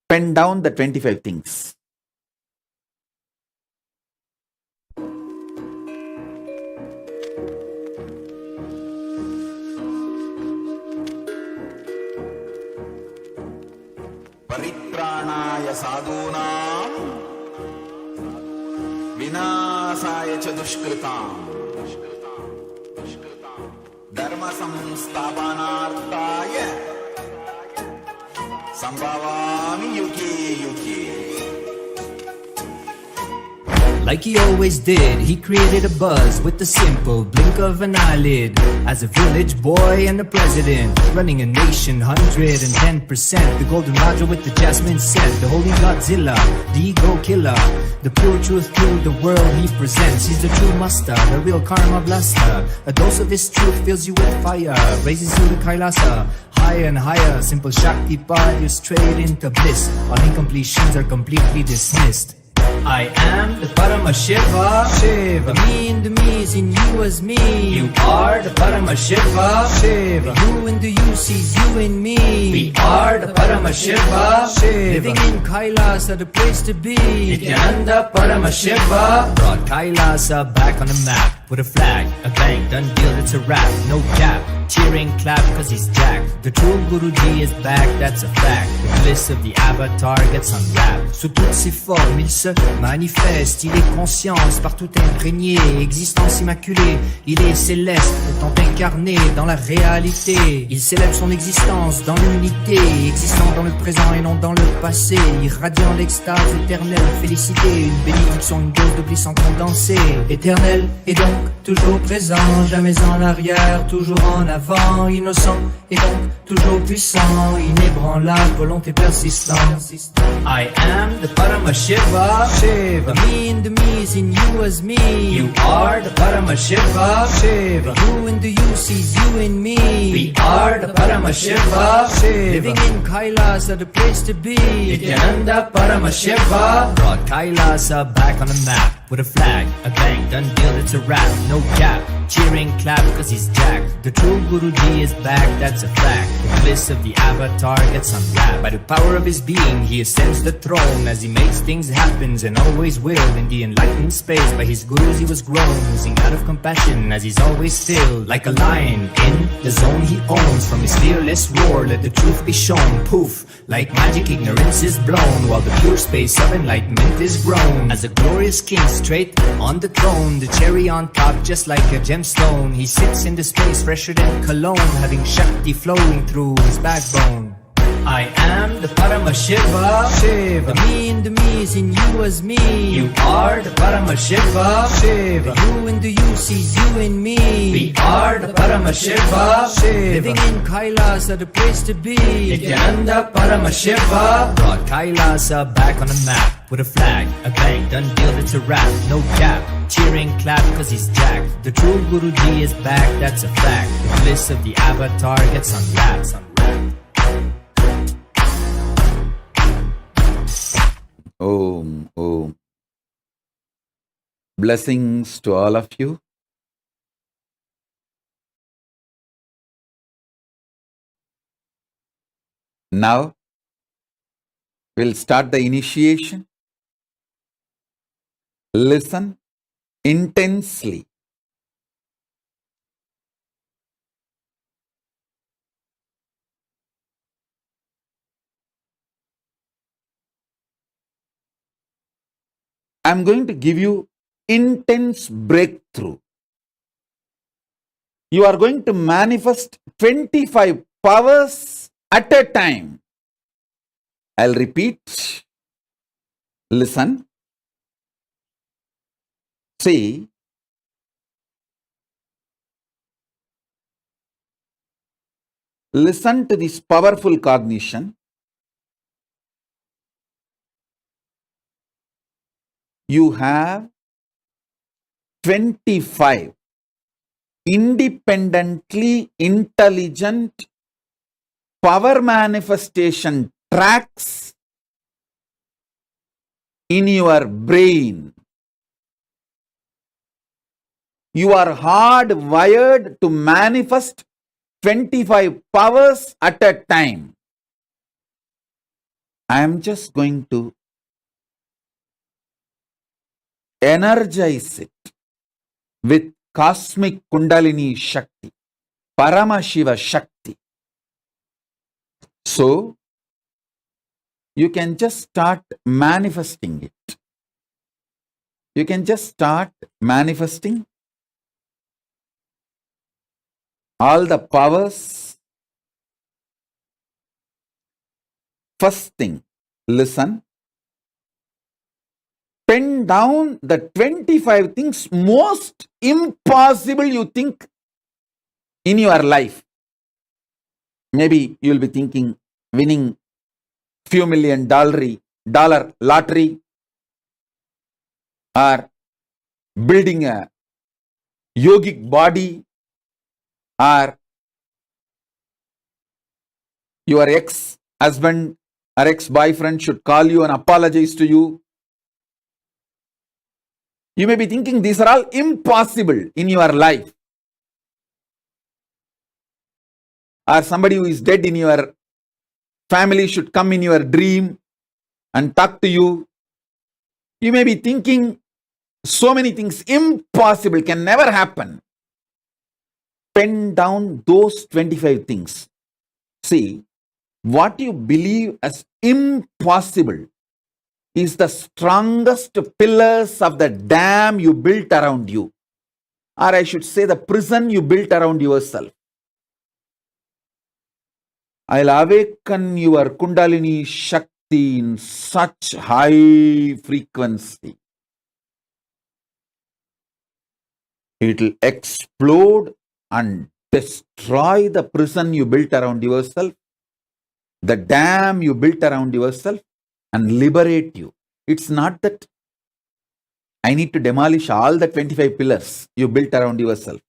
Pen down the 25 things. Paripranaya sadhunam vinasaya cha dushkritam dharma samsthapanarthaya sambhavami yuge yuge. like he always did. He created a buzz with the simple blink of an eyelid. As a village boy and a president, running a nation 110%. The golden Raja with the jasmine scent, the holy Godzilla, the ego killer, the pure truth to the world he presents. He's the true master, the real karma blaster. A dose of his truth fills you with fire, raises you to Kailasa, higher and higher. Simple Shakti path, you're straight into bliss. All incompletions are completely dismissed. I am the Paramashiva, Shiva. Me and the me is in you as me. You are the Paramashiva, Shiva. You and the you sees you in me. We are the Paramashiva, Shiva. Living in Kailasa, the place to be. Nithyananda Paramashiva brought Kailasa back on the map. With a flag, a bang, done deal, it's a wrap. No gap, cheering, clap, cause he's jacked. The true Guruji is back, that's a fact. The bliss of the avatar gets unwrapped. Sous toutes ses formes, il se manifeste. Il est conscience, partout imprégné. Existence immaculée, il est céleste. Étant incarné dans la réalité. Il célèbre son existence dans l'unité. Existant dans le présent et non dans le passé. Irradiant l'extase éternelle, félicité. Une bénédiction, une dose de bliss en condensé. Éternel et donc toujours présent, jamais en arrière, toujours en avant, innocent et donc toujours puissant, inébranlable, volonté persistante. I am the Paramashiva, Shiva. Me and the me is in you as me. You are the Paramashiva, Shiva. You and the you sees you in me. We are the Paramashiva, Shiva. Living in Kailasa, the place to be. Nithyananda Paramashiva brought Kailasa back on the map. With a flag, a bang, done deal, it's a wrap. No gap, cheering, clap, cause he's jacked. The true Guruji is back, that's a fact. The bliss of the avatar gets unwrapped. By the power of his being, he ascends the throne. As he makes things happen, and always will. In the enlightened space, by his gurus he was grown. Oozing out of compassion, as he's always filled. Like a lion, in the zone he owns. From his fearless roar, let the truth be shown. Poof, like magic, ignorance is blown. While the pure space of enlightenment is grown. As a glorious king, straight on the throne, the cherry on top just like a gemstone. He sits in the space fresher than cologne, having Shakti flowing through his backbone. I am the Paramashiva, Shiva. Me and the me is in you as me. You are the Paramashiva, Shiva. You and the you sees you in me. We are the Paramashiva, Shiva. Living in Kailasa, the place to be. Nithyananda Paramashiva brought Kailasa back on the map. With a flag, a bang, done deal, it's a wrap. No gap, cheering, clap, cause he's jacked. The true Guruji is back, that's a fact. The bliss of the avatar gets unwrapped. Om, Om. Blessings to all of you. Now, we'll start the initiation. Listen intensely. I'm going to give you intense breakthrough. You are going to manifest 25 powers at a time. I'll repeat. Listen. See. Listen to this powerful cognition. You have 25 independently intelligent power manifestation tracks in your brain. You are hardwired to manifest 25 powers at a time. I am just going to energize it with cosmic Kundalini Shakti, Paramashiva Shakti. So, you can just start manifesting it. You can just start manifesting all the powers. First thing, listen. Pen down the 25 things most impossible you think in your life. Maybe you'll be thinking winning few $1 million lottery, or building a yogic body, or your ex-husband or ex-boyfriend should call you and apologize to you. You may be thinking these are all impossible in your life. Or somebody who is dead in your family should come in your dream and talk to you. You may be thinking so many things impossible, can never happen. Pen down those 25 things. See, what you believe as impossible is the strongest pillars of the dam you built around you. Or I should say the prison you built around yourself. I'll awaken your Kundalini Shakti in such high frequency. It'll explode and destroy the prison you built around yourself, the dam you built around yourself, and liberate you. It's not that I need to demolish all the 25 pillars you built around yourself.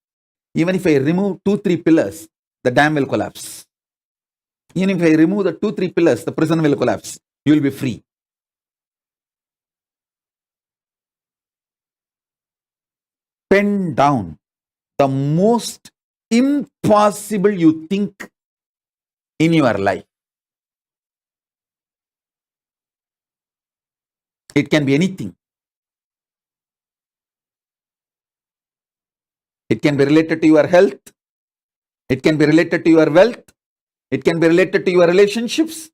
Even if I remove 2-3 pillars, the dam will collapse. Even if I remove the 2-3 pillars, the prison will collapse. You will be free. Pen down the most impossible you think in your life. It can be anything. It can be related to your health. It can be related to your wealth. It can be related to your relationships.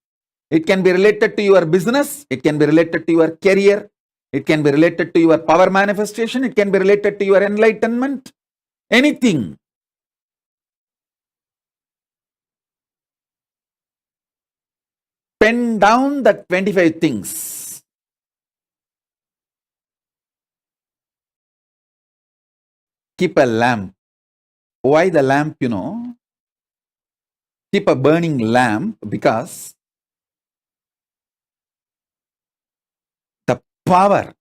It can be related to your business. It can be related to your career. It can be related to your power manifestation. It can be related to your enlightenment. Anything. Pen down the 25 things. Keep a lamp. Why the lamp, Keep a burning lamp because the power,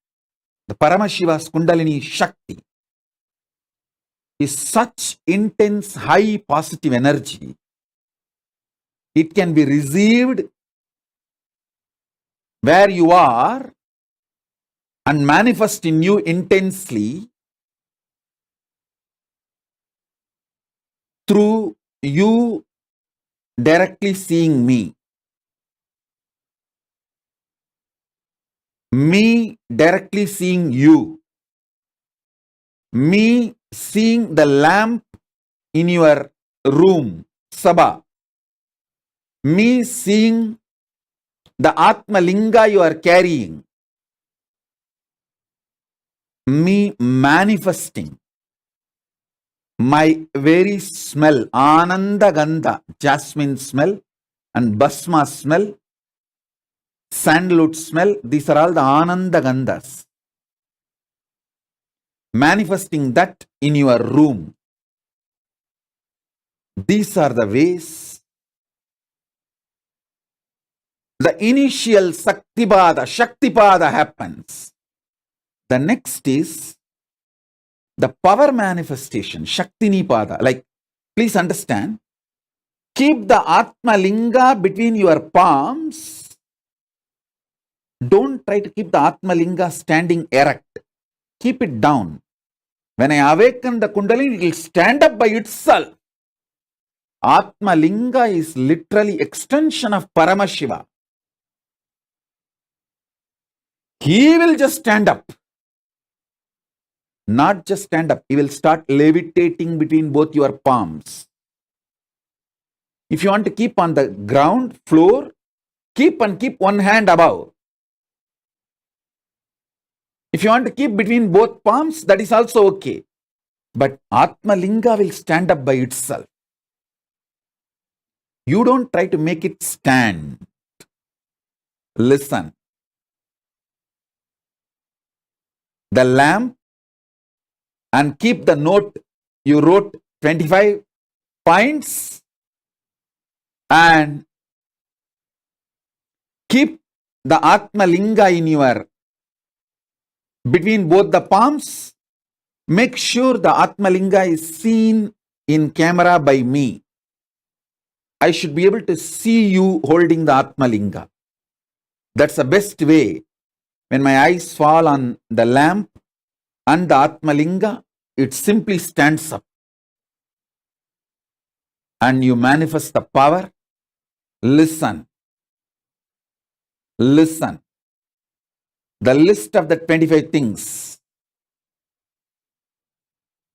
the Paramashiva's Kundalini Shakti is such intense, high positive energy. It can be received where you are and manifest in you intensely through you directly seeing me. Me directly seeing you. Me seeing the lamp in your room, Sabha. Me seeing the Atma Linga you are carrying. Me manifesting my very smell, Ananda Gandha, jasmine smell and Basma smell, sandalwood smell, these are all the Ananda Gandhas. Manifesting that in your room. These are the ways the initial Shaktipada happens. The next is the power manifestation, Shaktinipada. Like, please understand, keep the Atma Linga between your palms. Don't try to keep the Atma Linga standing erect. Keep it down. When I awaken the Kundalini, it will stand up by itself. Atma Linga is literally extension of Paramashiva. He will just stand up. Not just stand up, he will start levitating between both your palms. If you want to keep on the ground floor, keep one hand above. If you want to keep between both palms, that is also okay. But Atma Linga will stand up by itself. You don't try to make it stand. Listen. the lamp and keep the note you wrote 25 points and keep the Atma Linga in your between both the palms. Make sure the Atma Linga is seen in camera by me. I should be able to see you holding the Atma Linga. That's the best way. When my eyes fall on the lamp and the Atma Linga, it simply stands up. And you manifest the power. Listen. Listen. The list of the 25 things.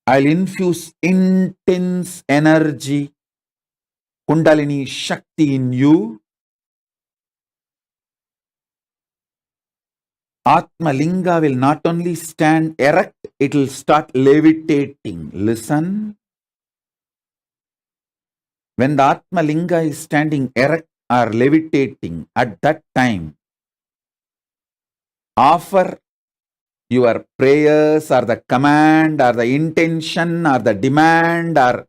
I'll infuse intense energy, Kundalini Shakti in you. Atma Linga will not only stand erect, it will start levitating. Listen. When the Atma Linga is standing erect or levitating, at that time, offer your prayers or the command or the intention or the demand or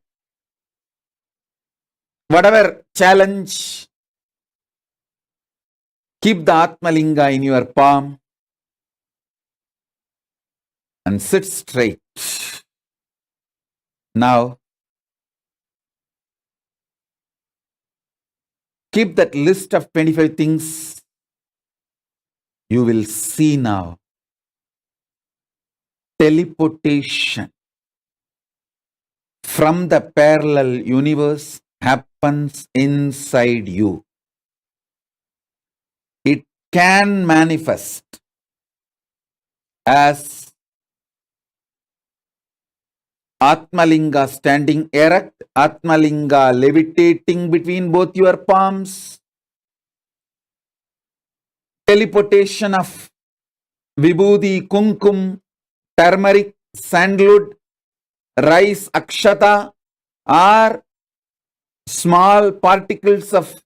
whatever challenge. Keep the Atma Linga in your palm and sit straight. Now, keep that list of 25 things. You will see now. Teleportation from the parallel universe happens inside you. It can manifest as Atmalinga standing erect, Atmalinga levitating between both your palms, teleportation of Vibhuti, Kumkum, turmeric, sandalwood, rice, akshata, or small particles of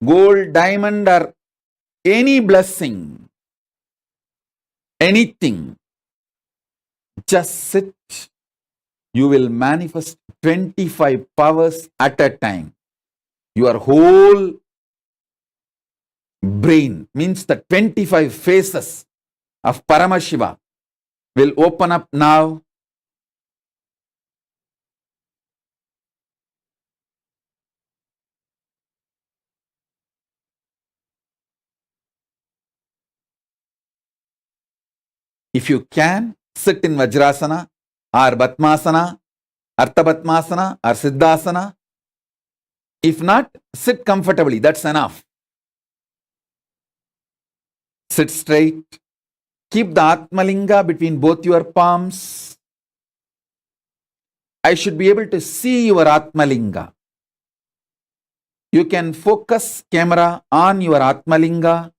gold, diamond, or any blessing, anything. Just sit. You will manifest 25 powers at a time. Your whole brain, means the 25 faces of Paramashiva, will open up now. If you can, sit in Vajrasana or Batmasana, Artha Batmasana or Siddhasana. If not, sit comfortably. That's enough. Sit straight. Keep the Atmalinga between both your palms. I should be able to see your Atmalinga. You can focus camera on your Atmalinga.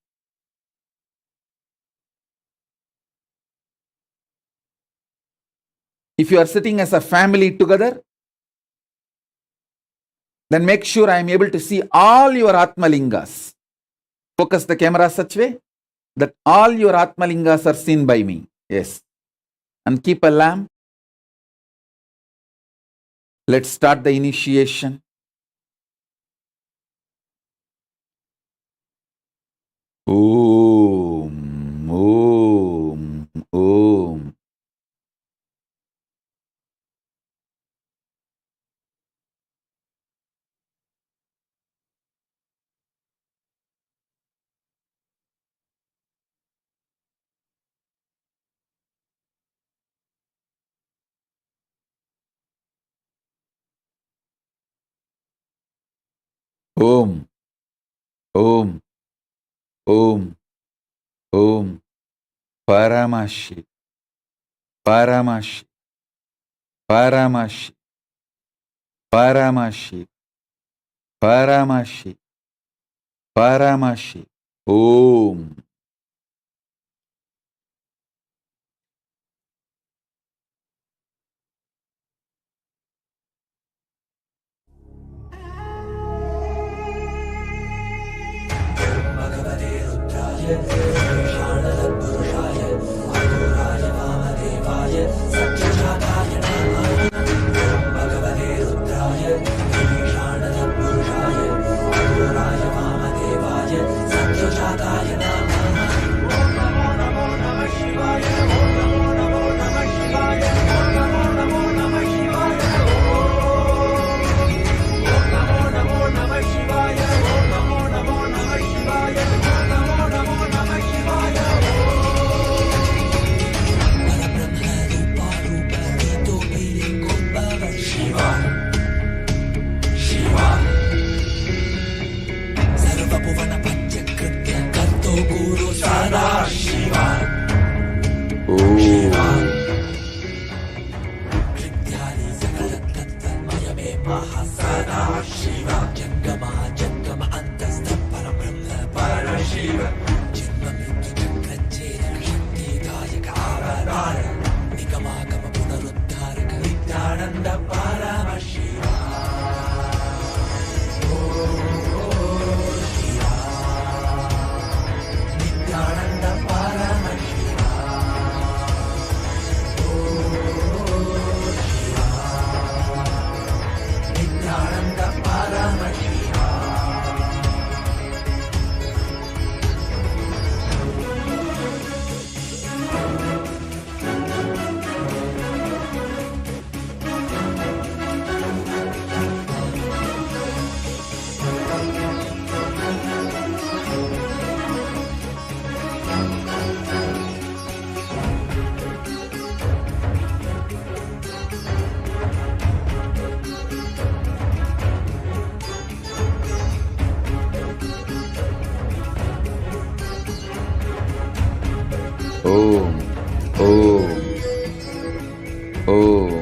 If you are sitting as a family together, then make sure I am able to see all your Atmalingas. Focus the camera such way that all your Atmalingas are seen by me. Yes. And keep a lamp. Let's start the initiation. Om, Om, Om. Om, Om, Om, Om, Paramashi, Paramashi, Paramashi, Paramashi, Paramashi, Paramashi, Om. Bhagavate Rudraya, Shana Purushaya, Aghoraya Om, Om, Om.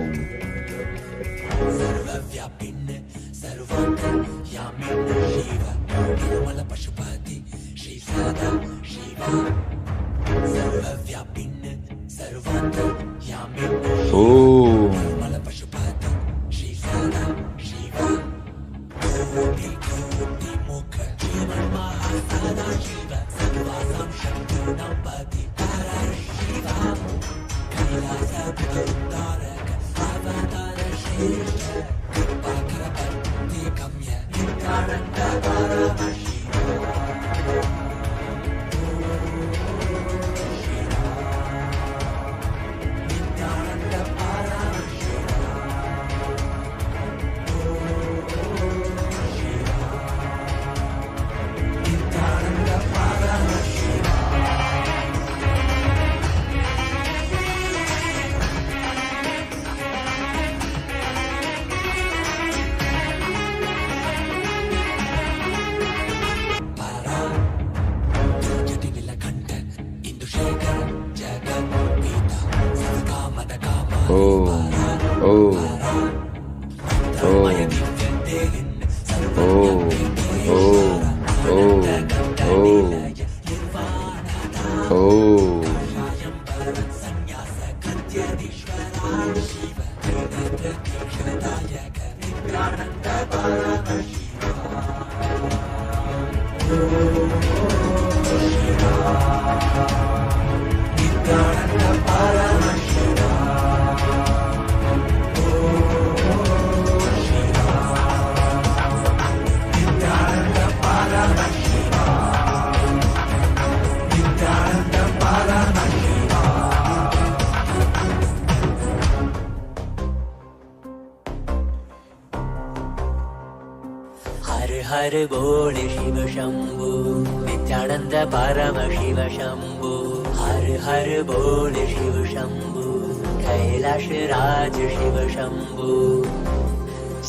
Om. हर बोल शिव शंभु नित्यानंद परमशिव शंभु हर बोल शिव शंभु कैलाश राज शिव शंभु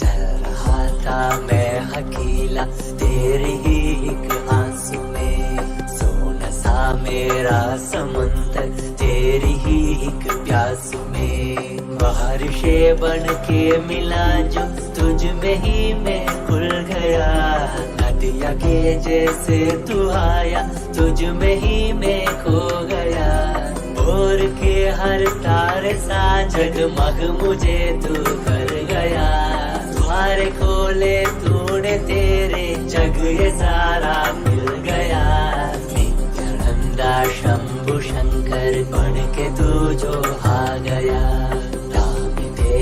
चल रहा था मैं अकेला तेरे ही एक आंसू में सोना सा मेरा समंदर तेरी ही एक प्यास में बारिशे बन के मिला जो तुझ में ही मैं खुल गया नदिया के जैसे तू आया तुझ में ही मैं खो गया भोर के हर तारे सा जगमग मुझे तू कर गया द्वार खोले तूने तेरे जग ये सारा मिल गया नित्यानंदा शंभु शंकर बन के तू जो आ गया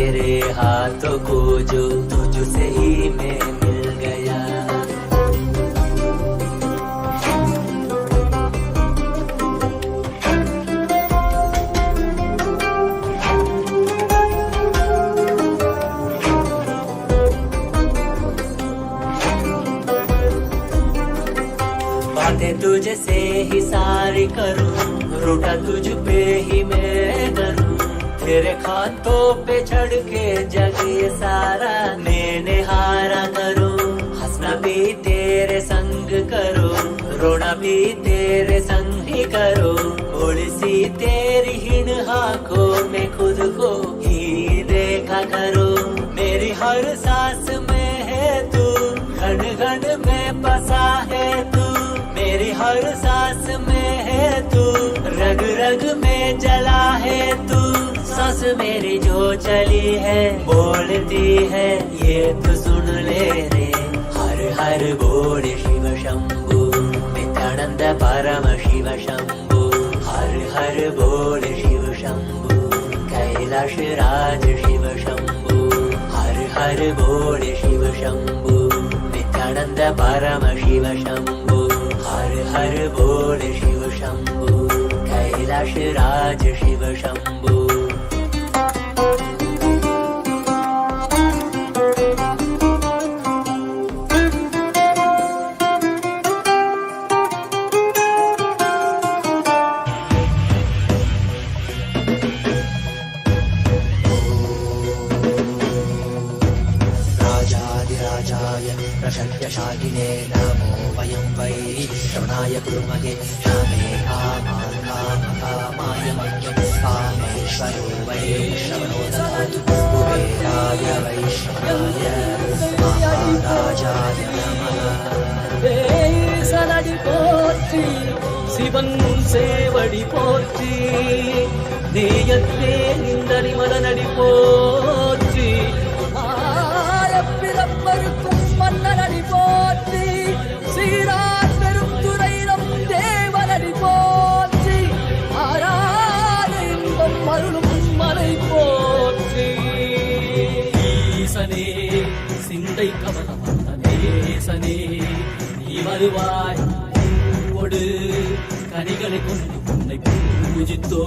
तेरे हाथों को जो तुझसे ही मैं मिल गया बातें तुझसे ही सारी करूं रूठा तुझ पे ही मैं करूं तेरे खातों पे चढ़ के जग ये सारा मैंने हारा करूं हंसना भी तेरे संग करूं रोना भी तेरे संग ही करूं थोड़ी सी तेरी हिन आंखों में खुद को ही देखा करूं मेरी हर सांस में है तू घन घन में बसा है तू मेरी हर सांस में है तू, रग रग में जला है तू। सांस मेरी जो चली है बोलती है ये तो सुन ले रे। हर हर बोल शिव शंभु नित्यानंद परमशिव शंभु। हर हर बोल शिव शंभु कैलाश राज शिव शंभु। हर हर बोल शिव शंभु नित्यानंद परमशिव शंभु। हर हर बोल शिव शंभु कैलाश राज शिव शंभु। प्रशक्यशालिने नमो वयं वै श्रवणाय कुर्महे कामे कामान् कामकामाय मह्यं कामेश्वरो वै श्रवणो ददातु। कुबेराय वै श्रवणाय महाराजाय नमः। சலடி போற்றி சிவன் சேவடி போற்றி நேயத்தே நின்றடி மலனடி போற்றி பிறப்பருக்கும் மன்னனடி போற்றி சீரார் பெரும் துறையிடம் தேவனடி போற்றி ஆராத இன்பம் அருளும் மலை போற்றி ஈசனே சிந்தை கவனம் நேசனே நீ வருவாய் கொடு கனிகளை கொண்டு உன்னை பூஜித்தோ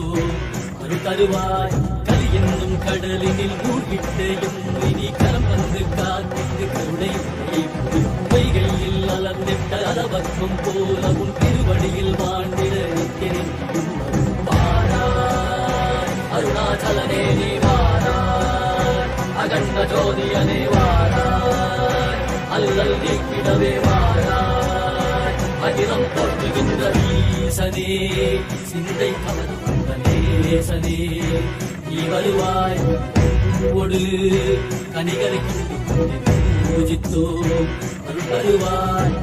அரு தருவாய் கலி என்னும் கடலினில் மூழ்கிட்டேயும் இனி கரம் வந்து காத்திட்டு கருணை பொய்கையில் அலர்ந்திட்ட அளவற்கும் போல உன் திருவடியில் வாழ்ந்திட நிற்கிறேன். வாராய் அருணாச்சலனே நீ வாராய் அகண்ட ஜோதியனே வாராய் அல்லல் நீக்கிடவே வாராய் அகிலம் போற்றுகின்ற ஈசனே சிந்தை கவனம் நேசனே நீ வருவாய் ஒடு கனிகளை கொண்டு பூஜித்தோ அருள் தருவாய்.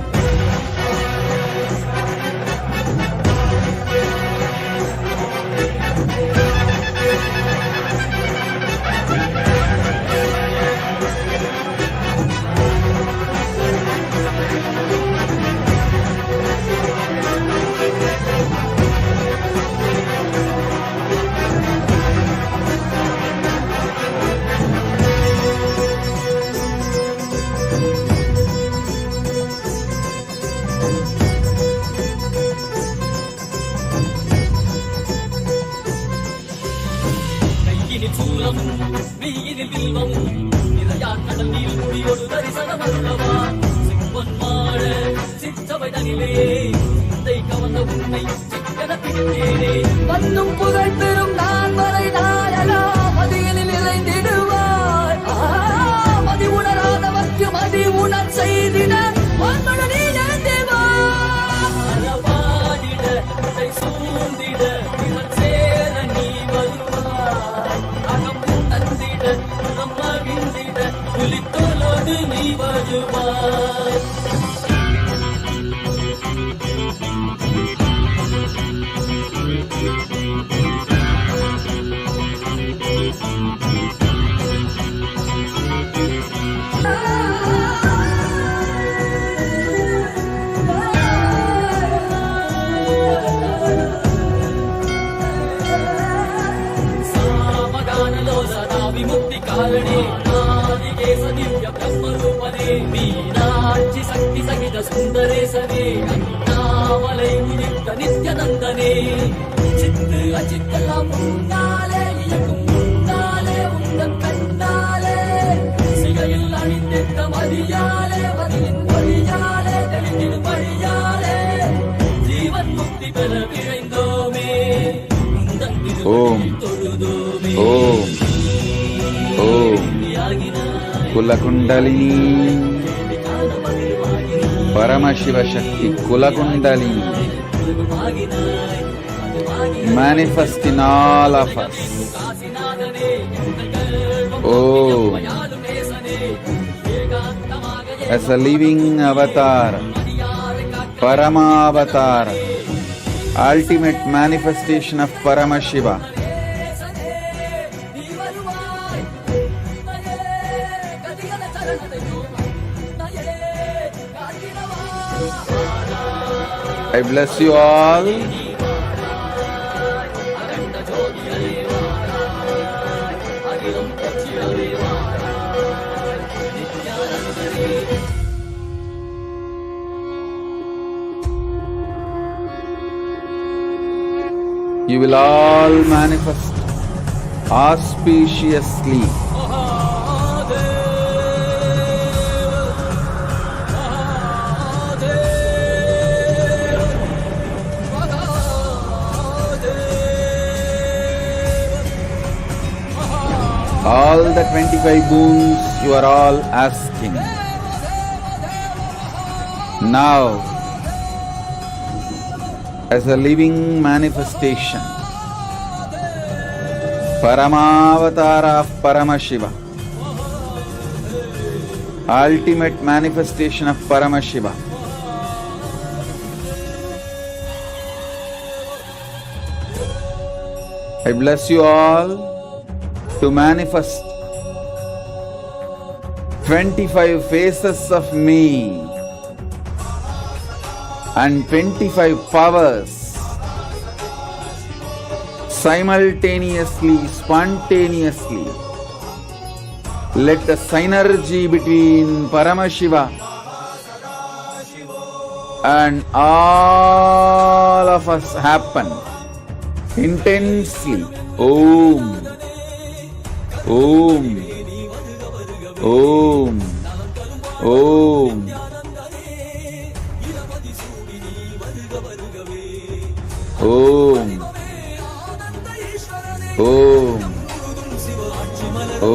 மெய்யினில் வில்வம் நிறையா கடல் நீர் முடியோடு தரிசனம் அல்லவா சிவன் மாட சிற்றவை தனிலே சிந்தை கவர்ந்த உன்னை சிக்கனத்திட்டேனே வந்தும் புகழ் பெறும் நான் வரை நாயலா மதியனில் இறைந்திடுவார் மதி உணராதவர்க்கு மதி உணர் செய்திட நீ தேவாடிட சூழ்ந்திட சேர நீ வருவாய் அகம் தந்திட மகிழ்ந்திட புலித்தோலோடு நீ வருவாய். विमुक्ति कारणे नादिकेश दिव्य ब्रह्मरूपने मीनाक्षि शक्ति सहित सुंदरेशने अन्नामलै उदित नित्यानंदने चित्त अचित्तெல்லாம் முன்னாலே இயக்கும் முன்னாலே உந்தன் கண்ணாலே சிகையில் அணிந்திட்ட மதியாலே மதியின் மொழியாலே தெளிந்திடும் வழியாலே ஜீவன் முக்தி பெற விழைந்தோமே உந்தன் திருவடியில் தொழுதோமே. ஓம் ஓம் குலகுண்டலினி பரமசிவ சக்தி குலகுண்டலினி manifest in all of us. Oh, as a living avatar, Paramavatara, ultimate manifestation of Paramashiva. I bless you all. You will all manifest auspiciously. All the 25 boons you are all asking. Now, as a living manifestation, Paramavatara of Paramashiva, ultimate manifestation of Paramashiva, I bless you all to manifest 25 faces of me and 25 powers simultaneously, spontaneously. Let the synergy between Paramashiva and all of us happen intensely. Om. Om. Om. Om. Om. Om. Om. Om.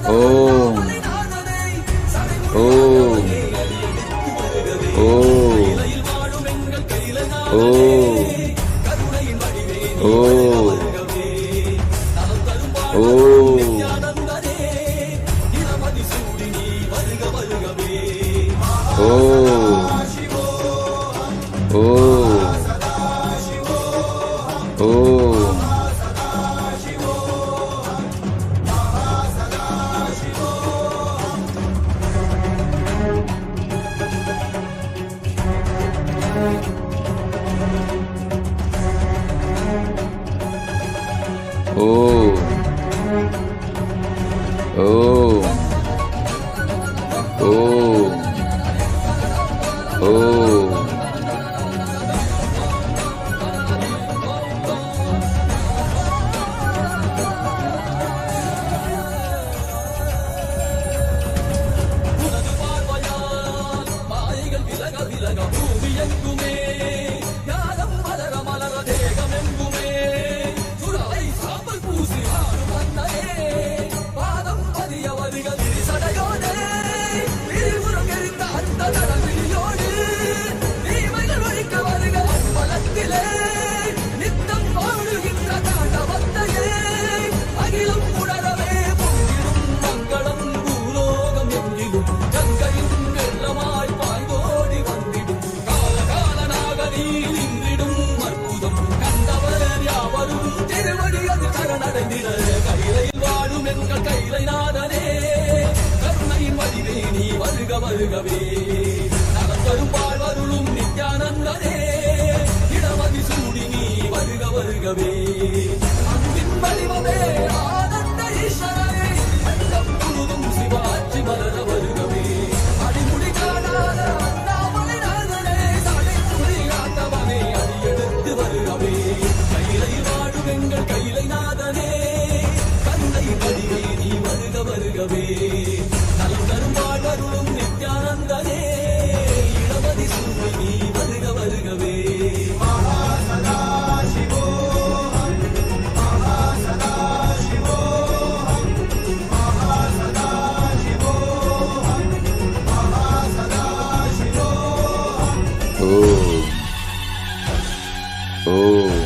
Om. Om. Om. வருகவே நலம் தரும் வாழ்வருளும் நித்யானந்தனே இடமதி சூடி நீ வருக வருகவே அன்பின் வடிவமே ஆனந்த ஈஸ்வரனே அண்டம் முழுதும் சிவாட்சி மலர வருகவே அடிமுடி காணாத அண்ணாமலை நாதனே தடை புலி காத்தவனே அடியெடுத்து வருகவே கைலை வாழும் எங்கள் கைலை நாதனே கண்ணை வடிவே நீ வருக வருகவே நலம் தரும் வாழ்வருளும் நித்யானந்தனே இடமதி சூடி நீ வருக வருகவே Om.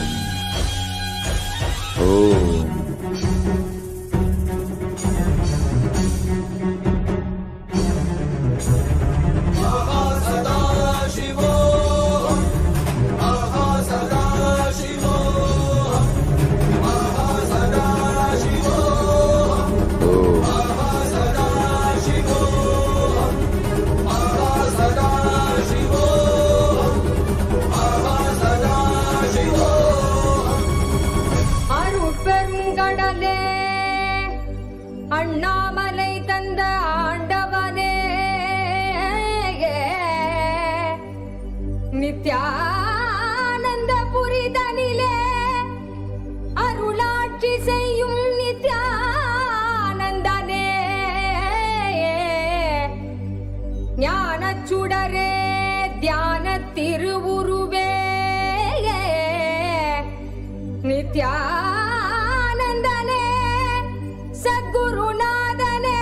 நித்யானந்த புரிதனிலே அருளாட்சி செய்யும் நித்யானந்தனே, ஞானச் சுடரே தியான திருவுருவே, நித்யானந்தனே சத்குருநாதனே,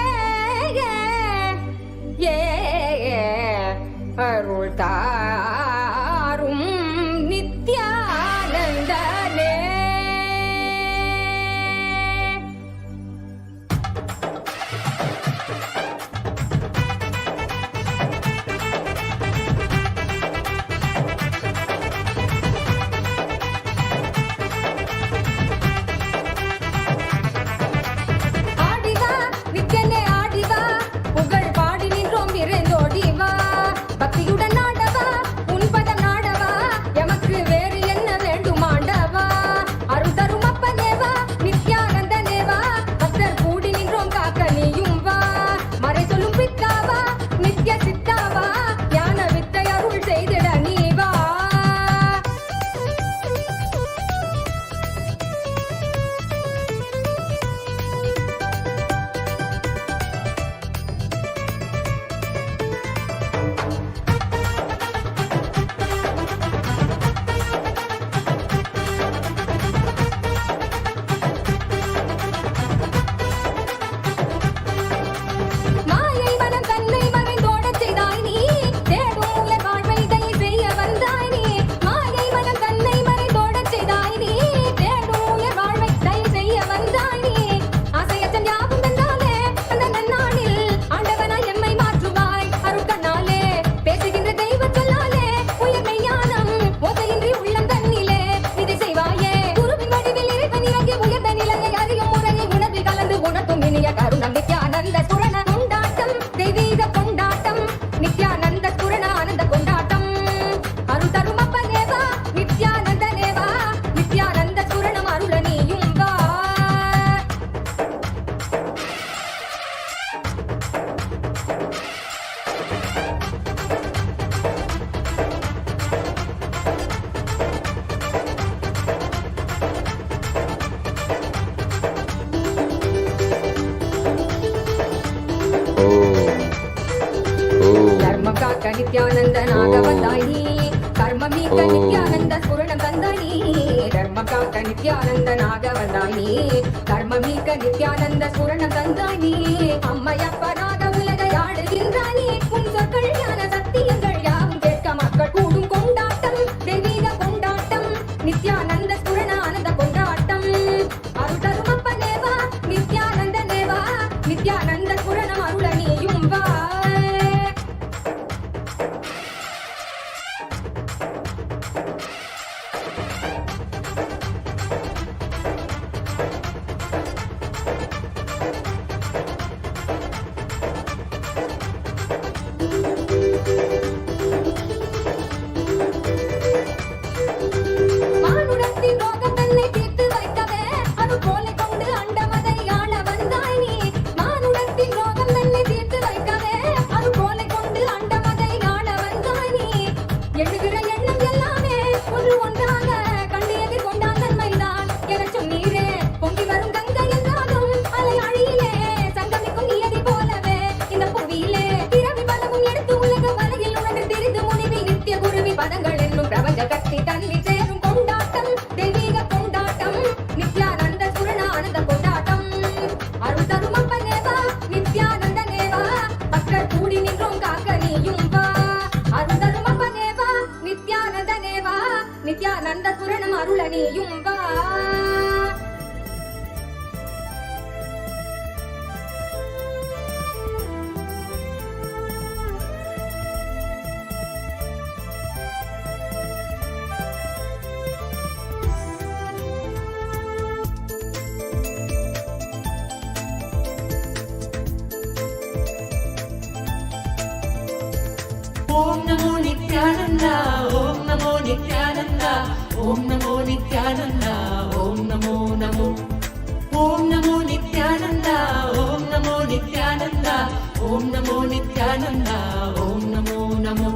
அருள் தாரும் நித்யானந்தனே. ஆடிவா நித்யனே ஆடிவா, புகழ் பாடி நின்றோம் விரைந்தோடிவா, பக்தியுடன் ஆடவா உன் பதம் நாடவா, எமக்கு வேறு என்ன வேண்டும் ஆண்டவா, அருள் தரும் அப்பனேவா நித்யானந்தனேவா, பக்தர் கூடி நின்றோம் காக்க நீயும் வா, மறை சொல்லும் பித்தாவா நித்ய சித்தாவா, ஞான வித்தை அருள் செய்திட நீ வா. மாயை மனம் தன்னை மறைந்தோடச் செய்தாய் நீ, தேடும் உலக வாழ்வை தயை செய்ய வந்தாய் நீ, மாயை மனம் தன்னை மறைந்தோடச் செய்தாய் நீ, தேடும் உலக வாழ்வை தயை செய்ய வந்தாய் நீ, ஆசையற்றன் யாவும் வென்றாலே அந்த நன்னாளில் ஆண்டவனாய் எம்மை மாற்றுவாய் அருட்கண்ணாலே, பேசுகின்ற தெய்வச் சொல்லாலே உயர்மை ஞானம் ஓசையின்றி உள்ளம் தன்னிலே இதை செய்வாயே, குருவின் வடிவில் இறைவன் இறங்கி உயர்ந்த நிலையை அறியும் முறையை உணர்வில் கலந்து உணர்த்தும் இனிய கருணம் நித்யானந்த சுரண கொண்டாட்டம், தெய்வீக கொண்டாட்டம், நித்யானந்த சுரண ஆனந்த கொண்டாட்டம், அருள் தரும் அப்பனேவா நித்யானந்தனேவா, நித்யானந்த சுரணம் அருள நீயும் வா. தர்ம காக்க நித்யானந்தனாக வந்தாய் நீ, கர்ம மீட்க நித்யானந்த சுரணம் தந்தாய் நீ, தர்ம காக்க நித்யானந்தனாக வந்தாய் நீ, கர்ம மீட்க நித்யானந்த சுரணம் தந்தாய் நீ, அம்மையப்பனாக உலகை ஆடுகின்றாய் நீ, உன் சொற்கள் ஞான சத்தியங்கள் யாவும் கேட்க மக்கள் கூடும் கொண்டாட்டம், தெய்வீக கொண்டாட்டம், நித்யானந்த சுரண ஆனந்த கொண்டாட்டம், அருள் தரும் அப்பனேவா நித்யானந்தனேவா, நித்யானந்த சுரணம் அருள நீயும் வா. மானுடத்தின் ரோகம் தன்னை தீர்த்து வைக்கவே அது போல கொண்டு அண்டமதை ஆள வந்தாய் நீ, மானுடத்தின் ரோகம் தன்னை தீர்த்து வைக்கவே அது போல கொண்டு அண்டமதை ஆள வந்தாய் நீ, எண்ணுகிற எண்ணம் எல்லாமே ஒன்று ஒன்றாக கண்டு எதிர்கொண்டான் நன்மைதான் எனச் சொன்னீரே, பொங்கி வரும் கங்கை என்றாலும் அலை அழியிலே சங்கமிக்கும் நியதி போலவே இந்த புவியிலே, பிறவி பலவும் எடுத்து உலக வலையில் உணர்ந்து திரிந்து முடிவில் நித்திய குருவி பதங்கள் என்னும் பிரபஞ்ச கட்டி தன்னில் சேரும் கொண்டாட்டம், தெய்வீக கொண்டாட்டம், நித்யானந்த சுரண ஆனந்த கொண்டாட்டம், அருள் தரும் அப்பனேவா நித்யானந்தனேவா, பக்தர் கூடி நின்றோம் காக்க நீயும் வா, அருள் தரும் அப்பனேவா நித்யானந்தனேவா, நித்யானந்த சுரணம் அருள நீயும் வா. Om Namo Nithyananda, Om Namo Nithyananda, Om Namo Nithyananda, Om Namo Namo. Om Namo Nithyananda, Om Namo Nithyananda, Om Namo Nithyananda, Om Namo Namo.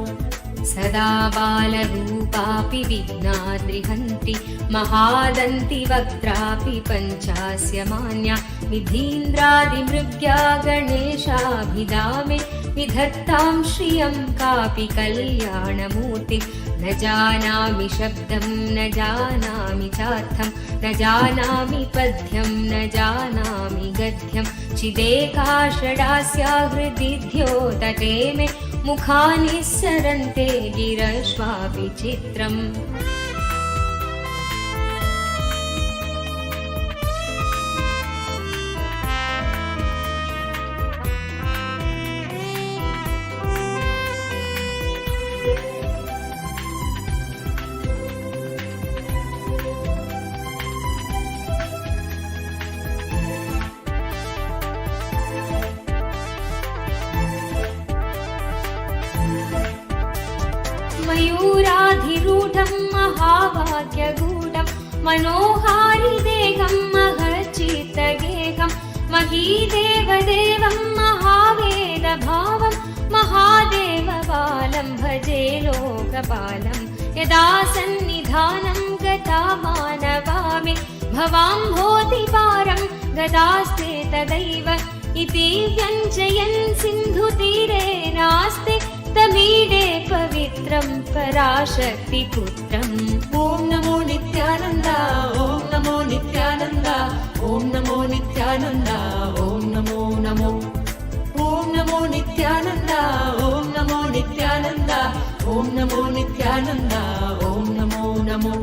सदा बालरूपापि विघ्नाद्रिहन्ति महादन्ति वक्त्रापि पञ्चास्य मान्या विधीन्द्रादिमृग्या गणेशाभिधामे विधत्तां श्रियं कापि कल्याणमूर्ति न जानामि शब्दं न जानामि चार्थं न जानामि पद्यं न जानामि गद्यं चिदेका षडास्या हृदि द्योतते मे मुखानि सरन्ते गिरश्वापि चित्रम् मयूराधिरूढं महाभाग्यगूढं मनोहारिदेहं महच्चित्तगेहं महीदेवदेवं महावेदभावं महादेवबालं भजे लोकपालं यदा सन्निधानं गता मानवामि भवाम्भोधिपारं गदास्ते तदैव इति व्यञ्जयन् सिन्धुतीरे नास्ते तमीडे पवित्रं पराशक्तिपुत्रम् ॐ नमो नित्यानन्द ॐ नमो नित्यानन्द ॐ नमो नित्यानन्द ॐ नमो नमो ॐ नमो नित्यानन्द ॐ नमो नित्यानन्द ॐ नमो नित्यानन्द ॐ नमो नमो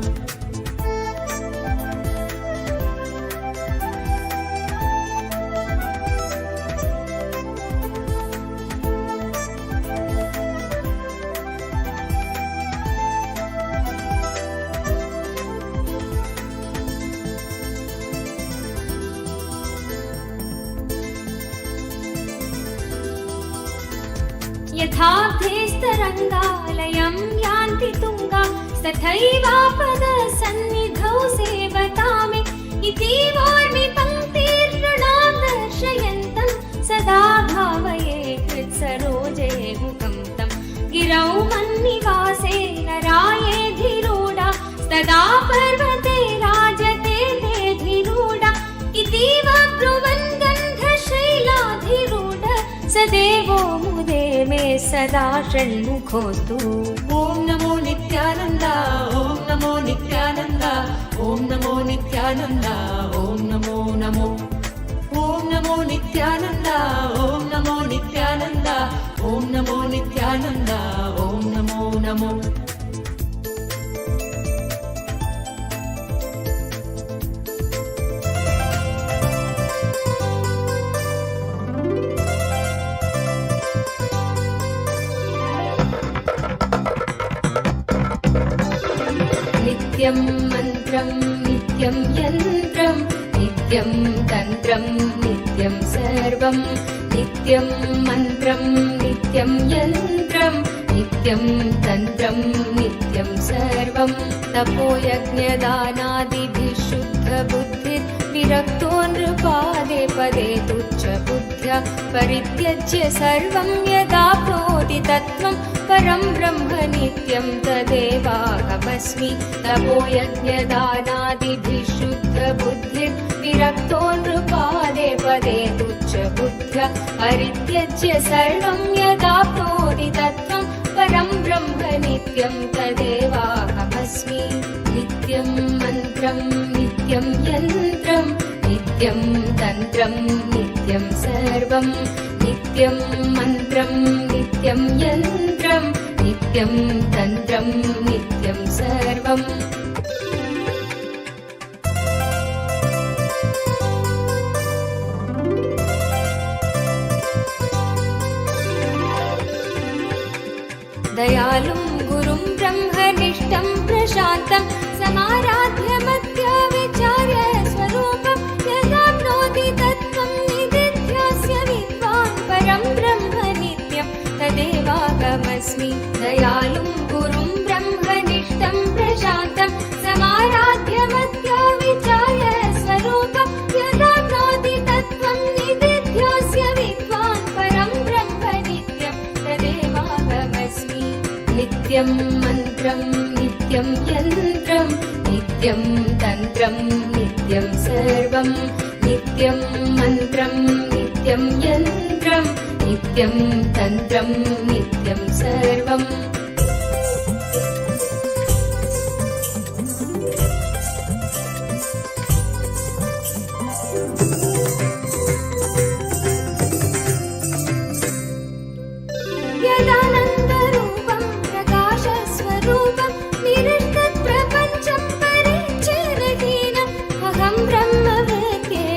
यथाब्धेस्तरङ्गालयं यान्ति तुङ्गा तथैवापदसन्निधौ सेवतामि इति वार्मि पङ्क्तिर्नृणां दर्शयन्तं सदा भावये कृत्सरोजे मुखं तं गिरौ मन्निवासे नरायेधिरूढा तदा पर्वते राजते तेधिरूढा इति वा ब्रुवन् गन्धशैलाधिरूढ स देवो मुदे मे सदा षण्मुखोऽस्तु ॐ नमो नित्यानन्द ॐ नमो नित्यानन्द ॐ नमो नित्यानन्द ॐ नमो नमो ॐ नमो नित्यानन्द ॐ नमो नित्यानन्द ॐ नमो नित्यानन्द ॐ नमो नमो नित्यं मन्त्रं नित्यं यन्त्रं नित्यं तन्त्रं नित्यं सर्वं नित्यं मन्त्रं नित्यं यन्त्रं नित्यं तन्त्रं नित्यं सर्वं तपोयज्ञदानादिभिः शुद्धबुद्धिर्विरक्तो नृपादे पदे तुच्छबुद्ध्या परित्यज्य सर्वं यदाप्नोति तत्त्वं परं ब्रह्म नित्यं तदेवाहमस्मि तपोयज्ञदानादिभिः शुद्धबुद्धिर्विरक्तो नृपादे पदे तुच्छबुद्ध्या परित्यज्य सर्वं यदाप्नोति तत्त्वं परं ब्रह्म नित्यं तदेवाहमस्मि नित्यं मन्त्रं नित्यं यन्त्रं नित्यं तन्त्रं नित्यं सर्वं नित्यं मन्त्रं नित्यं यन्त्रं नित्यं तन्त्रं नित्यं सर्वम् दयालुं गुरुं ब्रह्मनिष्ठं प्रशान्तं समाराध्य मत्या विचार्य स्वरूपं यदाप्नोति तत्त्वं निदिध्यास्य विद्वान् परं ब्रह्म नित्यं तदेवाहमस्मि दयालुं गुरुं ब्रह्मनिष्ठं प्रशान्तं समाराध्य मत्या विचार्य स्वरूपं यदाप्नोति तत्त्वं निदिध्यास्य विद्वान् परं ब्रह्म नित्यं तदेवाहमस्मि नित्यं नित्यं तन्त्रं नित्यं सर्वं नित्यं मन्त्रं नित्यं यन्त्रं नित्यं तन्त्रं नित्यं सर्वम् यदानन्दरूपं प्रकाशस्वरूपं निरस्तप्रपञ्चं परिच्छेदहीनम् अहं ब्रह्मवेद्येकगम्यं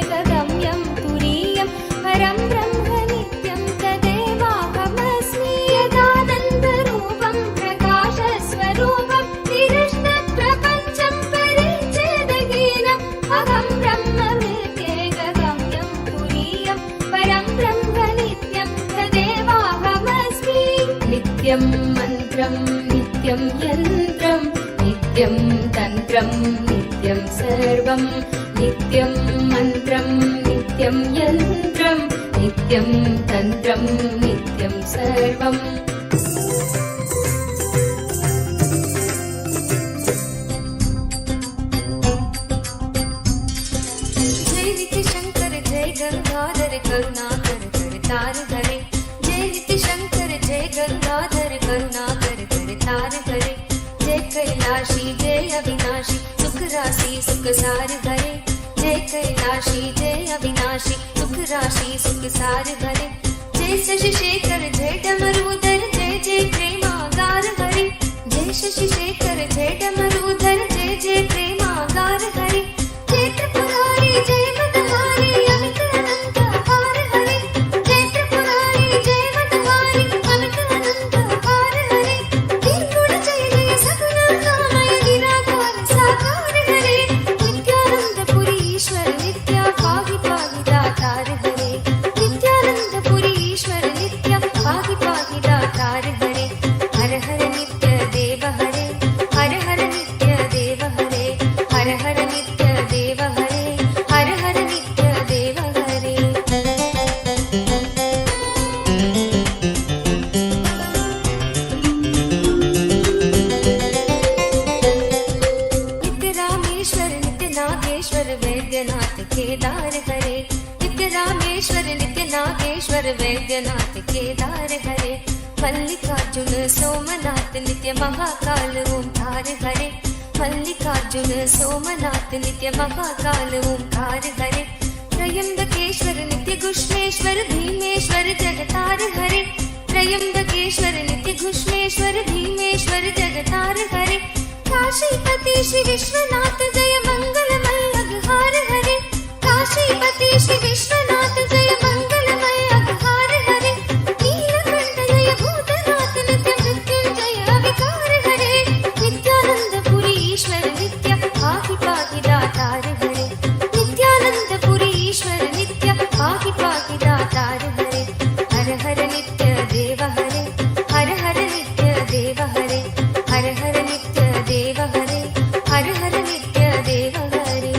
तुरीयं परं ब्रह्म नित्यं तदेवाहमस्मि। यदानन्दरूपं प्रकाशस्वरूपं निरस्तप्रपञ्चं परिच्छेदहीनम् अहं ब्रह्मवेद्येकगम्यं तुरीयं परं ब्रह्म नित्यं तदेवाहमस्मि। नित्यं मन्त्रं नित्यं यन्त्रं नित्यं तन्त्रं नित्यं सर्वं नित्यं मन्त्रं नित्यं यन्त्रं नित्यं तन्त्रं नित्यं सर्वम् जय नित्य शंकर जय गंगाधर करुणाकर करतार हरे। जय नित्य शंकर जय गंगाधर करुणाकर करतार हरे। जय कैलाशी जय अविनाशी सुख राशि सुख सार हरे। जय कैलाशी जय अविनाशी सुख राशि सुख सार हरे। जय शशि शेखर जय डमरूधर जय जय प्रेमागार हरे। जय शशि शेखर जय डमरूधर जय जय प्रेमागार हरे। जय त्रिपुरारी जय मतहारी अमित अनंत अपार हरे। जय त्रिपुरारी जय मतहारी अमित अनंत अपार हरे। निर्गुण जय जय सगुण कामय निराकार साकार हरे। नित्यानंदपुरी ईश्वर नित्या पाहि पाहि दातार हरे। नित्यानंदपुरी ईश्वर नित्या पाहि पाहि दातार हरे। हर हर नित्य देव हरे। हर हर नित्य देव हरे। हर हर नित्य देव हरे। हर हर नित्य देव हरे। नित्य रामेश्वर नित्य नागेश्वर वैद्यनाथ केदार हरे। नित्य रामेश्वर नित्य नागेश्वर वैद्यनाथ केदार हरे। मल्लिकार्जुन सोमनाथ नित्य महाकाल ओंकार हरे। मल्लिकार्जुन सोमनाथ नित्य महाकाल ओंकार हरे। त्रयंबकेश्वर नित्य घुष्मेश्वर भीमेश्वर जगतार हरे। त्रयंबकेश्वर नित्य घुष्मेश्वर भीमेश्वर जगतार हरे। काशीपति श्री विश्वनाथ जय मंगलमय अघहार हरे। काशीपति श्री विश्वनाथ जय मंगलमय अघहार हरे। नीलकंठ जय भूतनाथ नित्य मृत्युंजय विकार हरे। नित्यानंदपुरी ईश्वर नित्य पाहि पाहि दातार हरे। नित्यानंदपुरी ईश्वर नित्य पाहि पाहि दातार हरे। हर हर नित्य देव हरे। हर हर नित्य देव हरे। हर हर नित्य देव हरे। हर हर नित्य देव हरे।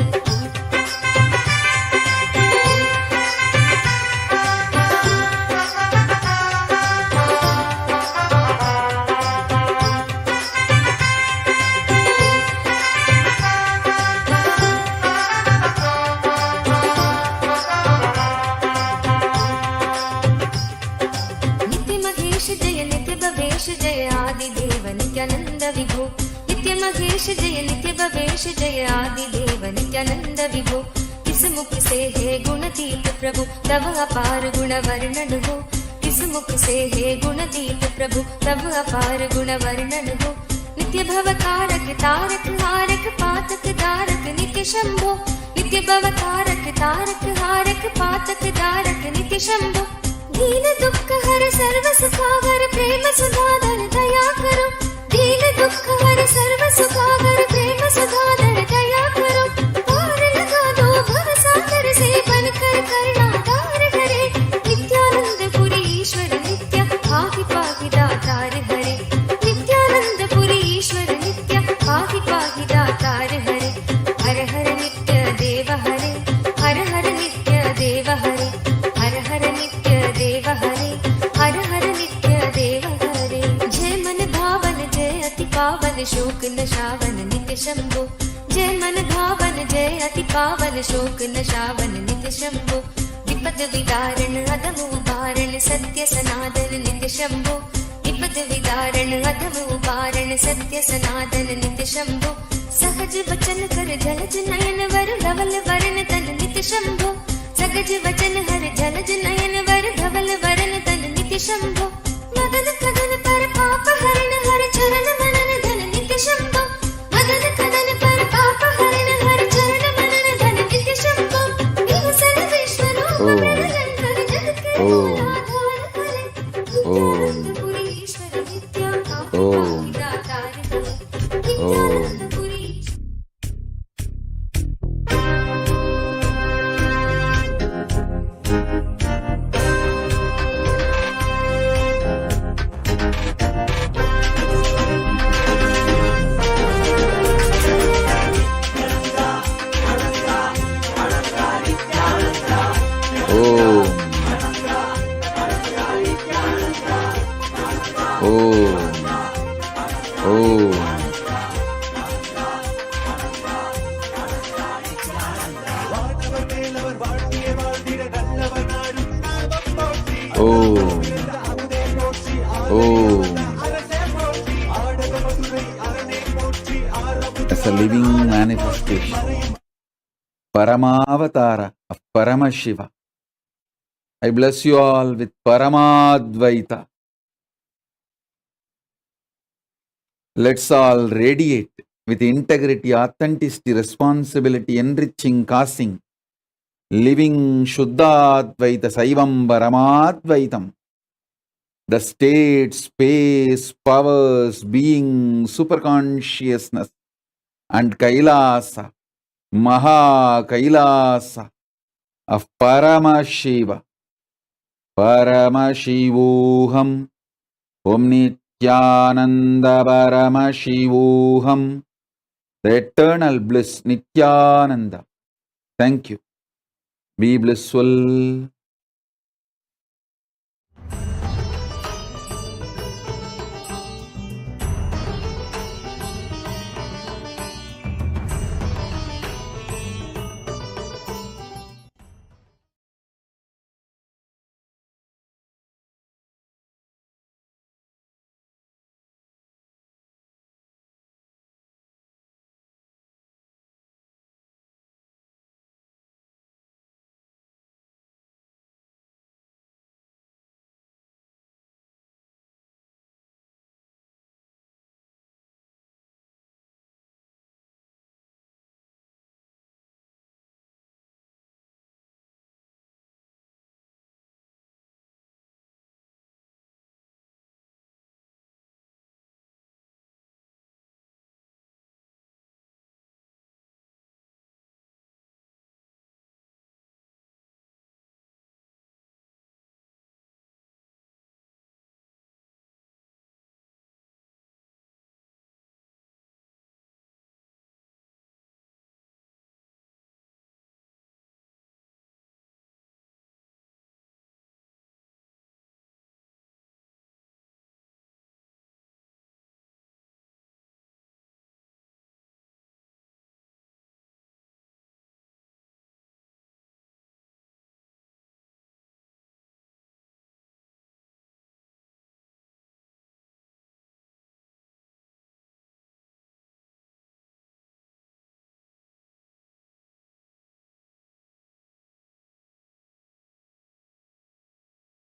नित्य महेश जय नित्य भवेश जय आदि देव नित्यानंद विभो। नित्य महेश जय नित्य भवेश जय आदि देव नित्यानंद विभो। किस मुख से है गुणदीप प्रभु तब अपार गुण वर्णन हो। किस मुख से है गुणदीप प्रभु तब अपार गुण वर्णन हो। नित्य भव कारक तारक हारक पातक दारक नित्य शंभो। नित्य भव कारक तारक हारक पातक दारक नित्य शंभो। दीन दुख हर सर्व सुखावर प्रेम सुधाधर दया करो। दीन दुख हर सर्व सुखावर प्रेम सुधाधर दया करो। पार लगा दो भव सागर से बनकर करुणागार हरे। नित्यानंदपुरी ईश्वर नित्य पाहि पाहि दातार हरे। नित्यानंदपुरी ईश्वर नित्य पाहि पाहि दातार हरे। हर हर नित्य देव हरे। हर हर नित्य देव हरे। हर हर नित्य देव हरे। हर हर नित्य देव हरे। जय मन भावन जय अति पावन शोक नशावन नित्य शंभो। जय मन भावन जय अति पावन शोक नशावन नित्य शंभो विपद विदारण अधम उबारण सत्य सनातन नित्य शंभो विपद विदारण अधम उबारण सत्य सनातन नित्य शंभो सहज वचन कर जलज नयन वर धवल वरण तन नित्य शंभो सहज वचन हर जलज नयन वर धवल वरण तन नित्य शंभो मदन कदन पर पाप हरण हर चरण मनन धन नित्य शंभो मदन कदन पर पाप हरण हर चरण मनन धन नित्य शंभो इह सर्व ईश्वरो मनलंकर जगत के आधार फले नित्यानंदपुरी ईश्वर नित्या दातार नित्यानंदपुरी As a living manifestation, Paramavatara of Paramashiva, I bless you all with Paramadvaita. Let's all radiate with integrity, authenticity, responsibility, enriching, causing, living Shuddhadvaita Saivam Paramadvaitam. The state, space, powers, being, superconsciousness, and Kailasa, Maha Kailasa of Paramashiva, Paramashivoham, Om Nithyananda Paramashivoham, the eternal bliss, Nithyananda. Thank you. Be blissful.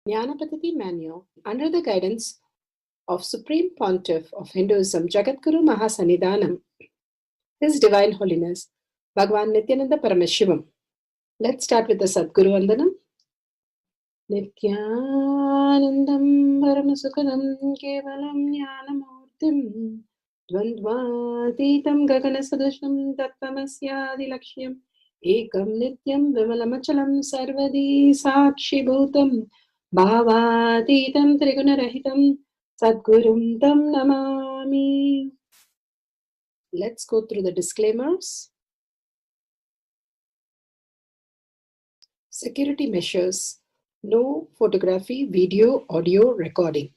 Jnanapatiti Manual, under the guidance of Supreme Pontiff of Hinduism, Jagadguru Mahasanidhanam, His Divine Holiness, Bhagavan Nithyananda Paramashivam. Let's start with the Sadguru Vandanam. Nithyanandam Paramasukadam Kevalam Jnanamurtim Dvandvatitam Gaganasadusham Tattvamasyaadilakshya Ekam Nityam Vimalamachalam Sarvadi Sakshi Bhutam Bhavatitam Trigunarahitam Sadgurum Tam Namami. Let's go through the disclaimers. Security measures. No photography, video, audio recording.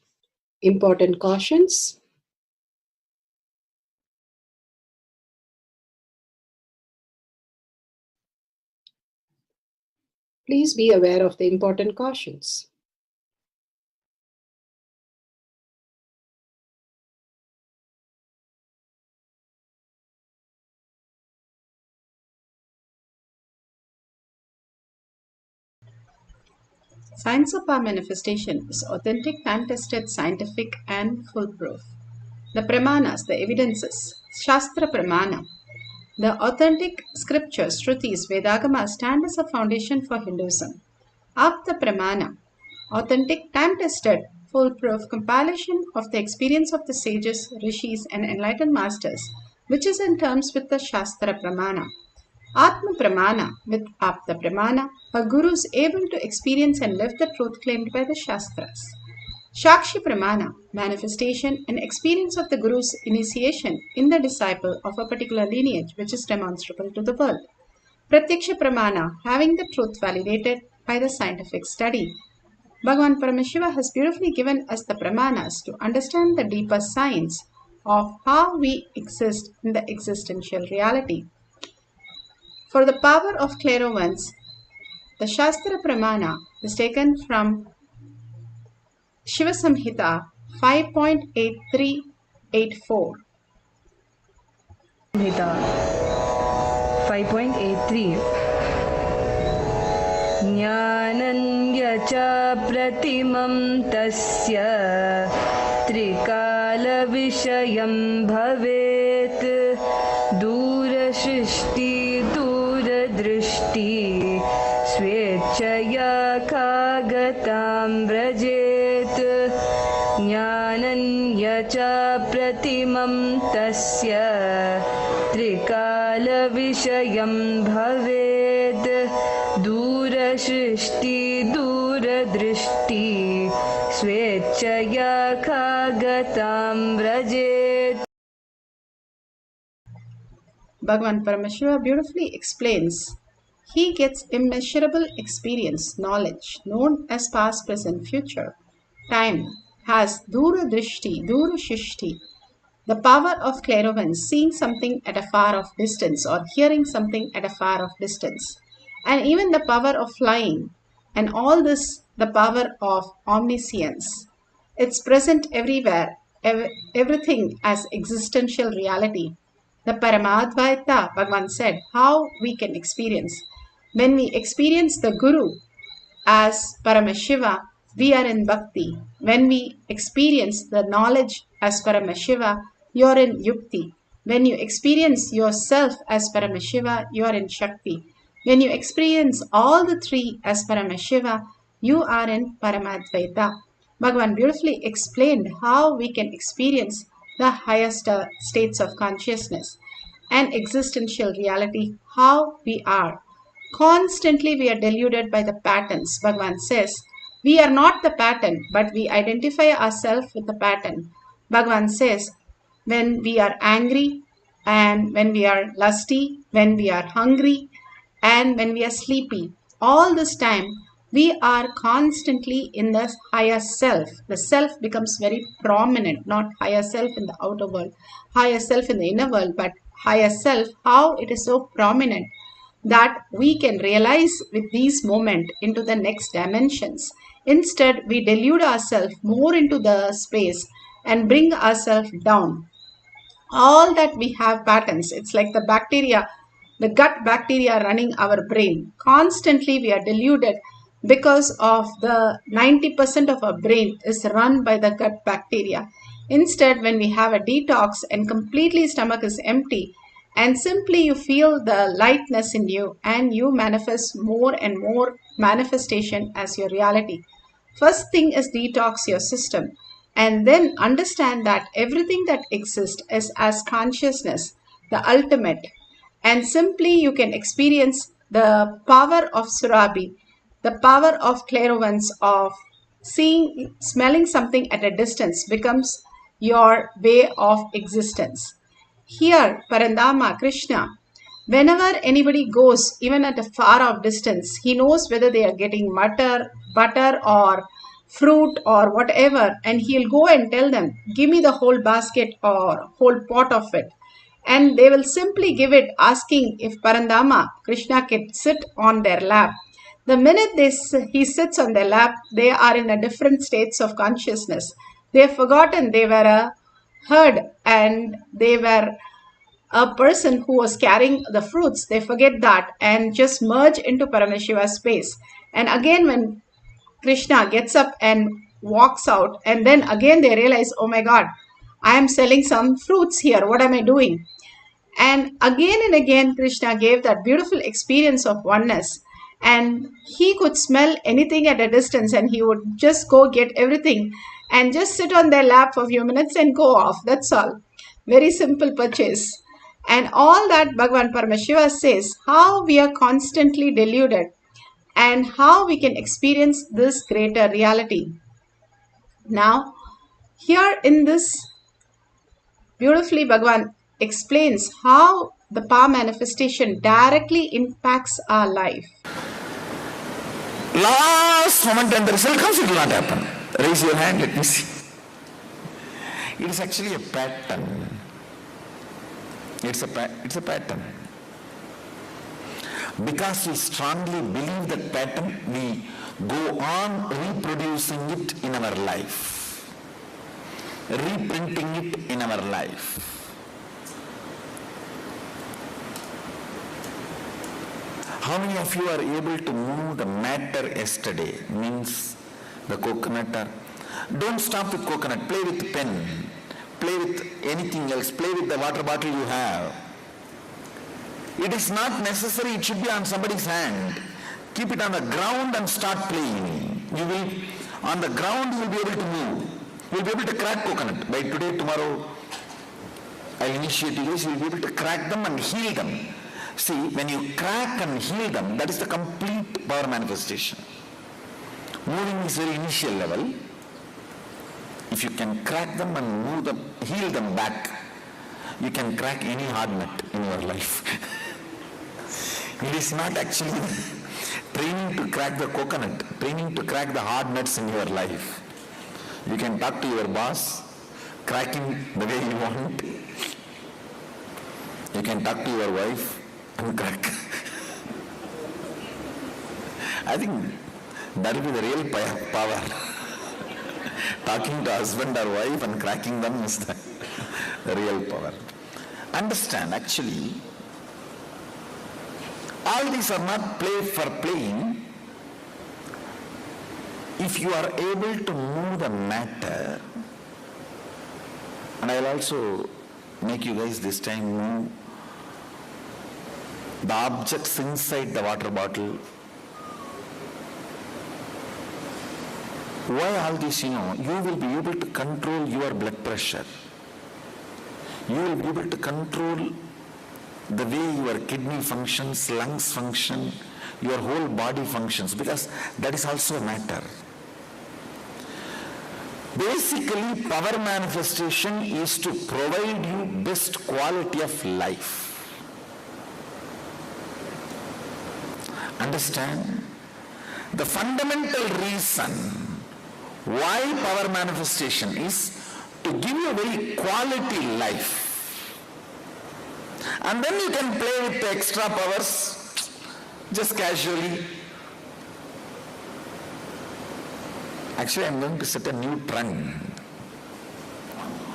Important cautions. Please be aware of the important cautions. Science of our manifestation is authentic, time-tested, scientific, and foolproof. The pramanas, the evidences, Shastra Pramana, the authentic scriptures, Shrutis, Vedagamas stand as a foundation for Hinduism. Apta Pramana, authentic, time-tested, foolproof compilation of the experience of the sages, rishis, and enlightened masters, which is in terms with the Shastra Pramana. Atma Pramana, with Apta Pramana, a guru is able to experience and live the truth claimed by the Shastras. Shakshi Pramana, manifestation and experience of the Guru's initiation in the disciple of a particular lineage which is demonstrable to the world. Pratyaksha Pramana, having the truth validated by the scientific study. Bhagavan Paramashiva has beautifully given us the Pramanas to understand the deeper science of how we exist in the existential reality. For the power of clairvoyance, the Shastra Pramana is taken from Shiva Samhita 5.8384. 5.83 ज्ञानन्य च प्रतिमं तस्य त्रिकालविषयं भवेत् दूरसृष्टि दूरदृष्टि स्वेच्छया कागतां व्रजेत् ज्ञानन्य च प्रतिमं तस्य त्रिकालविषयं भवेत् दूरसृष्टि दूरदृष्टि स्वेच्छया कागतां व्रजेत्. Bhagavan Paramashiva beautifully explains he gets immeasurable experience, knowledge, known as past, present, future. Time has Dura Drishti, Dura Shishti, the power of clairvoyance, seeing something at a far off distance or hearing something at a far off distance, and even the power of flying, and all this the power of omniscience. It's present everywhere, everything as existential reality. The Paramadvaita, Bhagavan said, how we can experience. When we experience the Guru as Paramashiva, we are in Bhakti. When we experience the knowledge as Paramashiva, you are in Yukti. When you experience yourself as Paramashiva, you are in Shakti. When you experience all the three as Paramashiva, you are in Paramadvaita. Bhagavan beautifully explained how we can experience the highest states of consciousness and existential reality, how we are. Constantly we are deluded by the patterns. Bhagavan says, we are not the pattern, but we identify ourselves with the pattern. Bhagavan says, when we are angry and when we are lusty, when we are hungry and when we are sleepy, all this time we are constantly in the higher self. The self becomes very prominent, not higher self in the outer world, higher self in the inner world, but higher self, how it is so prominent that we can realize with these moments into the next dimensions. Instead, we delude ourselves more into the space and bring ourselves down. All that we have patterns. It's like the bacteria, the gut bacteria running our brain. Constantly we are deluded because of the 90% of our brain is run by the gut bacteria. Instead, when we have a detox and completely stomach is empty, and simply you feel the lightness in you and you manifest more and more manifestation as your reality. First thing is detox your system and then understand that everything that exists is as consciousness, the ultimate. And simply you can experience the power of Surabhi, the power of clairvoyance, of seeing, smelling something at a distance becomes your way of existence. Here, Parandama, Krishna, whenever anybody goes, even at a far off distance, he knows whether they are getting butter or fruit or whatever, and he'll go and tell them, give me the whole basket or whole pot of it. And they will simply give it, asking if Parandama, Krishna, can sit on their lap. The minute he sits on their lap, they are in a different states of consciousness. They have forgotten they were a herd and they were a person who was carrying the fruits. They forget that and just merge into Paramashiva's space. And again, when Krishna gets up and walks out, and then again they realize, oh my God, I am selling some fruits here. What am I doing? And again, Krishna gave that beautiful experience of oneness. And he could smell anything at a distance and he would just go get everything and just sit on their lap for a few minutes and go off. That's all. Very simple purchase. And all that Bhagavan Paramashiva says, how we are constantly deluded and how we can experience this greater reality. Now, here in this, beautifully Bhagavan explains how the power manifestation directly impacts our life. Last moment and the result comes, it will not happen. Raise your hand, let me see. It is actually a pattern. It's a pattern. Because we strongly believe that pattern, we go on reproducing it in our life, reprinting it in our life. How many of you are able to move the matter yesterday? Means the coconut. Don't stop with coconut. Play with pen. Play with anything else. Play with the water bottle you have. It is not necessary it should be on somebody's hand. Keep it on the ground and start playing. You will, on the ground you will be able to move. You will be able to crack coconut. By today, tomorrow, I will initiate you guys, you will be able to crack them and heal them. See, when you crack and heal them, that is the complete power manifestation. Moving is very initial level. If you can crack them and move them, heal them back, you can crack any hard nut in your life. It is not actually training to crack the coconut, training to crack the hard nuts in your life. You can talk to your boss, crack him the way you want. You can talk to your wife and crack. I think that will be the real power. Talking to husband or wife and cracking them is the real power. Understand, actually, all these are not play for playing. If you are able to move the matter, and I will also make you guys this time move the objects inside the water bottle. Why all this? You will be able to control your blood pressure. You will be able to control the way your kidney functions, lungs function, your whole body functions, because that is also a matter. Basically, power manifestation is to provide you best quality of life. Understand? The fundamental reason why power manifestation is to give you a very quality life. And then you can play with the extra powers just casually. Actually, I'm going to set a new trend.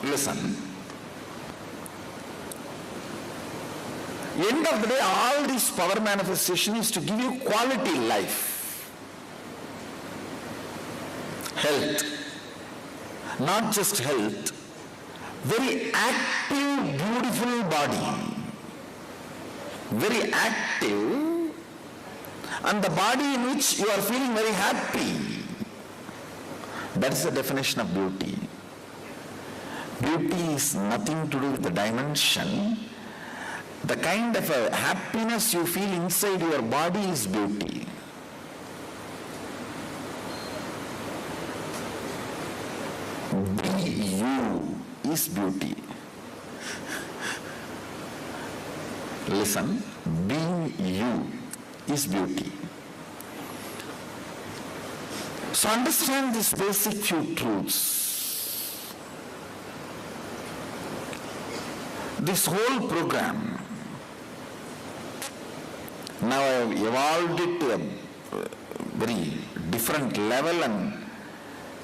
Listen. End of the day, all this power manifestation is to give you quality life. Health. Not just health. Very active, beautiful body. Very active. And the body in which you are feeling very happy. That is the definition of beauty. Beauty is nothing to do with the dimension. The kind of a happiness you feel inside your body is beauty. Be you is beauty. Listen, being you is beauty. So understand this basic few truths. This whole program, now I have evolved it to very different level and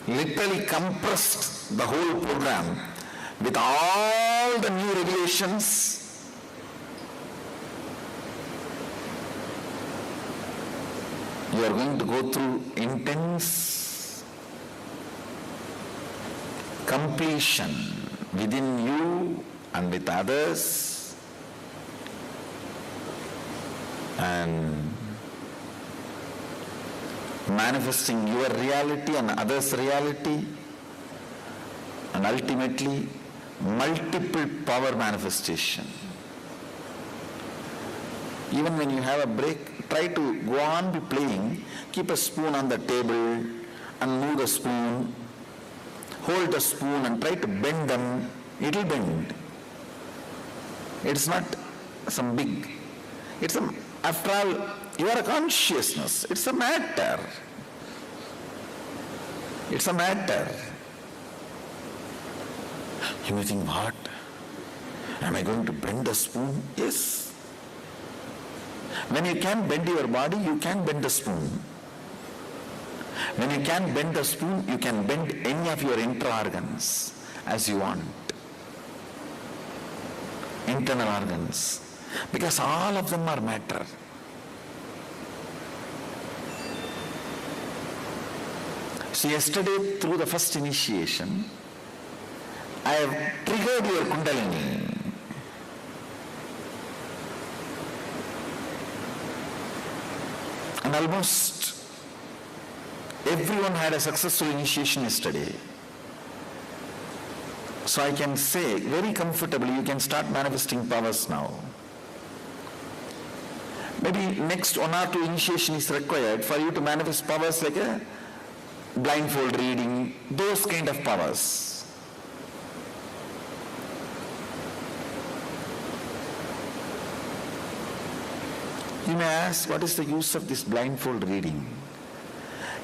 literally compressed the whole program with all the new regulations. You are going to go through intense completion within you and with others, and manifesting your reality and others' reality, and ultimately multiple power manifestation. Even when you have a break, try to go on be playing, keep a spoon on the table and move the spoon, hold the spoon and try to bend them, it will bend. It's not some big, after all, you are a consciousness, it's a matter. It's a matter. You may think, what? Am I going to bend the spoon? Yes. When you can bend your body, you can bend the spoon. When you can bend the spoon, you can bend any of your intra-organs as you want. Internal organs. Because all of them are matter. So yesterday, through the first initiation, I have triggered your Kundalini. And almost everyone had a successful initiation yesterday. So I can say very comfortably, you can start manifesting powers now. Maybe next 1 or 2 initiation is required for you to manifest powers like a blindfold reading, those kind of powers. You may ask, what is the use of this blindfold reading?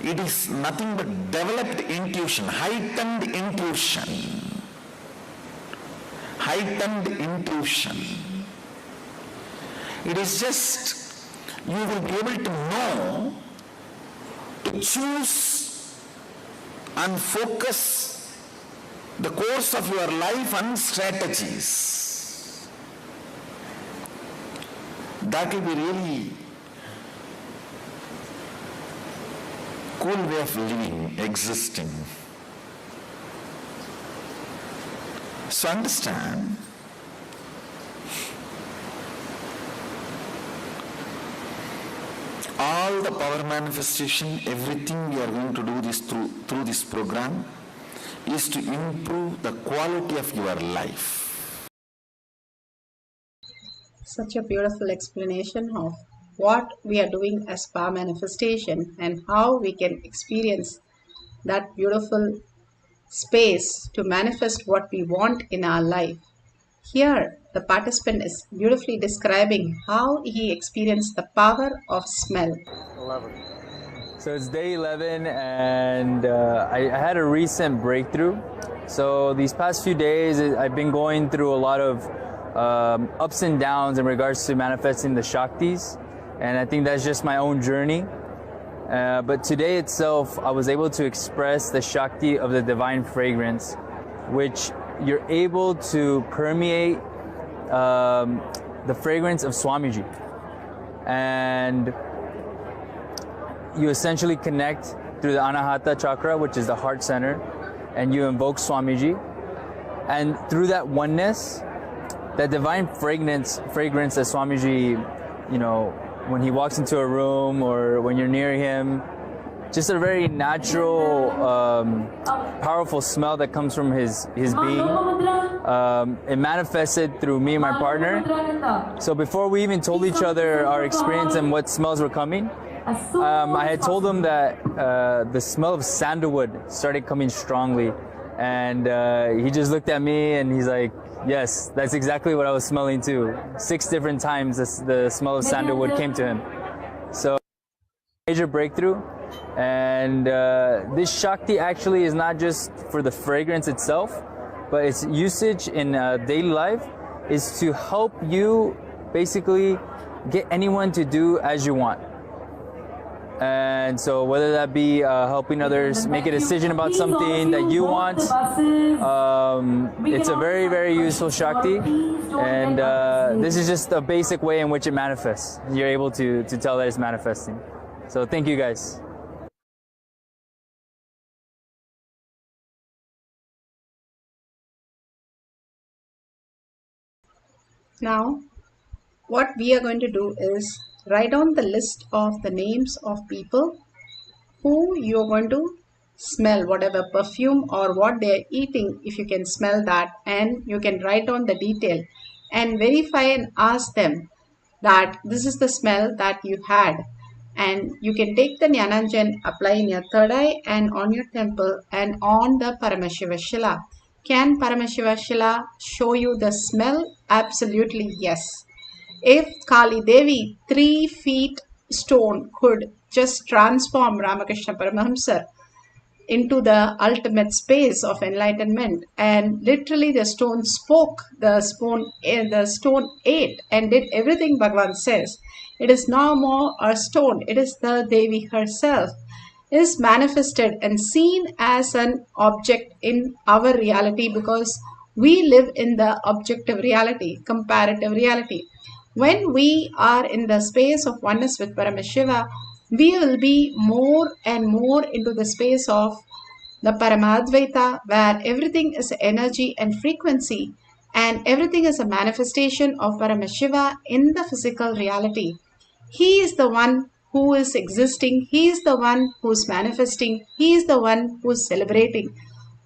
It is nothing but developed intuition, heightened intuition. Heightened intuition. It is just, you will be able to know, to choose and focus the course of your life and strategies. That will be really cool way of living, existing. So understand, all the power manifestation, everything we are going to do this through this program is to improve the quality of your life. Such a beautiful explanation of what we are doing as power manifestation and how we can experience that beautiful space to manifest what we want in our life. Here, the participant is beautifully describing how he experienced the power of smell. 11. So it's day 11 and I had a recent breakthrough. So these past few days, I've been going through a lot of ups and downs in regards to manifesting the Shaktis, and I think that's just my own journey. But today itself, I was able to express the Shakti of the divine fragrance, which you're able to permeate the fragrance of Swamiji, and you essentially connect through the Anahata chakra, which is the heart center, and you invoke Swamiji, and through that oneness, that divine fragrance that Swamiji, you know, when he walks into a room or when you're near him, just a very natural, powerful smell that comes from his being. It manifested through me and my partner. So before we even told each other our experience and what smells were coming, I had told him that the smell of sandalwood started coming strongly. And he just looked at me and he's like, yes, that's exactly what I was smelling too. 6 different times the smell of sandalwood came to him. So, major breakthrough. And this Shakti actually is not just for the fragrance itself, but its usage in daily life is to help you basically get anyone to do as you want. And so whether that be helping others make a decision about something that you want, it's a very, very useful Shakti. And this is just a basic way in which it manifests. You're able to tell that it's manifesting. So thank you guys. Now, what we are going to do is write down the list of the names of people who you are going to smell, whatever perfume or what they are eating, if you can smell that, and you can write down the detail and verify and ask them that this is the smell that you had. And you can take the Jnananjan, apply in your third eye and on your temple and on the Paramashiva Shila. Can Paramashiva Shila show you the smell? Absolutely yes. If Kali Devi 3 feet stone could just transform Ramakrishna Paramahamsa into the ultimate space of enlightenment, and literally the stone spoke, the stone ate and did everything Bhagavan says, it is no more a stone, it is the Devi herself, is manifested and seen as an object in our reality, because we live in the objective reality, comparative reality. When we are in the space of oneness with Paramashiva, we will be more and more into the space of the Paramadvaita, where everything is energy and frequency, and everything is a manifestation of Paramashiva in the physical reality. He is the one who is existing, he is the one who is manifesting, he is the one who is celebrating.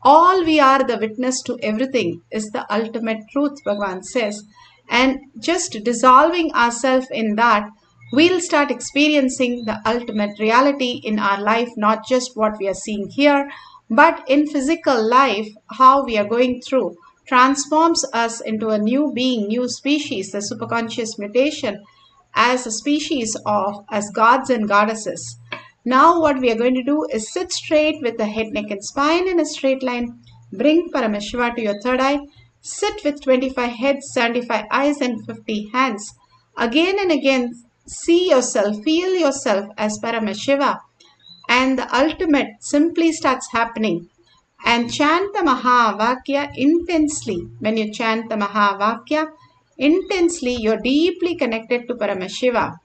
All we are the witness to everything is the ultimate truth, Bhagavan says. And just dissolving ourselves in that, we'll start experiencing the ultimate reality in our life, not just what we are seeing here, but in physical life, how we are going through transforms us into a new being, new species, the superconscious mutation, as a species of, as gods and goddesses. Now what we are going to do is sit straight with the head, neck and spine in a straight line. Bring Paramashiva to your third eye. Sit with 25 heads, 75 eyes and 50 hands. Again and again, see yourself, feel yourself as Paramashiva. And the ultimate simply starts happening. And chant the Mahavakya intensely. When you chant the Mahavakya intensely, you're deeply connected to Paramashiva.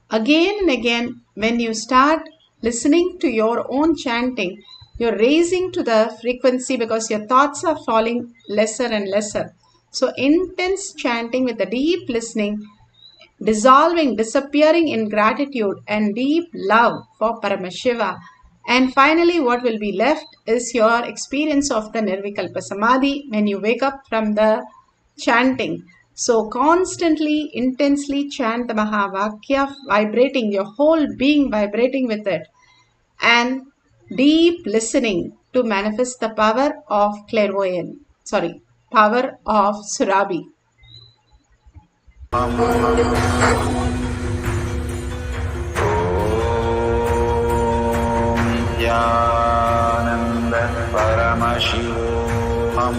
Again and again, when you start listening to your own chanting, you're raising to the frequency, because your thoughts are falling lesser and lesser. So intense chanting with the deep listening, dissolving, disappearing in gratitude and deep love for Paramashiva. And finally, what will be left is your experience of the Nirvikalpa Samadhi when you wake up from the chanting. So constantly, intensely chant the Mahavakya, vibrating, your whole being vibrating with it. And deep listening to manifest the power of clairvoyance, power of Surabhi. Nithyananda Paramashivoham.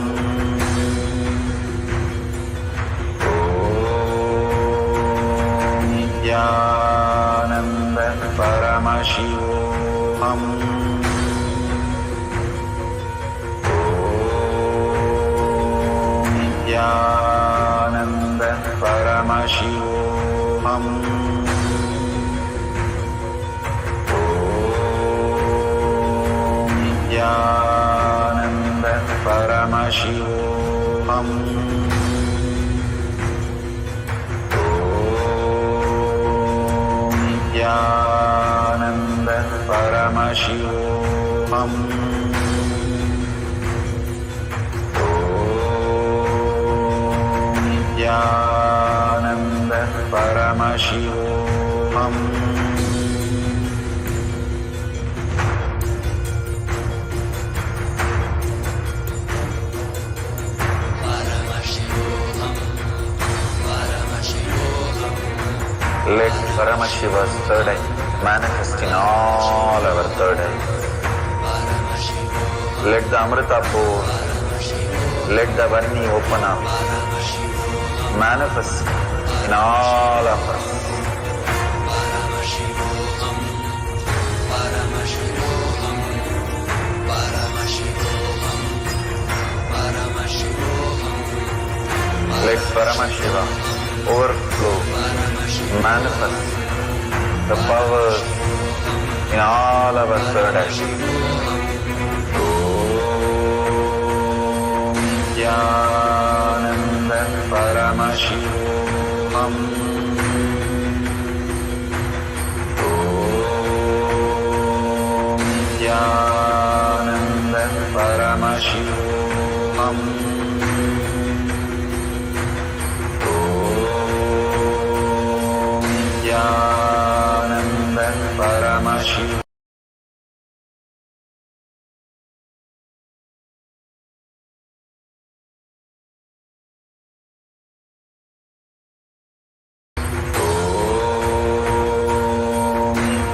Nithyananda Paramashivoham. Nithyananda Paramashivoham. Nithyananda Paramashivoham. Nithyananda Paramashivoham. Nithyananda Paramashivoham. Let Paramashiva's third eye manifest in all our third eyes. Let the Amrita pour, let the Varni open up, manifest in all of us. Let Paramashiva overflow, manifest the powers in all our third eye. Om Nithyananda Paramashivam. Om Nithyananda Paramashivam. Nithyananda Paramashivam.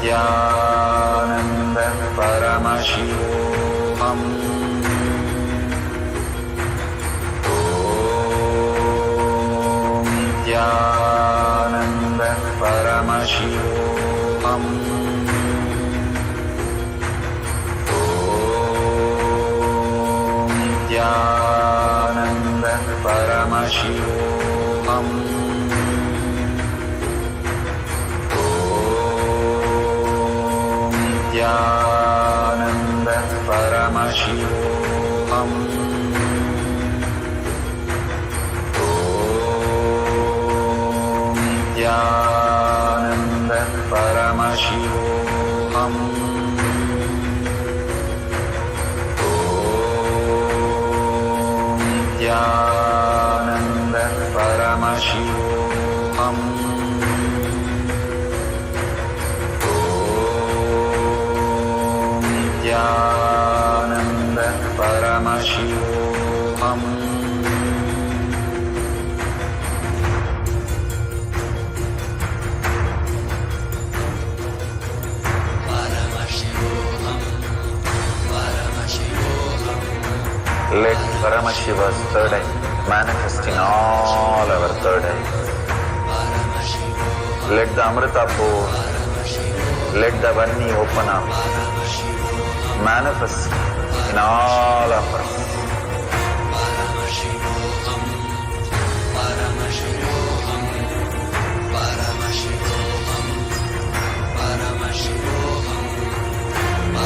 Nithyananda Paramashivam. Nithyananda Paramashivam. Nithyananda Paramashivam. Nithyananda Paramashivam. Nithyananda Paramashivam. Nithyananda Paramashivam. Nithyananda Paramashivam. Let Paramashiva's third eye manifest in all our third eyes. Let the Amrita pour, let the Vanni open up, manifest in all of us.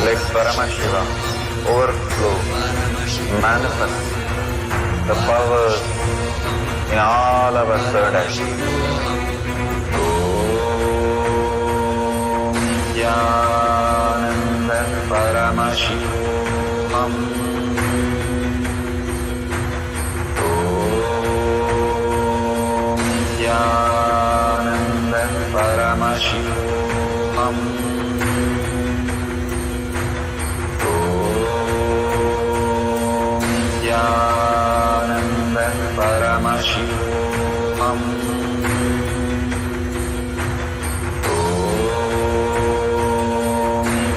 Let Paramashiva overflow, manifest the powers in all our third eyes. Om Nithyananda Paramashivam. Om Nithyananda Paramashivam. Nithyananda Paramashivam.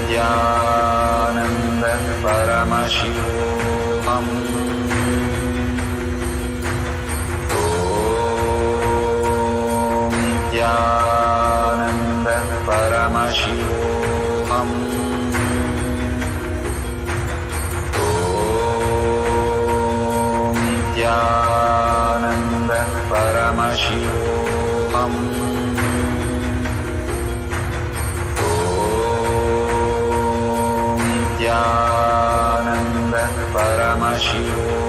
Nithyananda Paramashivam. Nithyananda Paramashivam. Nithyananda Paramashivam. Nithyananda Paramashivam. Nithyananda Paramashivam.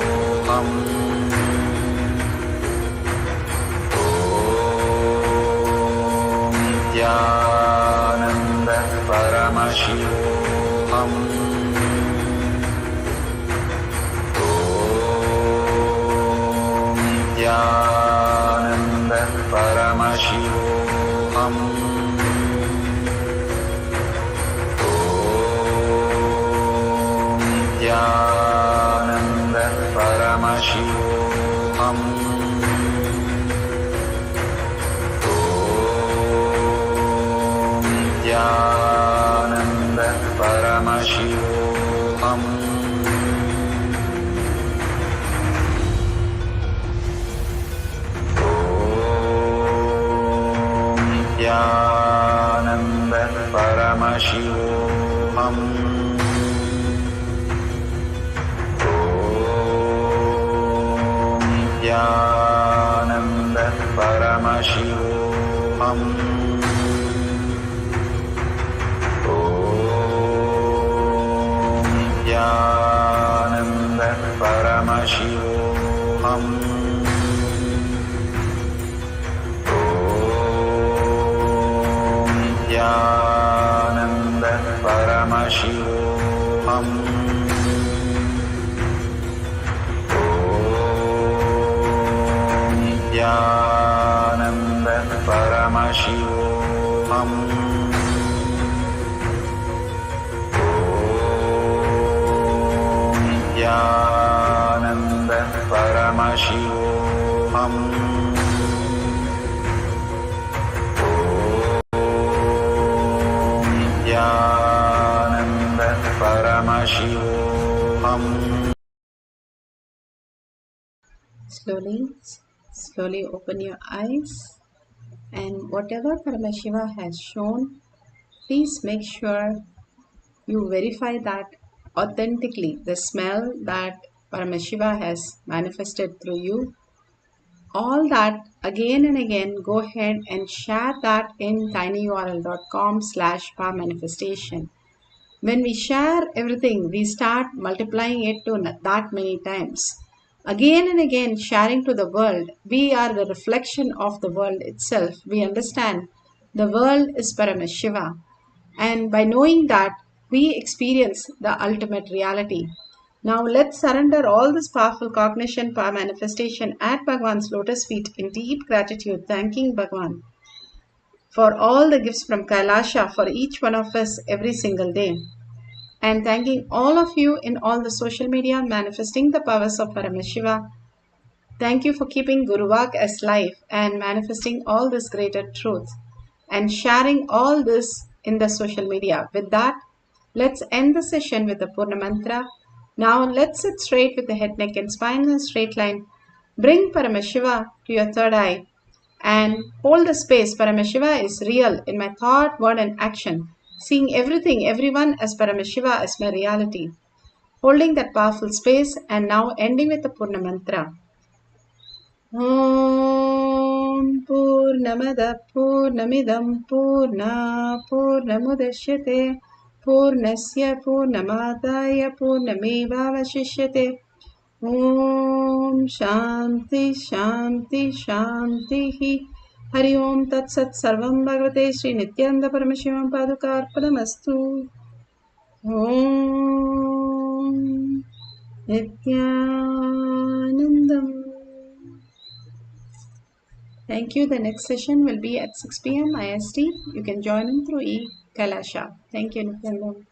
Nithyananda Paramashivam. Nithyananda Paramashivam. Nithyananda Paramashivam. Nithyananda Paramashivoham. Om Nithyananda Paramashivoham. Om Nithyananda Paramashivoham. Om Nithyananda Paramashivoham. Nithyananda Paramashivoham. Om Nithyananda Paramashivoham. Om Nithyananda Paramashivoham. Slowly open your eyes, and whatever Paramashiva has shown, please make sure you verify that authentically. The smell that Paramashiva has manifested through you, all that again and again, go ahead and share that in tinyurl.com/powermanifestation. When we share everything, we start multiplying it to that many times. Again and again, sharing to the world, we are the reflection of the world itself. We understand the world is Paramashiva. And by knowing that, we experience the ultimate reality. Now let's surrender all this powerful cognition, power manifestation at Bhagwan's lotus feet in deep gratitude, thanking Bhagwan for all the gifts from KAILASA for each one of us every single day. And thanking all of you in all the social media manifesting the powers of Paramashiva. Thank you for keeping Guruvak as life and manifesting all this greater truth and sharing all this in the social media. With that, let's end the session with the Purna Mantra. Now let's sit straight with the head, neck and spine in a straight line. Bring Paramashiva to your third eye and hold the space. Paramashiva is real in my thought, word and action. Seeing everything, everyone as Paramashiva as my reality. Holding that powerful space and now ending with the Purna Mantra. Om Purnamada Purnamidam Purna Purnamudashyate Purnasya Purnamadaya Purnameva Vashishyate. Om Shanti Shanti Shanti. Hari Om Tat Sat Sarvam Bhagavate Sri Nithyananda Paramashivam Paduka Arpanamastu. Om Nithyanandam. Thank you. The next session will be at 6 p.m. IST. You can join in through KAILASA. Thank you, Nithyanandam.